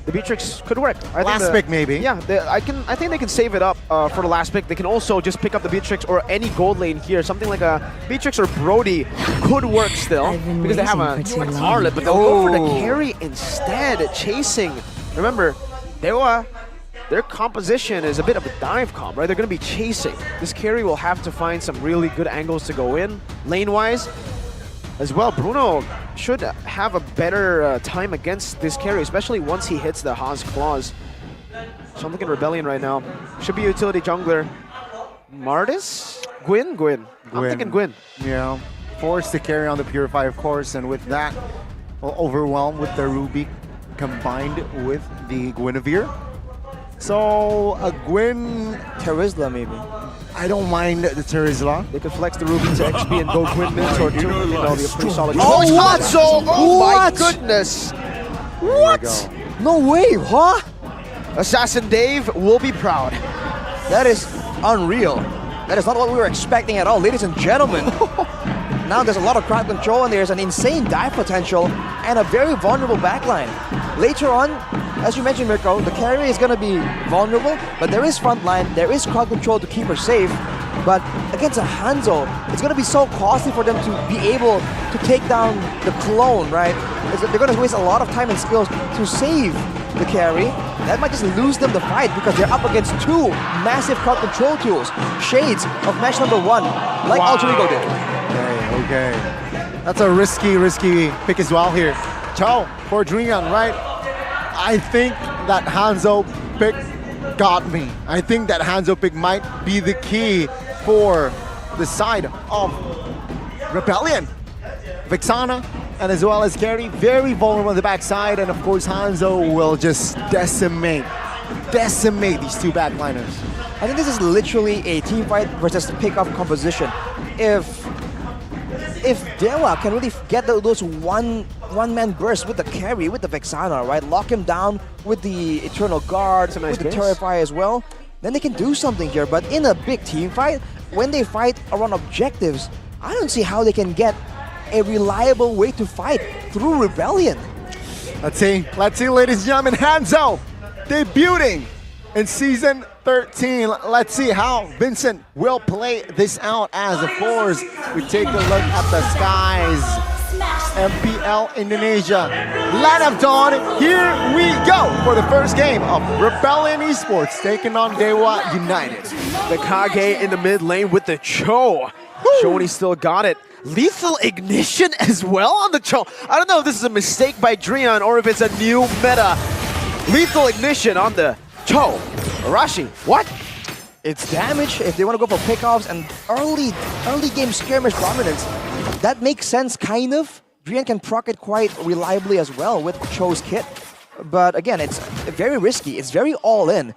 The Beatrix could work. Last pick, maybe. Yeah, I think they can save it up for the last pick. They can also just pick up the Beatrix or any gold lane here. Something like a Beatrix or Brody could work still because they have a Harlot, but they'll go for the carry instead, chasing. Remember, Dewa, their composition is a bit of a dive comp, right? They're going to be chasing. This carry will have to find some really good angles to go in, lane-wise. As well, Bruno should have a better time against this carry, especially once he hits the Haas Claws. So I'm looking at Rebellion right now. Should be utility jungler. Martis? Gwyn? I'm thinking Gwyn. Yeah, forced to carry on the Purify, of course, and with that, well, overwhelmed with the Ruby combined with the Guinevere. So a Gwyn... Terizla, maybe. I don't mind the Terizla. They could flex the Ruby to XP and go Gwyn minutes or two. That'll be a pretty solid. Oh, what? Oh my goodness! What? No way, huh? Assassin Dave will be proud. That is unreal. That is not what we were expecting at all, ladies and gentlemen. Now there's a lot of crowd control and there's an insane dive potential and a very vulnerable backline. Later on, as you mentioned, Mirko, the carry is going to be vulnerable, but there is front line, there is crowd control to keep her safe. But against a Hanzo, it's going to be so costly for them to be able to take down the clone, right? They're going to waste a lot of time and skills to save the carry. That might just lose them the fight because they're up against two massive crowd control tools. Shades of match number 1, like Alter Ego did. Okay. That's a risky pick as well here. Chow for Drian, right? I think that Hanzo pick got me. I think that Hanzo pick might be the key for the side of Rebellion. Vexana and as well as Carry, very vulnerable on the backside, and of course Hanzo will just decimate these two backliners. I think this is literally a team fight versus pick-off composition. If Dewa can really get those one-man bursts with the carry, with the Vexana, right? Lock him down with the Eternal Guard, with the Terrify as well, then they can do something here. But in a big team fight, when they fight around objectives, I don't see how they can get a reliable way to fight through Rebellion. Let's see, ladies and gentlemen, Hanzo debuting in Season 13. Let's see how Vincent will play this out as, of course, we take a look at the skies. MPL Indonesia, Land of Dawn, here we go for the first game of Rebellion Esports taking on Dewa United. The Kage in the mid lane with the Cho. Showing he still got it. Lethal Ignition as well on the Cho. I don't know if this is a mistake by Drian or if it's a new meta. Lethal Ignition on the Cho. Arashi, what? It's damage if they want to go for pickoffs and early game skirmish dominance. That makes sense, kind of. Drian can proc it quite reliably as well with Cho's kit. But again, it's very risky. It's very all-in.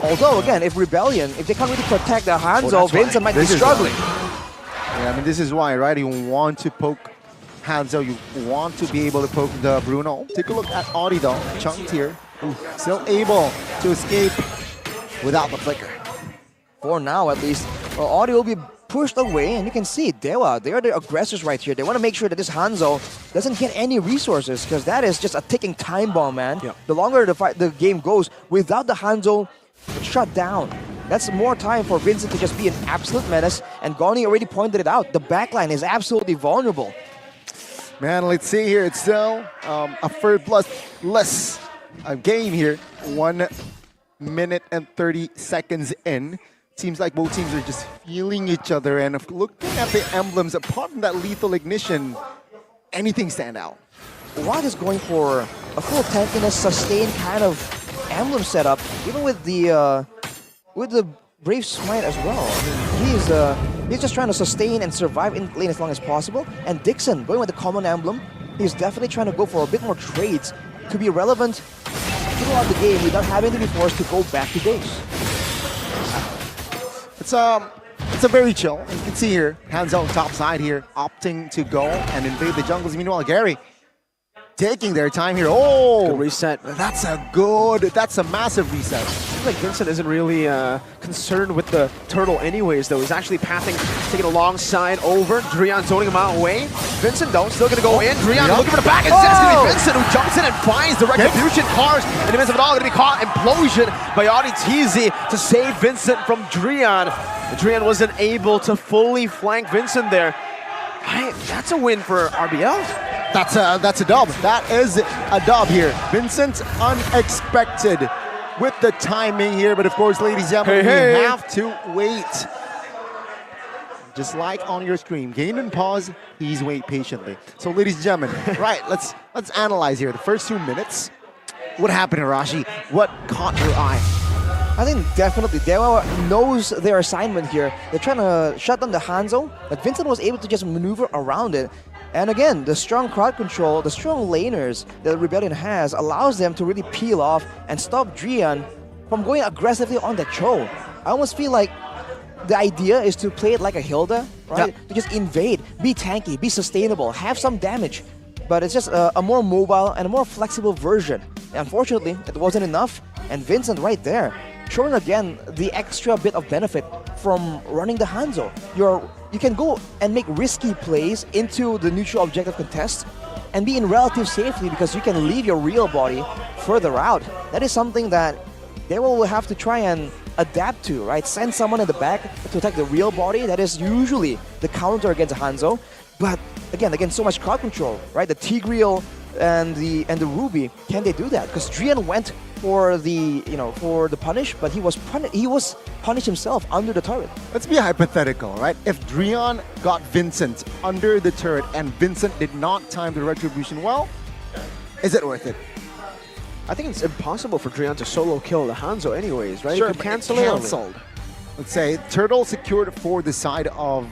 Although, again, if Rebellion, if they can't really protect the Hanzo, Vincent might be struggling. Yeah, I mean, this is why, right? You want to poke Hanzo, you want to be able to poke the Bruno. Take a look at Audi though, chunked here. Still able to escape without the flicker. For now, at least. Well, Audi will be pushed away, and you can see Dewa, they are the aggressors right here. They want to make sure that this Hanzo doesn't get any resources, because that is just a ticking time bomb, man. Yep. The longer the game goes, without the Hanzo shut down, that's more time for Vincent to just be an absolute menace, and Goni already pointed it out. The backline is absolutely vulnerable. Man, let's see here. It's still a first-less game here. 1 minute and 30 seconds in. Seems like both teams are just feeling each other, and looking at the emblems, apart from that Lethal Ignition, anything stand out? Watt is going for a full tankiness, sustain kind of emblem setup, even with the Brave Smite as well. I mean, he's just trying to sustain and survive in lane as long as possible. And Dixon, going with the common emblem, he's definitely trying to go for a bit more trades to be relevant throughout the game without having to be forced to go back to base. It's a very chill. You can see here, Hanzo top side here, opting to go and invade the jungles. Meanwhile, Gary taking their time here. Oh, good reset. That's a massive reset. Seems like Vincent isn't really concerned with the turtle anyways, though. He's actually pathing, taking alongside over. Drian zoning him out away. Vincent, though, still gonna go in. Drian looking for the back, and that's gonna be Vincent who jumps in and finds the Retribution cars. In the midst of it all, gonna be caught. Implosion by Audi TZ to save Vincent from Drian. Drian wasn't able to fully flank Vincent there. That's a win for RBL. That's a dub. That is a dub here. Vincent unexpected with the timing here, but of course, ladies and gentlemen, we have to wait. Just like on your screen, gain and pause, please wait patiently. So ladies and gentlemen, right, let's analyze here. The first 2 minutes, what happened, Arashi? What caught your eye? I think definitely Dewa knows their assignment here. They're trying to shut down the Hanzo, but Vincent was able to just maneuver around it. And again, the strong crowd control, the strong laners that Rebellion has allows them to really peel off and stop Drian from going aggressively on the Cho. I almost feel like the idea is to play it like a Hilda, right? To just invade, be tanky, be sustainable, have some damage. But it's just a more mobile and a more flexible version. Unfortunately, it wasn't enough, and Vincent right there, showing again the extra bit of benefit from running the Hanzo. You're you can go and make risky plays into the neutral objective contest and be in relative safety because you can leave your real body further out. That is something that they will have to try and adapt to, right? Send someone in the back to attack the real body. That is usually the counter against Hanzo. But again, so much crowd control, right? The Tigreal and the Ruby, can they do that? Because Drian went for the punish, but he was punished himself under the turret. Let's be hypothetical, right? If Drian got Vincent under the turret and Vincent did not time the retribution well, is it worth it? I think it's impossible for Drian to solo kill the Hanzo anyways, right? Sure, he could cancel it it. canceled. Let's say Turtle secured for the side of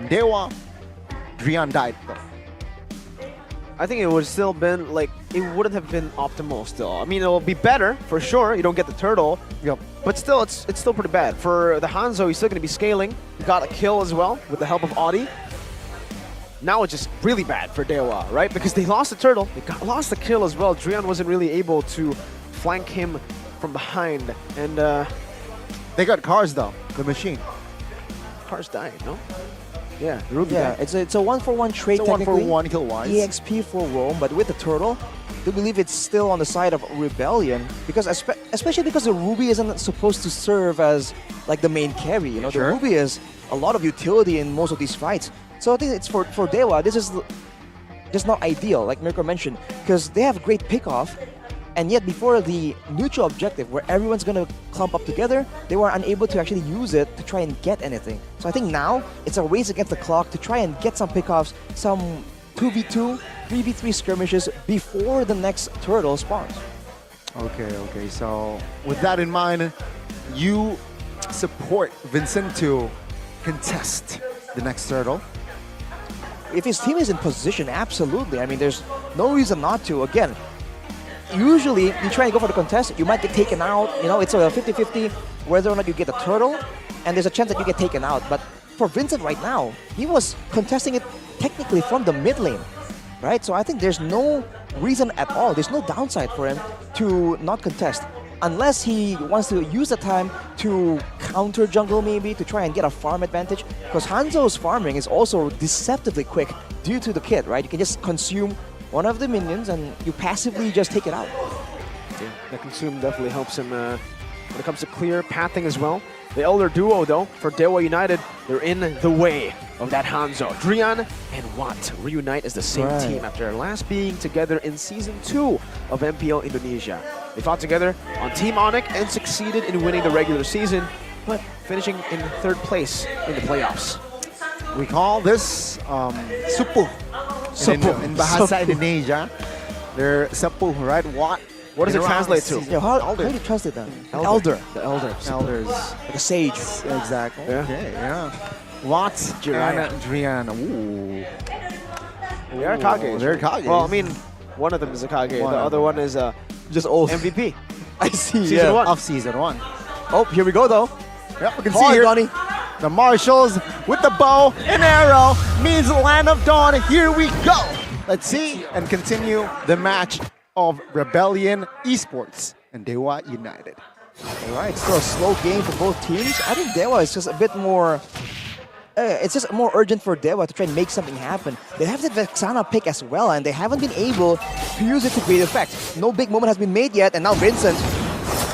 Dewa. Drian died though. I think it would still been like, it wouldn't have been optimal still. I mean, it will be better for sure. You don't get the turtle. Yep. But still, it's still pretty bad. For the Hanzo, he's still going to be scaling. He got a kill as well with the help of Audi. Now it's just really bad for Dewa, right? Because they lost the turtle. They lost the kill as well. Drian wasn't really able to flank him from behind. And they got cars though, the machine. Cars died, no? Yeah, Ruby yeah, died. it's a 1-for-1 trade it's technically. It's a 1-for-1 kill-wise. EXP for Rome, but with the turtle, I believe it's still on the side of Rebellion, because especially because the Ruby isn't supposed to serve as like the main carry. You know, Sure. the Ruby is a lot of utility in most of these fights. So I think it's for Dewa, this is just not ideal, like Mirko mentioned, because they have great pickoff, and yet before the neutral objective, where everyone's gonna clump up together, they were unable to actually use it to try and get anything. So I think now it's a race against the clock to try and get some pickoffs, some 2v2, 3v3 skirmishes before the next turtle spawns. Okay. So with that in mind, you support Vincent to contest the next turtle. If his team is in position, absolutely. I mean, there's no reason not to. Again, usually you try and go for the contest, you might get taken out. You know, it's a 50-50 whether or not you get the turtle, and there's a chance that you get taken out. But for Vincent right now, he was contesting it technically from the mid lane, right? So I think there's no reason at all, there's no downside for him to not contest. Unless he wants to use the time to counter jungle maybe, to try and get a farm advantage. Because Hanzo's farming is also deceptively quick due to the kit, right? You can just consume one of the minions and you passively just take it out. Yeah, the consume definitely helps him when it comes to clear pathing as well. The Elder Duo though, for Dewa United, they're in the way of that Hanzo. Drian and Watt reunite as the same team after last being together in Season 2 of MPL Indonesia. They fought together on Team Onyx and succeeded in winning the regular season, but finishing in 3rd place in the playoffs. We call this Sepuh. In Bahasa Indonesia, they're Sepuh, right? What does it translate to? Yeah, how do you translate that? Elder. The elder. Elders. Like a sage. Exactly. Yeah. Okay, yeah. Watts and Drian. Ooh. They are Kage. They're Kage. Well, I mean, one of them is a Kage. The other one is just old MVP. I see. Season 1. Of Season 1. Oh, here we go though. Yep, we can see here. Donnie. The Marshals with the bow and arrow means Land of Dawn. Here we go. Let's see and continue the match of Rebellion Esports and Dewa United. All right, still a slow game for both teams. I think Dewa is just a bit more... it's just more urgent for Dewa to try and make something happen. They have the Vexana pick as well, and they haven't been able to use it to great effect. No big moment has been made yet, and now Vincent.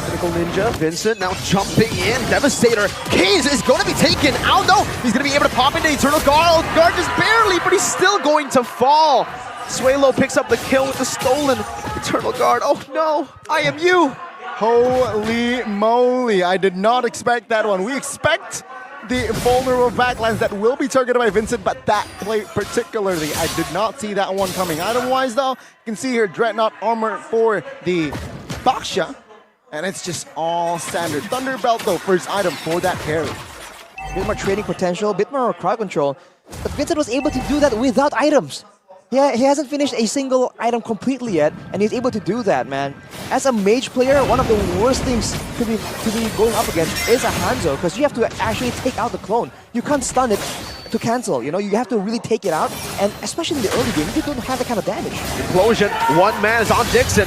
Critical Ninja, Vincent now jumping in. Devastator. Keyes is going to be taken out though. He's going to be able to pop into Eternal Guard. Guard just barely, but he's still going to fall. Swalo picks up the kill with the stolen Eternal Guard. Oh no, I am you. Holy moly, I did not expect that one. We expect the vulnerable backlines that will be targeted by Vincent, but that play particularly, I did not see that one coming. Item-wise though, you can see here Dreadnought armor for the Baksha, and it's just all standard. Thunderbelt though, first item for that carry. Bit more trading potential, bit more crowd control, but Vincent was able to do that without items. Yeah, he hasn't finished a single item completely yet, and he's able to do that, man. As a mage player, one of the worst things to be going up against is a Hanzo, because you have to actually take out the clone. You can't stun it to cancel, you know? You have to really take it out, and especially in the early game, you don't have that kind of damage. Implosion, one man is on Dixon.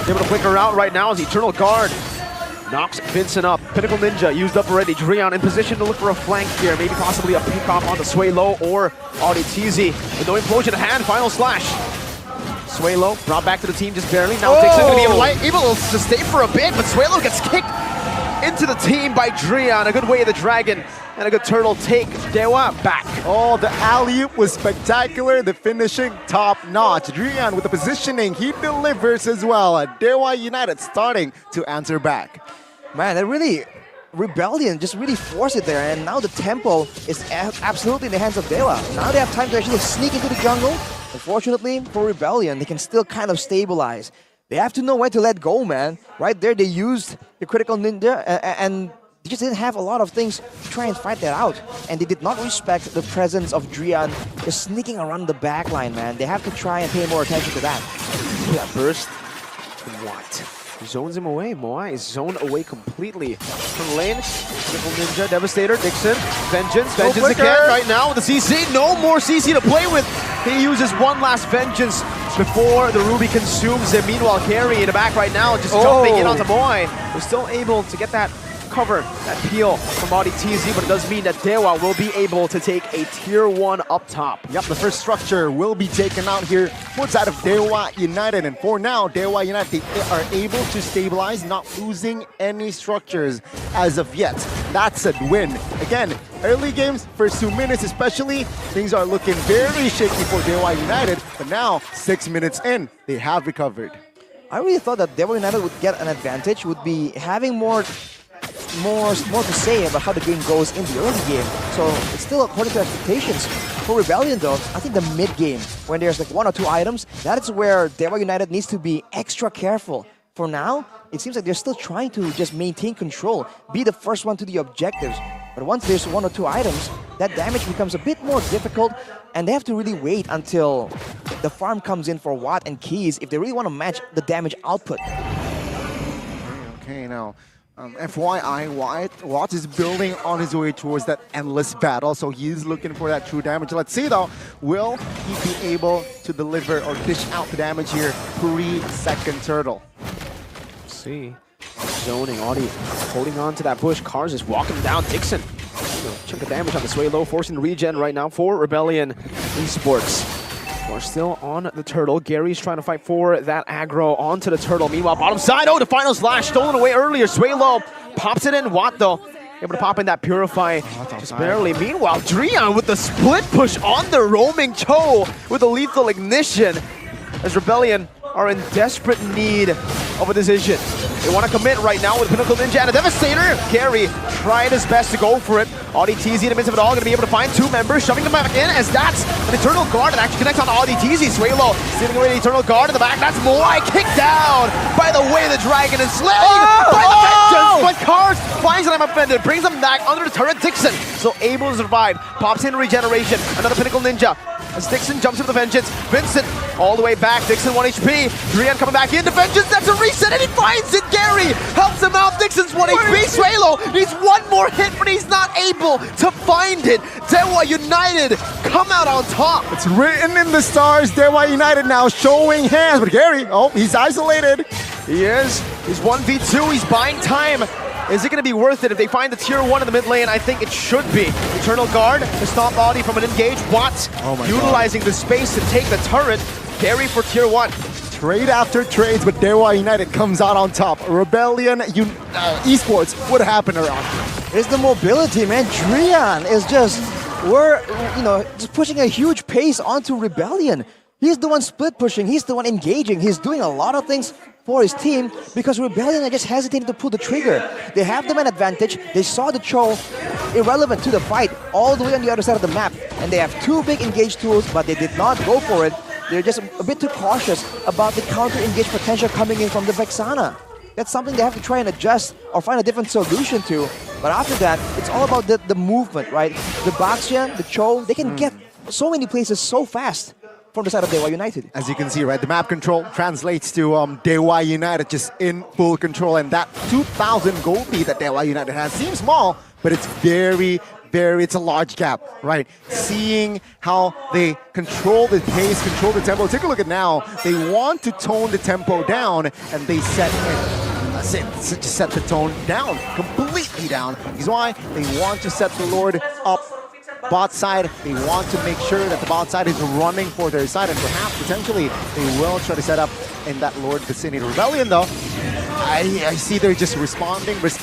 Able to flicker out right now as Eternal Guard. knocks Vincent up. Pinnacle Ninja used up already. Drian in position to look for a flank here. Maybe possibly a pick off onto Swaylo or Auditizi. With no implosion at hand, final slash. Swaylo brought back to the team just barely. Now Dixon going to be able to stay for a bit, but Swaylo gets kicked into the team by Drian. A good way of the dragon and a good turtle take Dewa back. Oh, the alley-oop was spectacular. The finishing top-notch. Drian with the positioning, he delivers as well. Dewa United starting to answer back. Man, that really, Rebellion just really forced it there, and now the tempo is absolutely in the hands of Dewa. Now they have time to actually sneak into the jungle. Unfortunately for Rebellion, they can still kind of stabilize. They have to know when to let go, man. Right there, they used the critical ninja, and they just didn't have a lot of things to try and fight that out. And they did not respect the presence of Drian just sneaking around the back line, man. They have to try and pay more attention to that. Yeah, burst. What? Zones him away. Moai is zoned away completely from the lane. Critical Ninja, Devastator, Dixon, Vengeance again right now with the CC. No more CC to play with. He uses one last Vengeance before the Ruby consumes him. Meanwhile, Carry in the back right now, just jumping in onto Moai. We're still able to get that cover, that peel from Auditizi, but it does mean that Dewa will be able to take a tier 1 up top. Yep, the first structure will be taken out here for side of Dewa United, and for now, Dewa United are able to stabilize, not losing any structures as of yet. That's a win. Again, early games, first 2 minutes especially, things are looking very shaky for Dewa United, but now, 6 minutes in, they have recovered. I really thought that Dewa United would get an advantage, would be having more to say about how the game goes in the early game. So it's still according to expectations. For Rebellion though, I think the mid game, when there's like 1 or 2 items, that is where Dewa United needs to be extra careful. For now, it seems like they're still trying to just maintain control, be the first one to the objectives. But once there's 1 or 2 items, that damage becomes a bit more difficult, and they have to really wait until the farm comes in for Watt and Keys if they really want to match the damage output. Okay, now FYI, Watt is building on his way towards that endless battle, so he's looking for that true damage. Let's see though, will he be able to deliver or dish out the damage here pre-second turtle? Let's see. Zoning, Audi holding on to that bush. Cars is walking down. Dixon, chunk of damage on the Swaylo, forcing the regen right now for Rebellion Esports. We're still on the turtle. Gary's trying to fight for that aggro onto the turtle. Meanwhile, bottom side, the final slash stolen away earlier. Swaylo pops it in. Watt though, able to pop in that Purify just barely. Meanwhile, Drian with the split push on the roaming Cho with a lethal ignition as Rebellion are in desperate need of a decision. They want to commit right now with Pinnacle Ninja and a Devastator. Gary tried his best to go for it. Auditizi in the midst of it all, going to be able to find 2 members, shoving them back in as that's an Eternal Guard that actually connects on Auditizi. Swaylo stealing away the Eternal Guard in the back. That's Moai kicked down by the way the dragon and slain by the Vengeance. But Cars finds that I'm offended, brings him back under the turret. Dixon so able to survive, pops in regeneration. Another Pinnacle Ninja as Dixon jumps into the Vengeance. Vincent all the way back. Dixon 1 HP. Drian coming back into Vengeance. That's a reset and he finds it. Gary helps him out. Dixon's 1 HP. Swaylo needs 1 more hit, but he's not able to find it. Dewa United come out on top. It's written in the stars. Dewa United now showing hands. But Gary, he's isolated. He is. He's 1v2. He's buying time. Is it going to be worth it if they find the tier 1 in the mid lane? I think it should be. Eternal Guard to stop Audi from an engage. Watt utilizing the space to take the turret. Gary for tier 1. Trade after trades, but Dewa United comes out on top. Rebellion Esports, what happened around here? It's the mobility, man. Drian is just, just pushing a huge pace onto Rebellion. He's the one split pushing, he's the one engaging, he's doing a lot of things for his team because Rebellion are just hesitating to pull the trigger. They have them an advantage, they saw the Cho irrelevant to the fight all the way on the other side of the map, and they have 2 big engage tools, but they did not go for it. They're just a bit too cautious about the counter-engage potential coming in from the Vexana. That's something they have to try and adjust or find a different solution to. But after that, it's all about the movement, right? The Baxia, the Cho, they can get so many places so fast from the side of Dewa United. As you can see, right, the map control translates to Dewa United just in full control, and that 2,000 gold lead that Dewa United has seems small, but it's it's a large gap, right? Seeing how they control the pace, control the tempo. Take a look at now. They want to tone the tempo down, and they set in a that's it. Just set the tone down, completely down. Is why they want to set the Lord up bot side. They want to make sure that the bot side is running for their side, and perhaps potentially they will try to set up in that Lord vicinity. Rebellion though, I see they're just responding. It's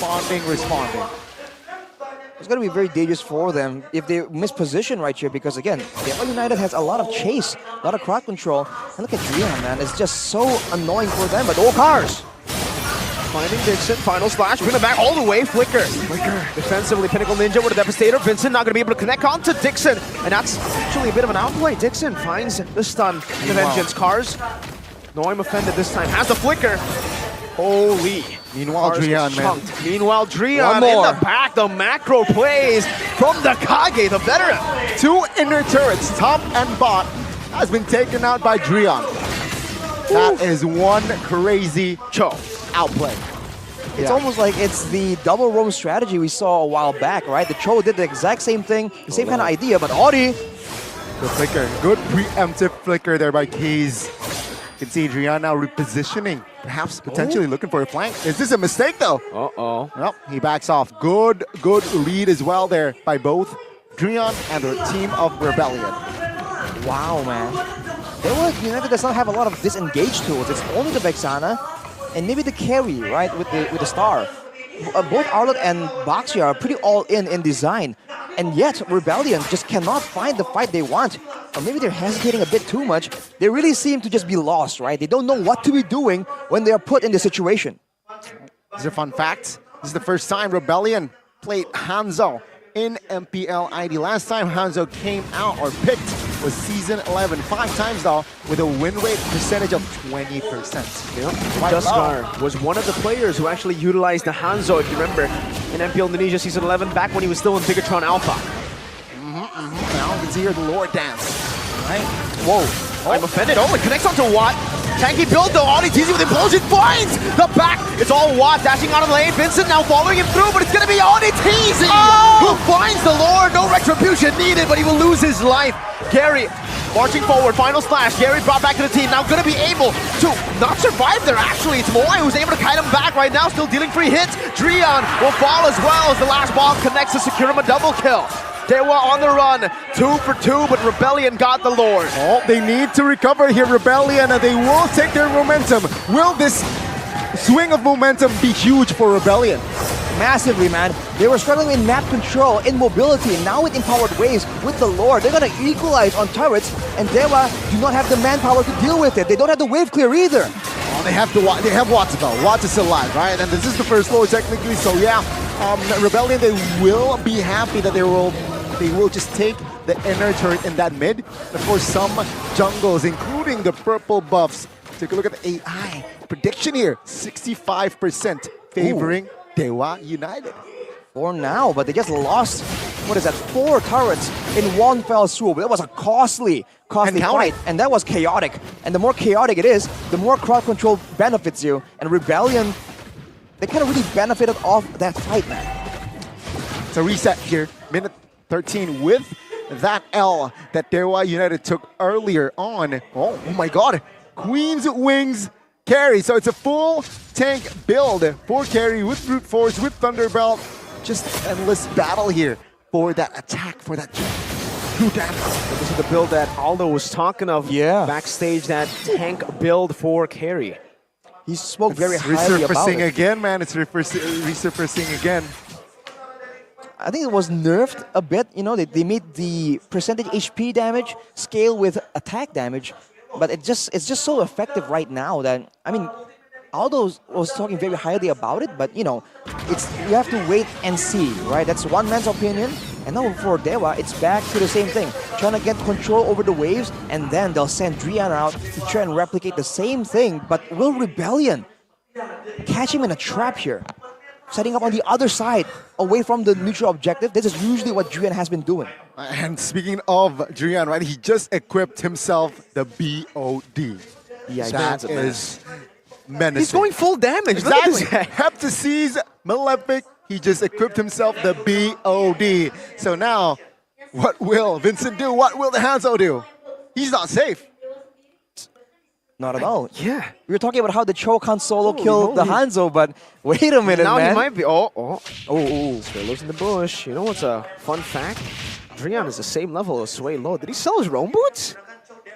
going to be very dangerous for them if they miss position right here, because again, Dewa United has a lot of chase, a lot of crowd control. And look at Drian, man, it's just so annoying for them, but all cars. Finding Dixon, final slash, bring it back all the way, Flicker. Defensively, Pinnacle Ninja with a Devastator. Vincent not going to be able to connect on to Dixon, and that's actually a bit of an outplay. Dixon finds the stun, the Vengeance. Cars, no, I'm offended this time, has the Flicker. Holy. Meanwhile, Drian, man. Meanwhile, Drian in the back, the macro plays from the Kage, the veteran. 2 inner turrets, top and bot, has been taken out by Drian. That is one crazy outplay. It's almost like it's the double roam strategy we saw a while back, right? The Cho did the exact same thing, the same kind of idea, but Audi. The flicker, good preemptive flicker there by Keys. You can see Drian now repositioning, perhaps potentially looking for a flank. Is this a mistake though? Well, he backs off. Good read as well there by both Drian and the team of Rebellion. Wow, man. Dewa United does not have a lot of disengage tools. It's only the Vexana and maybe the carry, right, with the star. Both Arlott and Baxia are pretty all-in design. And yet, Rebellion just cannot find the fight they want. Or maybe they're hesitating a bit too much. They really seem to just be lost, right? They don't know what to be doing when they are put in this situation. This is a fun fact. This is the first time Rebellion played Hanzo in MPL ID. Last time Hanzo came out or picked was Season 11. 5 times though, with a win rate percentage of 20%. Duskar was one of the players who actually utilized the Hanzo, if you remember, in MPL Indonesia Season 11, back when he was still in Bigatron Alpha. Now you can see here the Lord dance. Right? Whoa. I'm offended. Oh, it connects onto Watt. Tanky build though. Audi teasing with Implosion. Finds the back. It's all Watt dashing out of the lane. Vincent now following him through, but it's going to be Audi teasing. Who finds the Lord. No retribution needed, but he will lose his life. Gary marching forward. Final slash. Gary brought back to the team. Now going to be able to not survive there. Actually, it's Moai who's able to kite him back right now. Still dealing free hits. Drian will fall as well as the last ball connects to secure him a double kill. Dewa on the run, 2 for 2, but Rebellion got the Lord. Oh, they need to recover here, Rebellion, and they will take their momentum. Will this swing of momentum be huge for Rebellion? Massively, man. They were struggling in map control, in mobility, and now with empowered waves, with the Lord, they're gonna equalize on turrets, and Dewa do not have the manpower to deal with it. They don't have the wave clear either. Oh, they have Watts though. Watts is alive, right? And this is the first Lord technically, so yeah. Rebellion, they will be happy that they will just take the inner turret in that mid. Of course, some jungles, including the purple buffs. Take a look at the AI prediction here. 65% favoring Dewa United. For now, but they just lost, what is that, 4 turrets in one fell swoop. That was a costly fight, and that was chaotic. And the more chaotic it is, the more crowd control benefits you. And Rebellion, they kind of really benefited off that fight, man. It's a reset here. Minute 13 with that L that Dewa United took earlier on. Oh my god. Queen's Wings carry. So it's a full tank build for carry with brute force, with Thunderbelt. Just endless battle here for that attack, for that true damage. This is the build that Aldo was talking of backstage, that tank build for carry. He spoke very highly about it. Resurfacing again, man. It's resurfacing again. I think it was nerfed a bit. You know, they made the percentage HP damage scale with attack damage, but it's just so effective right now that, I mean, Aldo was talking very highly about it, but you know, you have to wait and see, right? That's one man's opinion. And now for Dewa, it's back to the same thing, trying to get control over the waves, and then they'll send Drian out to try and replicate the same thing. But will Rebellion catch him in a trap here? Setting up on the other side, away from the neutral objective. This is usually what Drian has been doing. And speaking of Drian, right, he just equipped himself the BOD. Yeah, that is menacing. He's going full damage. Exactly. Heptases, Malefic, he just equipped himself the BOD. So now, what will Vincent do? What will the Hanzo do? He's not safe. Not at all. Yeah. We were talking about how the Cho can't solo Holy kill the moly. Hanzo, but wait a minute, Now man. he might be. Oh. Swaylo's in the bush. You know what's a fun fact? Drian is the same level as Swaylo. Did he sell his roam boots?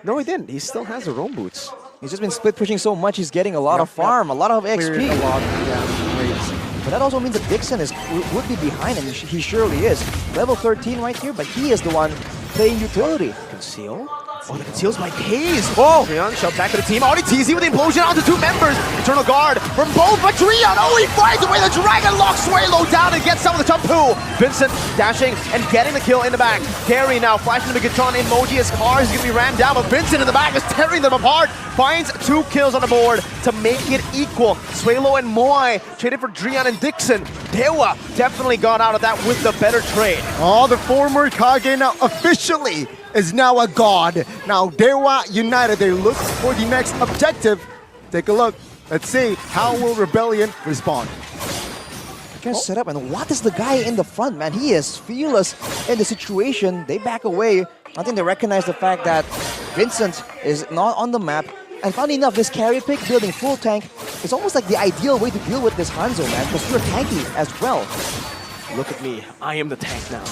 No, he didn't. He still has the roam boots. He's just been split pushing so much, he's getting a lot of farm, a lot of XP. Cleared a lot, yeah. But that also means that Dixon would be behind, and he surely is. Level 13 right here, but he is the one playing utility. Conceal? Oh, the conceals by Kaze. Oh! Drian shoved back to the team. Already TZ with the implosion onto two members. Eternal Guard from both, but Drian, he finds away the Dragon locks Swaylo down and gets some of the jump too. Vincent dashing and getting the kill in the back. Gary now flashing the Megatron emoji as Cars is going to be ran down, but Vincent in the back is tearing them apart. Finds 2 kills on the board to make it equal. Swaylo and Moai traded for Drian and Dixon. Dewa definitely got out of that with the better trade. Oh, the former Kage now officially is now a god. Now Dewa United, they look for the next objective. Take a look. Let's see how will Rebellion respond. Just set up, and what is the guy in the front, man? He is fearless in the situation. They back away. I think they recognize the fact that Vincent is not on the map. And funny enough, this carry pick building full tank is almost like the ideal way to deal with this Hanzo, man, because you're tanky as well. Look at me. I am the tank now.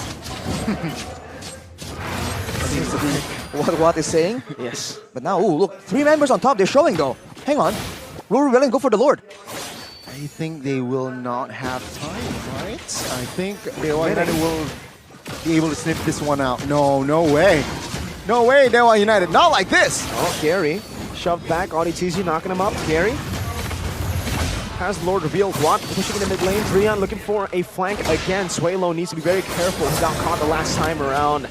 That seems to be what Watt is saying. Yes. But now, ooh, look, 3 members on top. They're showing, though. Hang on. Will Rebellion go for the Lord? I think they will not have time, right? I think Dewa United will be able to snip this one out. No way. No way, Dewa United. Not like this. Oh, Gary shoved back. Auditizi knocking him up. Gary has Lord revealed. Watt pushing in the mid lane. Drian looking for a flank again. Swaylo needs to be very careful. He got caught the last time around.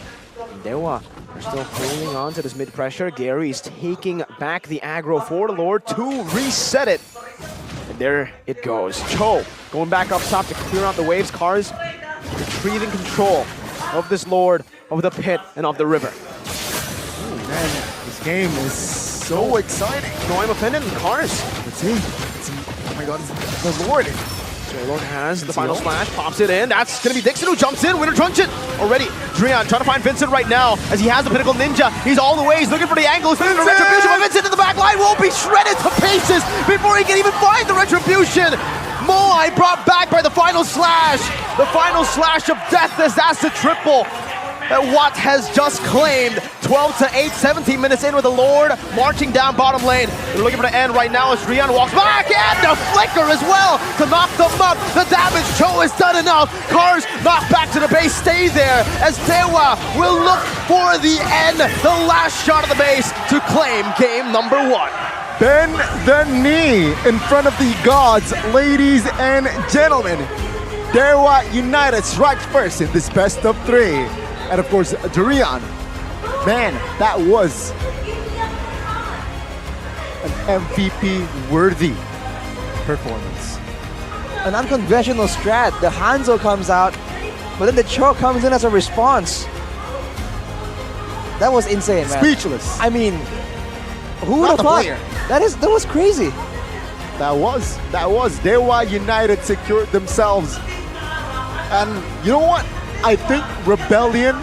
Dewa are still holding on to this mid pressure. Gary is taking back the aggro for the Lord to reset it. And there it goes. Cho going back up top to clear out the waves. Cars retrieving control of this Lord, of the pit, and of the river. Oh man, this game is so exciting. No, I'm offended. Cars. Let's see. Oh my god, it's the Lord. Swaylo has the final splash, pops it in. That's going to be Dixon who jumps in. Winter Truncheon already. Drian trying to find Vincent right now as he has the Pinnacle Ninja. He's all the way. He's looking for the angle. He's looking for Retribution, but Vincent in the back line will be shredded to pieces before he can even find the Retribution. Moai brought back by the final slash. The final slash of death as that's the triple that Watt has just claimed. 12 to 8, 17 minutes in with the Lord marching down bottom lane. They're looking for the end right now as Drian walks back and the flicker as well to knock them up. The damage Cho has done enough. Cars knocked back to the base, stay there as Dewa will look for the end, the last shot of the base to claim game number 1. Bend the knee in front of the gods, ladies and gentlemen. Dewa United strike first in this best of 3. And of course, Drian. Man, that was an MVP-worthy performance. An unconventional strat. The Hanzo comes out, but then the Cho comes in as a response. That was insane, man. Speechless. I mean, who would Not have the thought? player. That was crazy. That was. Dewa United secured themselves. And you know what? I think Rebellion,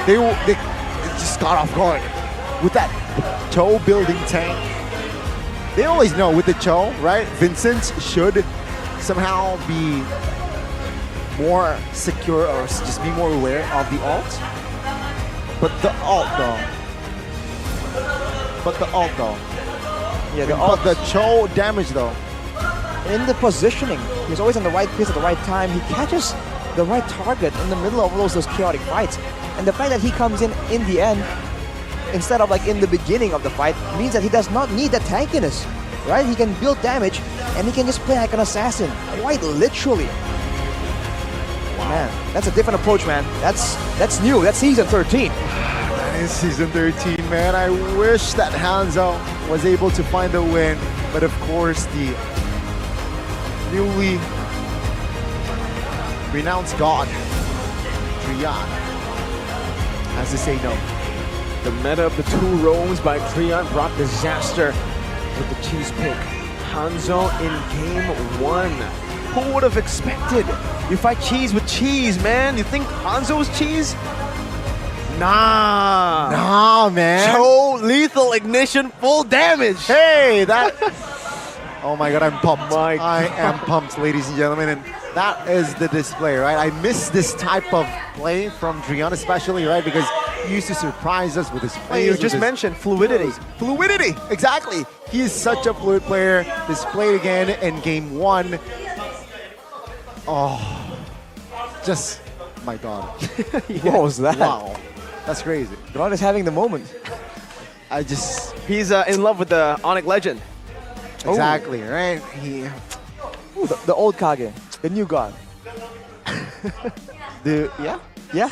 they just got off guard with that Cho building tank. They always know with the Cho, right? Vincent should somehow be more secure or just be more aware of the ult. But the ult though. Yeah, the ult. But the Cho damage though. In the positioning, he's always in the right place at the right time. He catches the right target in the middle of all those chaotic fights. And the fact that he comes in the end, instead of like in the beginning of the fight, means that he does not need that tankiness, right? He can build damage, and he can just play like an assassin, quite literally. Wow. Man, that's a different approach, man. That's new. That's season 13. That is season 13, man. I wish that Hanzo was able to find a win, but of course the newly renounced god, Drian, has to say no. The meta of the 2 roams by Drian brought disaster with the cheese pick. Hanzo in game 1. Who would have expected? You fight cheese with cheese, man. You think Hanzo was cheese? Nah. Nah, man. Cho lethal ignition, full damage. Hey, that. Oh my god, I'm pumped. I am pumped, ladies and gentlemen. And that is the display, right? I miss this type of play from Drian, especially, right? Because he used to surprise us with his plays. You just mentioned fluidity. Fluidity, exactly. He is such a fluid player. Displayed again in game 1. Oh, just, my god. What was that? Wow, that's crazy. Drian is having the moment. He's in love with the Onyx legend. Exactly, right? Ooh, the old Kage, the new god. Yeah.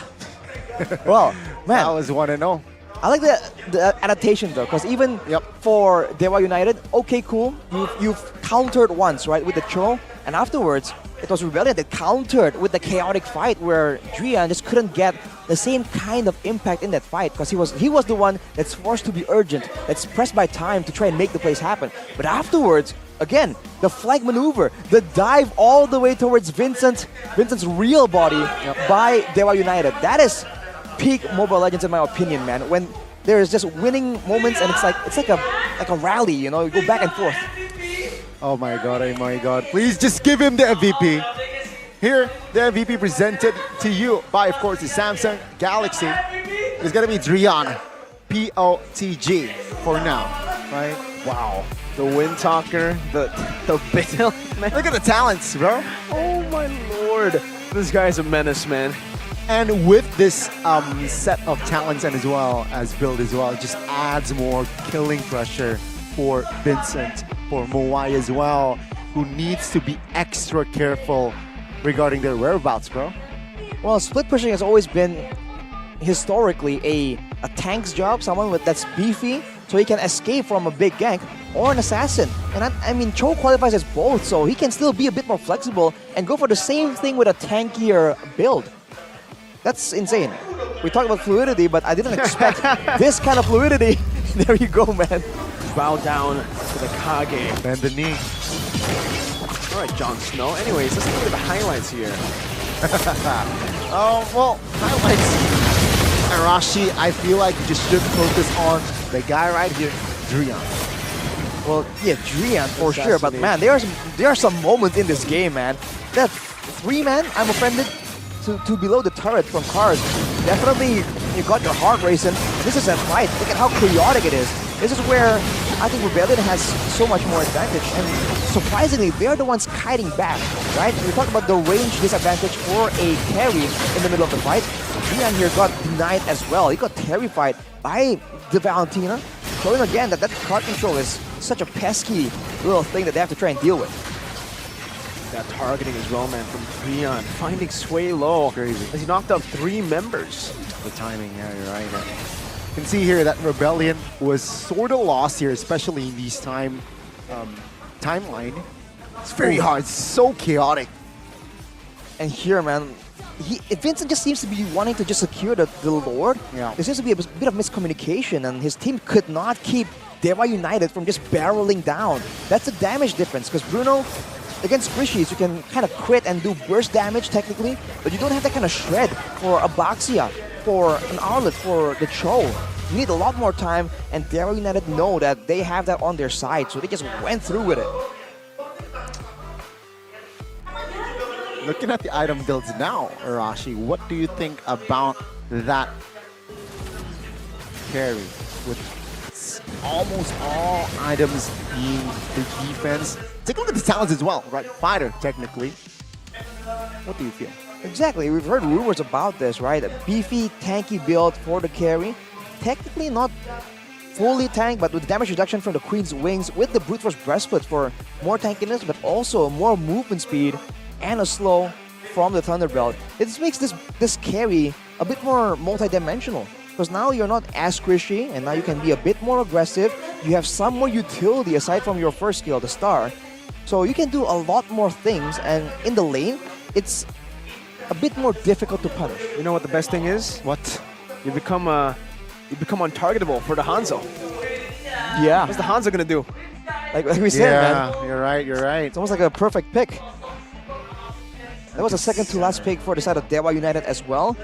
Well, man, that was 1-0. I like the adaptation though, because even for Dewa United, okay, cool. You've countered once, right, with the Cho, and afterwards it was Rebellion that countered with the chaotic fight where Drian just couldn't get the same kind of impact in that fight because he was the one that's forced to be urgent, that's pressed by time to try and make the plays happen. But afterwards, again, the flank maneuver, the dive all the way towards Vincent's real body by Dewa United. That is peak Mobile Legends in my opinion, man. When there's just winning moments and it's like a rally, you know, you go back and forth. Oh my god. Please just give him the MVP. Here, the MVP presented to you by, of course, the Samsung Galaxy. It's gonna be Drian, POTG for now, right? Wow. The Wind Talker, the Bill, man. Look at the talents, bro. Oh my lord. This guy's a menace, man. And with this set of talents and as well as build as well, it just adds more killing pressure for Vincent, for Moai as well, who needs to be extra careful regarding their whereabouts, bro. Well, split pushing has always been historically a tank's job, someone that's beefy, so he can escape from a big gank, or an assassin. And I mean, Cho qualifies as both, so he can still be a bit more flexible and go for the same thing with a tankier build. That's insane. We talked about fluidity, but I didn't expect this kind of fluidity. There you go, man. Bow down to the Kage. Bend the knee. All right, Jon Snow. Anyways, let's look at the highlights here. Well, highlights. Arashi, I feel like you just should focus on the guy right here, Drian. Well, yeah, Drian for sure, but man, there are some moments in this game, man. That 3-man, I'm offended, to below the turret from Cars. Definitely, you got your heart racing. This is a fight. Look at how chaotic it is. This is where I think Rebellion has so much more advantage, and surprisingly, they're the ones kiting back, right? We talk about the range disadvantage for a carry in the middle of the fight. Drian here got denied as well. He got terrified by the Valentina, showing again that card control is such a pesky little thing that they have to try and deal with. That targeting as well, man, from Drian, finding Sway low. Crazy. As he knocked out 3 members. The timing, yeah, you're right. You can see here that Rebellion was sort of lost here, especially in these timeline. It's very hard, it's so chaotic. And here, man, Vincent just seems to be wanting to just secure the Lord. Yeah. There seems to be a bit of miscommunication, and his team could not keep Dewa United from just barreling down. That's a damage difference, because Bruno, against Squishies, you can kind of crit and do burst damage technically, but you don't have that kind of shred for a Baxia, for an Arlet, for the Cho. You need a lot more time, and Dewa United know that they have that on their side, so they just went through with it. Looking at the item builds now, Arashi, what do you think about that carry with almost all items being the defense? Take a look at the talents as well, right? Fighter, technically. What do you feel? Exactly, we've heard rumors about this, right? A beefy, tanky build for the carry. Technically not fully tank, but with damage reduction from the Queen's Wings, with the Brute Force Breastplate for more tankiness, but also more movement speed and a slow from the Thunderbelt. It just makes this carry a bit more multi-dimensional, because now you're not as squishy, and now you can be a bit more aggressive. You have some more utility aside from your first skill, the Star. So you can do a lot more things, and in the lane, it's a bit more difficult to punish. You know what the best thing is? What? You become untargetable for the Hanzo. Yeah. What's the Hanzo gonna do? Like we said, man. Yeah, you're right, you're right. It's almost like a perfect pick. That was a second to last pick for the side of Dewa United as well.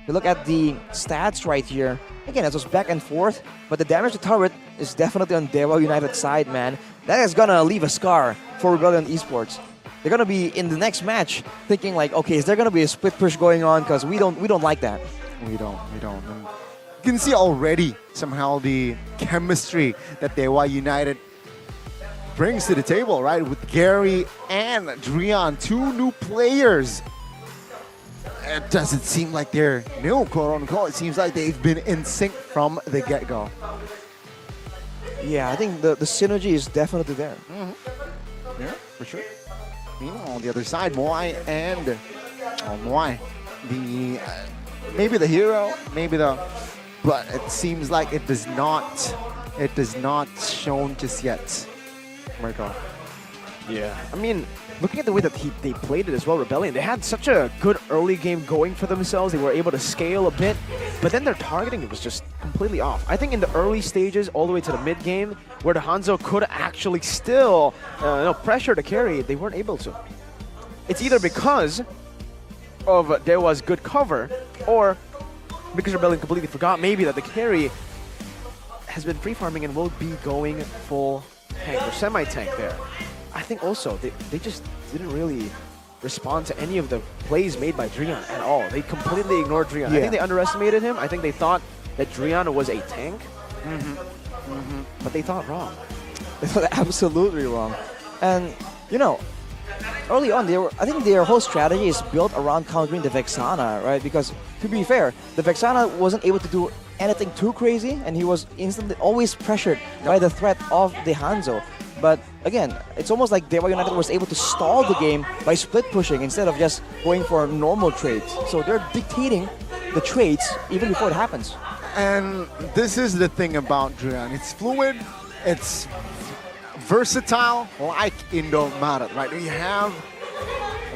You look at the stats right here. Again, it was back and forth, but the damage to turret is definitely on Dewa United's side, man. That is gonna leave a scar for Rebellion Esports. They're gonna be in the next match thinking like, okay, is there gonna be a split push going on? Because we don't like that. We don't. And you can see already somehow the chemistry that Dewa United brings to the table, right? With Gary and Drian, two new players. It doesn't seem like they're new, quote unquote. It seems like they've been in sync from the get-go. Yeah, I think the synergy is definitely there. Yeah, for sure. Meanwhile, on the other side, Moai and Moai, the maybe the hero, but it seems like it does not shown just yet. Marco. Yeah, I mean, looking at the way that they played it as well, Rebellion, they had such a good early game going for themselves. They were able to scale a bit, but then their targeting was just completely off. I think in the early stages, all the way to the mid game, where the Hanzo could actually still pressure the carry, they weren't able to. It's either because of Dewa's good cover, or because Rebellion completely forgot maybe that the carry has been free farming and will be going full tank or semi-tank there. I think also they just didn't really respond to any of the plays made by Drian at all. They completely ignored Drian. Yeah. I think they underestimated him. I think they thought that Drian was a tank, but they thought wrong. They thought absolutely wrong. And, you know, early on, I think their whole strategy is built around countering the Vexana, right? Because, to be fair, the Vexana wasn't able to do anything too crazy, and he was instantly always pressured by the threat of the Hanzo. But again, it's almost like Dewa United was able to stall the game by split pushing instead of just going for normal trades. So they're dictating the trades even before it happens. And this is the thing about Drian. It's fluid, it's versatile like Indomaret, right? We have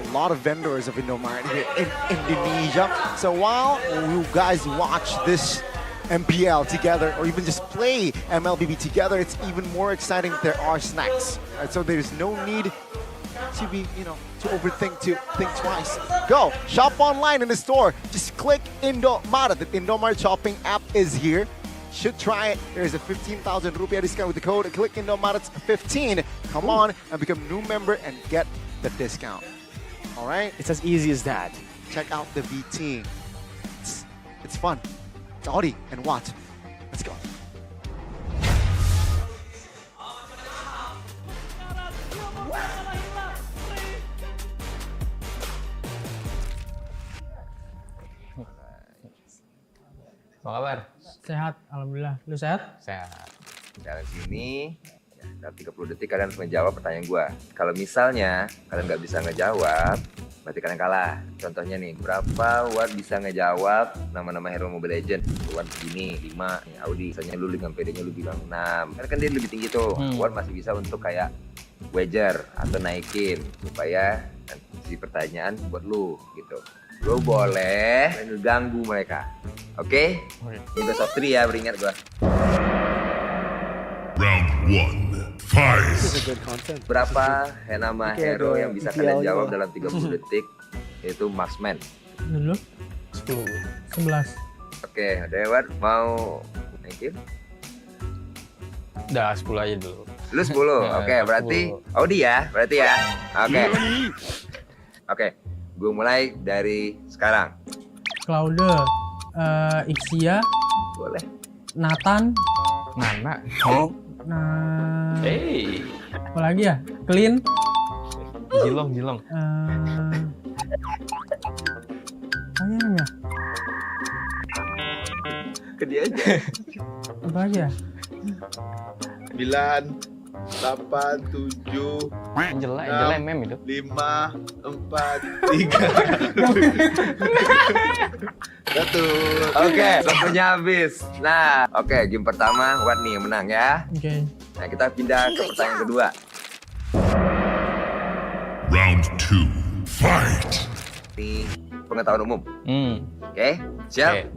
a lot of vendors of Indomaret here in Indonesia. So while you guys watch this MPL together or even just play MLBB together, it's even more exciting if there are snacks. Right? So there's no need to be, to overthink, to think twice. Go, shop online in the store. Just click Indomaret. The Indomaret shopping app is here. Should try it. There's a 15,000 rupiah discount with the code Click Indomaret 15. Come on and become a new member and get the discount. All right? It's as easy as that. Check out the VT. It's fun. It's Audi and Watt. Let's go. Apa kabar? Sehat, alhamdulillah. Lu sehat? Sehat. Dalam sini, dalam 30 detik kalian harus menjawab pertanyaan gue. Kalau misalnya kalian nggak bisa ngejawab, berarti kalian kalah. Contohnya nih, berapa Watt bisa ngejawab nama-nama hero Mobile Legends? Watt segini, 5. Nih, Audi, misalnya lu dengan PD-nya lu bilang 6. Karena kan dia lebih tinggi tuh. Watt masih bisa untuk kayak wager atau naikin. Supaya si pertanyaan buat lu gitu. Lu boleh ganggu mereka. Oke? Ini best of 3 ya, beringat gua. Round 1. Fight. Berapa nama hero yang bisa kalian jawab dalam 30 detik? Itu marksman. Dulu 10. 11. Oke, Dewan mau naikin? Udah 10 aja dulu. Lu 10? Oke, berarti Audi ya? Berarti ya? Oke. Oke, gue mulai dari sekarang. Claude, Ixia. Boleh. Nathan. Nana. Apa lagi ya? Clean. Jilong. Apa namanya? Ke dia aja. Apa lagi ya? 9, 8, 7, Angela mem itu. 5, 4, 3, 1. Oke, waktunya habis. Nah, oke, game pertama Watt nih yang menang ya. Oke. Nah, kita pindah ke pertanyaan kedua. Round 2. Fight. Ini pengetahuan umum. Oke, siap?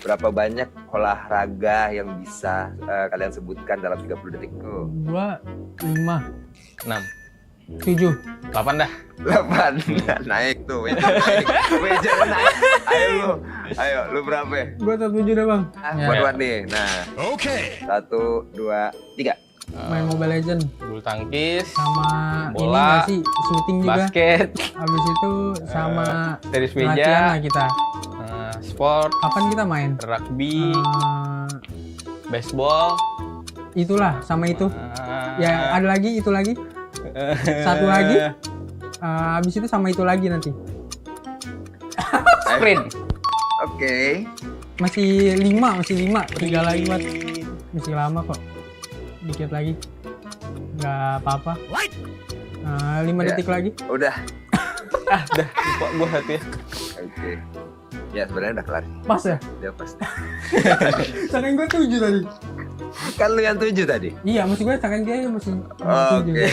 Berapa banyak olahraga yang bisa kalian sebutkan dalam 30 detik? 2, 5, 6, 7, 8 dah. 8. Naik tuh. Wager naik. Ayo lu berapa? Gua 7 dah bang. Buat nih. Nah. Oke. 1, 2, 3. Main Mobile Legend. Bulu tangkis. Sama ini bola, nggak sih shooting juga. basket. Habis itu sama tenis latihan meja. lah kita. Sport. Kapan kita main? Rugby. Baseball. Itulah sama itu. Ya ada lagi itu lagi. Satu lagi. Habis itu sama itu lagi nanti. Sprint. Oke. Masih 5. 3 lagi buat. Masih lama kok. Dikit lagi. Nggak apa-apa. 5 detik lagi. Udah. Udah. Lupa gua hati ya. Oke. Ya sebenarnya udah kelar. Pas ya? Udah pas. Saking gue 7 tadi. Kan lu yang 7 tadi? Iya, maksud gue saking dia masih 7. Oke.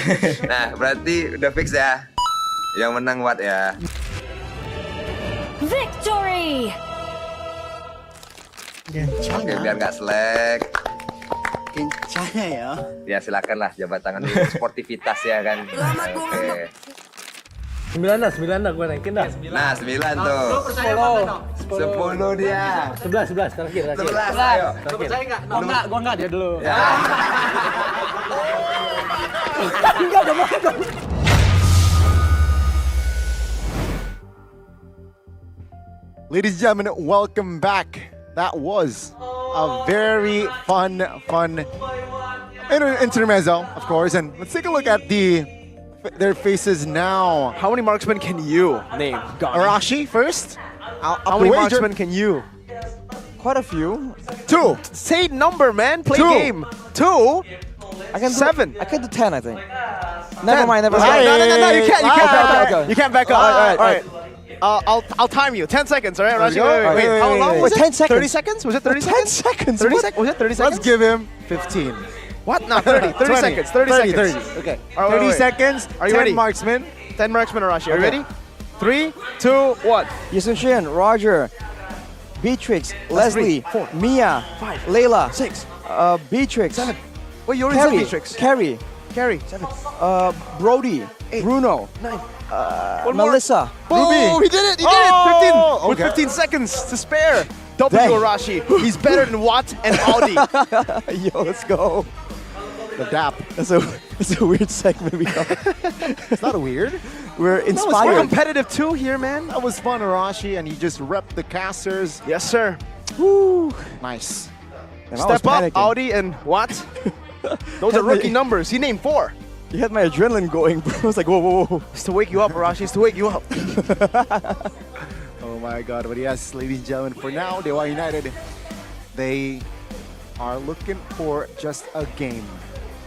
Nah, berarti udah fix ya. Yang menang Watt ya. Victory! Oke, biar nggak selek. Kencana ya. Ya silakan lah jabat tangan dulu. Sportivitas ya kan. Oke. 9 dah gue naikin dah. Nah 9 tuh. 10 dia. 11 terakhir. 11 ayo. Lu percaya nggak? Gua enggak dia dulu. Ya. Ladies and gentlemen, welcome back. That was a very fun intermezzo, of course. And let's take a look at their faces now. How many marksmen can you name? Arashi first. How many marksmen can you? Quite a few. 2. Say number, man. Play 2. game. 2. I can 7. I can do 10, I think. Never mind. No, you can't. Okay. You can't back up. All right. I'll time you. 10 seconds, all right? There we go. Wait, how long was Wait, it? 10 seconds. 30 seconds? Was it 30 seconds? 10 seconds. 30 What? seconds? Was it 30 seconds? Let's give him 15. What? No, 30. 30 seconds. 30 seconds. 30. Okay. All right, 30 wait. seconds. Are you 10 ready? marksmen. 10 marksmen, Arashi. Are you Okay. ready? 3, 2, 1. Yusuf Shin, Roger, Beatrix, Leslie, 4, Mia, 5, Layla, 6, Beatrix, 7. Wait, you already said Beatrix. Carrie, 7, Brody, 8, Bruno, 9. Melissa, Oh, he did it! He did it! 15 with okay. 15 seconds to spare. W Dang. Arashi. He's better than Watt and Audi. Yo, let's go. The DAP. That's a weird segment we got. It's not weird. We're We're inspired. competitive too here, man. That was fun, Arashi, and you just repped the casters. Yes, sir. Woo. Nice. And I was Step up, panicking. Audi and Watt. Those are rookie numbers. He named 4. You had my adrenaline going, bro. I was like, whoa. It's to wake you up, Arashi. It's to wake you up. Oh my god, but yes, ladies and gentlemen, for now, Dewa United, they are looking for just a game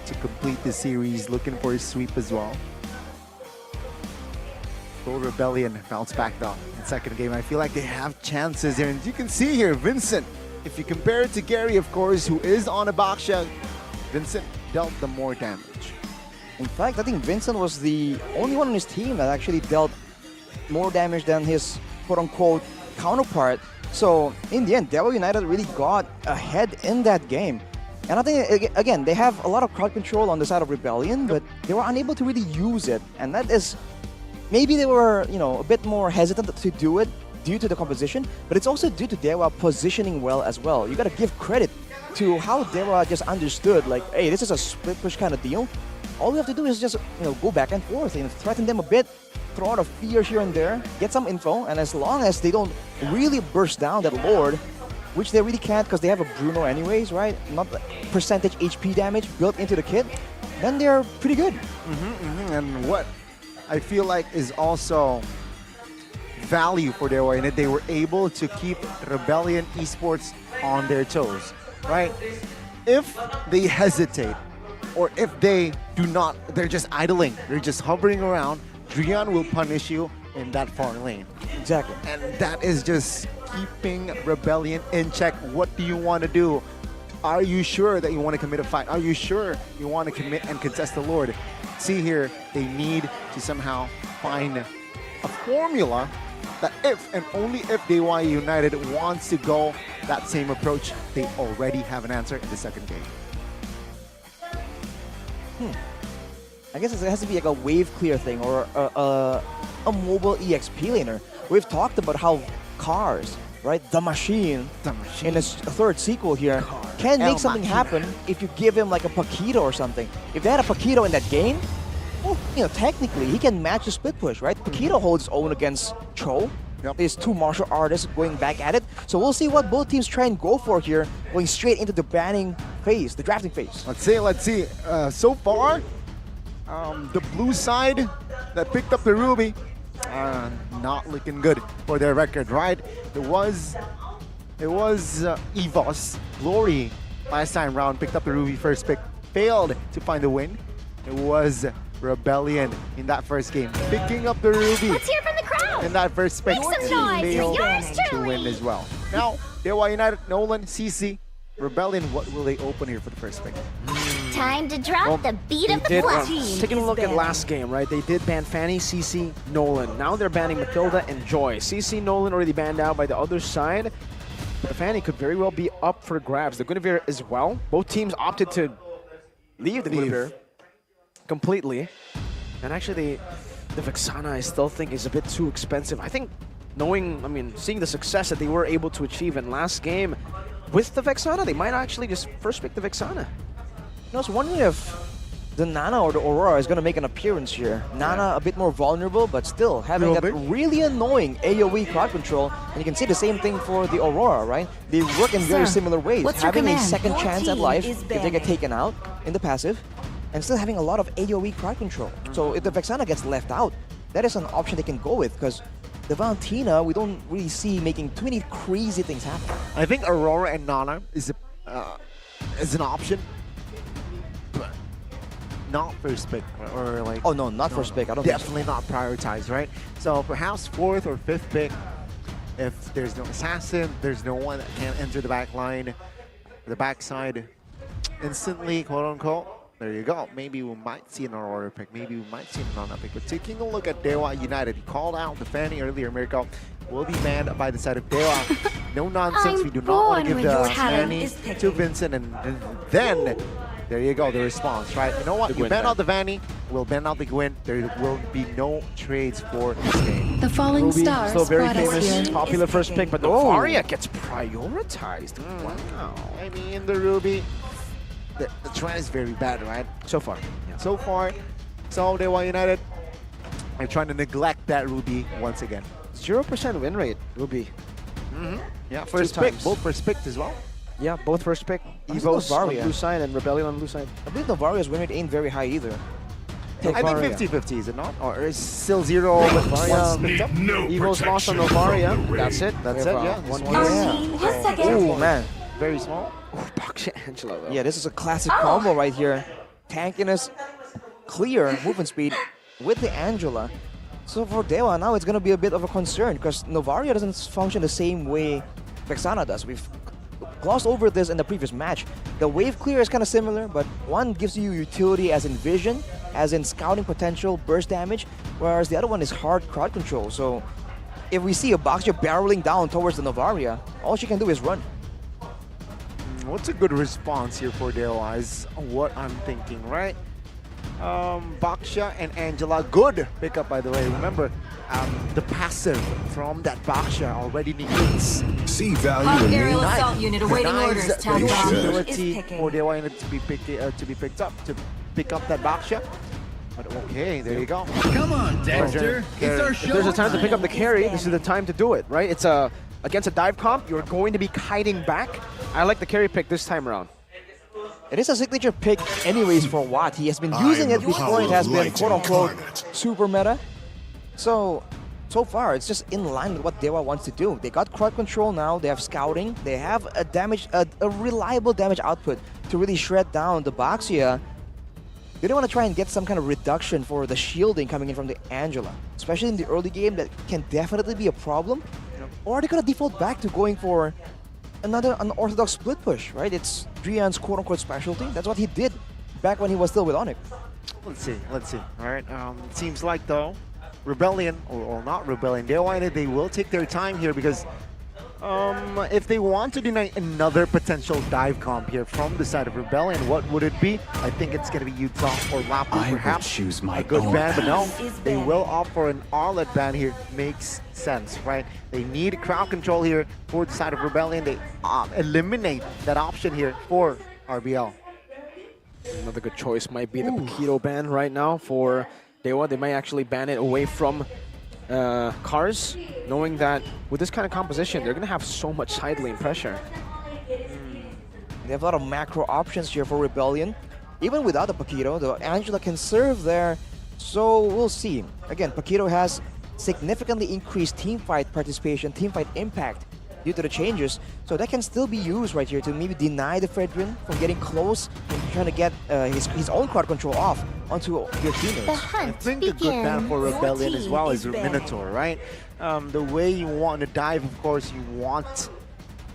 to complete the series, looking for a sweep as well. Gold Rebellion bounce back though in second game. I feel like they have chances here, and you can see here, Vincent, if you compare it to Gary, of course, who is on a Baksha, Vincent dealt the more damage. In fact, I think Vincent was the only one on his team that actually dealt more damage than his quote-unquote counterpart. So in the end, Devil United really got ahead in that game. And I think, again, they have a lot of crowd control on the side of Rebellion, but they were unable to really use it. And that is, maybe they were, a bit more hesitant to do it due to the composition, but it's also due to Dewa positioning well as well. You gotta give credit to how Dewa just understood, like, hey, this is a split push kind of deal. All we have to do is just, go back and forth, threaten them a bit, throw out a fear here and there, get some info, and as long as they don't really burst down that Lord, which they really can't because they have a Bruno anyways, right? Not percentage HP damage built into the kit, then they're pretty good. And what I feel like is also value for their way, that they were able to keep Rebellion Esports on their toes, right? If they hesitate, or if they do not, they're just idling, they're just hovering around, Drian will punish you in that far lane. Exactly. And that is just keeping Rebellion in check. What do you want to do? Are you sure that you want to commit a fight? Are you sure you want to commit and contest the Lord? See here, they need to somehow find a formula that if and only if DY United wants to go that same approach, they already have an answer in the second game. I guess it has to be like a wave clear thing or a mobile EXP laner. We've talked about how Cars, right? The Machine, in his third sequel here, can make something happen if you give him like a Paquito or something. If they had a Paquito in that game, well, technically he can match the split push, right? Paquito holds his own against Cho. These two martial artists going back at it. So we'll see what both teams try and go for here, going straight into the banning phase, the drafting phase. Let's see. So far, the blue side that picked up the Ruby, not looking good for their record, right? It was EVOS Glory last time round picked up the Ruby first pick, failed to find the win. It was Rebellion in that first game picking up the Ruby. Let's hear from the crowd. In that first pick, Make some noise for failed yours to truly. win as well. Now, Dewa United, Nolan, CC, Rebellion, what will they open here for the first pick? Time to drop the beat of the Did, blood. taking a look at last game, right? They did ban Fanny, CC, Nolan. Now they're banning Matilda and Joy. CC, Nolan already banned out by the other side. But the Fanny could very well be up for grabs. The Guinevere as well. Both teams opted to leave the Guinevere completely. And actually, the Vexana I still think is a bit too expensive. I think seeing the success that they were able to achieve in last game with the Vexana, they might actually just first pick the Vexana. I was wondering if the Nana or the Aurora is going to make an appearance here. Nana a bit more vulnerable, but still having that really annoying AoE crowd control. And you can say the same thing for the Aurora, right? They work in very similar ways. what's your Having a command? second Your chance at team life is if they get banned. taken out in the passive, and still having a lot of AoE crowd control. So if the Vexana gets left out, that is an option they can go with, because the Valentina, we don't really see making too many crazy things happen. I think Aurora and Nana is an option, but not first pick or like. Oh no, not first pick. I don't think so. Definitely not prioritized, right? So perhaps fourth or fifth pick. If there's no assassin, there's no one that can enter the back line, the backside instantly, quote unquote. There you go. Maybe we might see an Aurora pick. Maybe we might see a Nana pick. But taking a look at Dewa United, he called out the Fanny earlier. Mirko will be banned by the side of Dewa. No nonsense. We do not want to give the Fanny to Vincent. And then, there you go, the response, right? You know what? You ban out the Fanny, we'll ban out the Gwyn. There will be no trades for this game. The falling Ruby, stars still very brought us famous, here. popular first pick, but Novaria gets prioritized. Wow. I mean, the Ruby, the trend is very bad, right? So far. Yeah. So far. So Dewa United are trying to neglect that Ruby once again. 0% win rate, Ruby. Yeah, first pick, both first picked as well. Yeah, both first pick. Who's Evos on Novaria? blue side and Rebellion on blue side. I believe Novaria's win rate ain't very high either. I think 50-50, is it not? Or is still 0 with Novaria picked up? Evos lost on Novaria. That's it. That's it, yeah. One Oh man, very small. Boxy Angela though. Yeah, this is a classic combo right here. Tankiness, clear movement speed with the Angela. So for Dewa, now it's going to be a bit of a concern because Novaria doesn't function the same way Vexana does. We've glossed over this in the previous match. The wave clear is kind of similar, but one gives you utility as in vision, as in scouting potential, burst damage, whereas the other one is hard crowd control. So if we see a Boxer barreling down towards the Novaria, all she can do is run. What's a good response here for Dewa is what I'm thinking, right? Baksha and Angela, good pickup by the way. Remember, the passive from that Baksha already negates. See value in Aerial me. assault unit awaiting orders. The Town bomb is ability picking. for Dewa United to be picked up, to pick up that Baksha. But okay, there you go. Come on, Dexter. It's our If show. there's a time to pick up the carry, this is the time to do it, right? It's against a dive comp, you're going to be kiting back. I like the carry pick this time around. It is a signature pick anyways for Watt. He has been using it before it has been quote-unquote super meta. So far, it's just in line with what Dewa wants to do. They got crowd control now, they have scouting, they have a reliable damage output to really shred down the Baxia. They don't want to try and get some kind of reduction for the shielding coming in from the Angela. Especially in the early game, that can definitely be a problem. Or are they going to default back to going for another unorthodox split push, right? It's Drian's quote-unquote specialty. That's what he did back when he was still with Onyx. Let's see. All right. It seems like though, Rebellion or not Rebellion, they will take their time here because If they want to deny another potential dive comp here from the side of Rebellion, what would it be? I think it's going to be Utah or Lapu, perhaps. choose my a good own ban, but no, path. they will opt for an Arlet ban here. Makes sense, right? They need crowd control here for the side of Rebellion. They eliminate that option here for RBL. Another good choice might be the Paquito ban right now for Dewa. They might actually ban it away from Cars, knowing that with this kind of composition, they're going to have so much side lane pressure. They have a lot of macro options here for Rebellion. Even without the Paquito, the Angela can serve there. So we'll see. Again, Paquito has significantly increased teamfight participation, teamfight impact due to the changes. So that can still be used right here to maybe deny the Fredrin from getting close and trying to get his own crowd control off onto your teammates. I think a good ban for Rebellion as well is Minotaur, right? The way you want to dive, of course, you want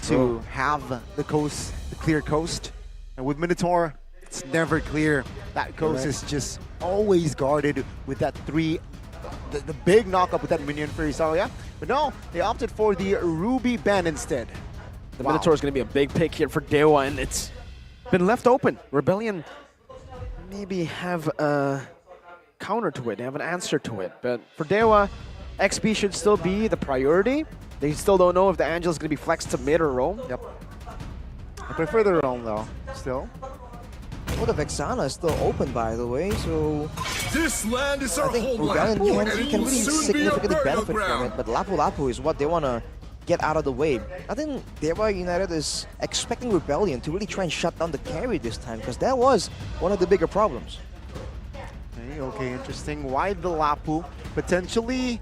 to have the coast, the clear coast. And with Minotaur, it's never clear. That coast is just always guarded with that the big knockup with that minion Fury Saria. But no, they opted for the Ruby ban instead. The Minotaur is going to be a big pick here for Dewa, and it's been left open. Rebellion maybe have a counter to it. They have an answer to it. But for Dewa, XP should still be the priority. They still don't know if the Angel is going to be flexed to mid or roam. Yep. I prefer the roam though, still. Well, the Vexana is still open, by the way, so This land is our I think homeland, Rebellion and it can will really soon be significantly our benefit burial from it, but Lapu Lapu is what they want to get out of the way. I think Dewa United is expecting Rebellion to really try and shut down the carry this time, because that was one of the bigger problems. Okay, interesting. Why the Lapu? Potentially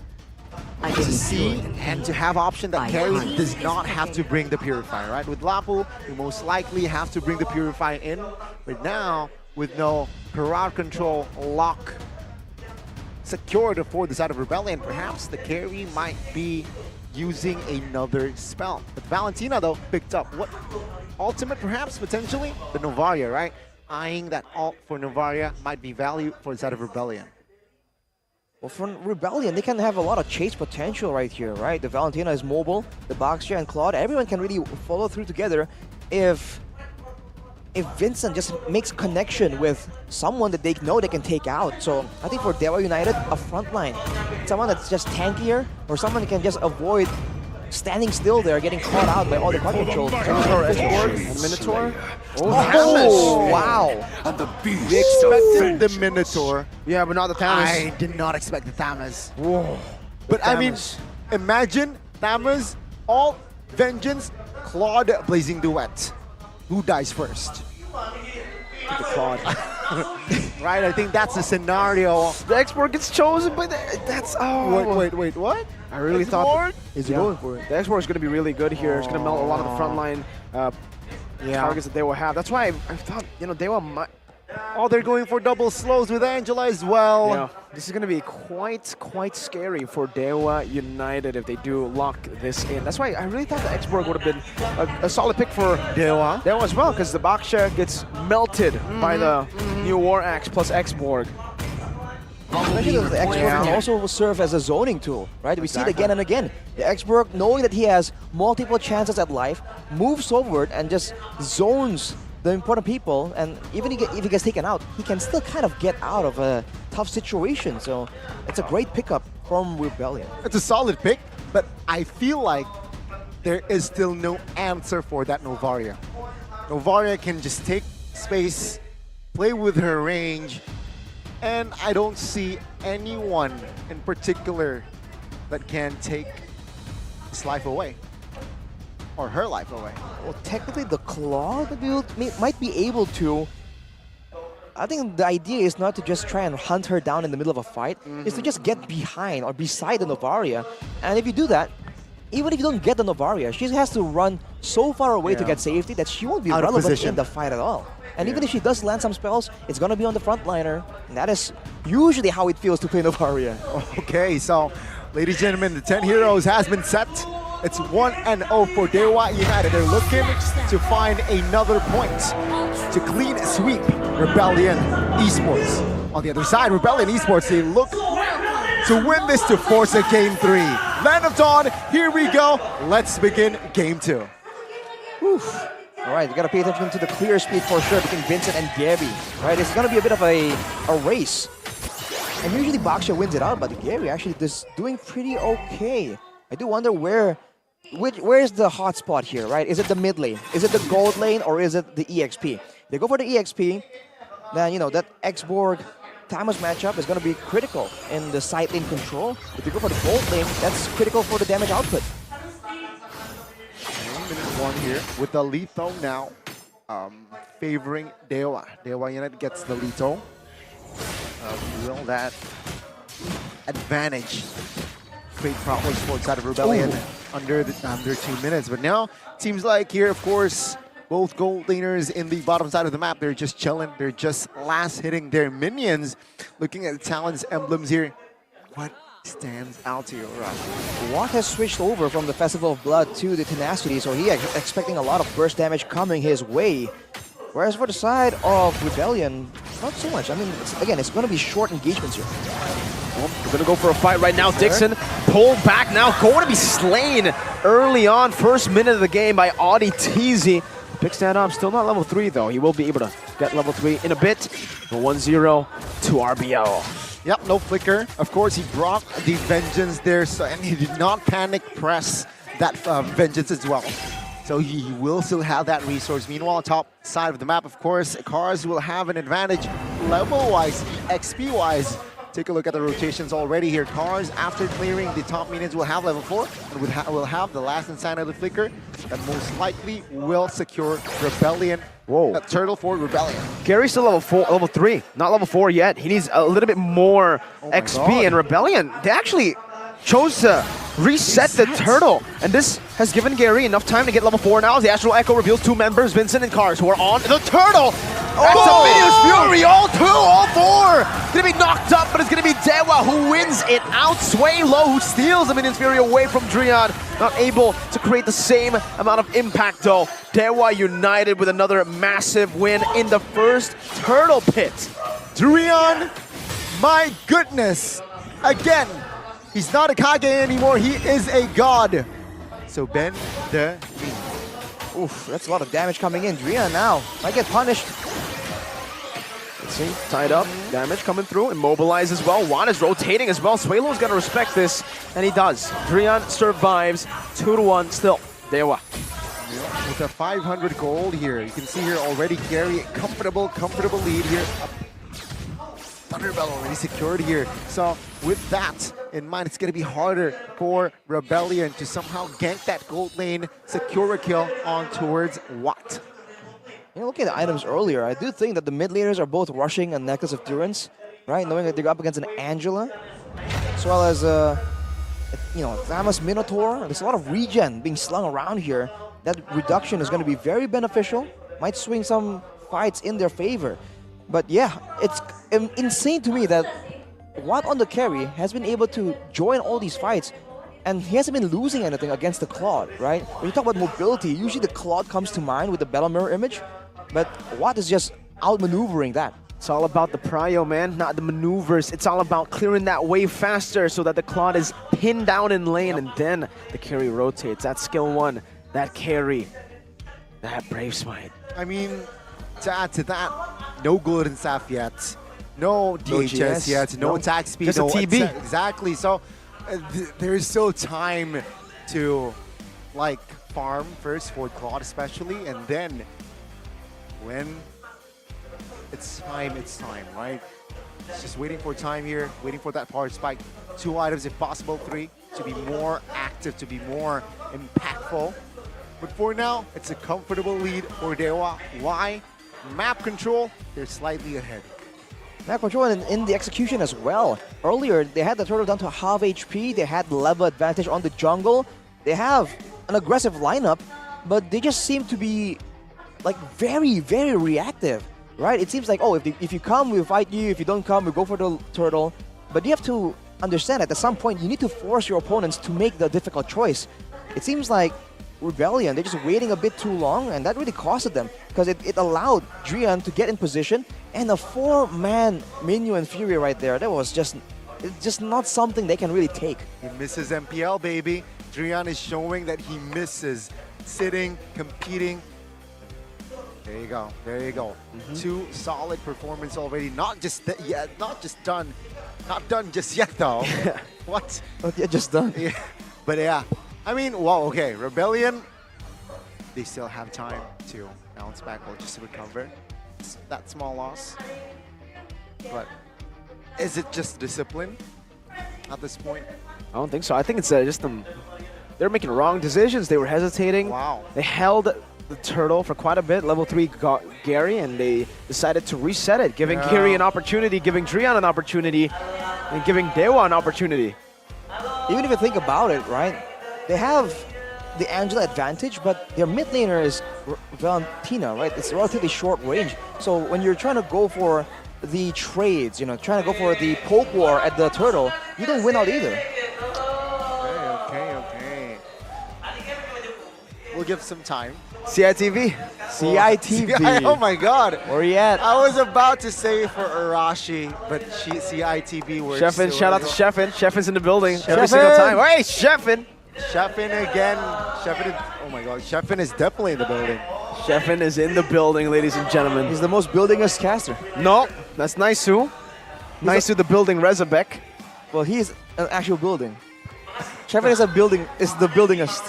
to see and to have option that carry does not have to bring the Purifier, right? With Lapu, you most likely have to bring the Purifier in, but now with no crowd control lock secured for the side of Rebellion, perhaps the carry might be using another spell. But Valentina though picked up what ultimate perhaps potentially the Novaria, right? Eyeing that ult for Novaria might be value for the side of Rebellion. Well, for Rebellion, they can have a lot of chase potential right here, right? The Valentina is mobile, the Boxer and Claude, everyone can really follow through together if Vincent just makes connection with someone that they know they can take out. So I think for Dewa United, a frontline, someone that's just tankier or someone that can just avoid standing still there, getting caught out by all the crowd control. Minotaur. Oh, wow. We expected the Minotaur. Yeah, but not the Thamus. I did not expect the Thamus. Whoa. But I mean, imagine Thamus, all Vengeance, Claude, Blazing Duet. Who dies first? The Claude. Right, I think that's the scenario. The export gets chosen, but that's Wait, what? I really thought is going for it. The export is going to be really good here. It's going to melt a lot of the frontline targets that they will have. That's why I thought, they will might. Oh, they're going for double slows with Angela as well. Yeah, this is going to be quite scary for Dewa United if they do lock this in. That's why I really thought the X-Borg would have been a solid pick for Dewa as well, because the Baksha gets melted by the new War Axe plus X-Borg. Especially the X-Borg can also serve as a zoning tool, right? We see it again and again. The X-Borg, knowing that he has multiple chances at life, moves forward and just zones the important people, and even if he gets taken out, he can still kind of get out of a tough situation. So it's a great pickup from Rebellion. It's a solid pick, but I feel like there is still no answer for that Novaria. Novaria can just take space, play with her range, and I don't see anyone in particular that can take his life away. Or her life away. Well, technically the Claw might be able to. I think the idea is not to just try and hunt her down in the middle of a fight, is to just get behind or beside the Novaria. And if you do that, even if you don't get the Novaria, she has to run so far away to get safety that she won't be relevant in the fight at all. And even if she does land some spells, it's going to be on the frontliner. And that is usually how it feels to play Novaria. Okay, so ladies and gentlemen, the 10 heroes has been set. It's 1-0 for Dewa United. They're looking to find another point to clean sweep Rebellion Esports. On the other side, Rebellion Esports, they look to win this to force a Game 3. Land of Dawn, here we go. Let's begin game 2. All right, you gotta pay attention to the clear speed for sure between Vincent and Gary. Right, it's gonna be a bit of a race. And usually Baksha wins it out, but Gary actually is doing pretty okay. I do wonder where is the hot spot here, right? Is it the mid lane? Is it the gold lane, or is it the EXP? If they go for the EXP, then you know that X-Borg Thanos matchup is gonna be critical in the side lane control. If you go for the gold lane, that's critical for the damage output. Minute 1 here with the lethal now favoring Dewa. Dewa United gets the lethal. Will that advantage create problems for the side of Rebellion under 2 minutes? But now seems like here, of course, both gold laners in the bottom side of the map, they're just chilling. They're just last hitting their minions. Looking at the talents emblems here, what stands out to you, Rob? Watt has switched over from the Festival of Blood to the Tenacity, so he expecting a lot of burst damage coming his way. Whereas for the side of Rebellion, not so much. I mean, it's going to be short engagements here. Well, we're going to go for a fight right now. Dixon pulled back now, going to be slain early on. First minute of the game by Audi Teasy. Picks that up, still not level 3 though. He will be able to get level 3 in a bit. The 1-0 to RBL. Yep, no flicker. Of course, he brought the Vengeance there, so, and he did not panic press that Vengeance as well. So he will still have that resource. Meanwhile, top side of the map, of course, Cars will have an advantage level-wise, XP-wise. Take a look at the rotations already here. Cars, after clearing the top minions, will have level 4, and will have the last Insanity Flicker that most likely will secure Rebellion. Whoa. Turtle for Rebellion. Gary's still level 3, not level 4 yet. He needs a little bit more XP, and Rebellion, they actually chose to reset the turtle, and this has given Gary enough time to get level 4 now as the Astral Echo reveals 2 members, Vincent and Cars, who are on the turtle. That's a Minions Fury, all 4. Gonna be knocked up, but it's gonna be Dewa who wins it out. Sway Low who steals the Minions Fury away from Drian, not able to create the same amount of impact though. Dewa United with another massive win in the first turtle pit. Drian, my goodness, again. He's not a Kage anymore, he is a god. So bend the knee. Oof, that's a lot of damage coming in. Drian now might get punished. Let's see, tied up, damage coming through, immobilized as well. Juan is rotating as well. Swaylo's got to respect this, and he does. Drian survives, 2-1 still. Dewa. With a 500 gold here, you can see here already Gary, comfortable lead here. Thunderbell already secured here. So with that in mind, it's going to be harder for Rebellion to somehow gank that gold lane, secure a kill on towards Watt. You know, looking at the items earlier, I do think that the mid laners are both rushing a Necklace of Durance, right? Knowing that they're up against an Angela, as well as you know, Thamus Minotaur. There's a lot of regen being slung around here. That reduction is going to be very beneficial. Might swing some fights in their favor. But yeah, it's insane to me that Watt on the carry has been able to join all these fights, and he hasn't been losing anything against the Claude, right? When you talk about mobility, usually the Claude comes to mind with the Bella Mirror image, but Watt is just outmaneuvering that. It's all about the prio, man, not the maneuvers. It's all about clearing that wave faster so that the Claude is pinned down in lane, and then the carry rotates. That skill 1, that carry, that Brave Smite. I mean, to add to that, no Golden Staff yet, no DHS yet, no attack speed, just no a TB. Exactly, so there's still time to like farm first for Claude especially, and then when it's time, right? It's just waiting for time here, waiting for that power spike. 2 items if possible, 3, to be more active, to be more impactful. But for now, it's a comfortable lead for Dewa. Why? Map control, they're slightly ahead. Map control and in the execution as well. Earlier, they had the turtle down to half HP. They had level advantage on the jungle. They have an aggressive lineup, but they just seem to be like very, very reactive, right? It seems like, oh, if you come, we'll fight you. If you don't come, we'll go for the turtle. But you have to understand that at some point, you need to force your opponents to make the difficult choice. It seems like Rebellion, they're just waiting a bit too long, and that really costed them because it allowed Drian to get in position, and a 4-man Minion Fury right there, that was just it's just not something they can really take. He misses MPL, baby. Drian is showing that he misses sitting, competing. There you go. There you go. Two solid performance already. Not just yet. Not just done. Not done just yet, though. What? Not yet just done. Yeah. But yeah, I mean, wow. Okay, Rebellion. They still have time to bounce back or just recover that small loss. But is it just discipline at this point? I don't think so. I think it's just them. They're making wrong decisions. They were hesitating. Wow. They held the turtle for quite a bit. Level 3 got Gary, and they decided to reset it, giving Gary an opportunity, giving Drian an opportunity, and giving Dewa an opportunity. Even if you think about it, right? They have the Angela advantage, but their mid laner is Valentina, right? It's relatively short range. So when you're trying to go for the trades, you know, trying to go for the poke war at the turtle, you don't win out either. Okay. We'll give some time. CITV. CITV. Oh my god. Where you at? I was about to say for Arashi, but CITV works. Sheffin, shout out to Sheffin. Sheffin's in the building every Sheffin. single time. Hey, Sheffin! Sheffin again. Oh my god. Sheffin is definitely in the building. Sheffin is in the building, ladies and gentlemen. He's the most buildingest caster. No, that's Naisu. Naisu, the building Rezabek. Well, he's an actual building. Sheffin is the buildingest.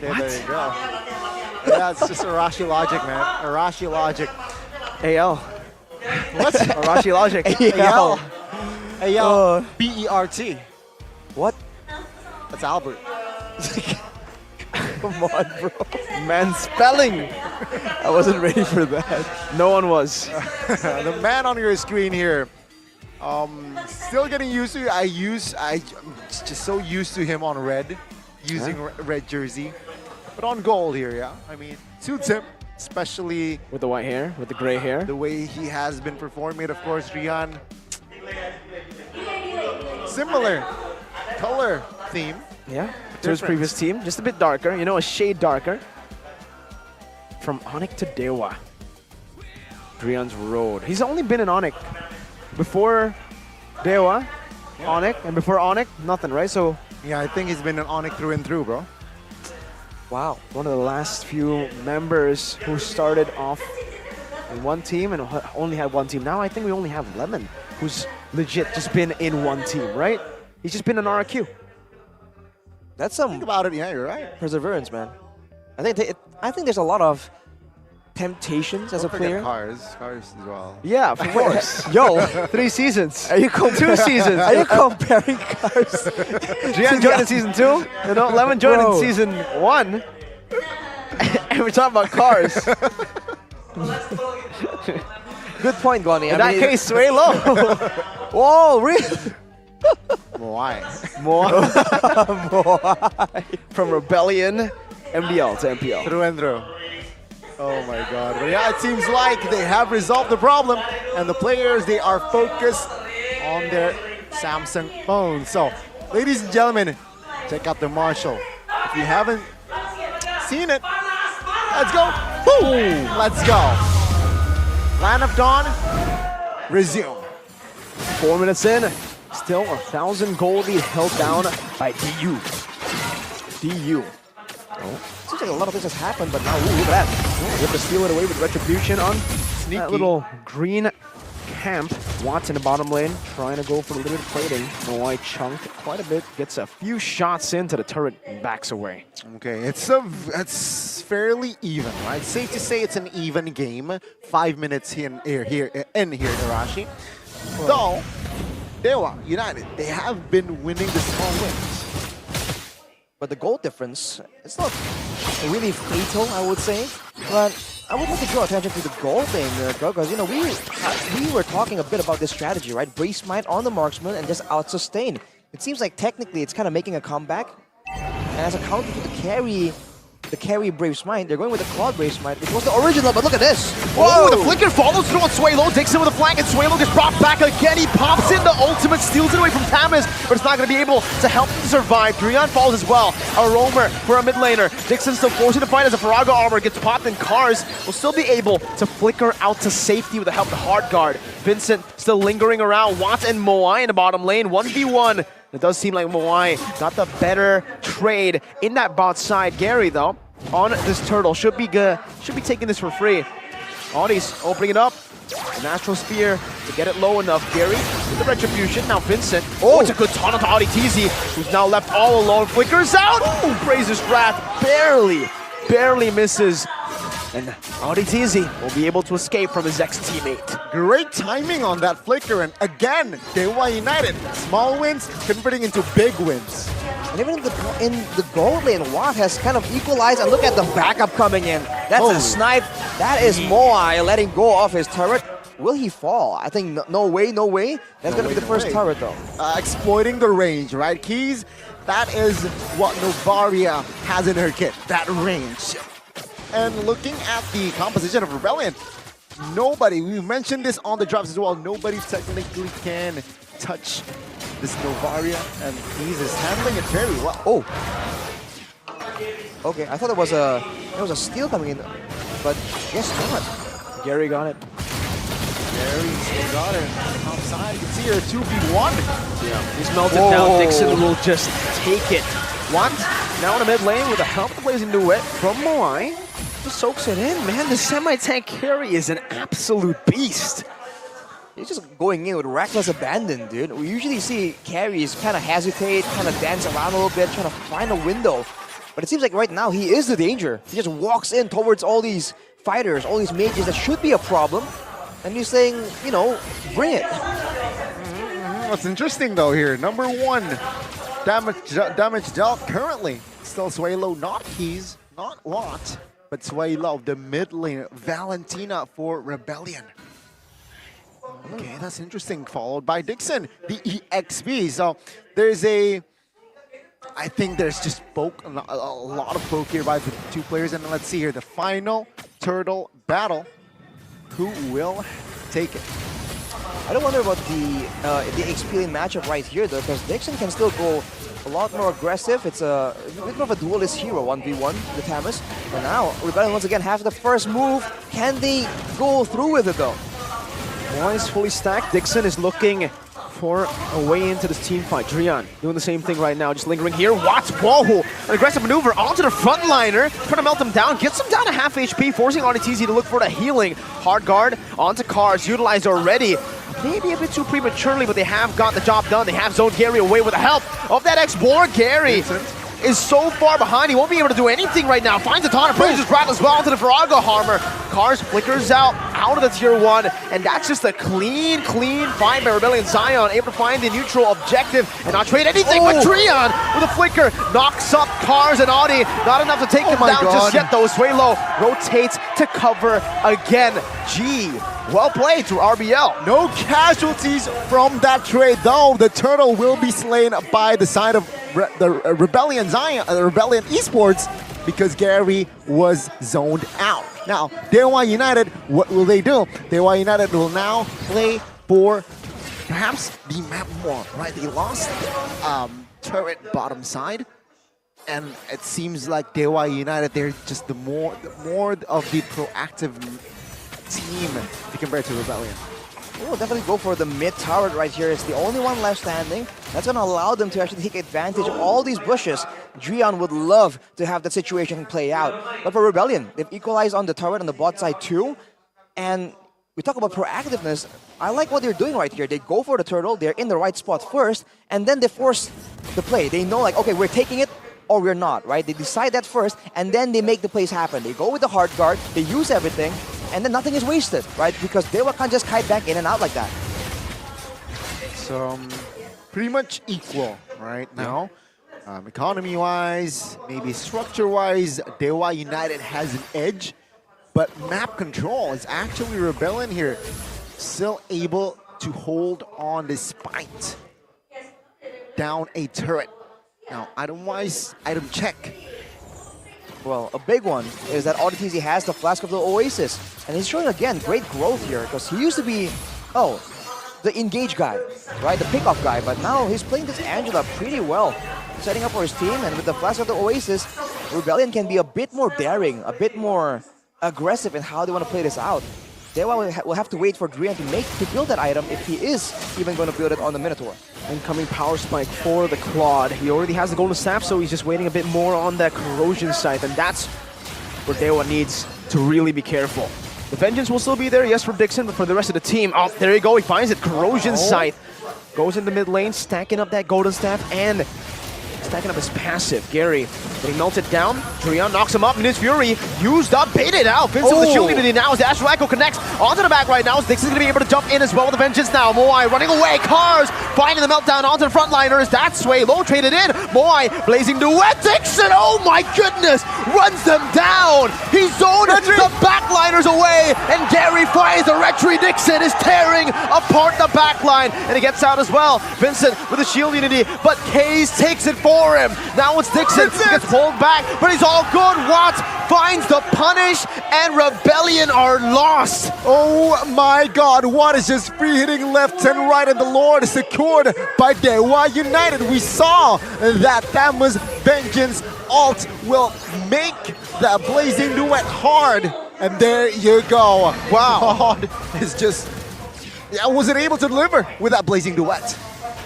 Yeah, there you go. Yeah, it's just Arashi logic, man. Arashi logic. AL. What? Arashi logic. AL. AL. BERT. What? That's Albert. Come on, bro. Man, spelling. I wasn't ready for that. No one was. The man on your screen here. Still getting used to. I'm just so used to him on red, using red jersey, but on gold here, yeah. I mean, suits him, especially with the white hair, with the gray hair. The way he has been performing, of course, Rian. Similar color theme. Yeah, to his previous team, just a bit darker. You know, a shade darker. From Onyx to Dewa. Drian's road. He's only been in Onyx. Before Dewa, Onyx, and before Onyx, nothing, right? So yeah, I think he's been an Onyx through and through, bro. Wow, one of the last few members who started off in one team and only had one team. Now I think we only have Lemon, who's legit just been in one team, right? He's just been an RQ. That's some. Think about it, yeah, you're right. Perseverance, man. I think there's a lot of temptations as a player. Cars as well. Yeah, of course. Yo, 3 seasons. Are you 2 seasons. Are you comparing cars? Drian joined in season 2. You know, Lemon joined in season 1. And we're talking about cars. Good point, Goni. In that case, Sway Low. Whoa, really? Moai. From Rebellion, MDL to MPL. Through and through. Oh my god. But yeah, it seems like they have resolved the problem, and the players, they are focused on their Samsung phones. So, ladies and gentlemen, check out the Marshall. If you haven't seen it, let's go. Boom! Let's go. Land of Dawn, resume. 4 minutes in, still 1,000 gold lead held down by DU. DU. Seems like a lot of things has happened, but now, ooh, look at that. We have to steal it away with Retribution on that little green camp. Watts in the bottom lane, trying to go for a little bit of plating. Moai chunked quite a bit, gets a few shots into the turret and backs away. Okay, it's fairly even, right? Safe to say it's an even game. 5 minutes here in Arashi. Though, Dewa United, they have been winning the small wins. But the goal difference, it's not really fatal, I would say. But I would like to draw attention to the goal thing, because, you know, we were talking a bit about this strategy, right? Brace Might on the marksman and just out-sustain. It seems like technically it's kind of making a comeback. And as a counter to the carry the carry Brave Smite. They're going with the Claude Brave Smite, which was the original, but look at this. Whoa, the flicker follows through on Swalo. Dixon with a flank, and Swalo gets brought back again. He pops in, the ultimate steals it away from Tamis, but it's not going to be able to help him survive. Drian falls as well. A roamer for a mid laner. Dixon still forcing to fight as a Farago armor gets popped, and Cars will still be able to flicker out to safety with the help of the hard guard. Vincent still lingering around. Watt and Moai in the bottom lane, 1v1. It does seem like Moai got the better trade in that bot side. Gary, though, on this turtle, should be taking this for free. Audie's opening it up. An Astral Spear to get it low enough. Gary with the Retribution. Now Vincent. Oh, it's a good taunt onto Audi TZ, who's now left all alone. Flickers out. Oh, Praises Wrath barely misses. And Audi TZ will be able to escape from his ex-teammate. Great timing on that flicker, and again, Dewa United. Small wins converting into big wins. And even in the gold lane, Watt has kind of equalized, and look at the backup coming in. That's a snipe. That is Moai letting go of his turret. Will he fall? I think no way. That's going to be the first turret, though. Exploiting the range, right, Keys? That is what Novaria has in her kit, that range. And looking at the composition of Rebellion, nobody, we mentioned this on the drops as well, nobody technically can touch this Novaria, and Keys is handling it very well. Oh. Okay, I thought there was a steal coming in, but guess not. Gary got it. Gary still got it. Outside, you can see her 2v1. Yeah, he's melted down. Dixon will just take it. Watt now in the mid lane with the help of Blazing Duet from Moai. Just soaks it in, man. The semi-tank carry is an absolute beast. He's just going in with reckless abandon, dude. We usually see carries kind of hesitate, kind of dance around a little bit, trying to find a window. But it seems like right now he is the danger. He just walks in towards all these fighters, all these mages that should be a problem. And he's saying, you know, bring it. What's interesting though here, number one, damage dealt currently. Still Swalo, not Keys, not Watt, but Swalo, the mid lane, Valentina for Rebellion. Okay, that's interesting. Followed by Dixon, the EXP. So there's I think there's just a lot of poke here by the two players. And let's see here, the final turtle battle. Who will take it? I don't wonder about the XP lane matchup right here though, because Dixon can still go a lot more aggressive. It's a bit more of a duelist hero, 1v1, the Tamis. But now, Rebellion once again have the first move. Can they go through with it though? Moai is fully stacked. Dixon is looking for a way into this team fight. Drian doing the same thing right now, just lingering here. Watts, whoa! An aggressive maneuver onto the frontliner, trying to melt him down, gets him down to half HP, forcing RTZ to look for the healing. Hard guard onto Cars, utilized already. Maybe a bit too prematurely, but they have got the job done. They have zoned Gary away with the help of that X-Borg. Gary is so far behind, he won't be able to do anything right now. Finds a taunt, Praises Wrath as well onto the Virago Harmer. Cars flickers out of the tier 1, and that's just a clean find by Rebellion Zion, able to find the neutral objective and not trade anything, but Drian with a flicker knocks up Cars and Audi. Not enough to take them down just yet though. Swalo rotates to cover again. Gee, well played to RBL. No casualties from that trade though. The turtle will be slain by the side of the Rebellion Zion, Rebellion Esports, because Gary was zoned out. Now, Dewa United, what will they do? Dewa United will now play for perhaps the map more, right? They lost turret bottom side, and it seems like Dewa United, they're just the more of the proactive team compared to Rebellion. We'll definitely go for the mid turret right here. It's the only one left standing. That's going to allow them to actually take advantage of all these bushes. Drian would love to have that situation play out. But for Rebellion, they've equalized on the turret on the bot side too. And we talk about proactiveness. I like what they're doing right here. They go for the turtle. They're in the right spot first. And then they force the play. They know like, okay, we're taking it or we're not, right? They decide that first and then they make the plays happen. They go with the hard guard. They use everything. And then nothing is wasted, right? Because Dewa can't just kite back in and out like that. So, pretty much equal right now. Economy-wise, maybe structure-wise, Dewa United has an edge. But map control is actually Rebellion here. Still able to hold on despite down a turret. Now, item-wise, item check. Well, a big one is that RDTZ has the Flask of the Oasis. And he's showing, again, great growth here. Because he used to be, the engage guy, right? The pickoff guy. But now he's playing this Angela pretty well. Setting up for his team. And with the Flask of the Oasis, Rebellion can be a bit more daring, a bit more aggressive in how they want to play this out. Dewa will have to wait for Drian to build that item if he is even going to build it on the Minotaur. Incoming power spike for the Claude. He already has the golden staff, so he's just waiting a bit more on that corrosion side, and that's where Dewa needs to really be careful. The vengeance will still be there, yes, for Dixon, but for the rest of the team, oh, there you go, he finds it. Corrosion scythe goes in the mid lane, stacking up that golden staff and stacking up his passive. Gary getting melted down. Drian knocks him up in his fury. Used up, baited out. Vincent with the shield unity now as the Astral Echo connects onto the back right now. Dixon's going to be able to jump in as well with the vengeance now. Moai running away. Cars finding the meltdown onto the frontliners. That sway low traded in. Moai blazing duet. Dixon, oh my goodness, runs them down. He zoned the backliners away, and Gary finds the retry. Dixon is tearing apart the backline, and he gets out as well. Vincent with the shield unity, but Kaze takes it for him. Now it's Dixon. He gets pulled back, but he's all good. Watts finds the punish, and Rebellion are lost. Oh my god, Watt is just free hitting left and right, and the Lord is secured by Dewa United. We saw that Thamus Vengeance ult will make that blazing duet hard, and there you go. Wow, it's just, I wasn't able to deliver with that blazing duet.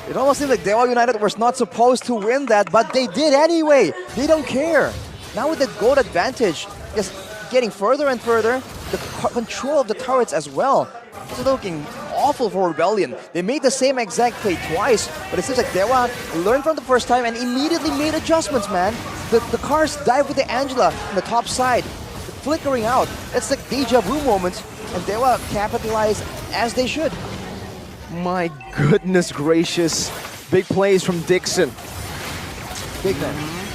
It almost seems like Dewa United was not supposed to win that, but they did anyway. They don't care. Now with the gold advantage, just getting further and further, the control of the turrets as well. It's looking awful for Rebellion. They made the same exact play twice, but it seems like Dewa learned from the first time and immediately made adjustments, man. The cars dive with the Angela on the top side, flickering out. It's like deja vu moment, and Dewa capitalized as they should. My goodness gracious. Big plays from Dixon. Big man.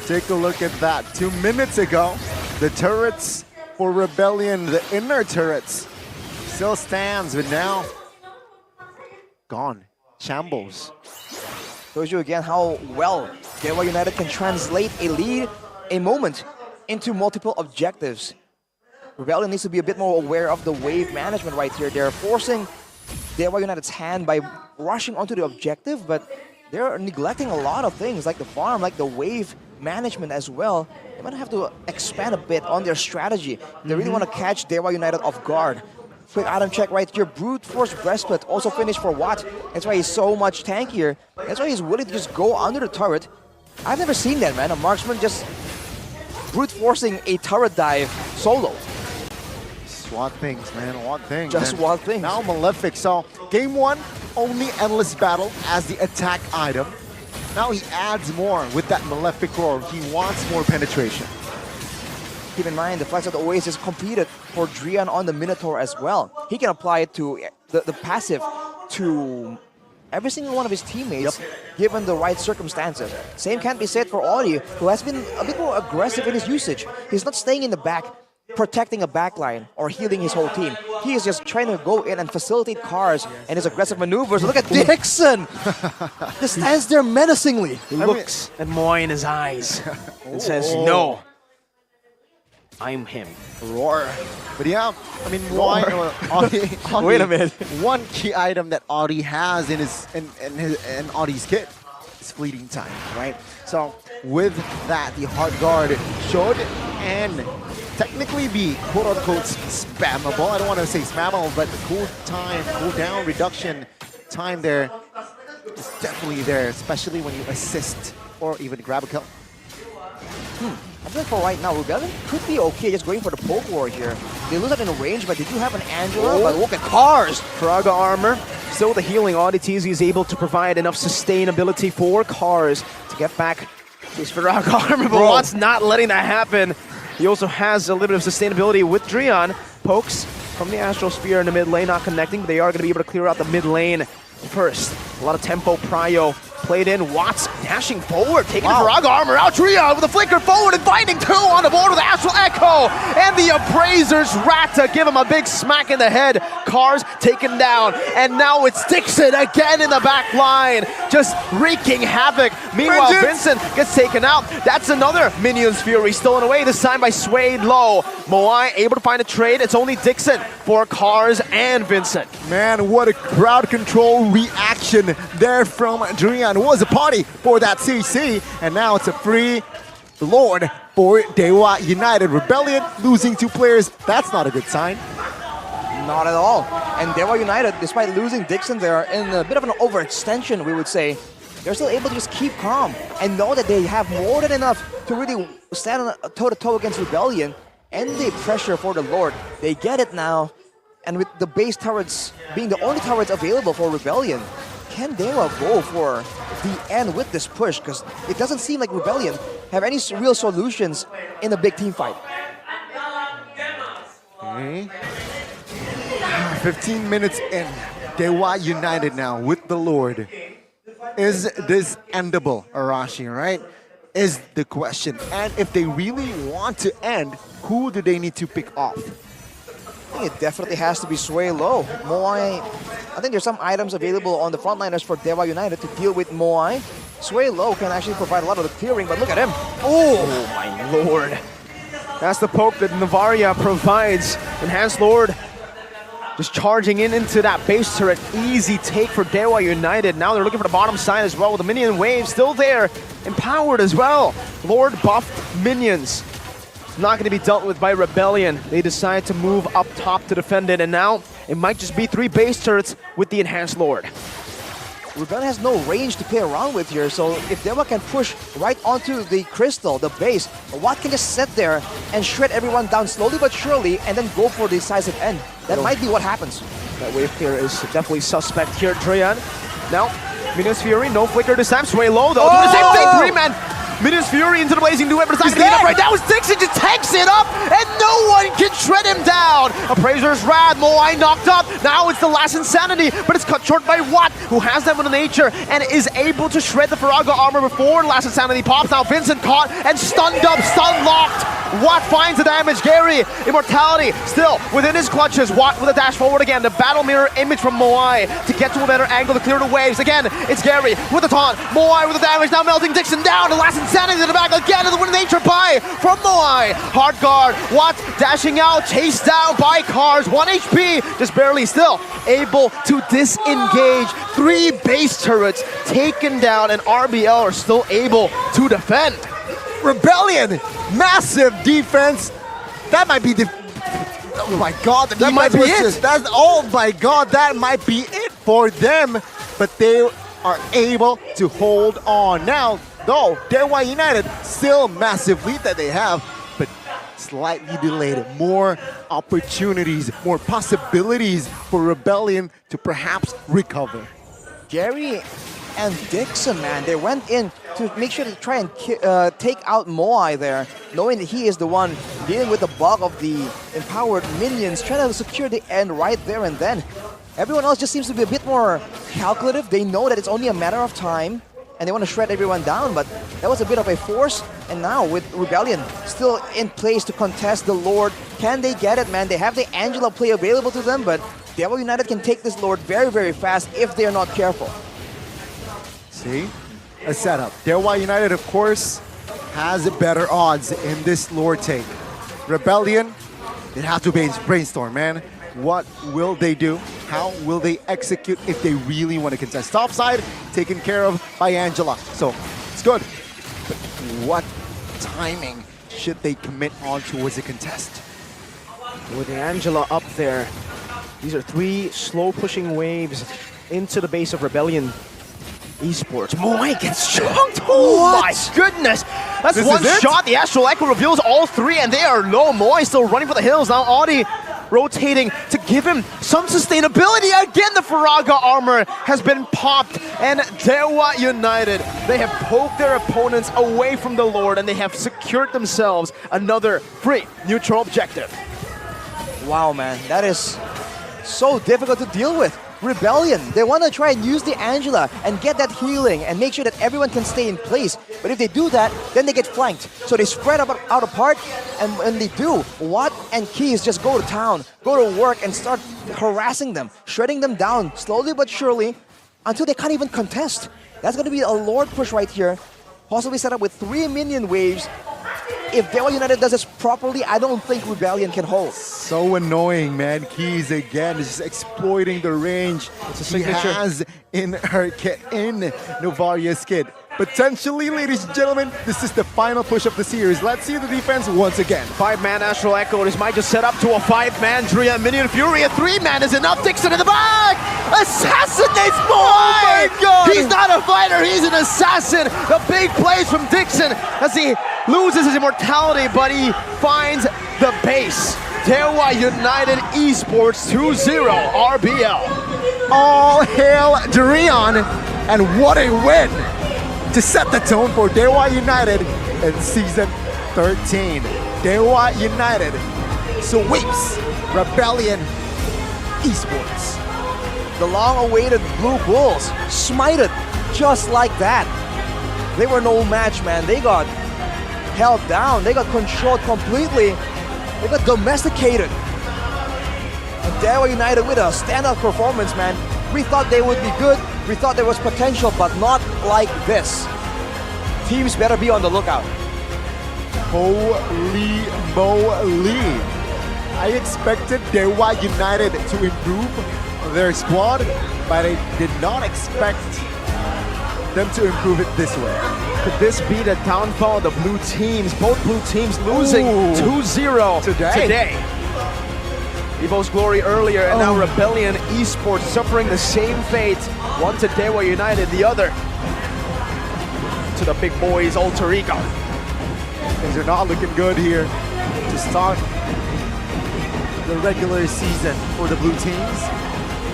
Take a look at that. 2 minutes ago, the turrets for Rebellion, the inner turrets, still stands, but now gone. Shambles. Shows you again how well Dewa United can translate a lead, a moment, into multiple objectives. Rebellion needs to be a bit more aware of the wave management right here. They're forcing Dewa United's hand by rushing onto the objective, but they're neglecting a lot of things like the farm, like the wave management as well. They might have to expand a bit on their strategy. They really want to catch Dewa United off guard. Quick item check right here. Brute Force Breastplate also finished for Watt. That's why he's so much tankier. That's why he's willing to just go under the turret. I've never seen that, man. A marksman just brute forcing a turret dive solo. What things, man, what things. Just what things. Now Malefic, so game 1, only Endless Battle as the attack item. Now he adds more with that Malefic Roar. He wants more penetration. Keep in mind, the Flask of the Oasis competed for Drian on the Minotaur as well. He can apply it to the passive to every single one of his teammates, given the right circumstances. Same can't be said for Audi, who has been a bit more aggressive in his usage. He's not staying in the back, protecting a backline or healing his whole team. He is just trying to go in and facilitate cars and his aggressive maneuvers. Look at Dixon! Just stands there menacingly. He looks at Moai in his eyes and says, no, I'm him. Roar. But yeah, I mean, why? Audi, wait a minute. One key item that Audi has in his in Audi's kit is fleeting time, right? So with that, the hard guard should and technically be quote-unquote spammable. I don't want to say spammable, but the cooldown reduction time there is definitely there, especially when you assist or even grab a kill. I think for right now, Rebellion could be okay just going for the poke war here. They lose out in the range, but they do have an Angela, but look at cars! Fraga armor. Still the healing, RDTZ is able to provide enough sustainability for cars to get back his Fraga armor, but Watt's not letting that happen. He also has a little bit of sustainability with Drian. Pokes from the Astral Spear in the mid lane, not connecting, but they are going to be able to clear out the mid lane first. A lot of tempo prio played in. Watts dashing forward, taking the Faraga armor out. Drian with a flicker forward and finding two on the board with the Astral Echo. And the Appraiser's Rata give him a big smack in the head. Cars taken down. And now it's Dixon again in the back line, just wreaking havoc. Meanwhile, Vincent gets taken out. That's another Minions Fury stolen away, this time by Suede Low. Moai able to find a trade. It's only Dixon for Cars and Vincent. Man, what a crowd control reaction there from Drian. It was a party for that CC, and now it's a free Lord for Dewa United. Rebellion losing 2 players, that's not a good sign. Not at all. And Dewa United, despite losing Dixon, they are in a bit of an overextension, we would say. They're still able to just keep calm and know that they have more than enough to really stand on toe-to-toe against Rebellion. And the pressure for the Lord, they get it now. And with the base turrets being the only turrets available for Rebellion, can Dewa go for the end with this push? Because it doesn't seem like Rebellion have any real solutions in a big team fight. Okay. 15 minutes in, Dewa United now with the Lord. Is this endable, Arashi, right? Is the question. And if they really want to end, who do they need to pick off? I think it definitely has to be Sway Low. Moai, I think there's some items available on the frontliners for Dewa United to deal with Moai. Sway Low can actually provide a lot of the clearing, but look at him. Oh my lord. That's the poke that Navaria provides. Enhanced Lord just charging into that base turret. Easy take for Dewa United. Now they're looking for the bottom side as well with the minion wave still there. Empowered as well. Lord buffed minions. Not going to be dealt with by Rebellion. They decide to move up top to defend it, and now it might just be 3 base turrets with the Enhanced Lord. Rebellion has no range to play around with here, so if Dewa can push right onto the crystal, the base, Watt can just sit there and shred everyone down slowly but surely and then go for the decisive end. That might be what happens. That wave clear is definitely suspect here, Drian. Now, Minions Fury, no flicker this time. Sway Low, though, doing the same thing. 3-man Minions Fury into the Blazing Duet, but decided to get up right now. Dixon just takes it up, and no one can shred him down. Appraiser's Rad, Moai knocked up. Now it's the last Insanity, but it's cut short by Watt, who has them in the nature and is able to shred the Faraga armor before last Insanity pops. Now Vincent caught and stunned up, stun locked. Watt finds the damage. Gary, Immortality still within his clutches. Watt with a dash forward again. The battle mirror image from Moai to get to a better angle to clear the waves. Again, it's Gary with the taunt. Moai with the damage, now melting Dixon down. The last Insanity to the back again, and the win nature buy from Moai. Hard guard, Watt dashing out, chased down by Cars. 1 HP, just barely still able to disengage. 3 base turrets taken down, and RBL are still able to defend. Rebellion, massive defense. That might be the... Oh my god, that might be it. That's, oh my god, that might be it for them. But they are able to hold on. Now, though, Dewa United, still massive lead that they have, but slightly delayed. More opportunities, more possibilities for Rebellion to perhaps recover. Gary and Dixon, man, they went in to make sure to try and take out Moai there, knowing that he is the one dealing with the bulk of the empowered minions, trying to secure the end right there and then. Everyone else just seems to be a bit more calculative. They know that it's only a matter of time, and they want to shred everyone down, but that was a bit of a force. And now with Rebellion still in place to contest the Lord, can they get it, man? They have the Angela play available to them, but Dewa United can take this Lord very, very fast if they're not careful. See? A setup. Dewa United, of course, has better odds in this Lord take. Rebellion, they have to brainstorm, man. What will they do? How will they execute if they really want to contest? Top side taken care of by Angela, so it's good. But what timing should they commit on towards a contest? With Angela up there, these are 3 slow pushing waves into the base of Rebellion Esports. Moai gets chunked! Oh my goodness! That's This one is it? shot. The Astral Echo reveals all 3, and they are low. Moai still running for the hills. Now Audi rotating to give him some sustainability. Again, the Faraga armor has been popped, and Dewa United, they have poked their opponents away from the Lord, and they have secured themselves another free neutral objective. Wow, man, that is so difficult to deal with. Rebellion. They want to try and use the Angela and get that healing and make sure that everyone can stay in place. But if they do that, then they get flanked. So they spread out apart, and when they do, Watt and Keys just go to town, go to work and start harassing them, shredding them down slowly but surely until they can't even contest. That's going to be a Lord push right here. Possibly set up with 3 minion waves. If Dewa United does this properly, I don't think Rebellion can hold. So annoying, man. Keys again is just exploiting the range he has in her kit, in Novaria's kit. Potentially, ladies and gentlemen, this is the final push of the series. Let's see the defense once again. 5-man Astral Echo. This might just set up to a 5-man Drian Minion Fury. A 3-man is enough. Dixon in the back! Assassinates boy! Oh my God! He's not a fighter, he's an assassin! The big plays from Dixon as he loses his immortality, but he finds the base. Dewa United Esports 2-0 RBL. All hail Drian, and what a win to set the tone for Dewa United in Season 13. Dewa United sweeps Rebellion Esports. The long-awaited Blue Bulls smited just like that. They were no match, man. They got held down. They got controlled completely. They got domesticated. And Dewa United with a standout performance, man. We thought they would be good. We thought there was potential, but not like this. Teams better be on the lookout. Holy moly. I expected Dewa United to improve their squad, but I did not expect them to improve it this way. Could this be the downfall of the blue teams? Both blue teams losing 2-0 today. Evo's Glory earlier, and now Rebellion Esports suffering the same fate. One to Dewa United, the other to the big boys alter ego. Things are not looking good here to start the regular season for the blue teams.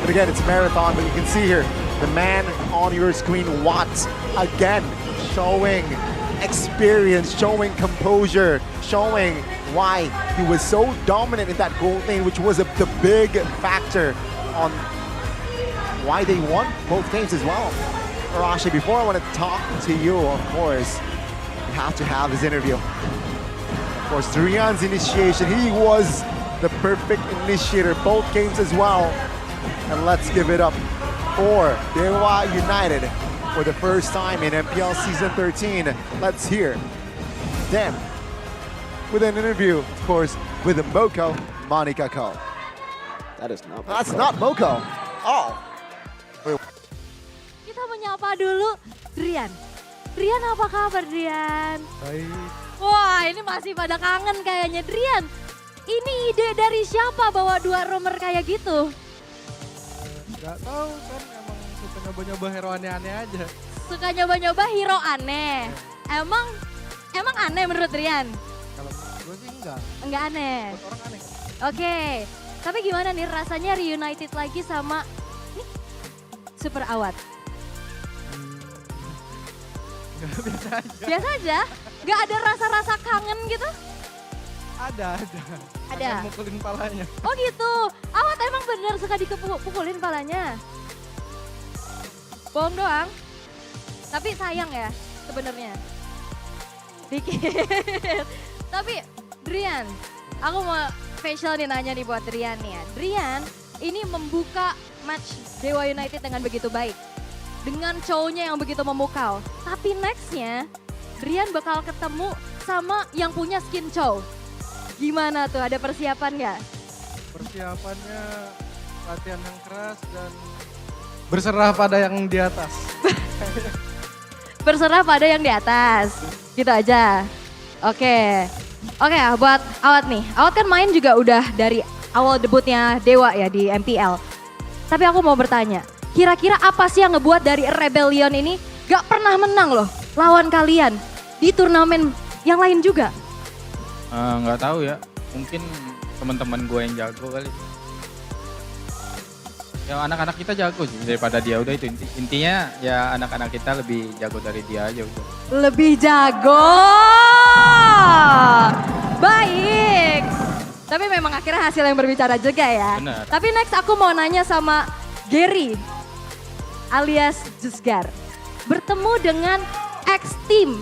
But again, it's a marathon, but you can see here, the man on your screen, Watt, again, showing experience, showing composure, showing why he was so dominant in that gold lane, which was the big factor on why they won both games as well. Arashi, before I want to talk to you, of course, we have to have this interview. Of course, Drian's initiation, he was the perfect initiator, both games as well. And let's give it up for Dewa United for the first time in MPL Season 13. Let's hear them with an interview, of course, with Moko Monikako. That is not. That's not Moko. Oh. Kita menyapa dulu Drian. Drian, apa kabar Drian? Baik. Wah, ini masih pada kangen kayaknya. Drian, ini ide dari siapa bawa 2 roamer kayak gitu? Gak tahu kan, emang suka nyoba-nyoba hero aneh-aneh aja. Suka nyoba-nyoba hero aneh. Emang aneh menurut Drian? Kalau gue sih enggak. Enggak aneh. Buat orang aneh. Oke, tapi gimana nih rasanya reunited lagi sama nih, Super Awat? Biasa aja. Biasa aja? Gak ada rasa-rasa kangen gitu? Ada. Ada. Akan mukulin palanya. Oh gitu. Awat emang bener suka dipukulin palanya. Bohong doang. Tapi sayang ya sebenarnya. Dikit. Tapi Drian, aku mau spesial nih nanya nih buat Drian nih ya. Drian ini membuka match Dewa United dengan begitu baik. Dengan cowoknya yang begitu memukau. Tapi nextnya Drian bakal ketemu sama yang punya skin cow. Gimana tuh, ada persiapan nggak? Persiapannya latihan yang keras dan berserah pada yang di atas. Berserah pada yang di atas, gitu aja. Oke, buat Awat nih. Awat kan main juga udah dari awal debutnya Dewa ya di MPL. Tapi aku mau bertanya, kira-kira apa sih yang ngebuat dari Rebellion ini gak pernah menang loh lawan kalian di turnamen yang lain juga? Nggak tahu ya, mungkin teman-teman gue yang jago kali. Ya anak-anak kita jago sih daripada dia, udah itu intinya ya anak-anak kita lebih jago dari dia aja udah. Lebih jago, baik. Tapi memang akhirnya hasil yang berbicara juga ya. Benar. Tapi next aku mau nanya sama Gary alias Jusgar bertemu dengan ex-team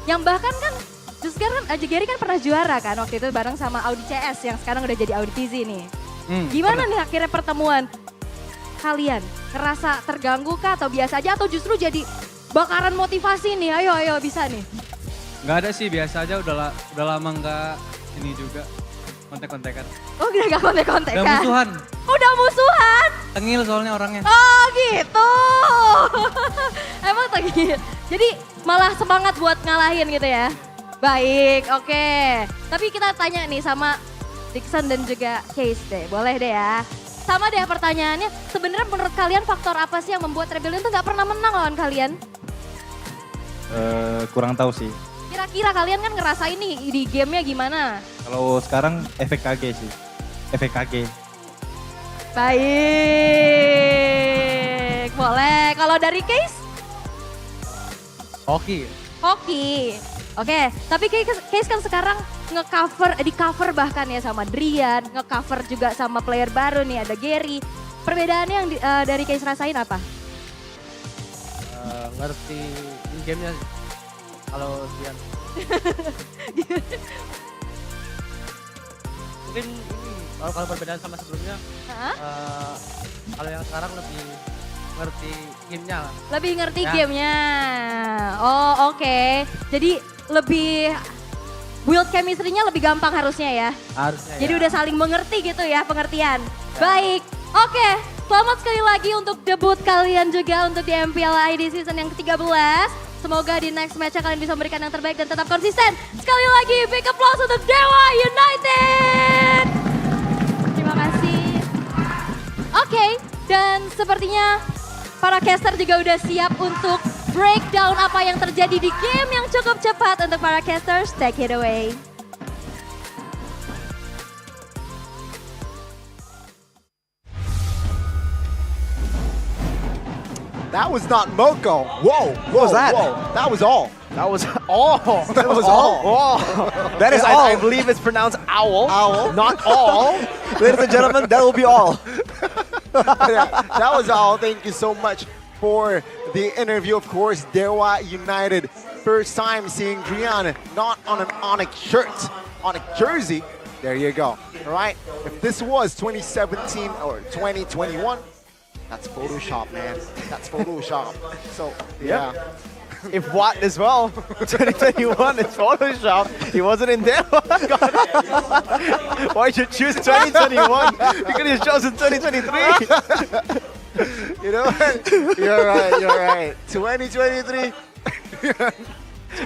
yang bahkan kan Jusgar kan, Gary kan pernah juara kan waktu itu bareng sama Audi CS yang sekarang udah jadi Audi TZ nih. Gimana nih akhirnya pertemuan kalian? Ngerasa terganggu kah atau biasa aja atau justru jadi bakaran motivasi nih? Ayo bisa nih. Nggak ada sih, biasa aja udah lama nggak ini juga kontek-kontekan. Oh gak kontek-kontekan? Udah musuhan. Udah musuhan? Tengil soalnya orangnya. Oh gitu. Emang tengil. Jadi malah semangat buat ngalahin gitu ya? Baik, oke. Tapi kita tanya nih sama Dixon dan juga Case deh, boleh deh ya. Sama deh pertanyaannya, sebenarnya menurut kalian faktor apa sih yang membuat Rebellion tuh gak pernah menang lawan kalian? Kurang tahu sih. Kira-kira kalian kan ngerasain nih di gamenya gimana? Kalau sekarang efek KG sih. Efek KG. Baik, boleh. Kalau dari Case? Hoki. Oke, tapi Case kan sekarang di cover bahkan ya sama Drian, nge-cover juga sama player baru nih ada Gary. Perbedaannya yang dari Case rasain apa? Ngerti game-nya kalau Dian. Mungkin ini kalau perbedaan sama sebelumnya, kalau yang sekarang lebih ngerti gamenya lah. Lebih ngerti gamenya. Oh oke. Jadi lebih build chemistry-nya lebih gampang harusnya ya. Harusnya. Jadi udah saling mengerti gitu ya pengertian. Baik. Oke. Selamat sekali lagi untuk debut kalian juga untuk di MPL ID season yang ke-13. Semoga di next match kalian bisa memberikan yang terbaik dan tetap konsisten. Sekali lagi big applause untuk Dewa United. Terima kasih. Oke, dan sepertinya para caster juga udah siap untuk breakdown apa yang terjadi di game yang cukup cepat untuk para casters. Take it away. That was not Moko. Whoa, what was that? Whoa. That was all. That was all. That was all. Oh. That is all. I believe it's pronounced owl. Owl. Not all. Ladies and gentlemen, that will be all. Yeah, that was all. Thank you so much for the interview. Of course, Dewa United. First time seeing Drian not on an Onyx shirt, Onyx jersey. There you go. All right. If this was 2017 or 2021, that's Photoshop, man. That's Photoshop. So, yeah. If what as well, 2021 is Photoshop. He wasn't in there. Why'd you choose 2021? You could have chosen 2023. You know what? You're right. 2023.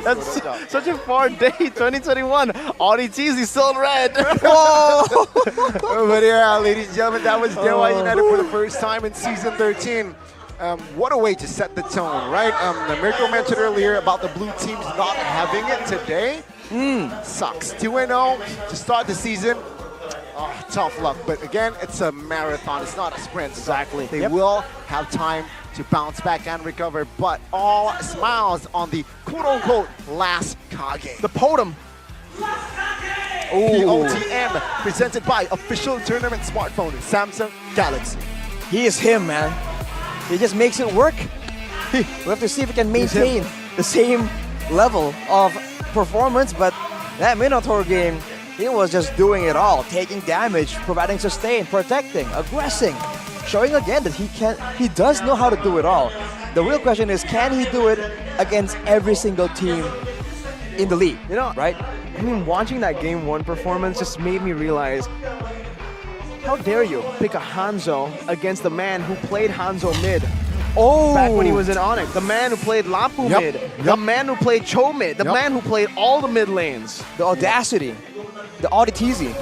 That's such a far day, 2021. Audi TZ still red. Whoa! But yeah, ladies and gentlemen, that was Dewa United for the first time in Season 13. What a way to set the tone, right? Mirko mentioned earlier about the blue teams not having it today. Sucks. 2-0 to start the season. Oh, tough luck. But again, it's a marathon. It's not a sprint. Exactly. They will have time to bounce back and recover. But all smiles on the quote-unquote last Kage. The Podum. POTM presented by official tournament smartphone Samsung Galaxy. He is him, man. He just makes it work. We have to see if we can maintain the same level of performance, but that Minotaur game, he was just doing it all, taking damage, providing sustain, protecting, aggressing, showing again that he does know how to do it all. The real question is, can he do it against every single team in the league? You know, right? I mean, watching that Game 1 performance just made me realize, how dare you pick a Hanzo against the man who played Hanzo mid back when he was in Onyx, the man who played Lampu mid, the man who played Cho mid, the man who played all the mid lanes. The audacity, the auditizi.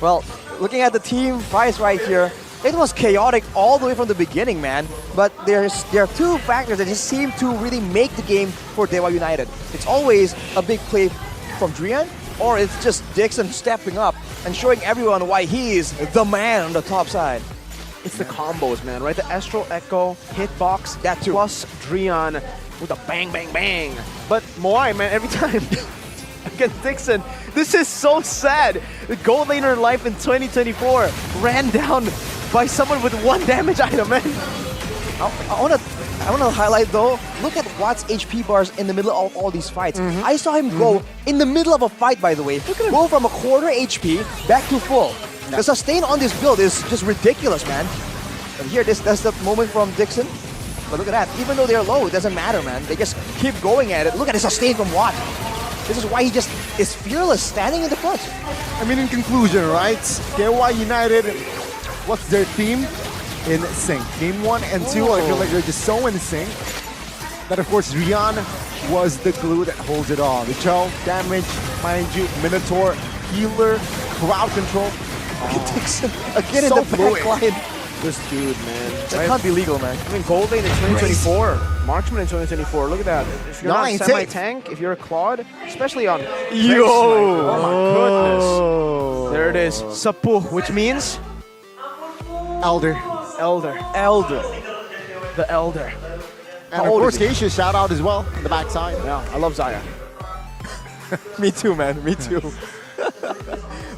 Well, looking at the team price right here, it was chaotic all the way from the beginning, man. But there are two factors that just seem to really make the game for Dewa United. It's always a big play from Drian, or it's just Dixon stepping up and showing everyone why he is the man on the top side. It's the combos, man, right? The Astral Echo, hitbox, that too. Plus Drian with a bang, bang, bang. But Moai, man, every time against Dixon, this is so sad. The gold laner life in 2024 ran down by someone with 1 damage item, man. I wanna highlight though, look at Watt's HP bars in the middle of all these fights. I saw him go in the middle of a fight, by the way, go from a quarter HP back to full. The sustain on this build is just ridiculous, man. And here, that's the moment from Dixon. But look at that, even though they're low, it doesn't matter, man. They just keep going at it. Look at the sustain from Watt. This is why he just is fearless, standing in the front. I mean, in conclusion, right? KY United, what's their theme? In sync. Game 1 and 2, I feel like they're just so in sync that, of course, RERUN was the glue that holds it all. Richel, damage, mind you, Minotaur, healer, crowd control. Dixon again so in the back line. This dude, man. That can't be legal, man. I mean, Gold Lane in 2024, Marksman in 2024, look at that. If you're not semi-tank, if you're a Claude, especially on... Yo! Oh my goodness. There it is. Sapu, which means... Elder. Elder. The Elder. And of course, Keisha, shout out as well on the backside. Yeah, I love Zaya. Me too, man. Me too.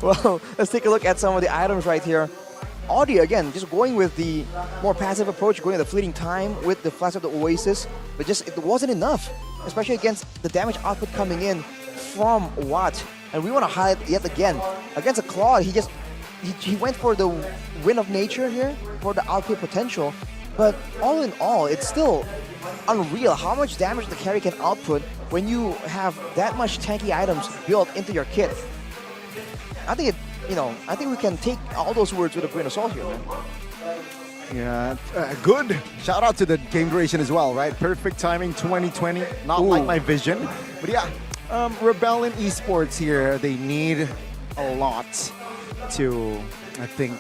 Well, let's take a look at some of the items right here. Audi, again, just going with the more passive approach, going with the fleeting time with the Flash of the Oasis, but just it wasn't enough, especially against the damage output coming in from Watt. And we want to highlight yet again, against a Claude, he went for the win of nature here, for the output potential, but all in all, it's still unreal how much damage the carry can output when you have that much tanky items built into your kit. I think I think we can take all those words with a grain of salt here, man. Yeah, good. Shout out to the game duration as well, right? Perfect timing, 2020. Not like my vision. But yeah, Rebellion Esports here, they need a lot to, I think,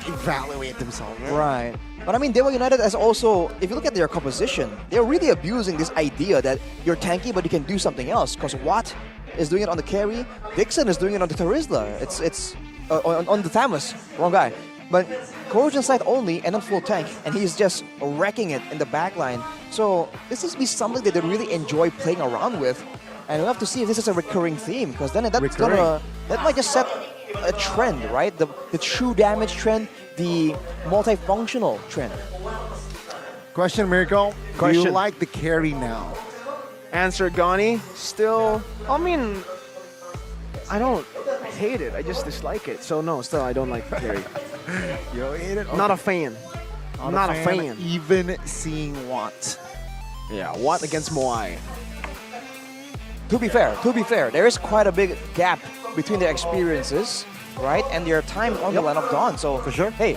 evaluate themselves. Right. But I mean, Dewa United has also, if you look at their composition, they're really abusing this idea that you're tanky but you can do something else. Because Watt is doing it on the carry, Dixon is doing it on the Terizla. It's on the Thamus, wrong guy. But Corrosion Sight only and not full tank, and he's just wrecking it in the backline. So this is something that they really enjoy playing around with. And we'll have to see if this is a recurring theme, because then that might just set a trend, right? The true damage trend, the multifunctional trend. Question, Miracle. Do you like the carry now? Answer, Gani. Still, I mean, I don't hate it. I just dislike it. So no, still I don't like the carry. You don't hate it? Okay. Not a fan. Not a fan. Even seeing Watt. Yeah, Watt against Moai. To be fair, there is quite a big gap between their experiences, right, and their time on the line of dawn. So for sure, hey,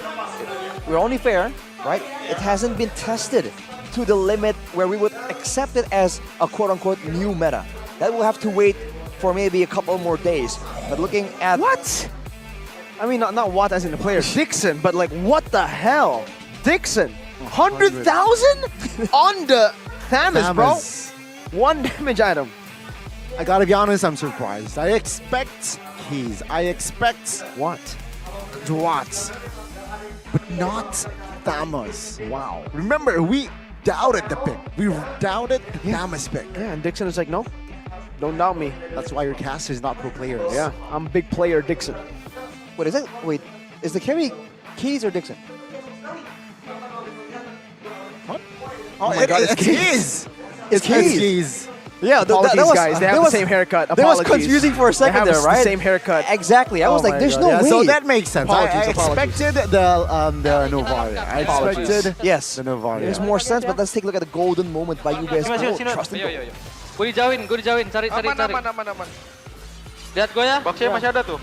we're only fair, right? It hasn't been tested to the limit where we would accept it as a quote-unquote new meta. That will have to wait for maybe a couple more days. But looking at what? I mean, not Watt as in the player, Dixon, but like what the hell, Dixon, 100,000 on the Thamus, bro. 1 damage item. I gotta be honest, I'm surprised. I expect keys. I expect what? Dwats. But not Thamus. Wow. Remember, we doubted the pick. We doubted the Thamus pick. Yeah, and Dixon is like, no, don't doubt me. That's why your cast is not pro players. Yeah, I'm a big player, Dixon. What is it? Wait, is the carry Keys or Dixon? What? Oh my God, it's Keys. It's Keys. Yeah, that was, guys. They have the same haircut. That was confusing for a second there, right? The same haircut. Exactly. I was like, there's no way. So that makes sense. I Apologies. expected the Novaria. I expected the Novaria. There's more sense, but let's take a look at the golden moment by UBS. Trust and go. Gue dijauhin, cari. Aman. Lihat gue ya. Boxnya masih ada tuh.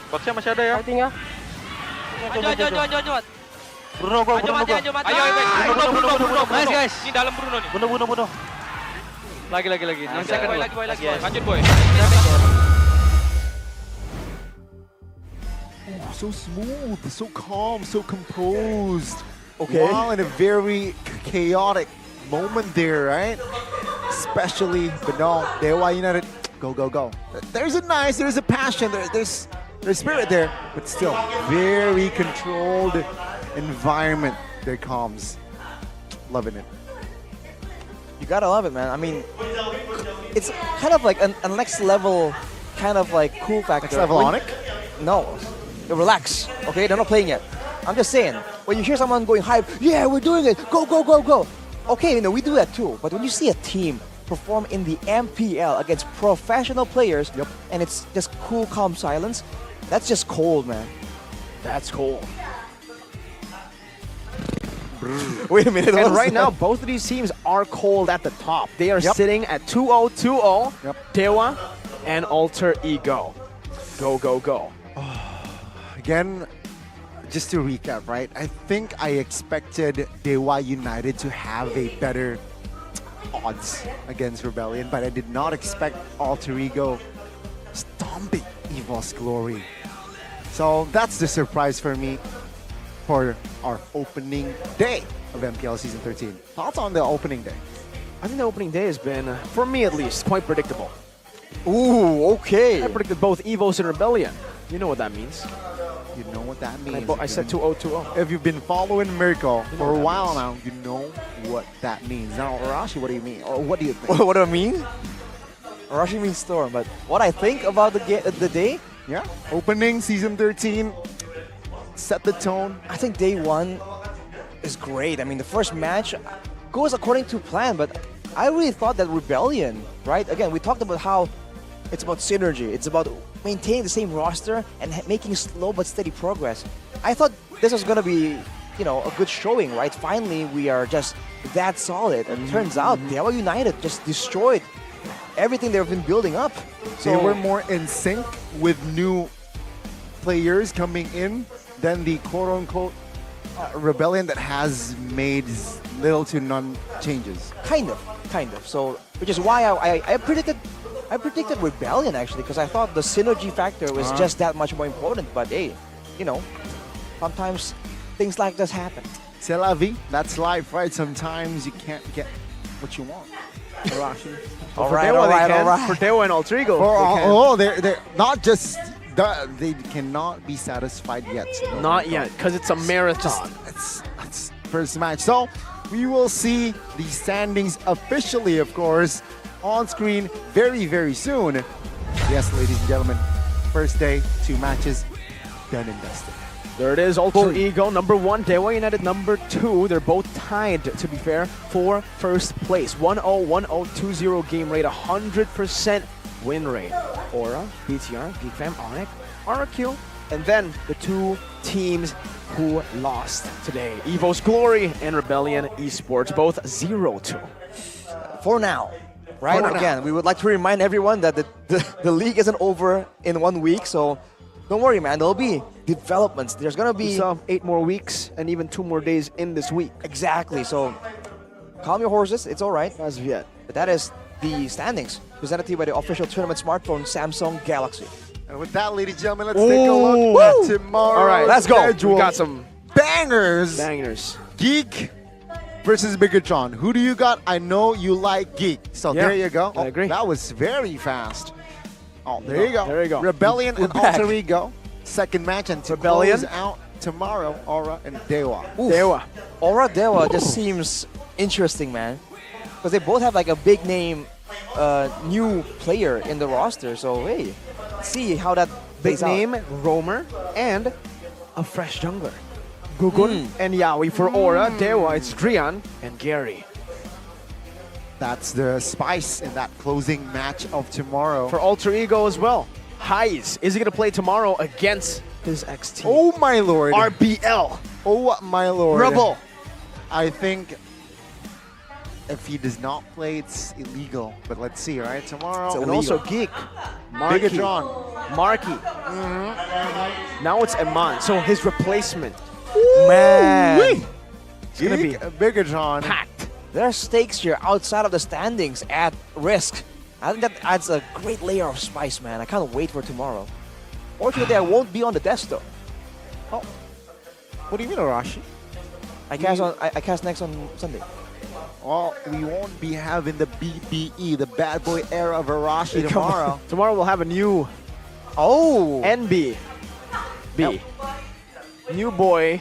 Boxnya masih ada ya. Fighting ya. Anjot. Bruno gua. Ayo, Bruno. Nice guys. Ini dalam Bruno nih. Bruno. Lagi. Lagi, boy. Lanjut, boy. Oh, so smooth, so calm, so composed. Okay. Wow, in a very chaotic moment there, right? Especially, but no, Dewa United, go. There's a passion, there's spirit there, but still, very controlled environment. There comes. Loving it. You gotta love it, man. I mean, it's kind of like a next level kind of like cool factor. Next level Onic? No. Relax, okay? They're not playing yet. I'm just saying, when you hear someone going hype, yeah, we're doing it, go, go, go, go. Okay, you know, we do that too. But when you see a team perform in the MPL against professional players, and it's just cool, calm silence, that's just cold, man. That's cold. Wait a minute. And right now, both of these teams are cold at the top. They are sitting at 2-0-2-0. Dewa and Alter Ego. Go, go, go. Again, just to recap, right? I think I expected Dewa United to have a better odds against Rebellion, but I did not expect Alter Ego stomping EVO's Glory. So that's the surprise for me for our opening day of MPL Season 13. Thoughts on the opening day? I think the opening day has been, for me at least, quite predictable. Ooh, okay. I predicted both EVOs and Rebellion. You know what that means. You know what that means. I said 2-0-2-0. If you've been following Miracle for a while now, you know what that means. Now, Arashi, what do you mean? Or what do you think? What do I mean? Arashi means storm, but what I think about the day? Yeah, opening Season 13, set the tone. I think day one is great. I mean, the first match goes according to plan, but I really thought that Rebellion, right? Again, we talked about how it's about synergy. It's about maintaining the same roster and making slow but steady progress. I thought this was going to be, you know, a good showing, right? Finally, we are just that solid. And turns out, Dewa United just destroyed everything they've been building up. So they were more in sync with new players coming in than the quote-unquote Rebellion that has made little to none changes. Kind of. So, which is why I predicted Rebellion actually, because I thought the synergy factor was just that much more important. But hey, you know, sometimes things like this happen. C'est la vie. That's life, right? Sometimes you can't get what you want. Arashi. All right. For Dewa and Alter Ego. They're not just. They cannot be satisfied yet. Not yet, because it's a marathon. It's first match. So we will see the standings officially, of course, on screen very, very soon. Yes, ladies and gentlemen, first day, 2 matches, done and dusted. There it is, Alter Ego, number 1, Dewa United, number 2. They're both tied, to be fair, for first place. 1-0, 1-0, 2-0 game rate, 100% win rate. Aura, BTR, GeekFam, Onyx, RQ, and then the 2 teams who lost today. EVO's Glory and Rebellion Esports, both 0-2. For now. Right? Again, we would like to remind everyone that the league isn't over in 1 week, so don't worry, man. There'll be developments. There's going to be 8 more weeks and even 2 more days in this week. Exactly. So calm your horses. It's all right. As of yet. But that is the standings presented to you by the official tournament smartphone, Samsung Galaxy. And with that, ladies and gentlemen, let's take a look at tomorrow. All right, let's go. Schedule. We got some bangers. Geek versus Bigatron. Who do you got? I know you like Geek. So there you go. I agree. That was very fast. Oh, there you go. There you go. Rebellion and Alter Ego. Second match and Rebellion out tomorrow. Aura and Dewa. Dewa. Aura Dewa just seems interesting, man. Because they both have like a big name new player in the roster. So hey, see how that big name, roamer, and a fresh jungler. Gugun and Yaoi for Aura. Dewa, it's Drian and Gary. That's the spice in that closing match of tomorrow. For Alter Ego as well. Heiss, is he going to play tomorrow against his ex-team? Oh my lord. RBL. Oh my lord. Rebel. I think if he does not play, it's illegal. But let's see, right? Tomorrow. And also Geek. Marky. Bigatron. Marky. Now it's Eman. So his replacement. Man. It's going to be Bigatron. packed. There are stakes here outside of the standings at risk. I think that adds a great layer of spice, man. I can't wait for tomorrow. Fortunately, I won't be on the desk, though. Oh. What do you mean, Arashi? I cast next on Sunday. Well, we won't be having the BBE, the bad boy era of Arashi tomorrow. Tomorrow we'll have a new NB. B. New boy.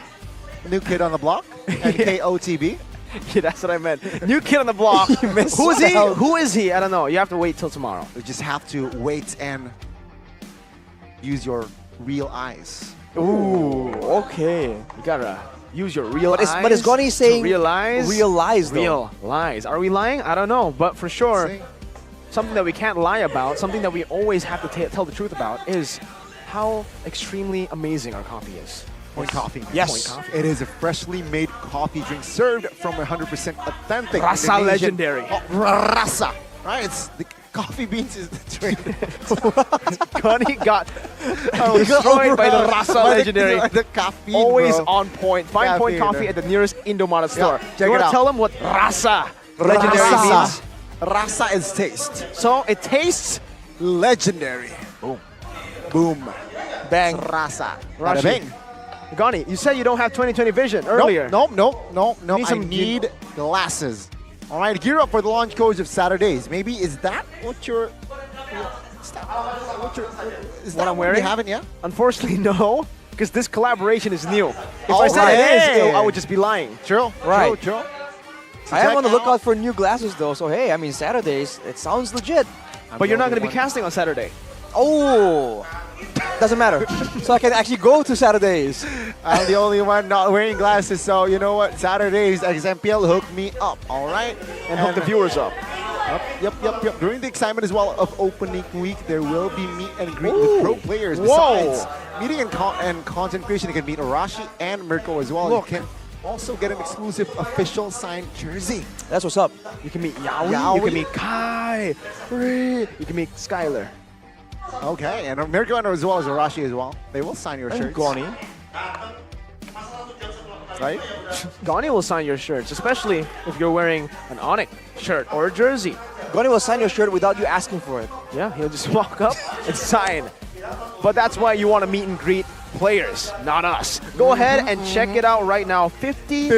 New kid on the block. NKOTB. Yeah, that's what I meant. New kid on the block. Who's he? Who is he? I don't know. You have to wait till tomorrow. You just have to wait and use your real eyes. Ooh, okay. You gotta use your real eyes. But is Goni saying to realize real lies, though? Real lies. Are we lying? I don't know. But for sure, something that we can't lie about, something that we always have to tell the truth about is how extremely amazing our coffee is. Point coffee. Yes. Point coffee. It is a freshly made coffee drink served from 100% authentic Rasa Indonesian- legendary. Oh, rasa. Right? It's the coffee beans is the drink. Goni got destroyed by the Rasa legendary. The caffeine, Always bro. on point. Find point Caffeine. coffee at the nearest Indomaret store. check you it want to out. tell them what Rasa legendary Rasa. means? Rasa is taste. So it tastes legendary. Boom. Boom. Bang. Rasa. Rashi. Bada bang. Goni, you said you don't have 20/20 vision earlier. Nope. Need I some need glasses. All right, gear up for the launch codes of Saturdays. Maybe is that what you're? Is that What I'm we wearing? haven't yet? Unfortunately, no, because this collaboration is new. If I Oh, said it hey. is, I would just be lying. True. Right. True. I am on the lookout for new glasses, though. So hey, I mean Saturdays. It sounds legit. But you're not going to be casting on Saturday. Oh, doesn't matter. So I can actually go to Saturdays. I'm the only one not wearing glasses, so you know what? Saturdays, MPL hook me up, all right? And hook the viewers up. Yep. During the excitement as well of opening week, there will be meet and greet with pro players. Whoa. Besides meeting and content creation, you can meet Arashi and Mirko as well. Look. You can also get an exclusive official signed jersey. That's what's up. You can meet Yaoi, you can meet Kai, you can meet Skylar. Okay, and Mirko and as well as Arashi as well. They will sign your And shirts. Goni. Right? Goni will sign your shirts, especially if you're wearing an Onyx shirt or a jersey. Goni will sign your shirt without you asking for it. Yeah, he'll just walk up and sign. But that's why you want to meet and greet players, not us. Go ahead and check it out right now. 50.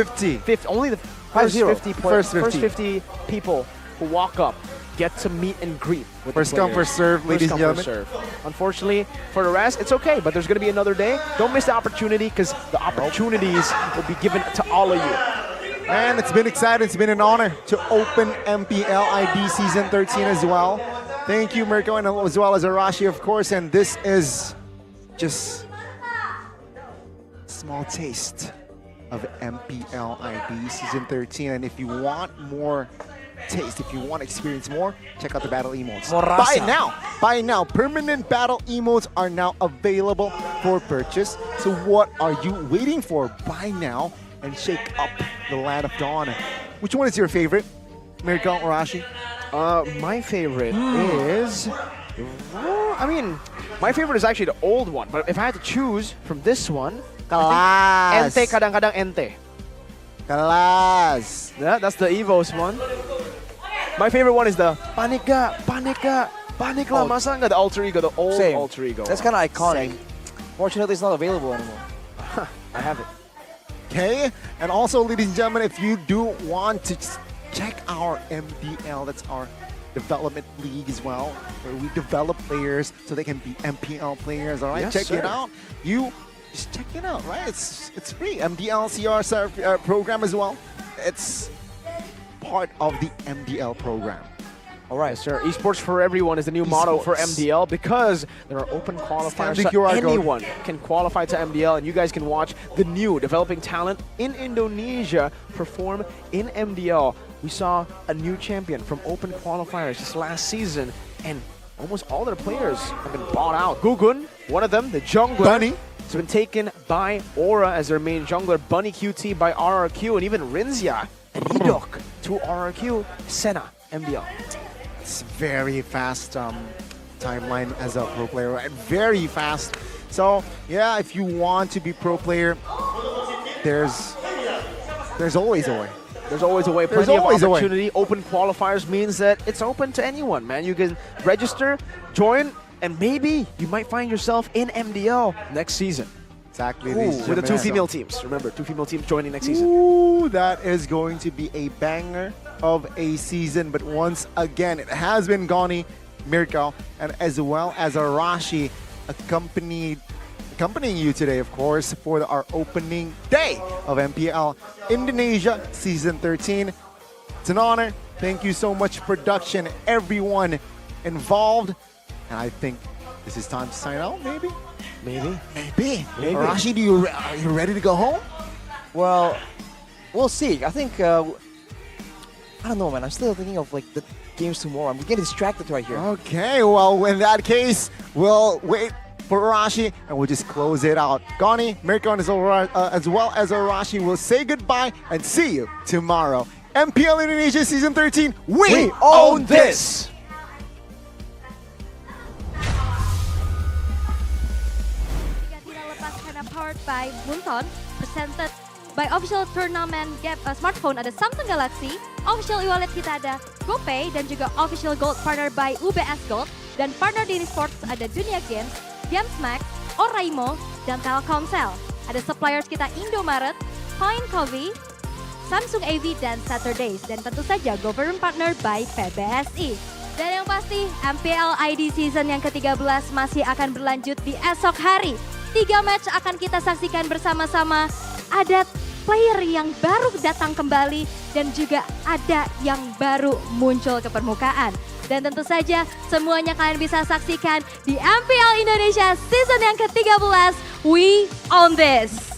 Only the first 50 players, first 50 people who walk up get to meet and greet with First the come, players. first serve, ladies and First come, gentlemen. first serve. Unfortunately, for the rest, it's okay, but there's going to be another day. Don't miss the opportunity, because the opportunities will be given to all of you. Man, it's been exciting. It's been an honor to open MPL ID Season 13 as well. Thank you, Mirko, and as well as Arashi, of course. And this is just a small taste of MPL ID Season 13. And if you want more taste, if you want to experience more, check out the battle emotes. Buy now. Permanent battle emotes are now available for purchase. So what are you waiting for? Buy now and shake up the land of dawn. Which one is your favorite, Mirko or Arashi? My favorite is... my favorite is actually the old one. But if I had to choose from this one, Kalas. Ente kadang-kadang Ente. Kalas. Yeah, that's the Evos one. My favorite one is the Panika, Oh. masa nggak the alter ego, the old Same. alter ego. That's one. kind of iconic. Fortunately, it's not available anymore. I have it. Okay, and also, ladies and gentlemen, if you do want to check our MPL, that's our development league as well, where we develop players so they can be MPL players. All right, Yes, check sir. it out. You just check it out, right? It's free. MDL CR program as well. It's part of the MDL program. All right, sir. Esports for everyone is the new motto for Esports. MDL, because there are open qualifiers, the so QR code. anyone can qualify to MDL, and you guys can watch the new developing talent in Indonesia perform in MDL. We saw a new champion from open qualifiers just last season, and almost all their players have been bought out. Gugun, one of them, the jungler, Bunny. has been taken by Aura as their main jungler, Bunny QT by RRQ, and even Rinzia and Idok to RRQ, Senna, MDL. It's very fast timeline as a pro player, right? Very fast. So yeah, if you want to be pro player, there's always a way. There's always a way. There's Plenty of always a way. opportunity. Open qualifiers means that it's open to anyone, man. You can register, join, and maybe you might find yourself in MDL next season. Exactly. With the two female teams. Remember, 2 female teams joining next season. Ooh, that is going to be a banger of a season. But once again, it has been Goni, Mirko, and as well as Arashi accompanying you today, of course, for our opening day of MPL Indonesia Season 13. It's an honor. Thank you so much, production, everyone involved. And I think This is time to sign out, maybe? Maybe. Maybe. Maybe. Arashi, are you ready to go home? Well, we'll see. I think, I don't know, man. I'm still thinking of like the games tomorrow. I'm getting distracted right here. Okay, well, in that case, we'll wait for Arashi and we'll just close it out. Gani, Mirko, as well as Arashi will say goodbye and see you tomorrow. MPL Indonesia Season 13, we own this! Powered by Moonton, presented by official tournament smartphone ada Samsung Galaxy, official e-wallet kita ada GoPay, dan juga official gold partner by UBS Gold, dan partner di esports ada Dunia Games, Games Max, Oraimo, dan Telkomsel. Ada suppliers kita Indomaret, Point Coffee, Samsung AV, dan Saturdays, dan tentu saja government partner by PBSI. Dan yang pasti MPL ID season yang ke-13 masih akan berlanjut di esok hari. 3 match akan kita saksikan bersama-sama. Ada player yang baru datang kembali dan juga ada yang baru muncul ke permukaan. Dan tentu saja semuanya kalian bisa saksikan di MPL Indonesia season yang ke-13. We own this!